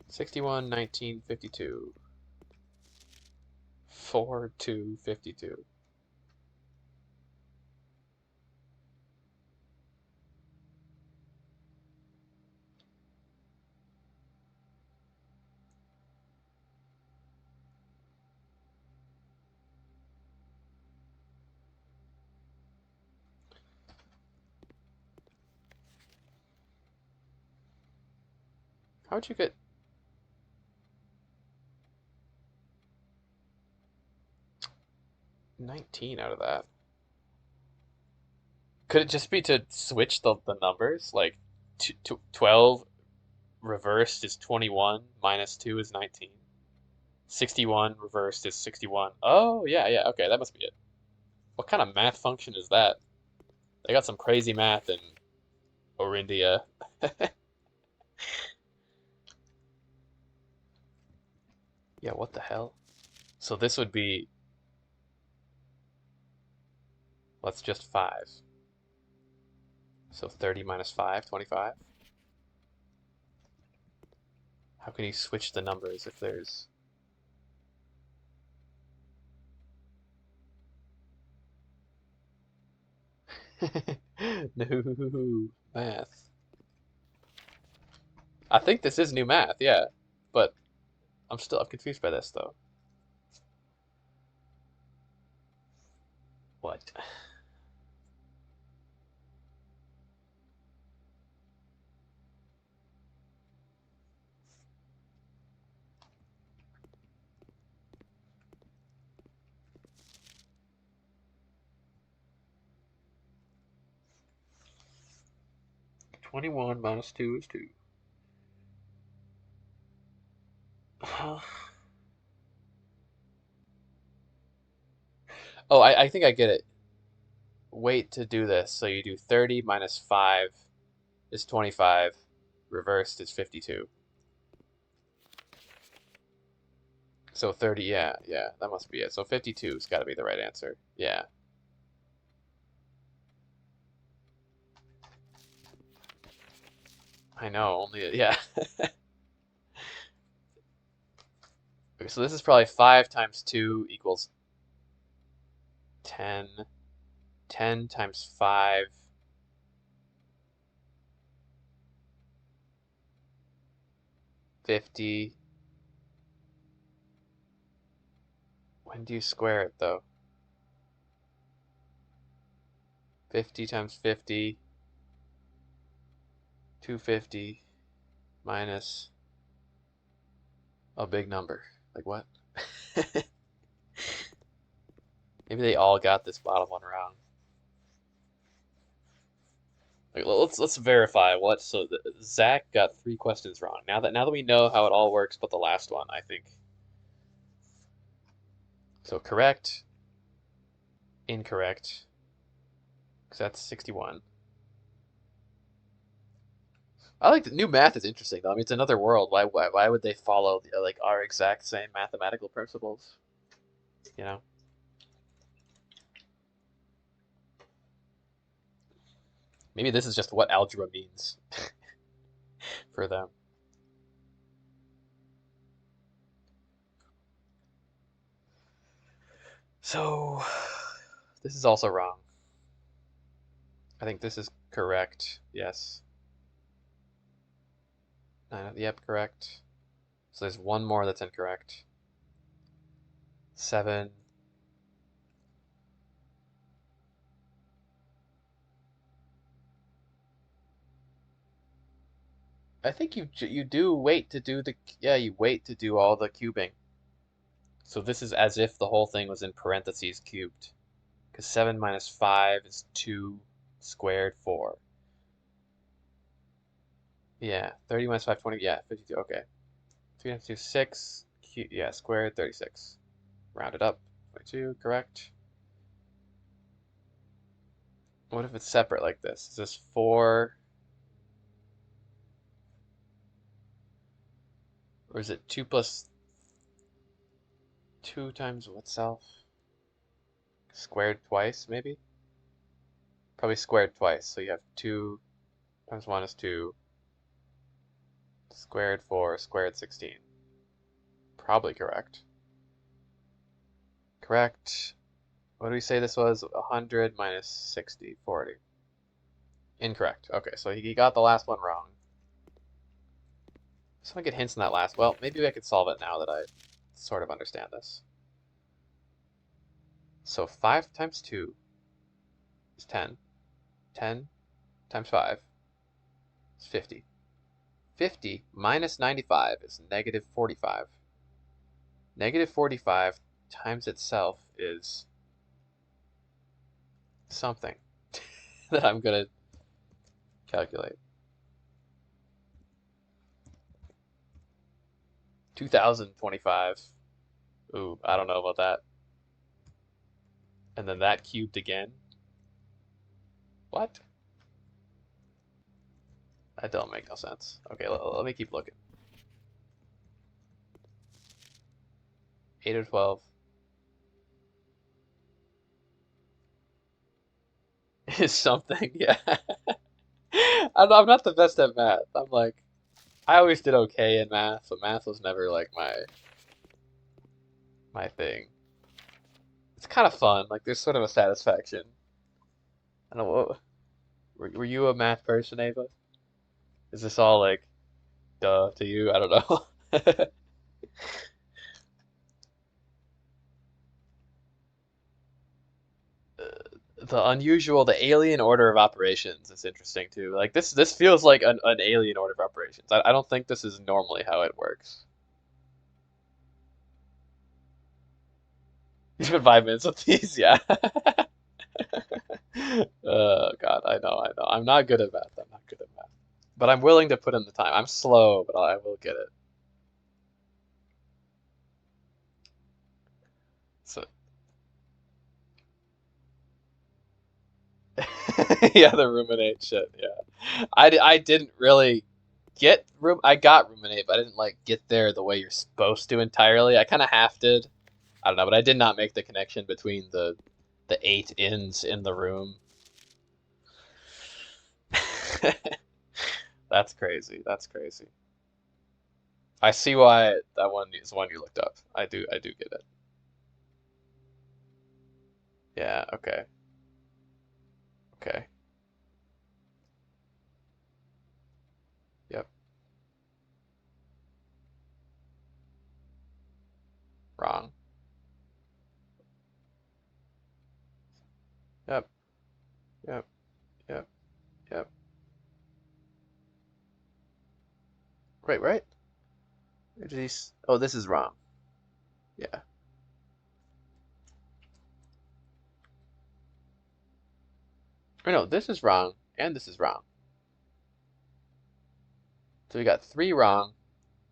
Speaker 1: '61, 19, 52. 4, 2, 52. How'd you get 19 out of that? Could it just be to switch the numbers? Like 12 reversed is 21, minus 2 is 19. 61 reversed is 61. Oh, yeah, yeah, okay, that must be it. What kind of math function is that? They got some crazy math in Orindia. Yeah, what the hell? So this would be, let's just 5. So 30 minus 5, 25. How can you switch the numbers if there's... No, math. I think this is new math, yeah. But I'm confused by this though. What? 21 minus 2 is 2. Oh, I think I get it. Wait to do this. So you do 30 minus 5 is 25. Reversed is 52. So 30, yeah, yeah, that must be it. So 52's got to be the right answer. Yeah. I know, only, yeah. Okay, so this is probably 5 times 2 equals 10. 10 times 5, 50. When do you square it, though? 50 times 50, 250, minus a big number. Like what? Maybe they all got this bottom one wrong. Like, let's verify what. So Zach got 3 questions wrong. Now that we know how it all works, but the last one, I think. So correct, incorrect, because that's 61. I like the new math is interesting though. I mean, it's another world. Why would they follow like our exact same mathematical principles? You know? Maybe this is just what algebra means for them. So this is also wrong. I think this is correct. Yes. Yep, correct. So there's one more that's incorrect. 7. I think you do wait to do the you wait to do all the cubing. So this is as if the whole thing was in parentheses cubed. Because 7 minus 5 is 2 squared 4. Yeah, 30 minus 5, 20. Yeah, 52. Okay. 3 times 2, 6. Yeah, squared 36. Rounded up. 22, correct. What if it's separate like this? Is this 4, or is it 2 plus 2 times what self? Squared twice, maybe? Probably squared twice. So you have 2 times 1 is 2. Squared 4, squared 16. Probably correct. Correct. What do we say this was? 100 minus 60, 40. Incorrect. Okay, so he got the last one wrong. Just want to get hints in that last. Well, maybe I could solve it now that I sort of understand this. So 5 times 2 is 10. 10 times 5 is 50. 50 minus 95 is negative 45. Negative 45 times itself is something that I'm going to calculate. 2025. Ooh, I don't know about that. And then that cubed again. What? That don't make no sense. Okay, let me keep looking. 8 or 12 is something, yeah. I'm not the best at math. I always did okay in math, but math was never like my thing. It's kind of fun. Like there's sort of a satisfaction. I don't know. Were you a math person, Ava? Is this all like duh to you? I don't know. The alien order of operations is interesting too. Like this feels like an alien order of operations. I don't think this is normally how it works. You spent 5 minutes with these, yeah. God, I know. I'm not good at math. I'm not good at math. But I'm willing to put in the time. I'm slow, but I will get it. So, yeah, the ruminate shit. Yeah, I didn't really I got ruminate, but I didn't like get there the way you're supposed to entirely. I kind of half did. I don't know, but I did not make the connection between the 8 ins in the room. That's crazy. That's crazy. I see why that one is one you looked up. I do get it. Yeah, okay. Okay. Yep. Wrong. Yep. Yep. Yep. Yep. Right, right? Oh, this is wrong. Yeah. Or no, this is wrong, and this is wrong. So we got three wrong.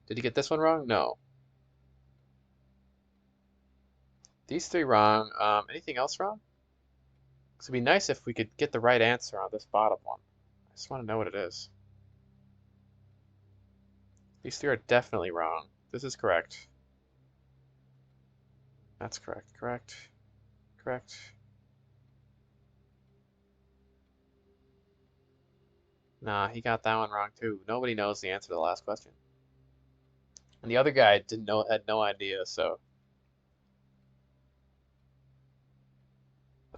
Speaker 1: Did you get this one wrong? No. These three wrong. Anything else wrong? 'Cause it'd be nice if we could get the right answer on this bottom one. I just want to know what it is. These three are definitely wrong. This is correct. That's correct. Correct. Correct. Nah, he got that one wrong too. Nobody knows the answer to the last question. And the other guy didn't know, had no idea, so.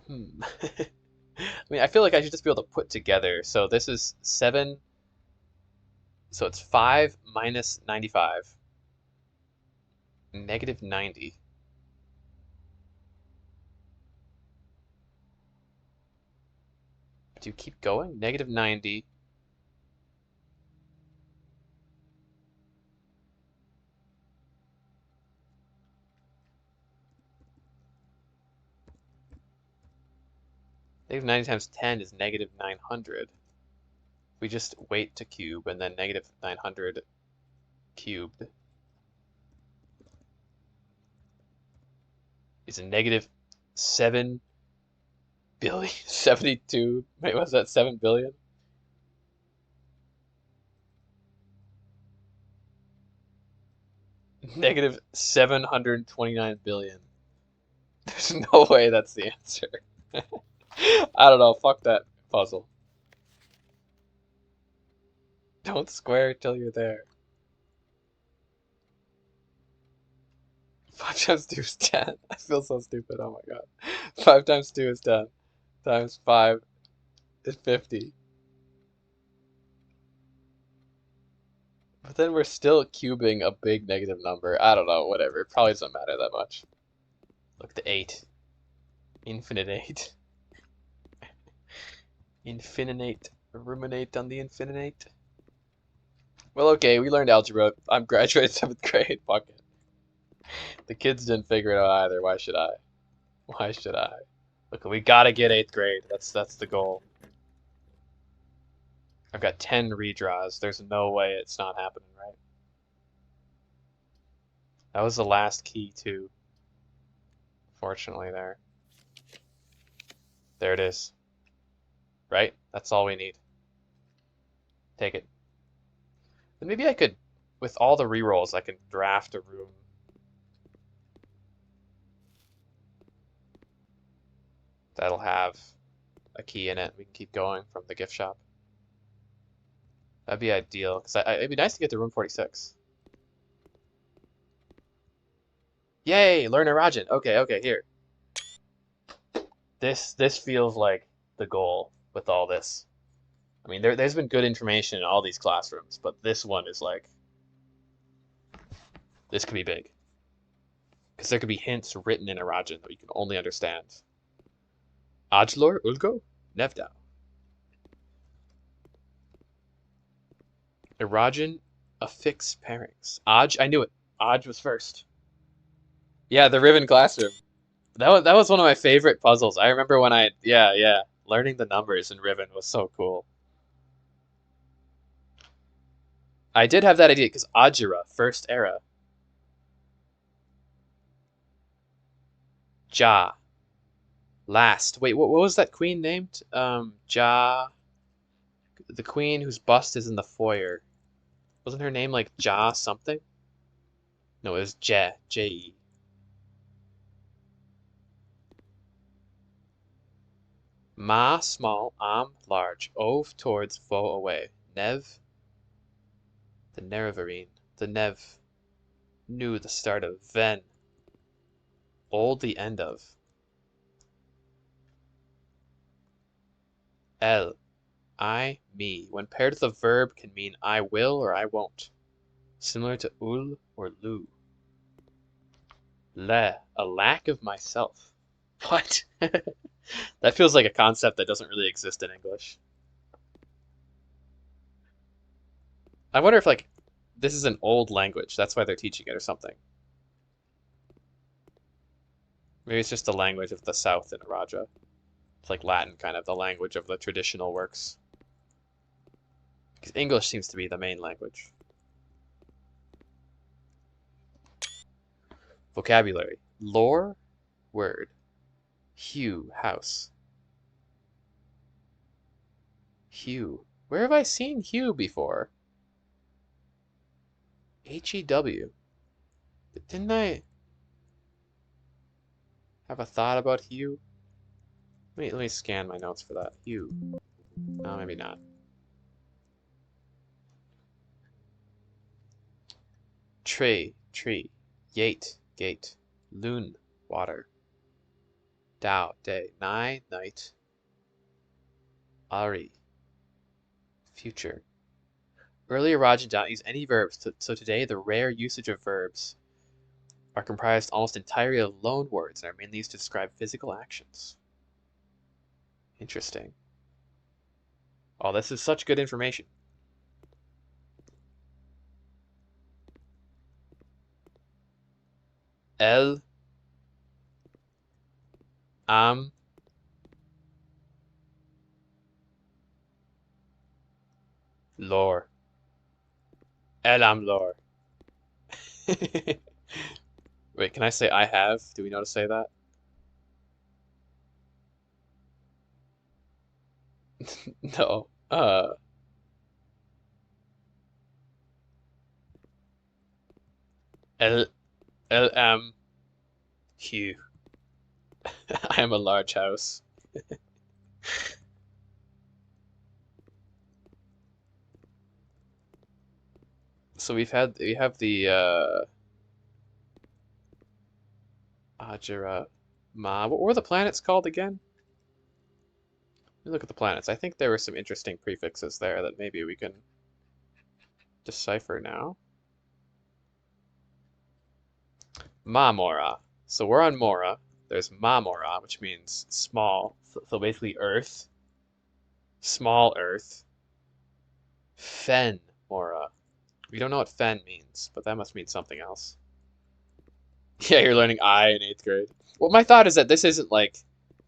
Speaker 1: Hmm. I mean, I feel like I should just be able to put together. So this is 7, so it's 5 minus 95, negative 90. Do you keep going? Negative 90. Negative 90 times 10 is negative 900. We just wait to cube, and then negative 900 cubed is a negative 7 billion, 72. Wait, was that 7 billion? Negative 729 billion. There's no way that's the answer. I don't know. Fuck that puzzle. Don't square till you're there. 5 times 2 is 10. I feel so stupid. Oh my god. 5 times 2 is 10. Times 5 is 50. But then we're still cubing a big negative number. I don't know. Whatever. It probably doesn't matter that much. Look, the 8. Infinite 8. Infinite. Ruminate on the infinite. Well, okay, we learned algebra. I'm graduated 7th grade. Fuck it. The kids didn't figure it out either. Why should I? Why should I? Look, we gotta get 8th grade. That's the goal. I've got 10 redraws. There's no way it's not happening, right? That was the last key, too. Fortunately, there. There it is. Right? That's all we need. Take it. And maybe I could, with all the rerolls, I can draft a room. That'll have a key in it. We can keep going from the gift shop. That'd be ideal, because it'd be nice to get to room 46. Yay! Learn Arajan. Okay, okay, here. This feels like the goal with all this. I mean, there's been good information in all these classrooms, but this one is like, this could be big. Because there could be hints written in Arajan that you can only understand. Ajlor Ulgo Nevdao. Arajan affix pairings. Aj, I knew it. Aj was first. Yeah, the Riven classroom. That was one of my favorite puzzles. I remember when yeah, learning the numbers in Riven was so cool. I did have that idea because Ajira, first era. Ja, last. Wait, what was that queen named? Ja, the queen whose bust is in the foyer. Wasn't her name like Ja something? No, it was Je, J-E. Ma small, Am large, Ove towards, Fo away. Nev, the Nerevarine, the Nev. New, the start of. Ven, old, the end of. El, I, me. When paired with a verb can mean I will or I won't. Similar to ul or lu. Le, a lack of myself. What? That feels like a concept that doesn't really exist in English. I wonder if like this is an old language. That's why they're teaching it or something. Maybe it's just the language of the South in Raja. It's like Latin, kind of the language of the traditional works. Because English seems to be the main language. Vocabulary. Lore, word. Hue, house. Hue. Where have I seen hue before? H-E-W. Didn't I have a thought about hue? Let me scan my notes for that. Hue. No, maybe not. Tree, tree. Yate, gate. Loon, water. Dao, day. Nai, night. Ari, future. Earlier Rajan did not use any verbs, so today the rare usage of verbs are comprised almost entirely of loan words and are mainly used to describe physical actions. Interesting. Oh, this is such good information. El, am, lor. El am lor. Wait, can I say I have? Do we know to say that? No. El, el am Hugh. I am a large house. So we have the Ajara Ma. What were the planets called again? Let me look at the planets. I think there were some interesting prefixes there that maybe we can decipher now. Mamora. So we're on Mora. There's Mamora, which means small. So basically Earth. Small Earth. Fen Mora. We don't know what Fen means, but that must mean something else. Yeah, you're learning I in 8th grade. Well, my thought is that this isn't like,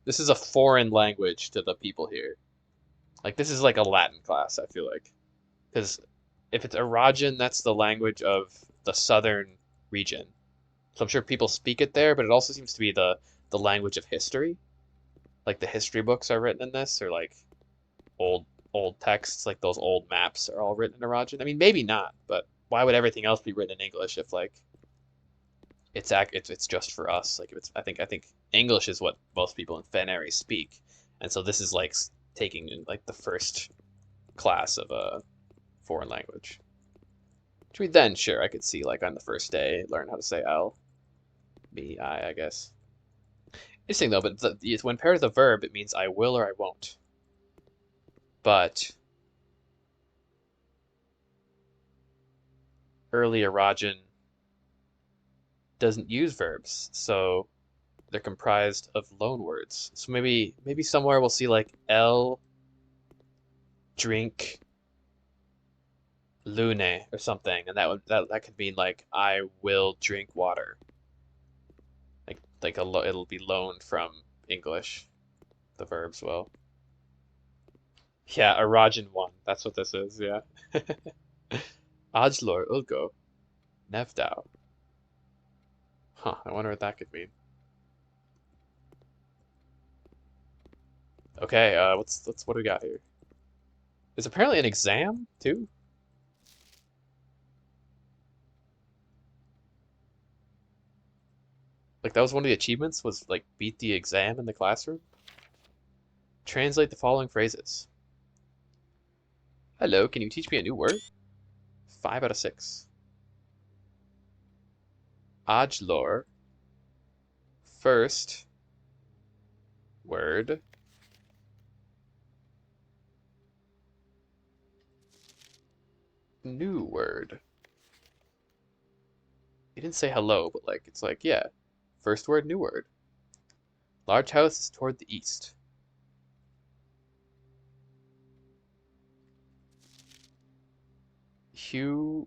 Speaker 1: this is a foreign language to the people here. Like, this is like a Latin class, I feel like. Because if it's Arajan, that's the language of the southern region. So I'm sure people speak it there, but it also seems to be the language of history. Like the history books are written in this, or like old old texts, like those old maps are all written in Arajan. I mean, maybe not, but why would everything else be written in English if like it's just for us? Like if it's I think English is what most people in Fenari speak, and so this is like taking in like the first class of a foreign language. Which we then, sure, I could see like on the first day learn how to say L, me, I guess. Interesting though, but when paired with a verb, it means I will or I won't. But early Arajan doesn't use verbs, so they're comprised of loan words. So maybe somewhere we'll see like L, drink, lune or something, and that could mean like I will drink water. Like it'll be loaned from English. The verbs will. Yeah, Arajan one. That's what this is. Yeah. Ajlor Ulgo Nevdao. Huh. I wonder what that could mean. Okay. What do we got here? There's apparently an exam too. Like that was one of the achievements was like beat the exam in the classroom. Translate the following phrases. Hello, can you teach me a new word? 5 out of 6. Ajlor, first word, new word. He didn't say hello, but like it's like, yeah, first word, new word. Large house is toward the east. Hugh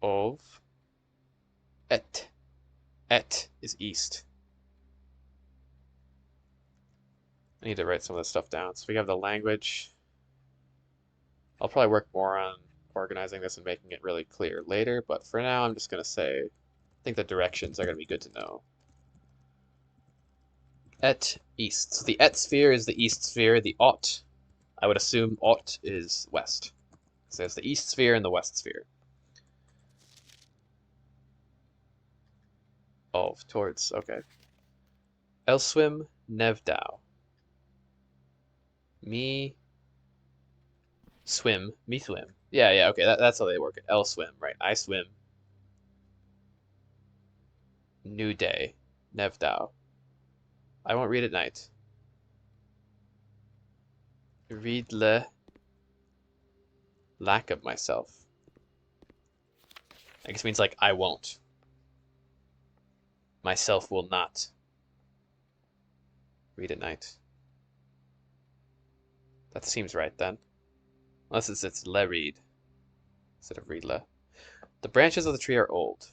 Speaker 1: of et. Et is east. I need to write some of this stuff down. So we have the language. I'll probably work more on organizing this and making it really clear later, but for now I'm just going to say, I think the directions are going to be good to know. Et east. So the et sphere is the east sphere. The ot, I would assume ot is west. So there's the east sphere and the west sphere. Oh, towards, okay. Elswim Nevdau. Me swim. Me swim. Yeah, okay, that's how they work it. Elswim, right? I swim. New day. Nevdau. I won't read at night. Read le lack of myself. I guess it means like I won't. Myself will not read at night. That seems right then. Unless it's le read instead of read le. The branches of the tree are old.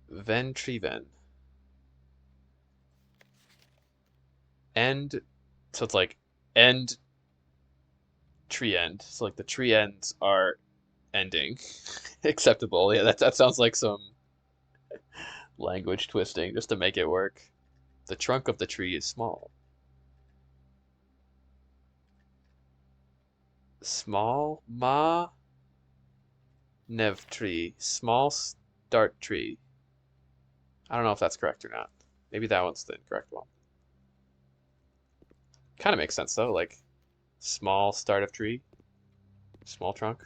Speaker 1: Ven triven. End. So it's like end tree end. So like the tree ends are ending. Acceptable. Yeah, that sounds like some language twisting just to make it work. The trunk of the tree is small. Small ma nev tree. Small start tree. I don't know if that's correct or not. Maybe that one's the incorrect one. Kind of makes sense though, like small start of tree, small trunk.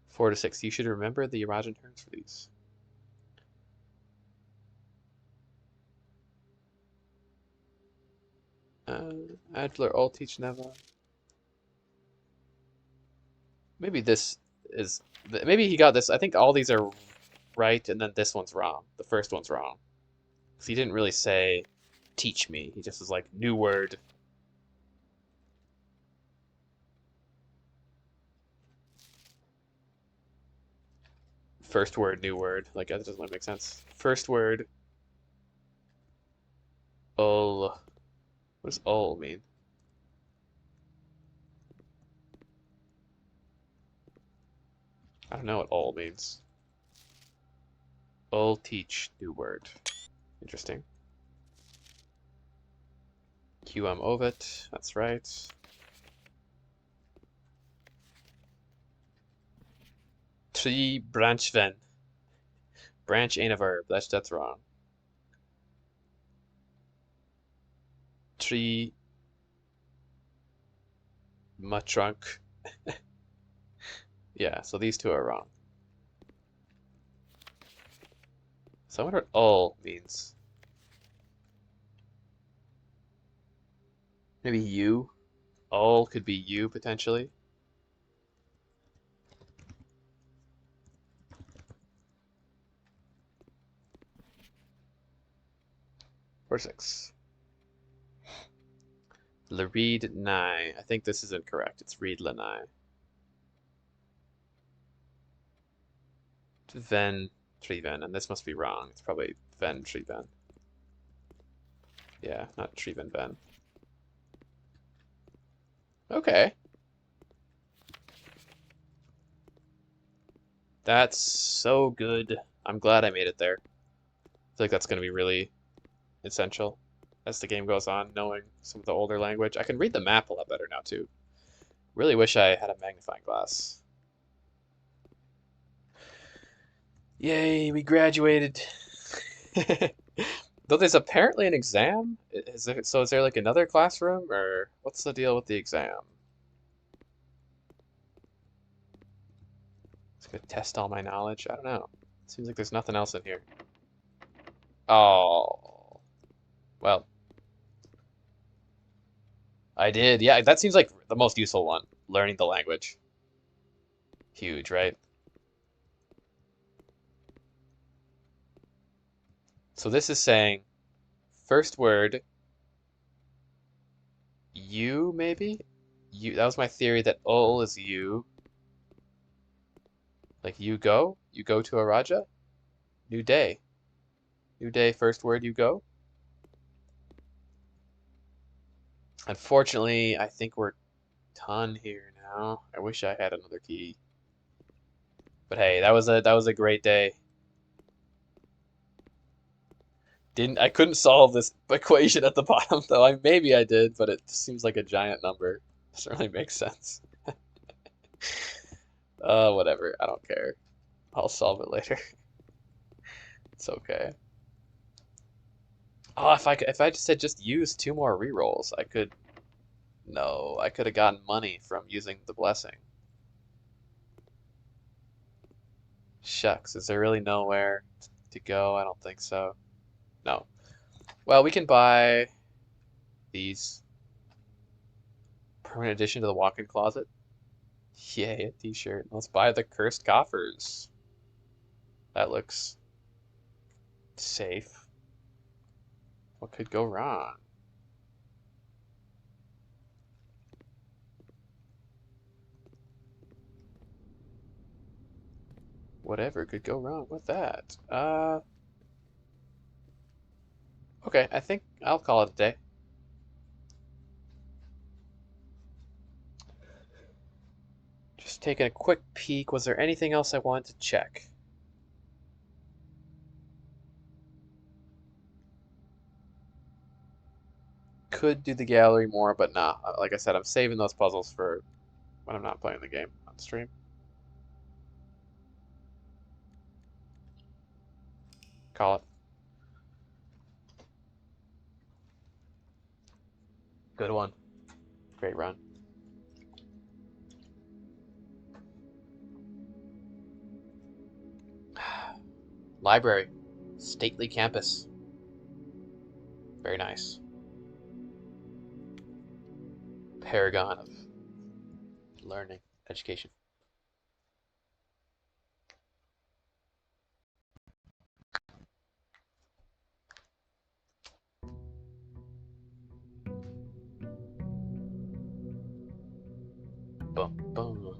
Speaker 1: 4 to 6. You should remember the Irajan terms for these. Adler all teach Neva. Maybe this is, maybe he got this. I think all these are right, and then this one's wrong. The first one's wrong. Because he didn't really say, teach me. He just was like, new word. First word, new word. Like, that doesn't make sense. First word, ul. What does ul mean? I don't know what ul means. Ul teach, new word. Interesting. QM ovet, that's right. Tree branch ven. Branch ain't a verb. That's wrong. Tree ma trunk. Yeah, so these two are wrong. So I wonder what ul means. Maybe you. Ul could be you potentially. Or 6. Le read nai. I think this is incorrect. It's read lanai. Ven triven, and this must be wrong. It's probably ven triven. Yeah, not triven ven. Okay. That's so good. I'm glad I made it there. I feel like that's going to be really essential as the game goes on, knowing some of the older language. I can read the map a lot better now, too. Really wish I had a magnifying glass. Yay, we graduated. Though there's apparently an exam. So is there like another classroom, or what's the deal with the exam? It's gonna test all my knowledge. I don't know. Seems like there's nothing else in here. Oh, well, I did. Yeah, that seems like the most useful one. Learning the language. Huge, right? So this is saying first word, you maybe? You, that was my theory that ol is you. Like you go to a Raja, new day. New day, first word, you go. Unfortunately, I think we're done here now. I wish I had another key. But hey, that was a great day. Didn't I couldn't solve this equation at the bottom though. Maybe I did, but it seems like a giant number. Doesn't really make sense. Whatever. I don't care. I'll solve it later. It's okay. Oh, if I just had just used two more rerolls, I could no, I could have gotten money from using the blessing. Shucks, is there really nowhere to go? I don't think so. No. Well, we can buy these permanent addition to the walk-in closet. Yay, a t-shirt. Let's buy the cursed coffers. That looks safe. What could go wrong? Whatever could go wrong with that? Okay, I think I'll call it a day. Just taking a quick peek. Was there anything else I wanted to check? Could do the gallery more, but nah. Like I said, I'm saving those puzzles for when I'm not playing the game on stream. Call it. Good one. Great run. Library. Stately campus. Very nice. Paragon of learning, education. Bum, bum.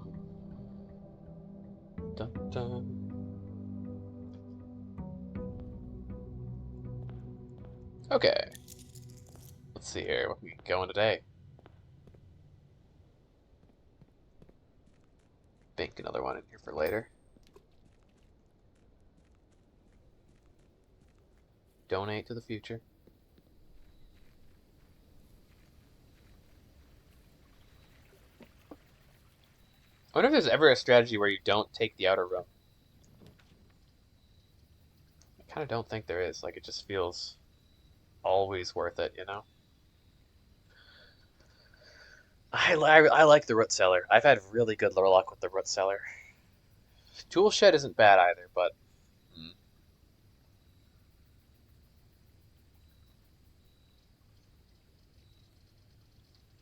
Speaker 1: Dun, dun. Okay. Let's see here. What we going today? Think another one in here for later. Donate to the future. I wonder if there's ever a strategy where you don't take the outer room. I kind of don't think there is. Like, it just feels always worth it, you know? I like the root cellar. I've had really good luck with the root cellar. Tool shed isn't bad either, but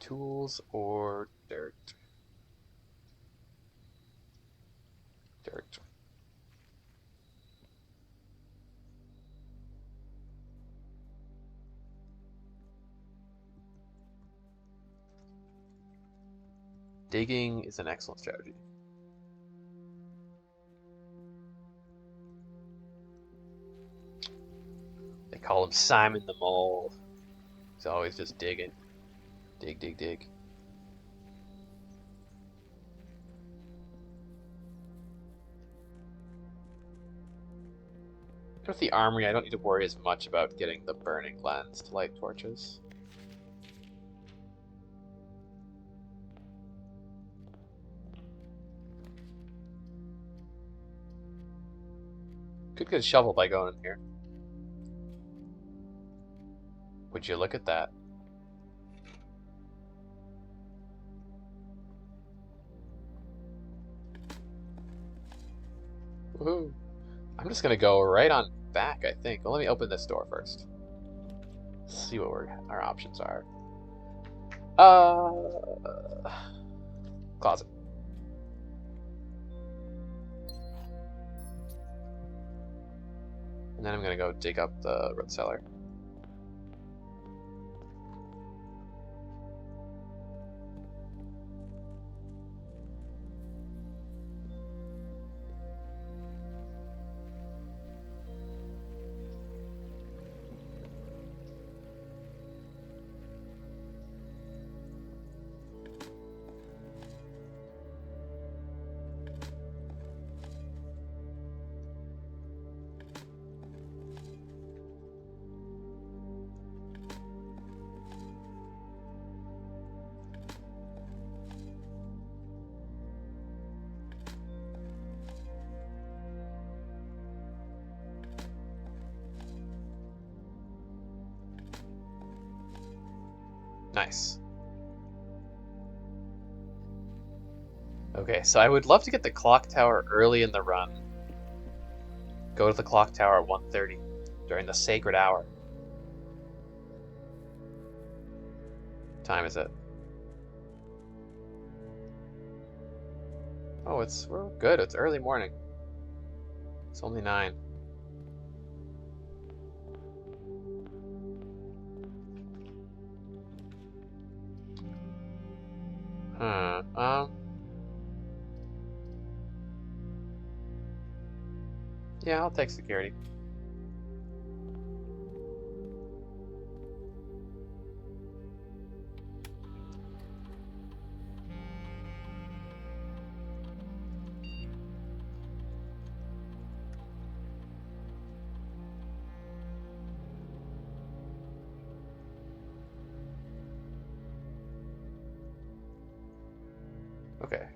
Speaker 1: tools or dirt. Dirt. Digging is an excellent strategy. They call him Simon the Mole. He's always just digging. Dig, dig, dig. With the armory, I don't need to worry as much about getting the burning lens to light torches. Could get a shovel by going in here. Would you look at that? Woohoo! I'm just gonna go right on back, I think. Well, let me open this door first. See what our options are. Closet. And then I'm gonna go dig up the root cellar. Nice. Okay, so I would love to get the clock tower early in the run. Go to the clock tower at 1:30 during the sacred hour. What time is it? Oh, we're good. It's early morning. It's only 9. Huh. Yeah, I'll take security. Okay.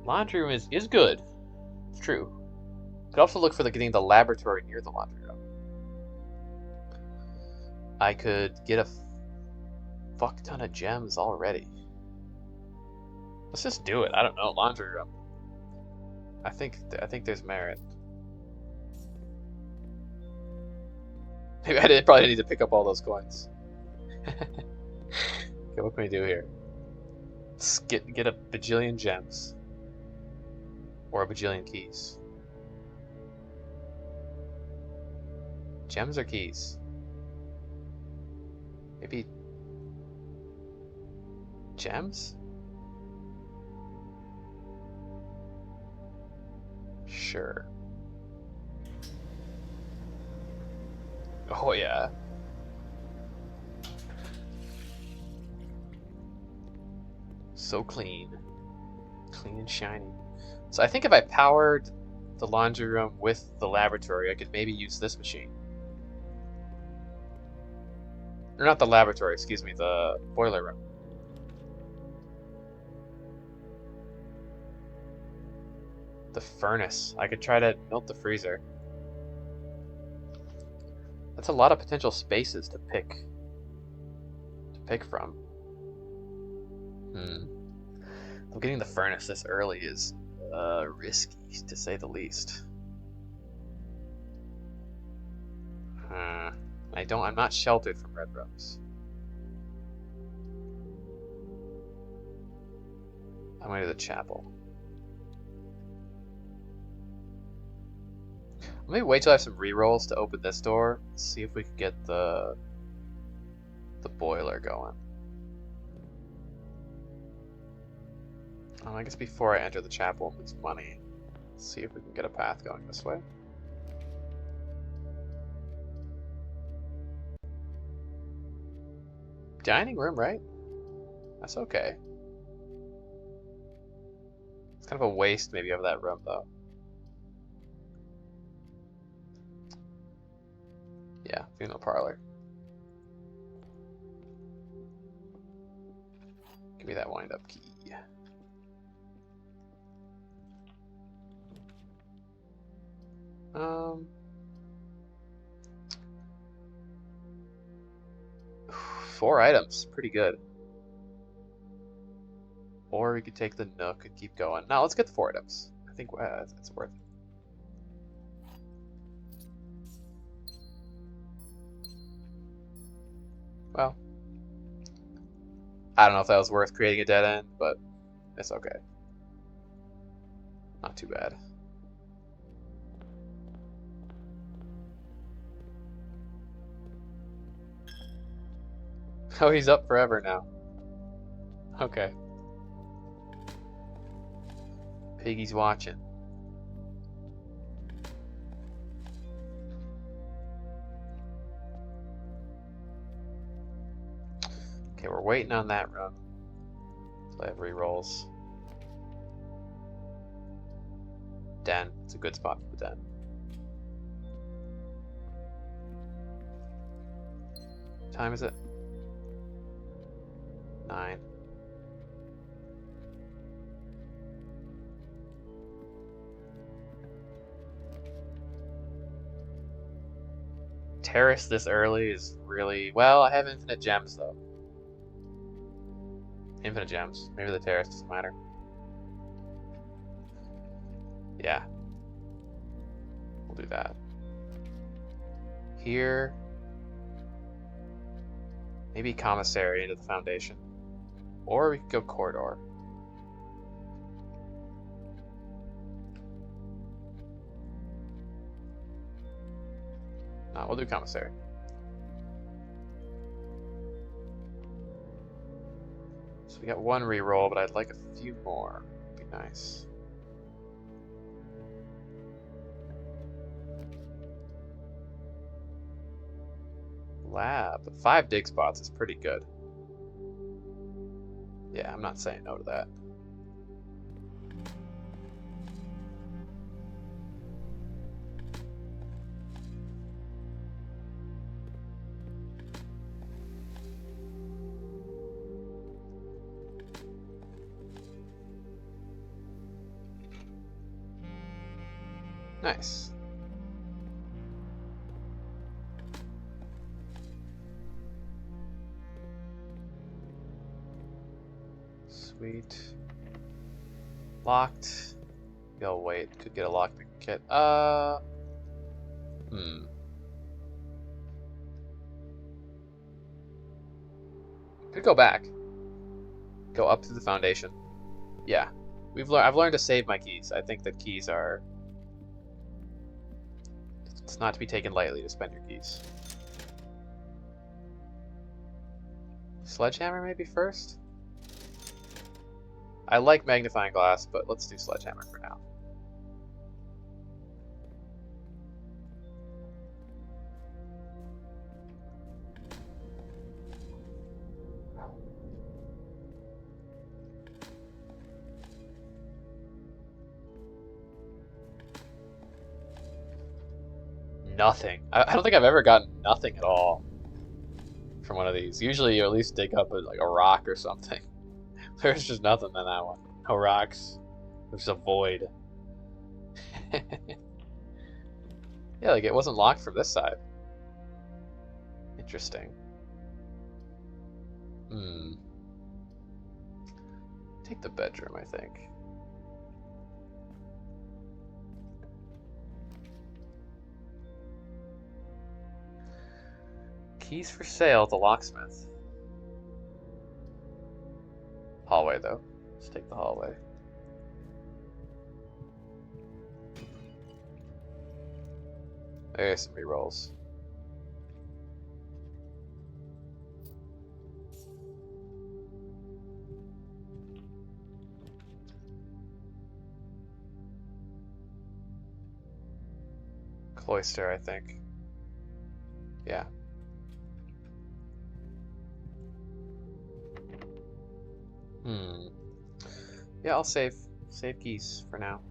Speaker 1: Laundry room is good. It's true. Could also look for getting the laboratory near the laundry room. I could get a fuck ton of gems already. Let's just do it. I don't know. Laundry room. I think there's merit. Maybe I probably need to pick up all those coins. Okay, what can we do here? Let's get a bajillion gems. Or a bajillion keys. Gems or keys? Maybe gems? Sure. Oh yeah. So clean. Clean and shiny. So I think if I powered the laundry room with the laboratory, I could maybe use this machine. Or not the laboratory, excuse me, the boiler room. The furnace. I could try to melt the freezer. That's a lot of potential spaces to pick from. So getting the furnace this early is risky, to say the least. I'm not sheltered from red rooms. I'm going to the chapel. Let me wait till I have some rerolls to open this door. See if we can get the boiler going. I guess before I enter the chapel and lose money, see if we can get a path going this way. Dining room, right? That's okay. It's kind of a waste maybe of that room though. Yeah, funeral parlor. Give me that wind-up key. Um, 4 items, pretty good. Or we could take the Nook and keep going. No, let's get the 4 items. I think it's worth it. Well, I don't know if that was worth creating a dead end, but it's okay. Not too bad. Oh, he's up forever now. Okay. Piggy's watching. Okay, we're waiting on that run. So I have rerolls. Den. It's a good spot for the den. What time is it? 9. Terrace this early is really... Well, I have infinite gems, though. Infinite gems. Maybe the terrace doesn't matter. Yeah. We'll do that. Here. Maybe commissary into the foundation. Or we could go corridor. No, we'll do commissary. So we got 1 reroll, but I'd like a few more. Would be nice. Lab. 5 dig spots is pretty good. Yeah, I'm not saying no to that. Nice. Sweet. Locked. Maybe I'll wait. Could get a lockpick kit. Could go back. Go up to the foundation. Yeah. I've learned to save my keys. I think that keys are... It's not to be taken lightly to spend your keys. Sledgehammer maybe first? I like magnifying glass, but let's do sledgehammer for now. Nothing. I don't think I've ever gotten nothing at all from one of these. Usually you at least dig up like a rock or something. There's just nothing in that one. No rocks. There's a void. Yeah, like it wasn't locked from this side. Interesting. Take the bedroom, I think. Keys for sale at the locksmith. Hallway, though. Let's take the hallway. There's some rerolls. Cloister, I think. Yeah. Yeah, I'll save keys for now.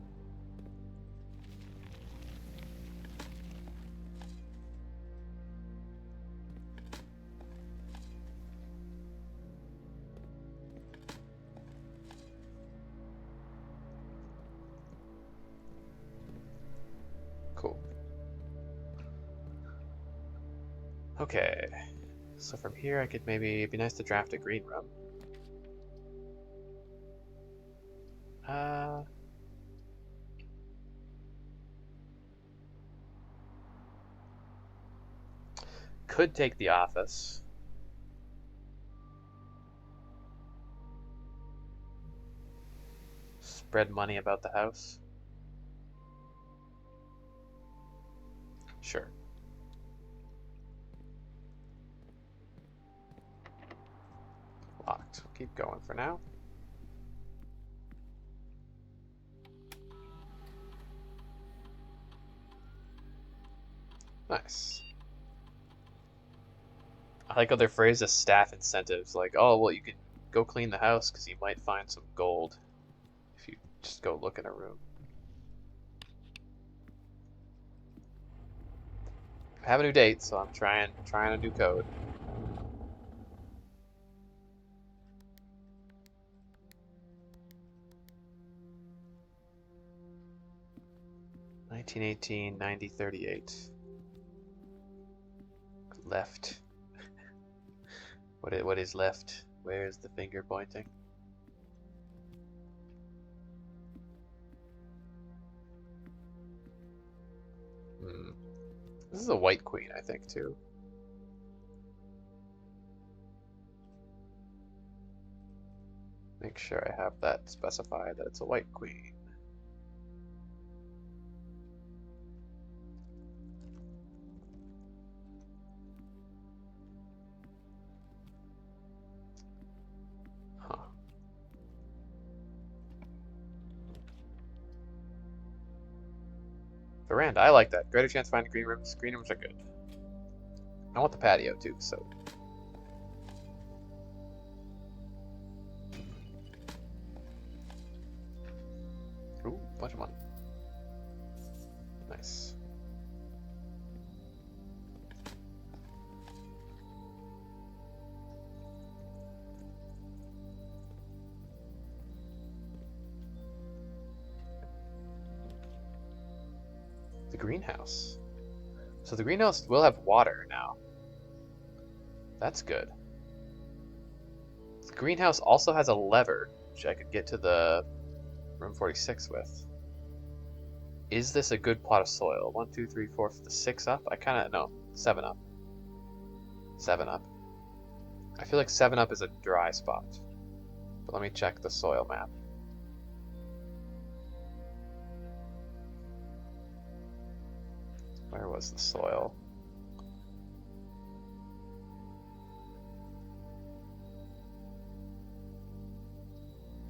Speaker 1: Cool. Okay, so from here I could maybe, it'd be nice to draft a green room. Uh, could take the office. Spread money about the house. Sure. Locked. We'll keep going for now. Nice. I like how they're phrased as staff incentives. Like, oh, well, you could go clean the house because you might find some gold if you just go look in a room. I have a new date, so I'm trying a new code. (1918) 9038. Left. What is left? Where is the finger pointing? This is a white queen, I think, too. Make sure I have that specified that it's a white queen. Huh. Veranda, I like that. Greater chance of finding green rooms. Green rooms are good. I want the patio too, so. Ooh, bunch of money. Nice. The greenhouse. So the greenhouse will have water now. That's good. The greenhouse also has a lever, which I could get to the room 46 with. Is this a good plot of soil? 1, 2, 3, 4, 6 up? I kind of, no, 7 up. 7 up. I feel like 7 up is a dry spot. But let me check the soil map. Where was the soil?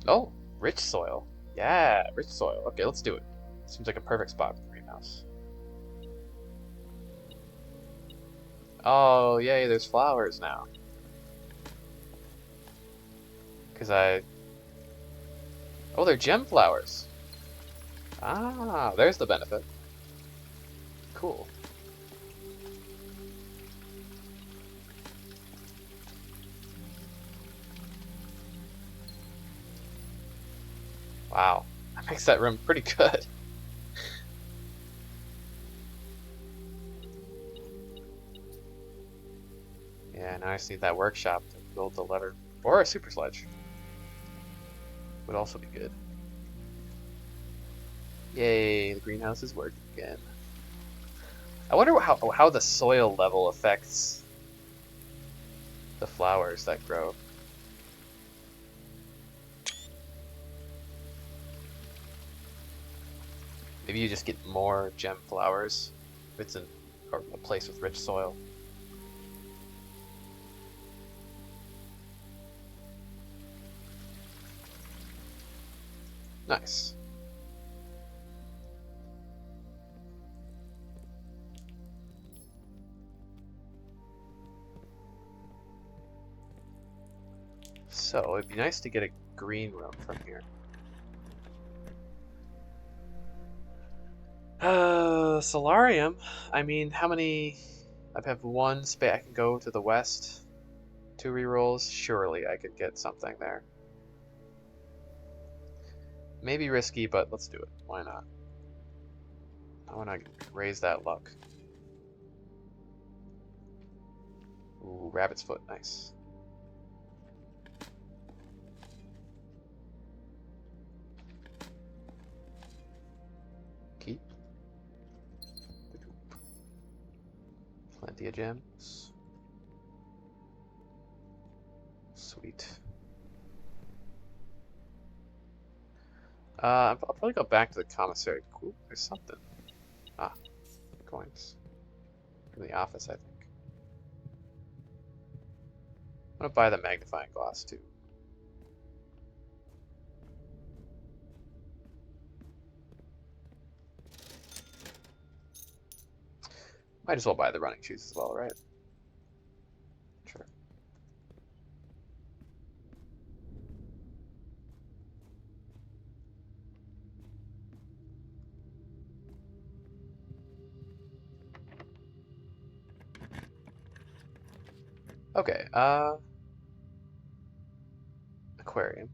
Speaker 1: Oh, rich soil. Yeah, rich soil. Okay, let's do it. Seems like a perfect spot for the greenhouse. Oh, yay, there's flowers now. Oh, they're gem flowers. Ah, there's the benefit. Cool. Wow, that makes that room pretty good. Yeah, now I just need that workshop to build the lever. Or a super sledge. Would also be good. Yay, the greenhouse is working again. I wonder how the soil level affects the flowers that grow. Maybe you just get more gem flowers if it's in a place with rich soil. Nice. So it'd be nice to get a green room from here. Solarium. I mean, how many? I have one space. I can go to the west. 2 rerolls. Surely I could get something there. Maybe risky, but let's do it. Why not? I want to raise that luck. Ooh, rabbit's foot, nice. Keep. Plenty of gems. Sweet. I'll probably go back to the commissary. Cool, there's something. Ah, coins. From the office, I think. I'm gonna buy the magnifying glass too. Might as well buy the running shoes as well, right? Sure. Okay, aquarium.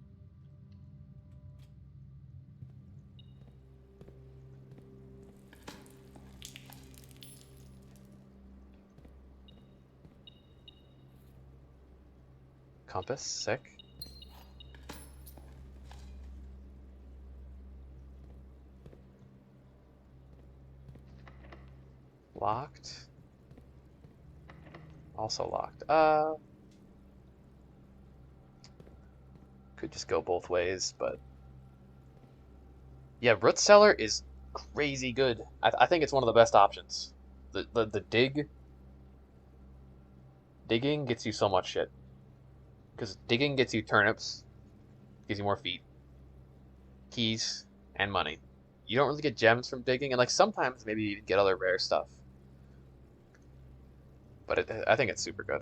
Speaker 1: Compass, sick. Locked. Also locked. Could just go both ways, but yeah, root cellar is crazy good. I think it's one of the best options. The digging gets you so much shit because digging gets you turnips, gives you more feet, keys, and money. You don't really get gems from digging, and like sometimes maybe you get other rare stuff. But I think it's super good.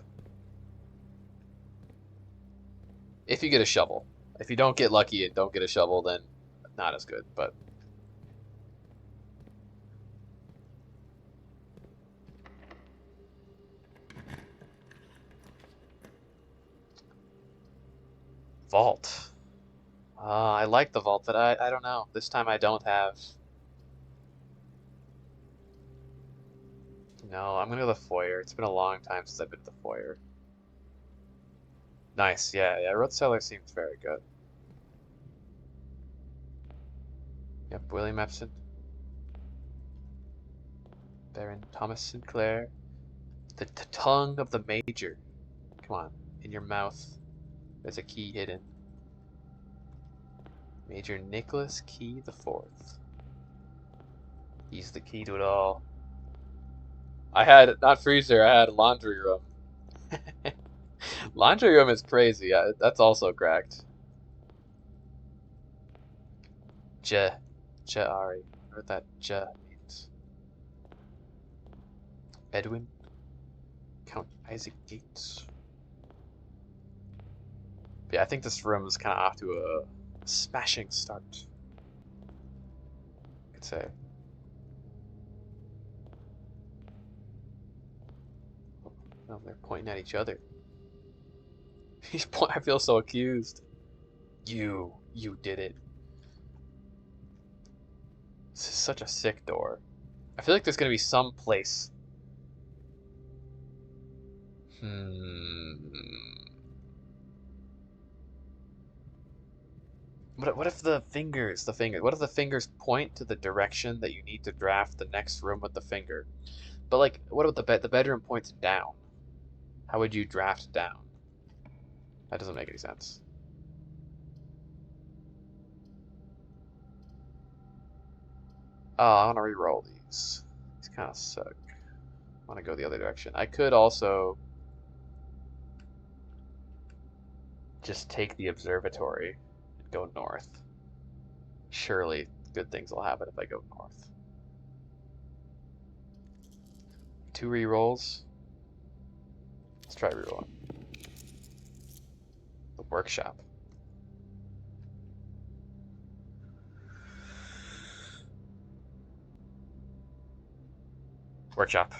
Speaker 1: If you get a shovel. If you don't get lucky and don't get a shovel, then not as good, but vault. I like the vault, but I don't know. This time I don't have. No, I'm gonna go to the foyer. It's been a long time since I've been to the foyer. Nice, yeah. Road Cellar seems very good. Yep, William Epson, Baron Thomas Sinclair, the tongue of the Major. Come on, in your mouth. There's a key hidden. Major Nicholas Key the Fourth. He's the key to it all. I had not freezer. I had laundry room. Laundry room is crazy. That's also cracked. Ari. What that means. Edwin. Count Isaac Gates. Yeah, I think this room is kind of off to a smashing start. I could say. Oh, they're pointing at each other. I feel so accused. You did it. This is such a sick door. I feel like there's gonna be some place. What if the fingers, what if the fingers point to the direction that you need to draft the next room with the finger? But like, what about the bedroom points down? How would you draft down? That doesn't make any sense. Oh, I want to re-roll these. These kind of suck. I want to go the other direction. I could also just take the observatory and go north. Surely good things will happen if I go north. 2 re-rolls. Let's try re-rolling. The workshop. Workshop.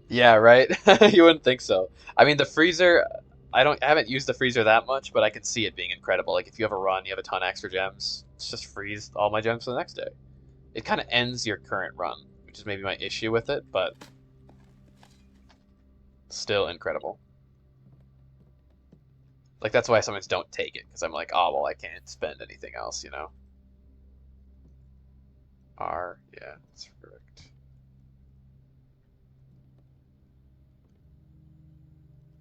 Speaker 1: Yeah, right? You wouldn't think so. I mean, the freezer, I haven't used the freezer that much, but I can see it being incredible. Like if you have a run, you have a ton of extra gems, it's just freeze all my gems for the next day. It kind of ends your current run, which is maybe my issue with it, but still incredible. Like, that's why I sometimes don't take it, because I'm like, oh, well, I can't spend anything else, you know? R, yeah, that's correct.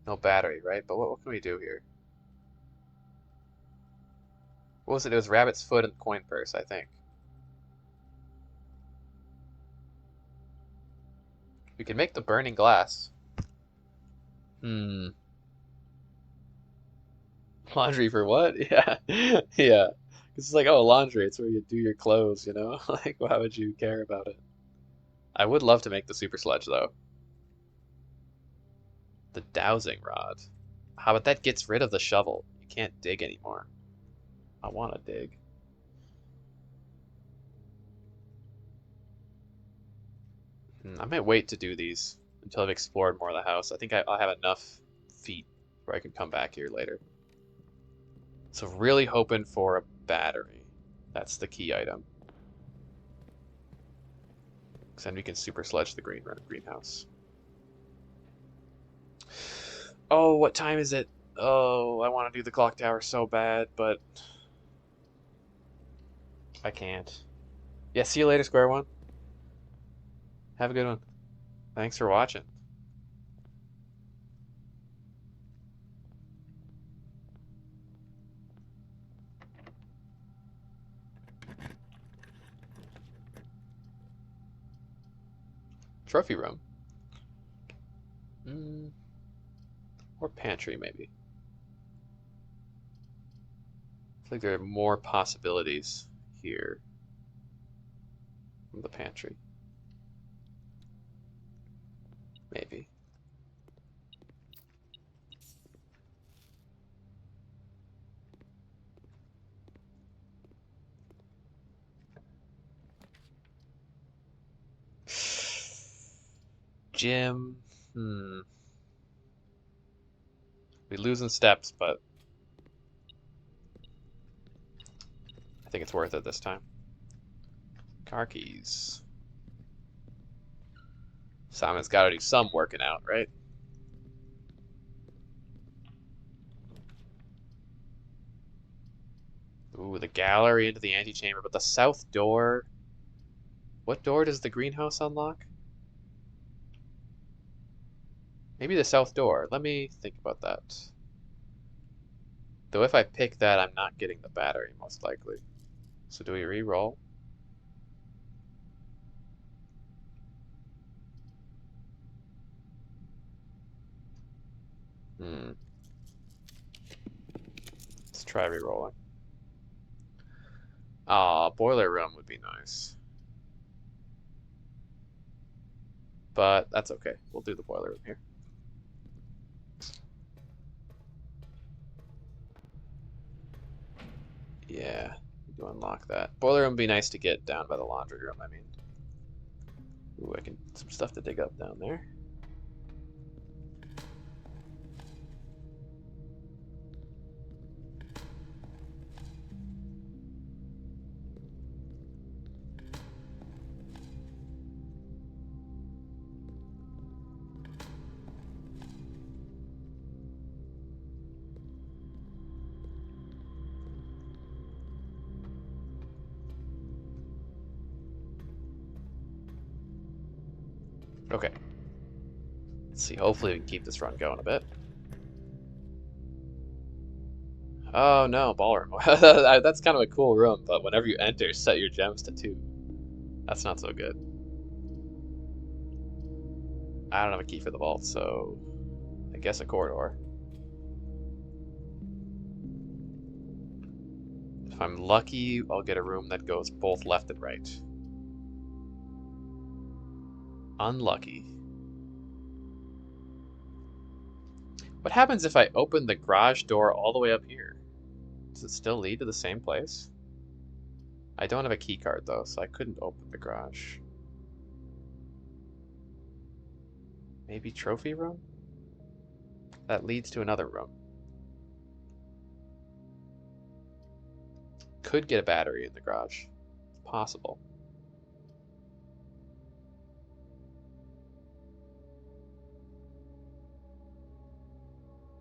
Speaker 1: No battery, right? But what can we do here? What was it? It was rabbit's foot and coin purse, I think. We can make the burning glass. Hmm. Laundry for what? Yeah. Yeah. It's like, oh, laundry, it's where you do your clothes, you know? Like, why would you care about it? I would love to make the super sledge, though. The dowsing rod. How about that gets rid of the shovel? You can't dig anymore. I want to dig. I might wait to do these until I've explored more of the house. I think I'll have enough feet where I can come back here later. So really hoping for a battery. That's the key item. Because then we can super sledge the greenhouse. Oh, what time is it? Oh, I want to do the clock tower so bad, but I can't. Yeah, see you later, Square One. Have a good one. Thanks for watching. Trophy room. Or pantry, maybe. I feel like there are more possibilities here from the pantry. Maybe. Gym. We losing steps, but I think it's worth it this time. Car keys. Simon's got to do some working out, right? Ooh, the gallery into the antechamber, but the south door. What door does the greenhouse unlock? Maybe the south door. Let me think about that. Though if I pick that, I'm not getting the battery, most likely. So do we re-roll? Let's try re-rolling. Ah, boiler room would be nice. But that's okay. We'll do the boiler room here. Yeah, do unlock that. Boiler room would be nice to get down by the laundry room, I mean. Ooh, I can some stuff to dig up down there. Okay. Let's see, hopefully we can keep this run going a bit. Oh no, ballroom. That's kind of a cool room, but whenever you enter, set your gems to 2. That's not so good. I don't have a key for the vault, so I guess a corridor. If I'm lucky, I'll get a room that goes both left and right. Unlucky. What happens if I open the garage door all the way up here? Does it still lead to the same place? I don't have a key card though, so I couldn't open the garage. Maybe trophy room? That leads to another room. Could get a battery in the garage. It's possible.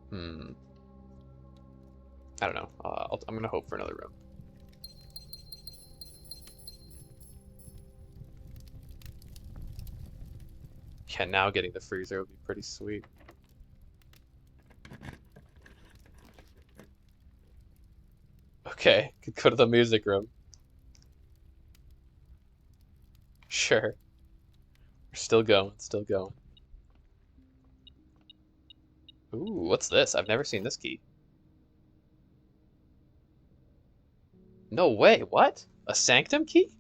Speaker 1: Hmm. I don't know. I'm gonna hope for another room. Yeah, now getting the freezer would be pretty sweet. Okay, could go to the music room. Sure. We're still going, still going. Ooh, what's this? I've never seen this key. No way, what? A sanctum key?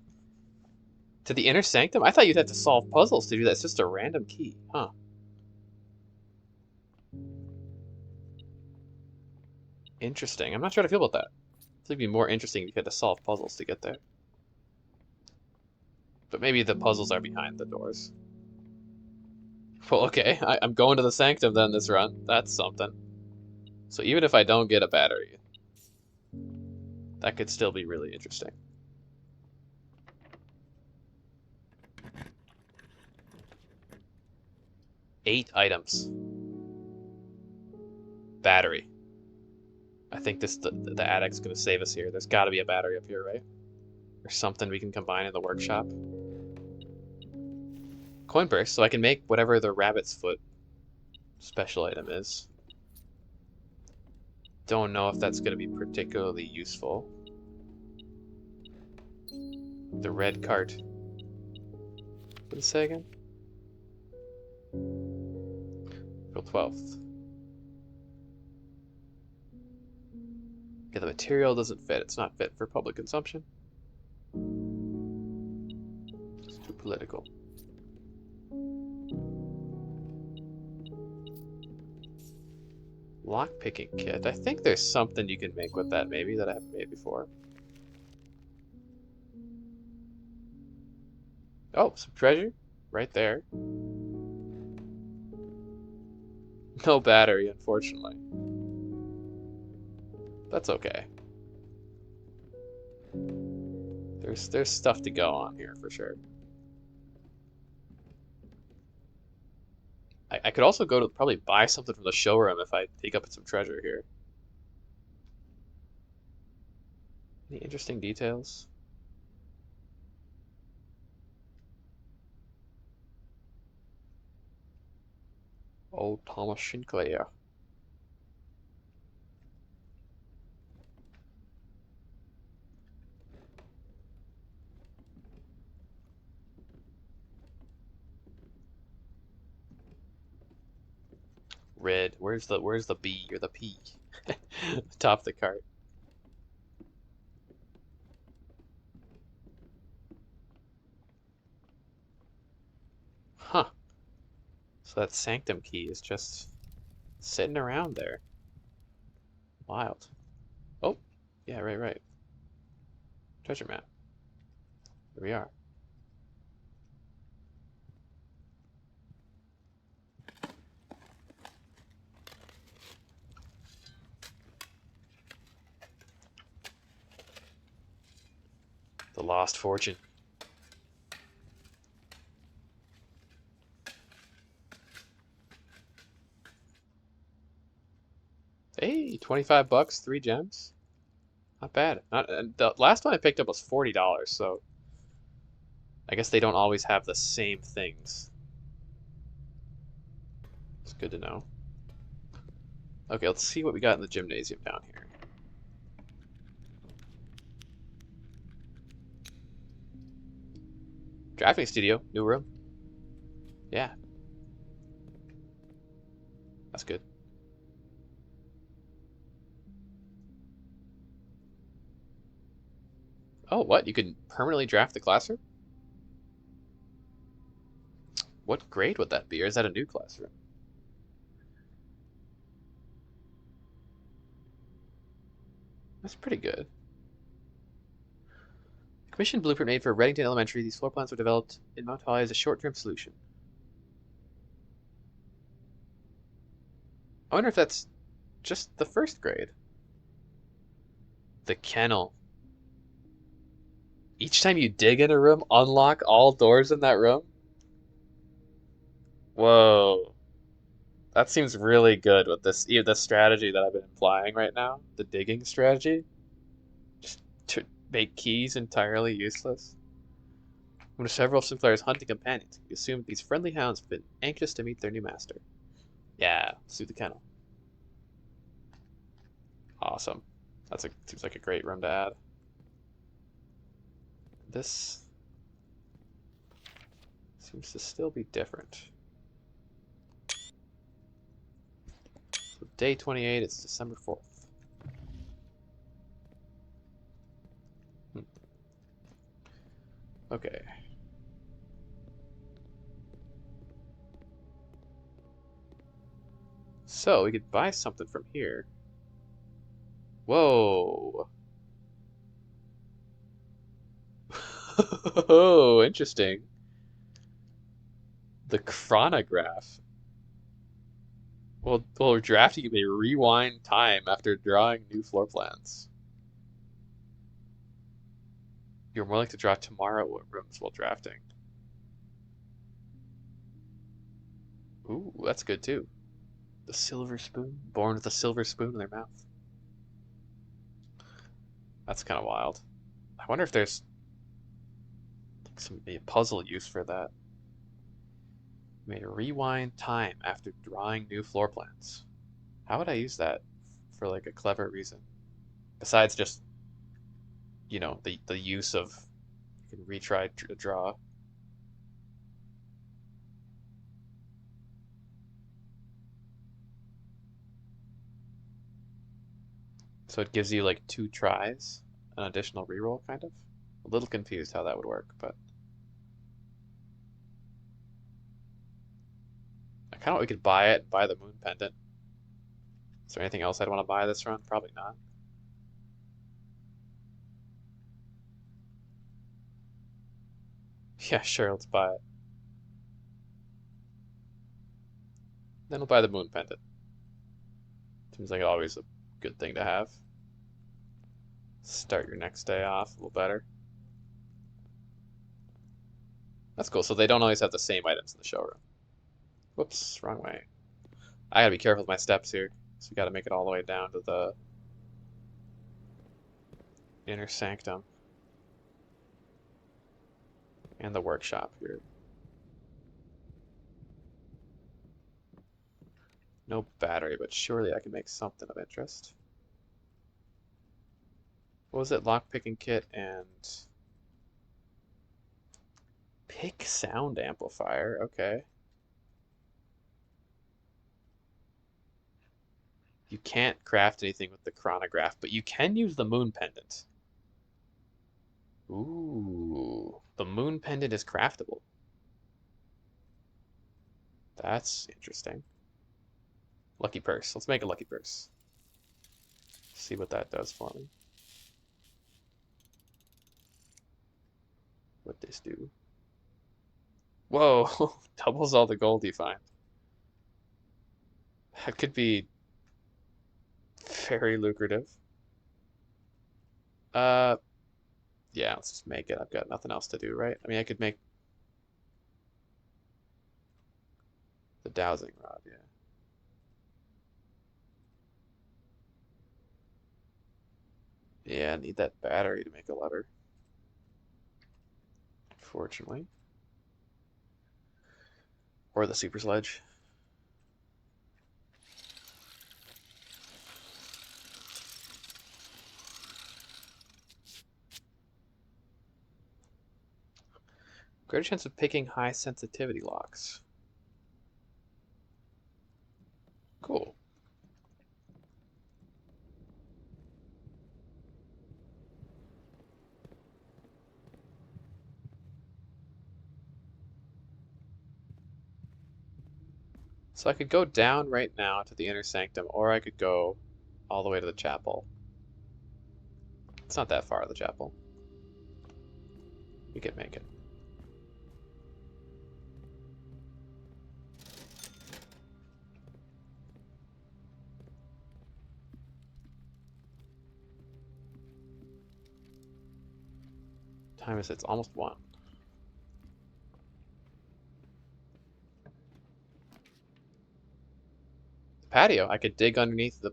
Speaker 1: To the inner sanctum? I thought you'd have to solve puzzles to do that. It's just a random key, huh? Interesting. I'm not sure how to feel about that. It'd be more interesting if you had to solve puzzles to get there. But maybe the puzzles are behind the doors. Well, okay, I'm going to the sanctum then this run. That's something. So even if I don't get a battery, that could still be really interesting. Eight items. Battery. I think the attic's gonna save us here. There's gotta be a battery up here, right? Or something we can combine in the workshop. Coin burst, so I can make whatever the rabbit's foot special item is. Don't know if that's gonna be particularly useful. The red cart. What did it say again? April 12th. Yeah, the material doesn't fit. It's not fit for public consumption. It's too political. Lockpicking kit. I think there's something you can make with that maybe that I haven't made before. Oh, some treasure? Right there. No battery, unfortunately. That's okay. There's stuff to go on here for sure. I could also go to probably buy something from the showroom if I take up some treasure here. Any interesting details? Old Thomas Sinclair. Red. Where's the B or the P? Top of the cart. Huh. So that sanctum key is just sitting around there. Wild. Oh, yeah, right. Treasure map. Here we are. The lost fortune. Hey, 25 bucks, 3 gems. Not bad. Not the last one I picked up was $40, so I guess they don't always have the same things. It's good to know. Okay, let's see what we got in the gymnasium down here. Drafting studio, new room. Yeah. That's good. Oh, what? You can permanently draft the classroom? What grade would that be? Or is that a new classroom? That's pretty good. Commission blueprint made for Reddington Elementary. These floor plans were developed in Mount Holly as a short-term solution. I wonder if that's just the first grade. The kennel. Each time you dig in a room, unlock all doors in that room? Whoa. That seems really good with the strategy that I've been applying right now, the digging strategy, just to make keys entirely useless. One of several Sinclair's hunting companions, he assumed these friendly hounds have been anxious to meet their new master. Yeah, let's do the kennel. Awesome. Seems like a great room to add. This seems to still be different. So day 28, it's December 4th. Okay. So we could buy something from here. Whoa. Oh, interesting. The chronograph. Well, drafting you may rewind time after drawing new floor plans. You're more likely to draw tomorrow rooms while drafting. Ooh, that's good too. The silver spoon, born with a silver spoon in their mouth. That's kind of wild. I wonder if there's a puzzle use for that. You may rewind time after drawing new floor plans. How would I use that for like a clever reason? Besides just, the use of you can retry to draw. So it gives you like 2 tries, an additional reroll, kind of. A little confused how that would work, but I kind of want we could buy it, buy the moon pendant. Is there anything else I'd want to buy this run? Probably not. Yeah, sure, let's buy it. Then we'll buy the moon pendant. Seems like always a good thing to have. Start your next day off a little better. That's cool. So they don't always have the same items in the showroom. Whoops, wrong way. I gotta be careful with my steps here. So we gotta make it all the way down to the inner sanctum and the workshop here. No battery, but surely I can make something of interest. What was it? Lockpicking kit and pick sound amplifier. Okay. You can't craft anything with the chronograph, but you can use the moon pendant. Ooh, the moon pendant is craftable. That's interesting. Lucky purse. Let's make a lucky purse. See what that does for me. What this do? Whoa, doubles all the gold you find. That could be very lucrative. Uh, yeah, let's just make it. I've got nothing else to do, right? I mean, I could make the dowsing rod, yeah. Yeah, I need that battery to make a lever. Fortunately. Or the super sledge. Greater chance of picking high sensitivity locks. Cool. So I could go down right now to the inner sanctum, or I could go all the way to the chapel. It's not that far, the chapel. We could make it. Time is it's almost 1. patio. I could dig underneath the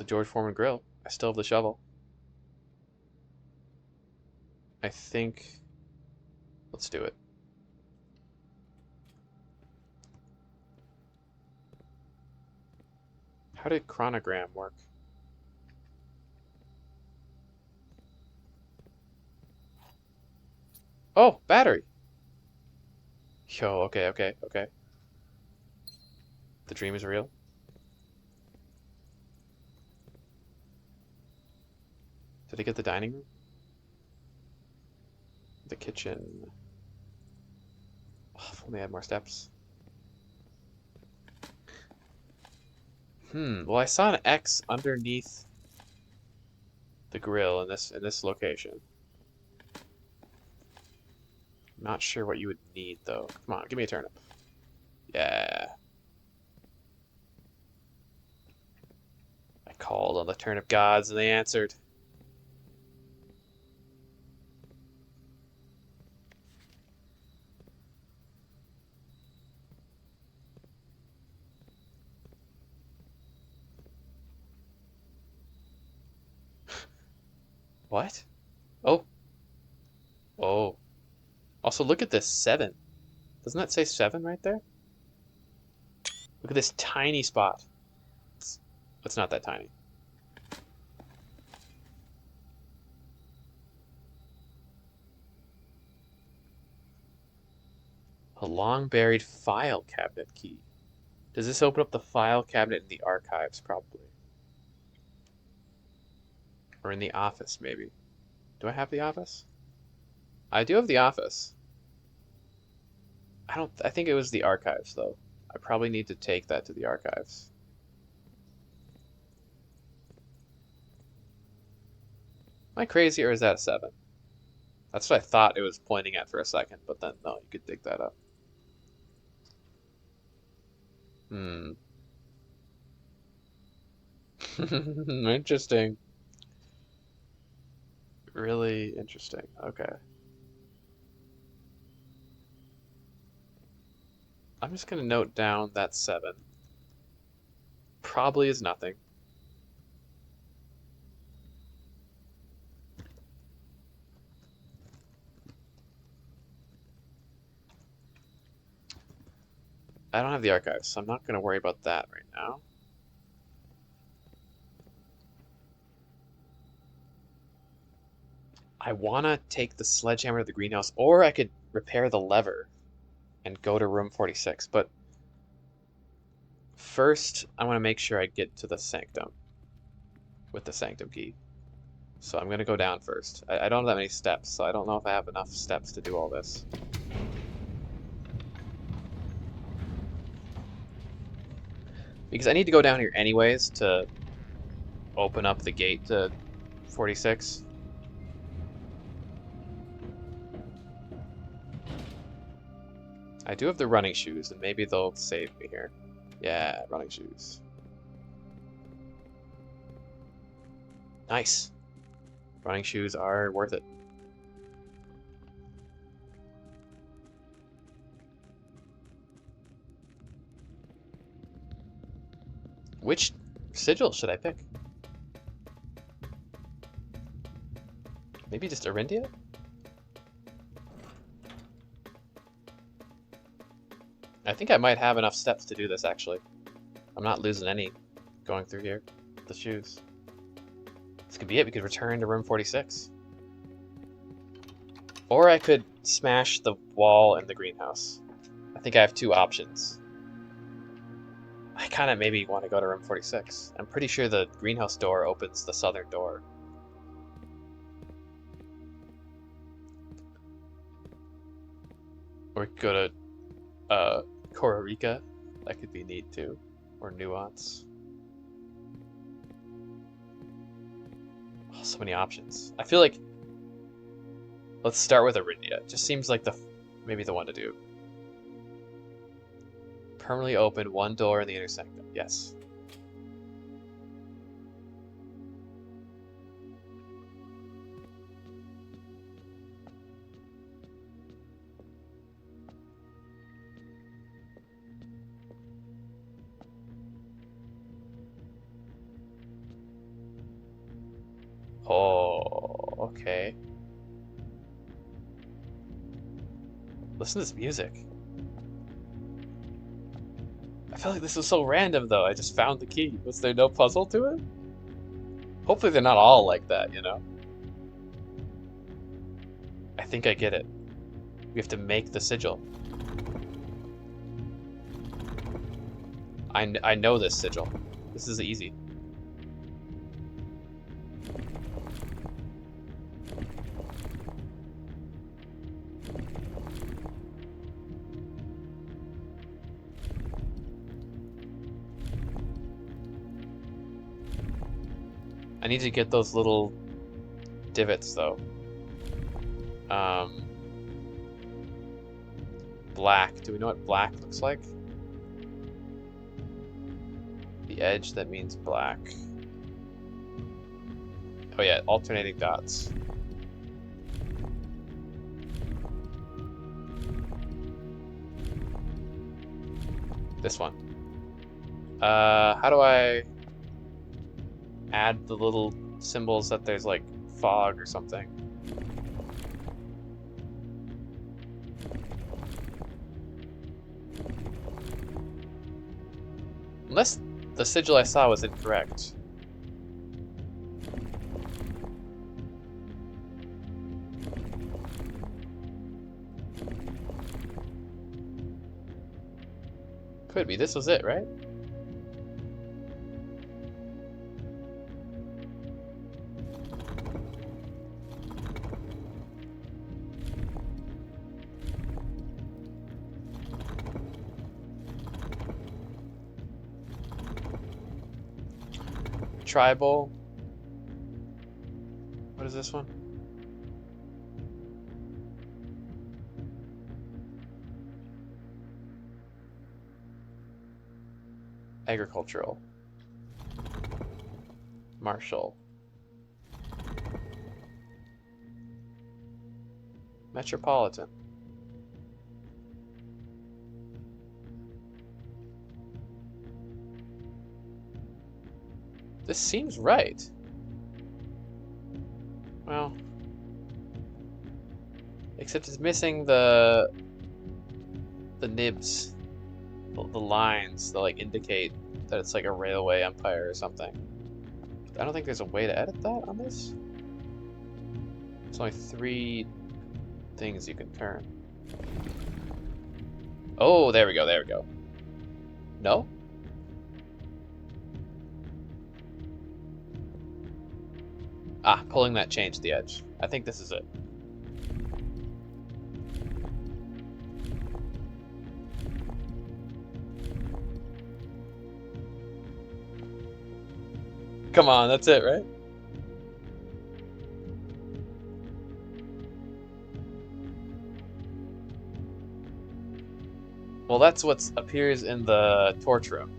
Speaker 1: George Foreman grill. I still have the shovel. I think. Let's do it. How did chronogram work? Oh, battery. Yo, okay, okay, okay. The dream is real. Did I get the dining room? The kitchen. Oh, if only I had more steps. Well, I saw an X underneath the grill in this location. I'm not sure what you would need though. Come on, give me a turnip. Yeah. I called on the turnip gods and they answered. What? Oh. Oh. Also, look at this 7. Doesn't that say 7 right there? Look at this tiny spot. It's not that tiny. A long buried file cabinet key. Does this open up the file cabinet in the archives? Probably. Or in the office, maybe. Do I have the office? I do have the office. I think it was the archives, though. I probably need to take that to the archives. Am I crazy or is that a 7? That's what I thought it was pointing at for a second, but then no, you could dig that up. Hmm. Interesting. Really interesting. Okay. I'm just gonna note down that 7. Probably is nothing. I don't have the archives, so I'm not gonna worry about that right now. I wanna take the sledgehammer to the greenhouse, or I could repair the lever and go to room 46, but first I wanna make sure I get to the sanctum with the sanctum key. So I'm gonna go down first. I don't have that many steps, so I don't know if I have enough steps to do all this. Because I need to go down here anyways to open up the gate to 46. I do have the running shoes, and maybe they'll save me here. Yeah, running shoes. Nice. Running shoes are worth it. Which sigil should I pick? Maybe just Arindia? I think I might have enough steps to do this, actually. I'm not losing any going through here. The shoes. This could be it. We could return to room 46. Or I could smash the wall in the greenhouse. I think I have 2 options. I kind of maybe want to go to room 46. I'm pretty sure the greenhouse door opens the southern door. Or we could go to Kororika. That could be neat too. Or Nuance. Oh, so many options. I feel like let's start with Arindia. It just seems like maybe the one to do. Permanently open 1 door in the inner sanctum. Yes. Okay. Listen to this music. I feel like this was so random, though. I just found the key. Was there no puzzle to it? Hopefully they're not all like that, you know? I think I get it. We have to make the sigil. I know this sigil. This is easy. I need to get those little divots, though. Black. Do we know what black looks like? The edge, that means black. Oh yeah, alternating dots. This one. How do I add the little symbols that there's like fog or something? Unless the sigil I saw was incorrect. Could be. This was it, right? Tribal. What is this one? Agricultural. Martial. Metropolitan. This seems right. Well, except it's missing the nibs, the lines that like indicate that it's like a railway empire or something. I don't think there's a way to edit that on this. There's only 3 things you can turn. Oh, there we go, there we go. No? Ah, pulling that changed the edge. I think this is it. Come on, that's it, right? Well, that's what appears in the torch room.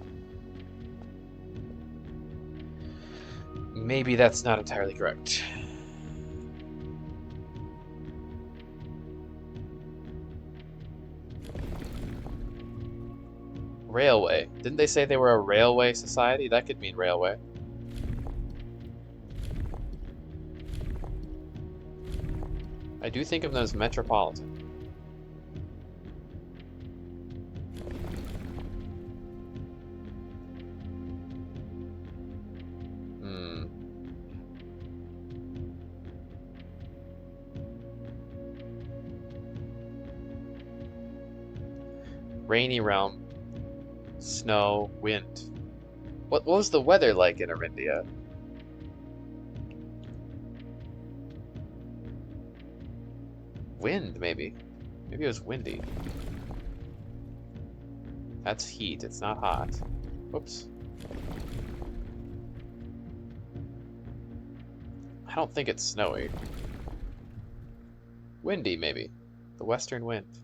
Speaker 1: Maybe that's not entirely correct. Railway. Didn't they say they were a railway society? That could mean railway. I do think of them as metropolitan. Rainy realm. Snow, wind. What was the weather like in Arindia? Wind, maybe. Maybe it was windy. That's heat, it's not hot. Whoops. I don't think it's snowy. Windy, maybe. The western wind.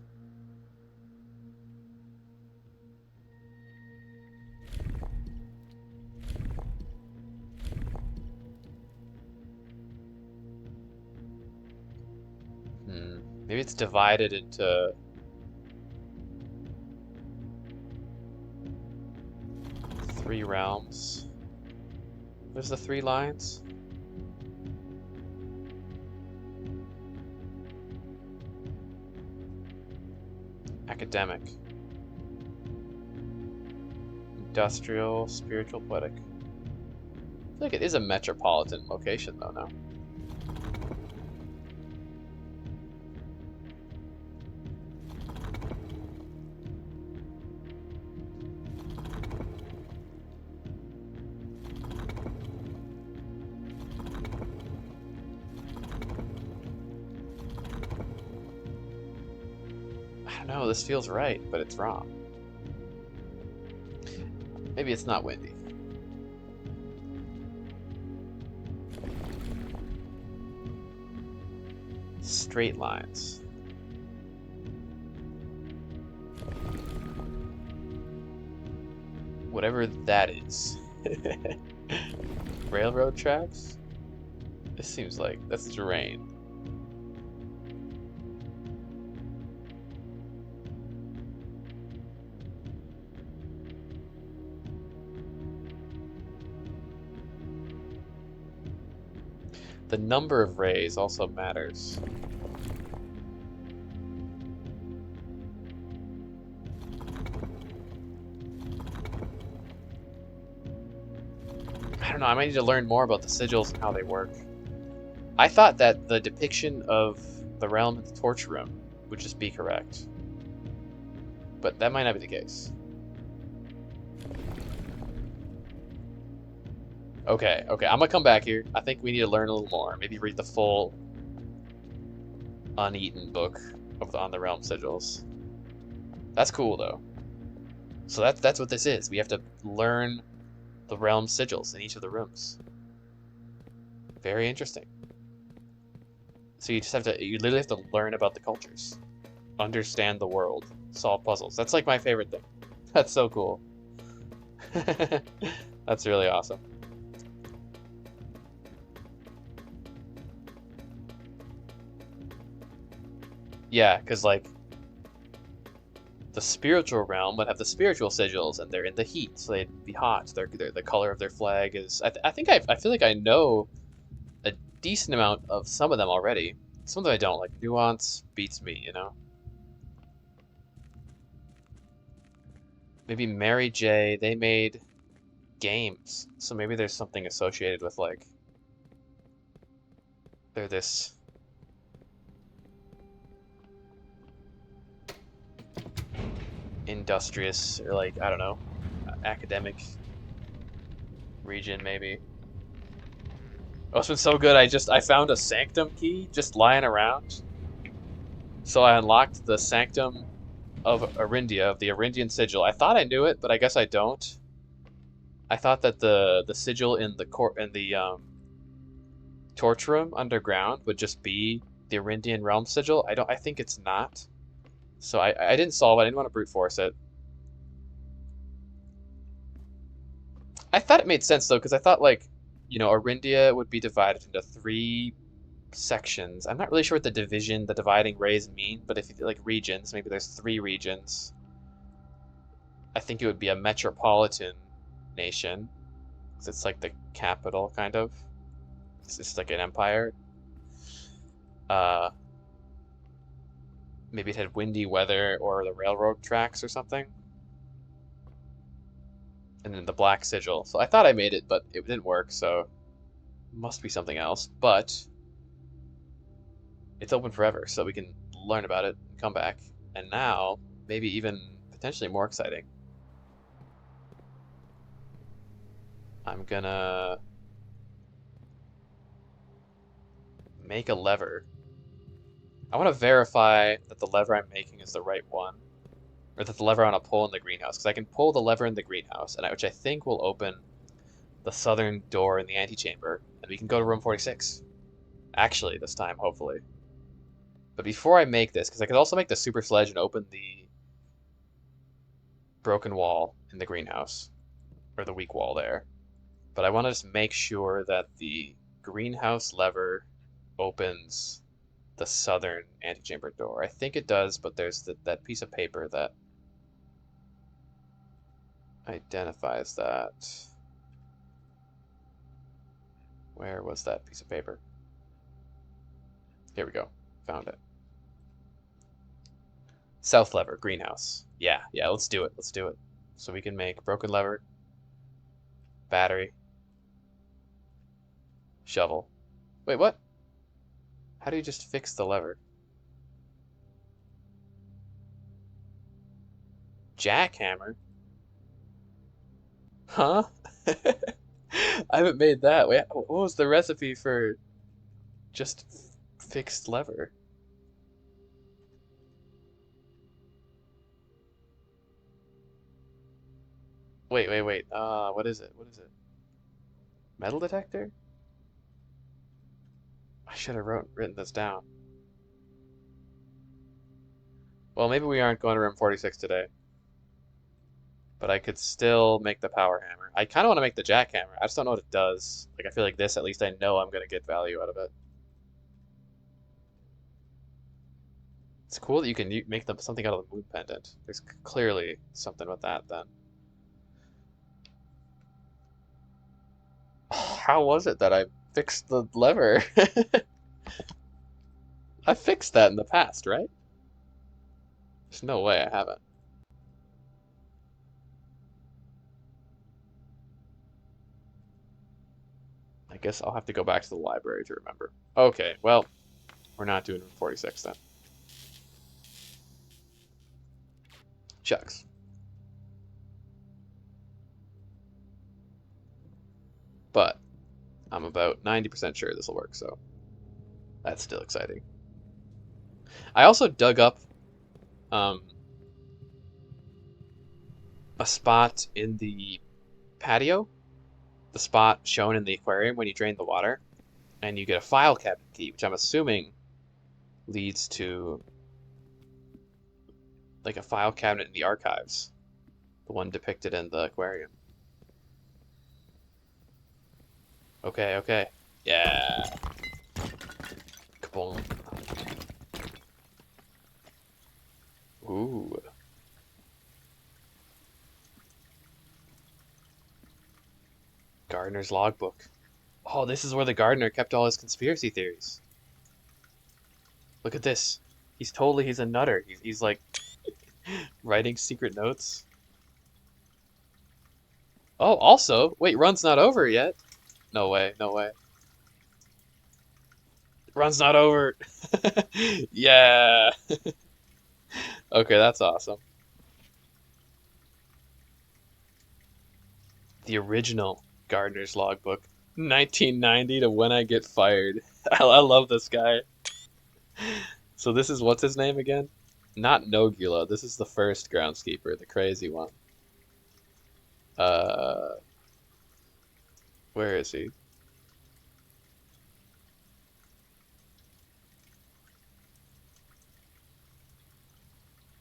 Speaker 1: Maybe it's divided into three realms. There's the 3 lines. Academic. Industrial, spiritual, poetic. I feel like it is a metropolitan location though, no? I don't know, this feels right, but it's wrong. Maybe it's not windy. Straight lines. Whatever that is. Railroad tracks? This seems like that's terrain. The number of rays also matters. I don't know, I might need to learn more about the sigils and how they work. I thought that the depiction of the realm in the torch room would just be correct. But that might not be the case. Okay, I'm gonna come back here. I think we need to learn a little more. Maybe read the full uneaten book on the realm sigils. That's cool though. So that's what this is. We have to learn the realm sigils in each of the rooms. Very interesting. So you literally have to learn about the cultures, understand the world, solve puzzles. That's like my favorite thing. That's so cool. That's really awesome. Yeah, because like the spiritual realm would have the spiritual sigils, and they're in the heat, so they'd be hot. They're the color of their flag is. I feel like I know a decent amount of some of them already. Some of them I don't. Like nuance beats me, you know. Maybe Mary J. They made games, so maybe there's something associated with like they're this industrious or like I don't know academic region maybe. Oh, it's been so good. I found a sanctum key just lying around. So I unlocked the sanctum of Arindia, of the Arindian sigil. I thought I knew it, but I guess I don't. I thought that the sigil in the torch room underground would just be the Arindian realm sigil. I think it's not. So I didn't solve it. I didn't want to brute force it. I thought it made sense though, because I thought like, you know, Arindia would be divided into three sections. I'm not really sure what the dividing rays mean, but if you like regions, maybe there's three regions. I think it would be a metropolitan nation, 'cause it's like the capital kind of. It's just like an empire. Uh, Maybe it had windy weather or the railroad tracks or something. And then the black sigil. So I thought I made it, but it didn't work, so it must be something else. But it's open forever, so we can learn about it and come back. And now, maybe even potentially more exciting. I'm gonna make a lever. I want to verify that the lever I'm making is the right one, or that the lever I want to pull in the greenhouse, because I can pull the lever in the greenhouse, which I think will open the southern door in the antechamber, and we can go to room 46. Actually, this time, hopefully. But before I make this, because I could also make the super sledge and open the broken wall in the greenhouse, or the weak wall there. But I want to just make sure that the greenhouse lever opens the southern antechamber door. I think it does, but there's that piece of paper that identifies that. Where was that piece of paper? Here we go. Found it. South lever, greenhouse. Yeah, yeah, let's do it. Let's do it. So we can make broken lever, battery, shovel. Wait, what? How do you just fix the lever? Jackhammer? Huh? I haven't made that. Wait, what was the recipe for just fixed lever? Wait, wait, wait. What is it? What is it? Metal detector? I should have written this down. Well, maybe we aren't going to room 46 today, but I could still make the power hammer. I kind of want to make the jackhammer. I just don't know what it does. Like, I feel like this, at least I know I'm going to get value out of it. It's cool that you can make them something out of the moon pendant. There's clearly something with that then. How was it that I fixed the lever? I fixed that in the past, right? There's no way I haven't. I guess I'll have to go back to the library to remember. Okay, well, we're not doing 46 then. Shucks. But I'm about 90% sure this will work, so that's still exciting. I also dug up um, a spot in the patio, the spot shown in the aquarium when you drain the water, and you get a file cabinet key, which I'm assuming leads to like a file cabinet in the archives, the one depicted in the aquarium. Okay, okay. Yeah. Kaboom. Ooh. Gardener's logbook. Oh, this is where the gardener kept all his conspiracy theories. Look at this. He's a nutter. He's like writing secret notes. Oh, also, wait, run's not over yet. No way, no way. Run's not over. Yeah. Okay, that's awesome. The original Gardener's Logbook, 1990 to when I get fired. I love this guy. So this is what's his name again? Not Nogula. This is the first groundskeeper, the crazy one. Uh, where is he?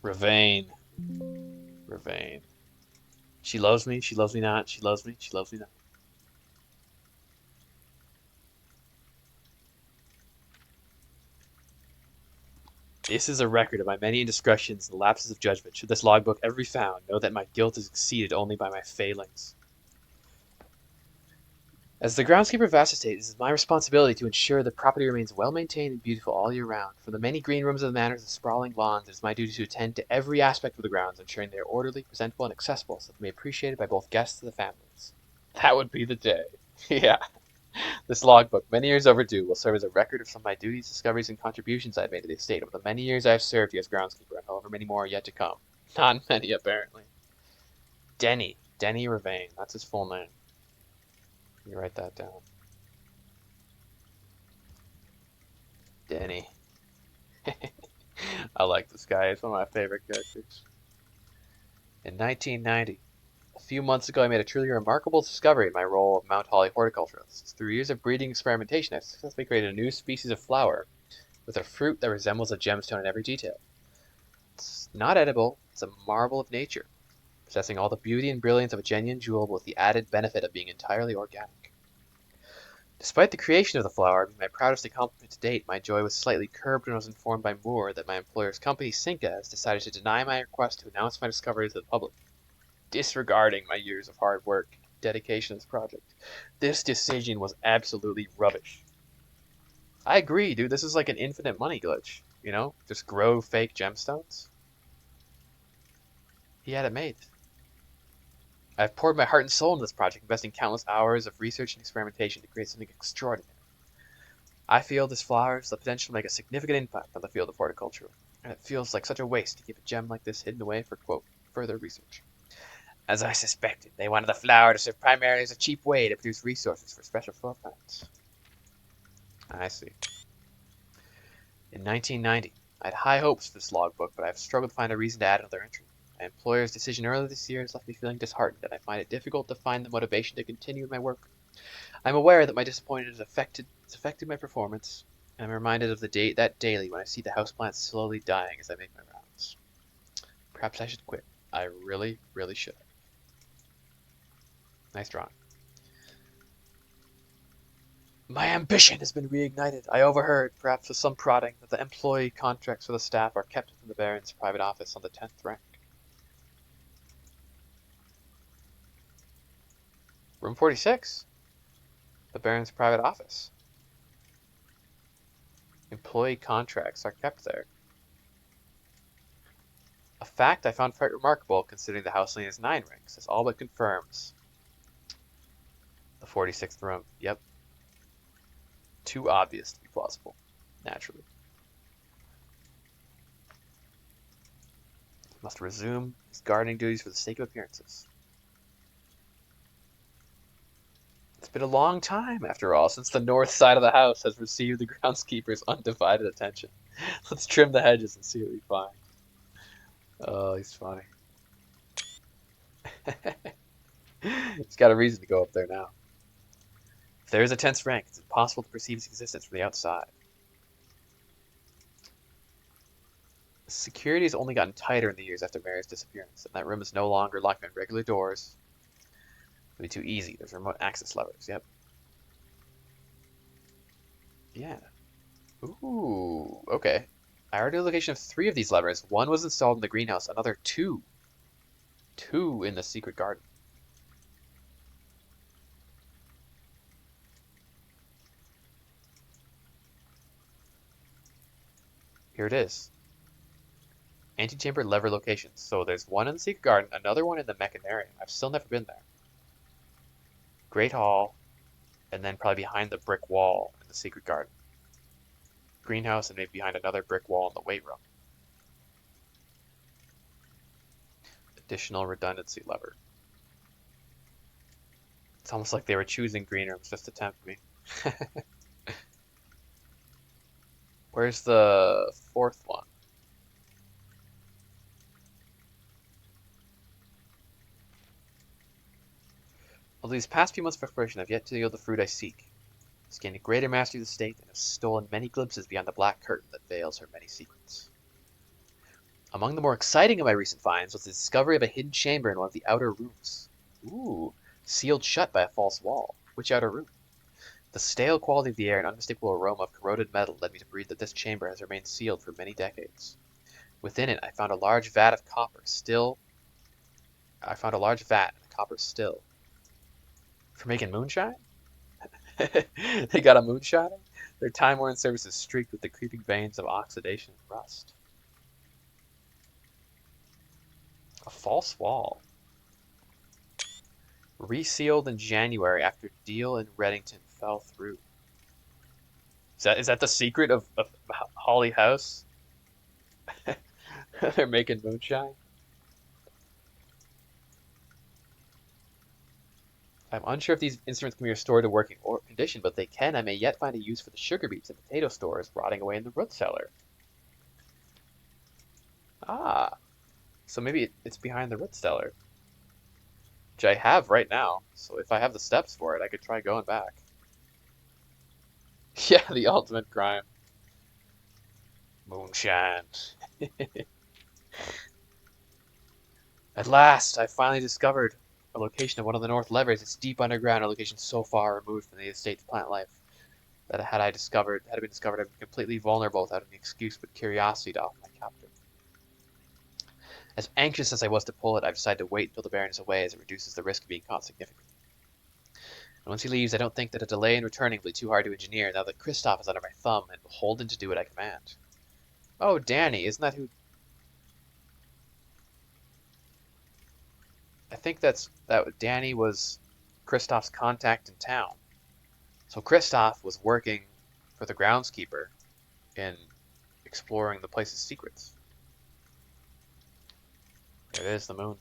Speaker 1: Ravane. Ravane. She loves me. She loves me not. She loves me. She loves me not. This is a record of my many indiscretions and lapses of judgment. Should this logbook ever be found, know that my guilt is exceeded only by my failings. As the groundskeeper of vast estate, it is my responsibility to ensure the property remains well maintained and beautiful all year round. From the many green rooms of the manor to the sprawling lawns, it is my duty to attend to every aspect of the grounds, ensuring they are orderly, presentable, and accessible, so that they may be appreciated by both guests and the families. That would be the day. Yeah. This logbook, many years overdue, will serve as a record of some of my duties, discoveries, and contributions I have made to the estate over the many years I have served you as groundskeeper, and however many more are yet to come. Not many, apparently. Denny. Denny Ravane. That's his full name. Let me write that down. Denny. I like this guy. He's one of my favorite characters. In 1990, a few months ago, I made a truly remarkable discovery in my role of Mount Holly horticulturalist. Through years of breeding experimentation, I've successfully created a new species of flower with a fruit that resembles a gemstone in every detail. It's not edible, it's a marvel of nature, possessing all the beauty and brilliance of a genuine jewel with the added benefit of being entirely organic. Despite the creation of the flower being my proudest accomplishment to date, my joy was slightly curbed when I was informed by Moore that my employer's company, Cinca, has decided to deny my request to announce my discoveries to the public, disregarding my years of hard work and dedication to this project. This decision was absolutely rubbish. I agree, dude. This is like an infinite money glitch, you know? Just grow fake gemstones. he had it made. I've poured my heart and soul into this project, investing countless hours of research and experimentation to create something extraordinary. I feel this flower has the potential to make a significant impact on the field of horticulture, and it feels like such a waste to keep a gem like this hidden away for, quote, further research. As I suspected, they wanted the flower to serve primarily as a cheap way to produce resources for special floor plants. I see. In 1990, I had high hopes for this logbook, but I've struggled to find a reason to add another entry. My employer's decision earlier this year has left me feeling disheartened, and I find it difficult to find the motivation to continue my work. I'm aware that my disappointment has affected my performance, and I'm reminded of that daily when I see the houseplants slowly dying as I make my rounds. Perhaps I should quit. I really, really should. Nice drawing. My ambition has been reignited. I overheard, perhaps with some prodding, that the employee contracts for the staff are kept within the Baron's private office on the 10th rank. Room 46. The Baron's private office. Employee contracts are kept there. A fact I found quite remarkable considering the house only has 9 ranks. This all but confirms the 46th room. Yep. Too obvious to be plausible. Naturally. Must resume his gardening duties for the sake of appearances. It's been a long time, after all, since the north side of the house has received the groundskeeper's undivided attention. Let's trim the hedges and see what we find. Oh, he's funny. He's got a reason to go up there now. If there is a 10th rank, it's impossible to perceive its existence from the outside. Security has only gotten tighter in the years after Mary's disappearance, and that room is no longer locked behind regular doors. It'll be too easy. There's remote access levers. Yep. Yeah. Ooh, okay. I already know the location of 3 of these levers. One was installed in the greenhouse, another 2. 2 in the secret garden. Here it is. Antechamber lever locations. So there's one in the secret garden, another one in the mechanarium. I've still never been there. Great hall, and then probably behind the brick wall in the secret garden. Greenhouse, and maybe behind another brick wall in the weight room. Additional redundancy lever. It's almost like they were choosing green rooms just to tempt me. Where's the 4th one? Although these past few months of preparation have yet to yield the fruit I seek. She's gained a greater mastery of the state and has stolen many glimpses beyond the black curtain that veils her many secrets. Among the more exciting of my recent finds was the discovery of a hidden chamber in one of the outer rooms. Ooh, sealed shut by a false wall. Which outer room? The stale quality of the air and unmistakable aroma of corroded metal led me to believe that this chamber has remained sealed for many decades. Within it, I found a large vat of copper still. I found a large vat and a copper still. For making moonshine? They got a moonshiner? Their time-worn surface is streaked with the creeping veins of oxidation and rust. A false wall. Resealed in January after deal in Reddington fell through. Is that the secret of Holly House? They're making moonshine? I'm unsure if these instruments can be restored to working condition, but they can. I may yet find a use for the sugar beets and potato stores rotting away in the root cellar. Ah, so maybe it's behind the root cellar, which I have right now. So if I have the steps for it, I could try going back. Yeah, the ultimate crime. Moonshine. At last, I finally discovered a location of one of the north levers. It's deep underground, a location so far removed from the estate's plant life that had it been discovered, I'd been completely vulnerable without any excuse but curiosity to offer my captive. As anxious as I was to pull it, I've decided to wait until the Baron is away, as it reduces the risk of being caught significantly. And once he leaves, I don't think that a delay in returning will be too hard to engineer, now that Kristoff is under my thumb and beholden to do what I command. Oh, Danny, isn't that who... I think that Danny was Kristoff's contact in town. So Kristoff was working for the groundskeeper in exploring the place's secrets. There it is, the moon.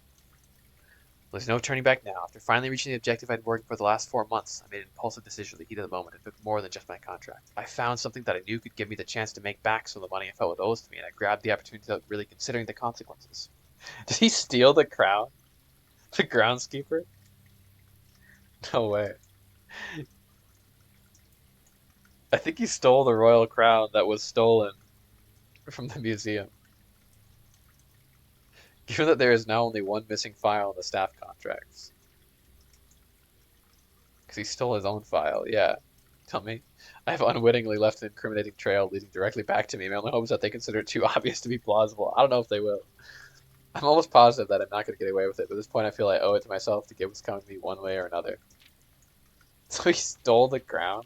Speaker 1: There's no turning back now. After finally reaching the objective I'd worked for the last 4 months, I made an impulsive decision in the heat of the moment. It took more than just my contract. I found something that I knew could give me the chance to make back some of the money I felt was owed to me, and I grabbed the opportunity without really considering the consequences. Did he steal the crown? The groundskeeper? No way. I think he stole the royal crown that was stolen from the museum. Given that there is now only one missing file in the staff contracts. Because he stole his own file, yeah. Tell me. I have unwittingly left an incriminating trail leading directly back to me. My only hope is that they consider it too obvious to be plausible. I don't know if they will. I'm almost positive that I'm not going to get away with it, but at this point I feel I owe it to myself to get what's coming to me one way or another. So he stole the crown?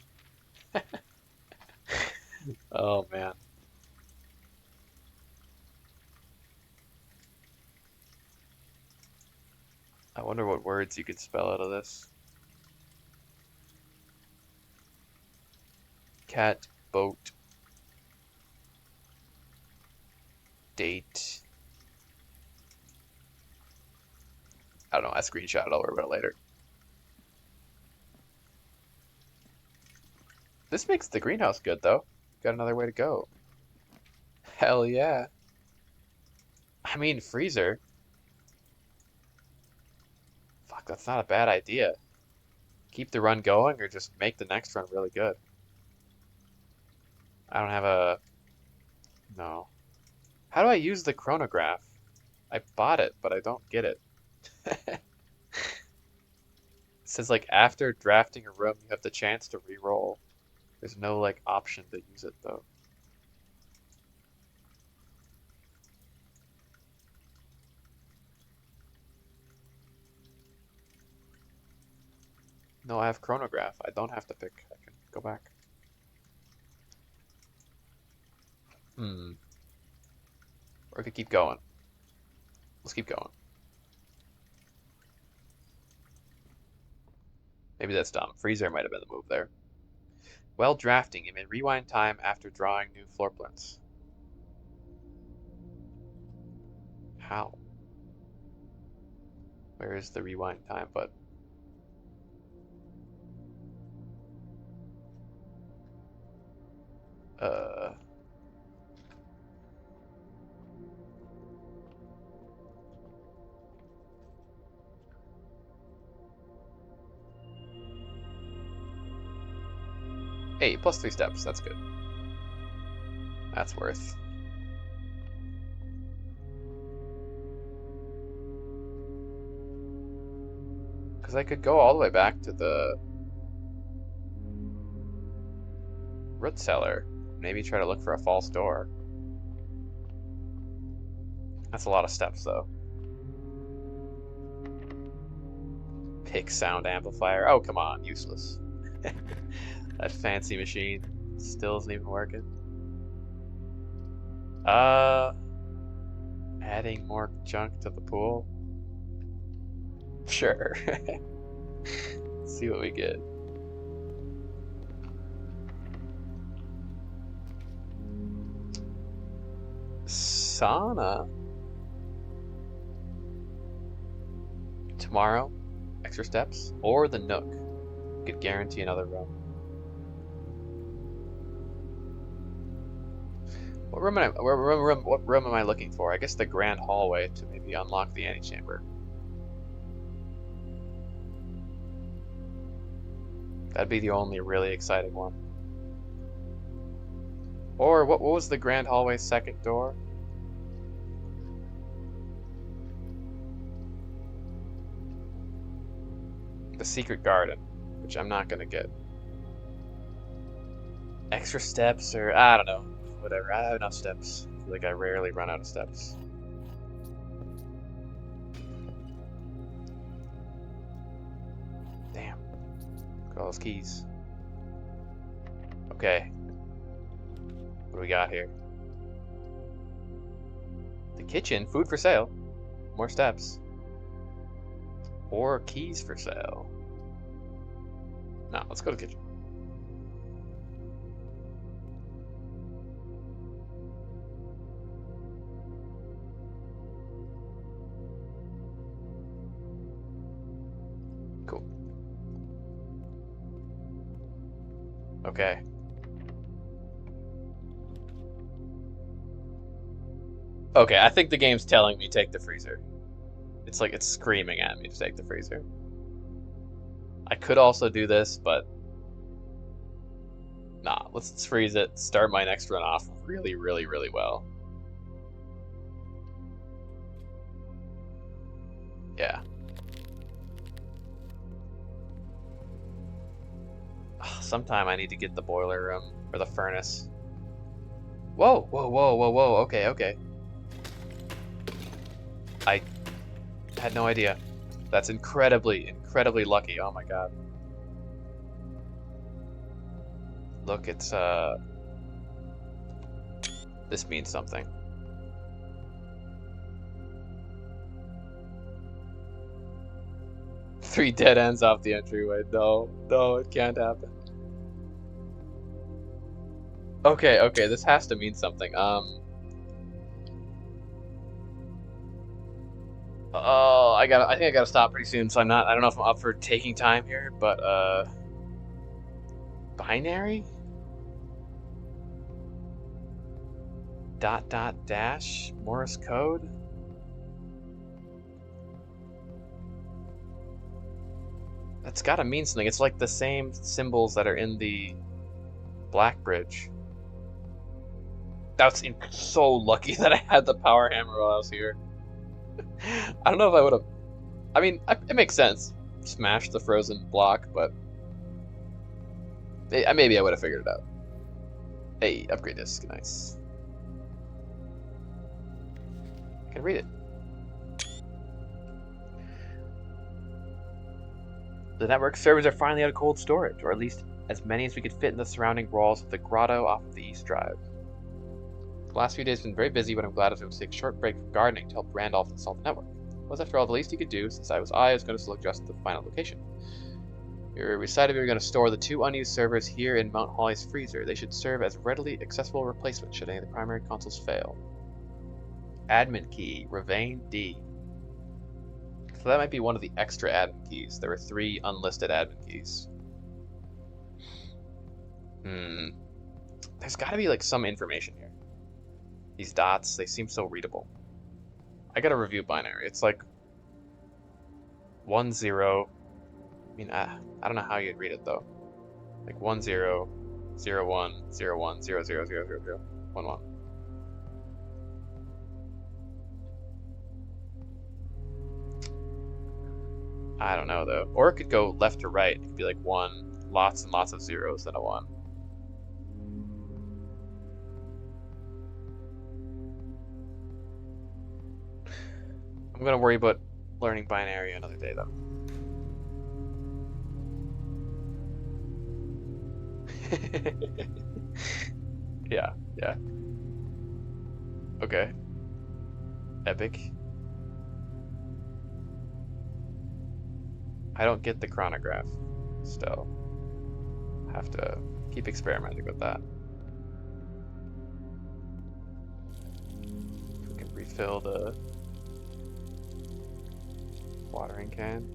Speaker 1: Oh, man. I wonder what words you could spell out of this. Cat, boat, date. I don't know, I screenshot it, I'll worry about it later. This makes the greenhouse good, though. Got another way to go. Hell yeah. I mean, freezer. Fuck, that's not a bad idea. Keep the run going or just make the next run really good. I don't have a... No. How do I use the chronograph? I bought it, but I don't get it. It says, like, after drafting a room, you have the chance to re-roll. There's no, like, option to use it, though. No, I have chronograph. I don't have to pick. I can go back. Hmm. Or I could keep going. Let's keep going. Maybe that's dumb. Freezer might have been the move there. While drafting, you may rewind time after drawing new floor plans. How? Where is the rewind time button? Uh... Hey, plus 3 steps. That's good. That's worth. Because I could go all the way back to the root cellar. Maybe try to look for a false door. That's a lot of steps, though. Pick sound amplifier. Oh, come on. Useless. That fancy machine still isn't even working. Adding more junk to the pool? Sure. Let's see what we get. Sauna? Tomorrow? Extra steps? Or the Nook? Could guarantee another room. What room am I looking for? I guess the grand hallway to maybe unlock the antechamber. That'd be the only really exciting one. Or what was the grand hallway's second door? The secret garden, which I'm not gonna get. Extra steps, or I don't know. Whatever, I have enough steps. I feel like I rarely run out of steps. Damn. Look at all those keys. Okay. What do we got here? The kitchen, food for sale. More steps. Or keys for sale. No, let's go to the kitchen. Cool. Okay. Okay, I think the game's telling me take the freezer. It's like it's screaming at me to take the freezer. I could also do this, but nah, let's freeze it, start my next run off really, really, really well. Yeah. Sometime I need to get the boiler room, or the furnace. Whoa, whoa, whoa, whoa, whoa, okay, okay. I had no idea. That's incredibly, incredibly lucky, oh my god. Look, it's, this means something. Three dead ends off the entryway. No, no, it can't happen. Okay, okay, this has to mean something. Oh, I think I gotta stop pretty soon, so I don't know if I'm up for taking time here, but, binary? Dot, dot, dash? Morse code? That's gotta mean something. It's like the same symbols that are in the Black Bridge. That's so lucky that I had the power hammer while I was here. I don't know if I would have. I mean, it makes sense. Smash the frozen block, but maybe I would have figured it out. Hey, upgrade disc, nice. I can read it. The network servers are finally out of cold storage, or at least as many as we could fit in the surrounding walls of the grotto off of the East Drive. The last few days have been very busy, but I'm glad I was able to take a short break from gardening to help Randolph install the network. It was, after all, the least he could do, since I was going to select just the final location. We decided we were going to store the 2 unused servers here in Mount Holly's freezer. They should serve as readily accessible replacements should any of the primary consoles fail. Admin key, Ravane D. So that might be one of the extra admin keys. There were 3 unlisted admin keys. There's got to be like some information here. These dots, they seem so readable. I gotta review binary. It's like 1 0. I mean, I don't know how you'd read it though. Like 1 0 0 1 0 1 0 0 0 0 0 1 1. I don't know though. Or it could go left to right. It could be like 1, lots and lots of zeros, then a 1. I'm gonna worry about learning binary another day though. Yeah, yeah. Okay. Epic. I don't get the chronograph still. Have to keep experimenting with that. We can refill the watering can.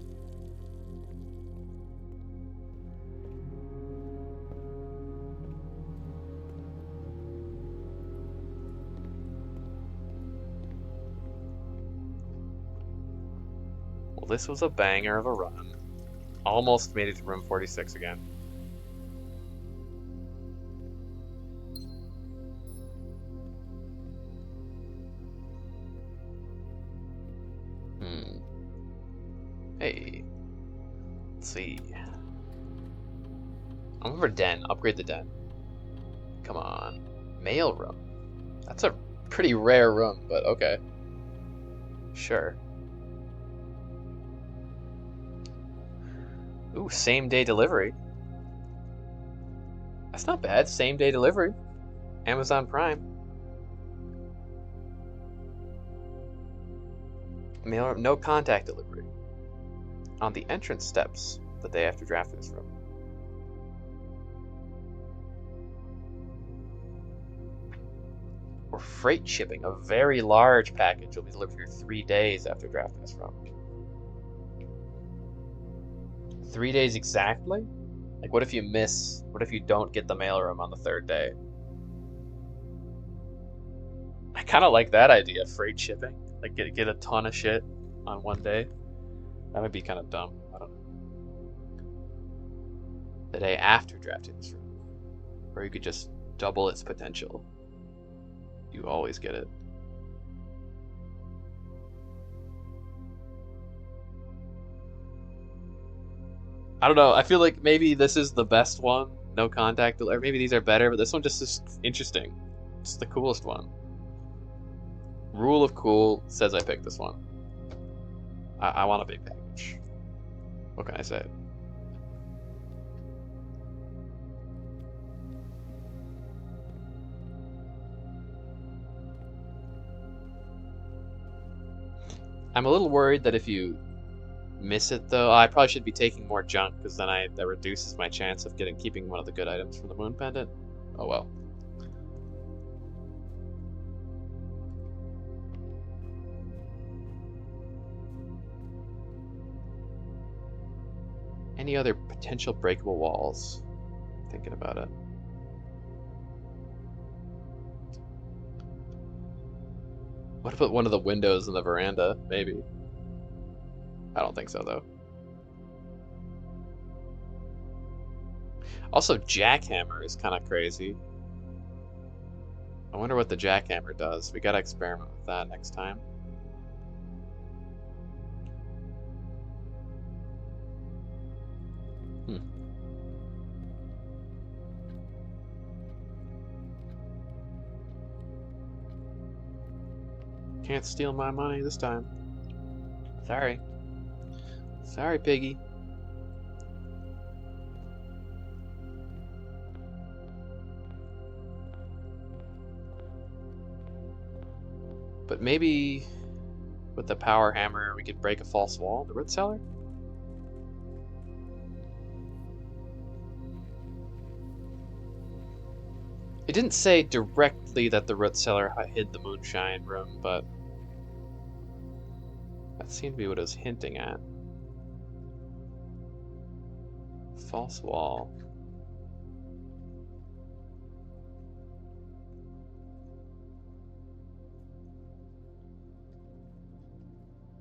Speaker 1: Well, this was a banger of a run. Almost made it to room 46 again. Hey. Let's see. I'm over den. Upgrade the den. Come on. Mail room. That's a pretty rare room, but okay. Sure. Ooh, same day delivery. That's not bad. Same day delivery. Amazon Prime. Mail, no contact delivery. on the entrance steps the day after drafting this room. Or freight shipping. A very large package will be delivered here 3 days after drafting this room. 3 days exactly? Like, what if you miss? What if you don't get the mailroom on the 3rd day? I kind of like that idea, freight shipping. Like, get a ton of shit on one day. That would be kind of dumb. I don't know. The day after drafting this room. Or you could just double its potential. You always get it. I don't know. I feel like maybe this is the best one. No contact, or maybe these are better, but this one just is interesting. It's the coolest one. Rule of cool says I picked this one. I want a big package. What can I say? I'm a little worried that if you miss it, though, I probably should be taking more junk, because then that reduces my chance of keeping one of the good items from the moon pendant. Oh well. Any other potential breakable walls? Thinking about it. What about one of the windows in the veranda? Maybe. I don't think so, though. Also, jackhammer is kind of crazy. I wonder what the jackhammer does. We gotta experiment with that next time. Can't steal my money this time. Sorry. Sorry, piggy. But maybe with the power hammer we could break a false wall in the root cellar? It didn't say directly that the root cellar hid the moonshine room, but that seemed to be what it was hinting at. False wall.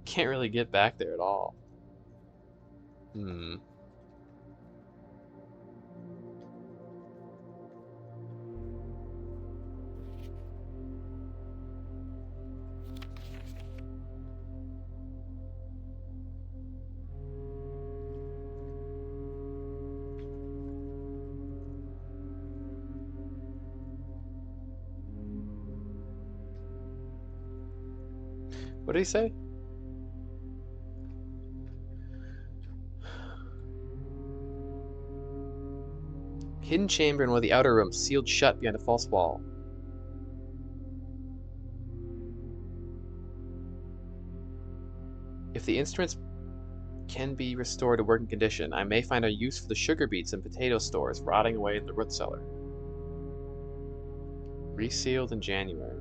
Speaker 1: Can't really get back there at all. What did he say? Hidden chamber in one of the outer rooms, sealed shut behind a false wall. If the instruments can be restored to working condition, I may find a use for the sugar beets and potato stores rotting away in the root cellar. Resealed in January.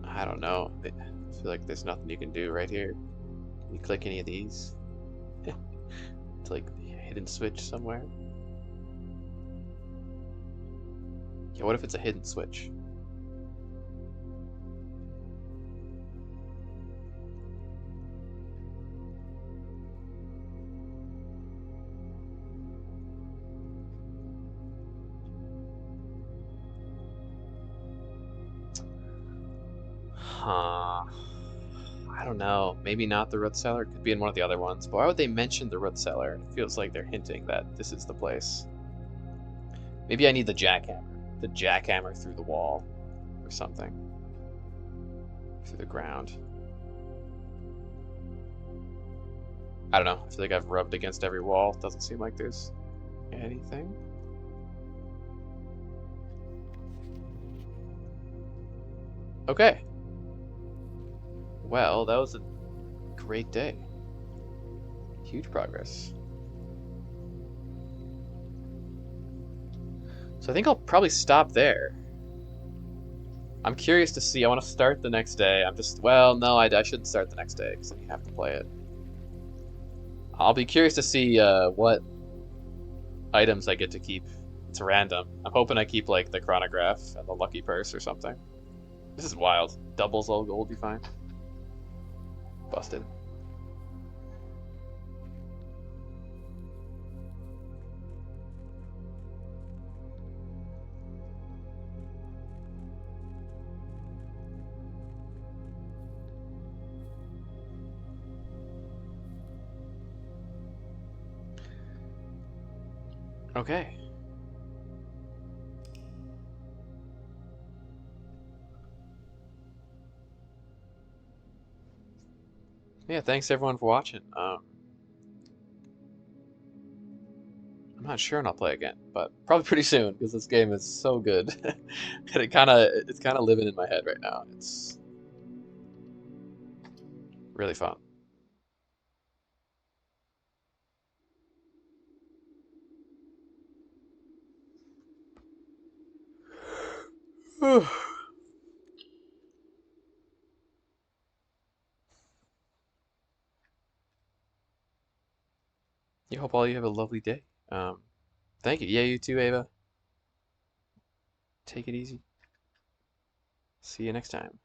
Speaker 1: I don't know. I feel like there's nothing you can do right here. Can you click any of these? It's like a hidden switch somewhere. Yeah, what if it's a hidden switch? Huh. I don't know. Maybe not the root cellar. Could be in one of the other ones. But why would they mention the root cellar? It feels like they're hinting that this is the place. Maybe I need the jackhammer. The jackhammer through the wall. Or something. Through the ground. I don't know. I feel like I've rubbed against every wall. Doesn't seem like there's anything. Okay. Well, that was a great day. Huge progress. So I think I'll probably stop there. I'm curious to see. I want to start the next day. Well, no, I shouldn't start the next day because then you have to play it. I'll be curious to see what items I get to keep. It's random. I'm hoping I keep like the chronograph and the lucky purse or something. This is wild. Doubles all gold you find. Busted. Okay. Yeah, thanks everyone for watching. I'm not sure when I'll play again, but probably pretty soon because this game is so good. And it's kind of living in my head right now. It's really fun. You hope all you have a lovely day. Um, Thank you. Yeah, you too, Ava. Take it easy. See you next time.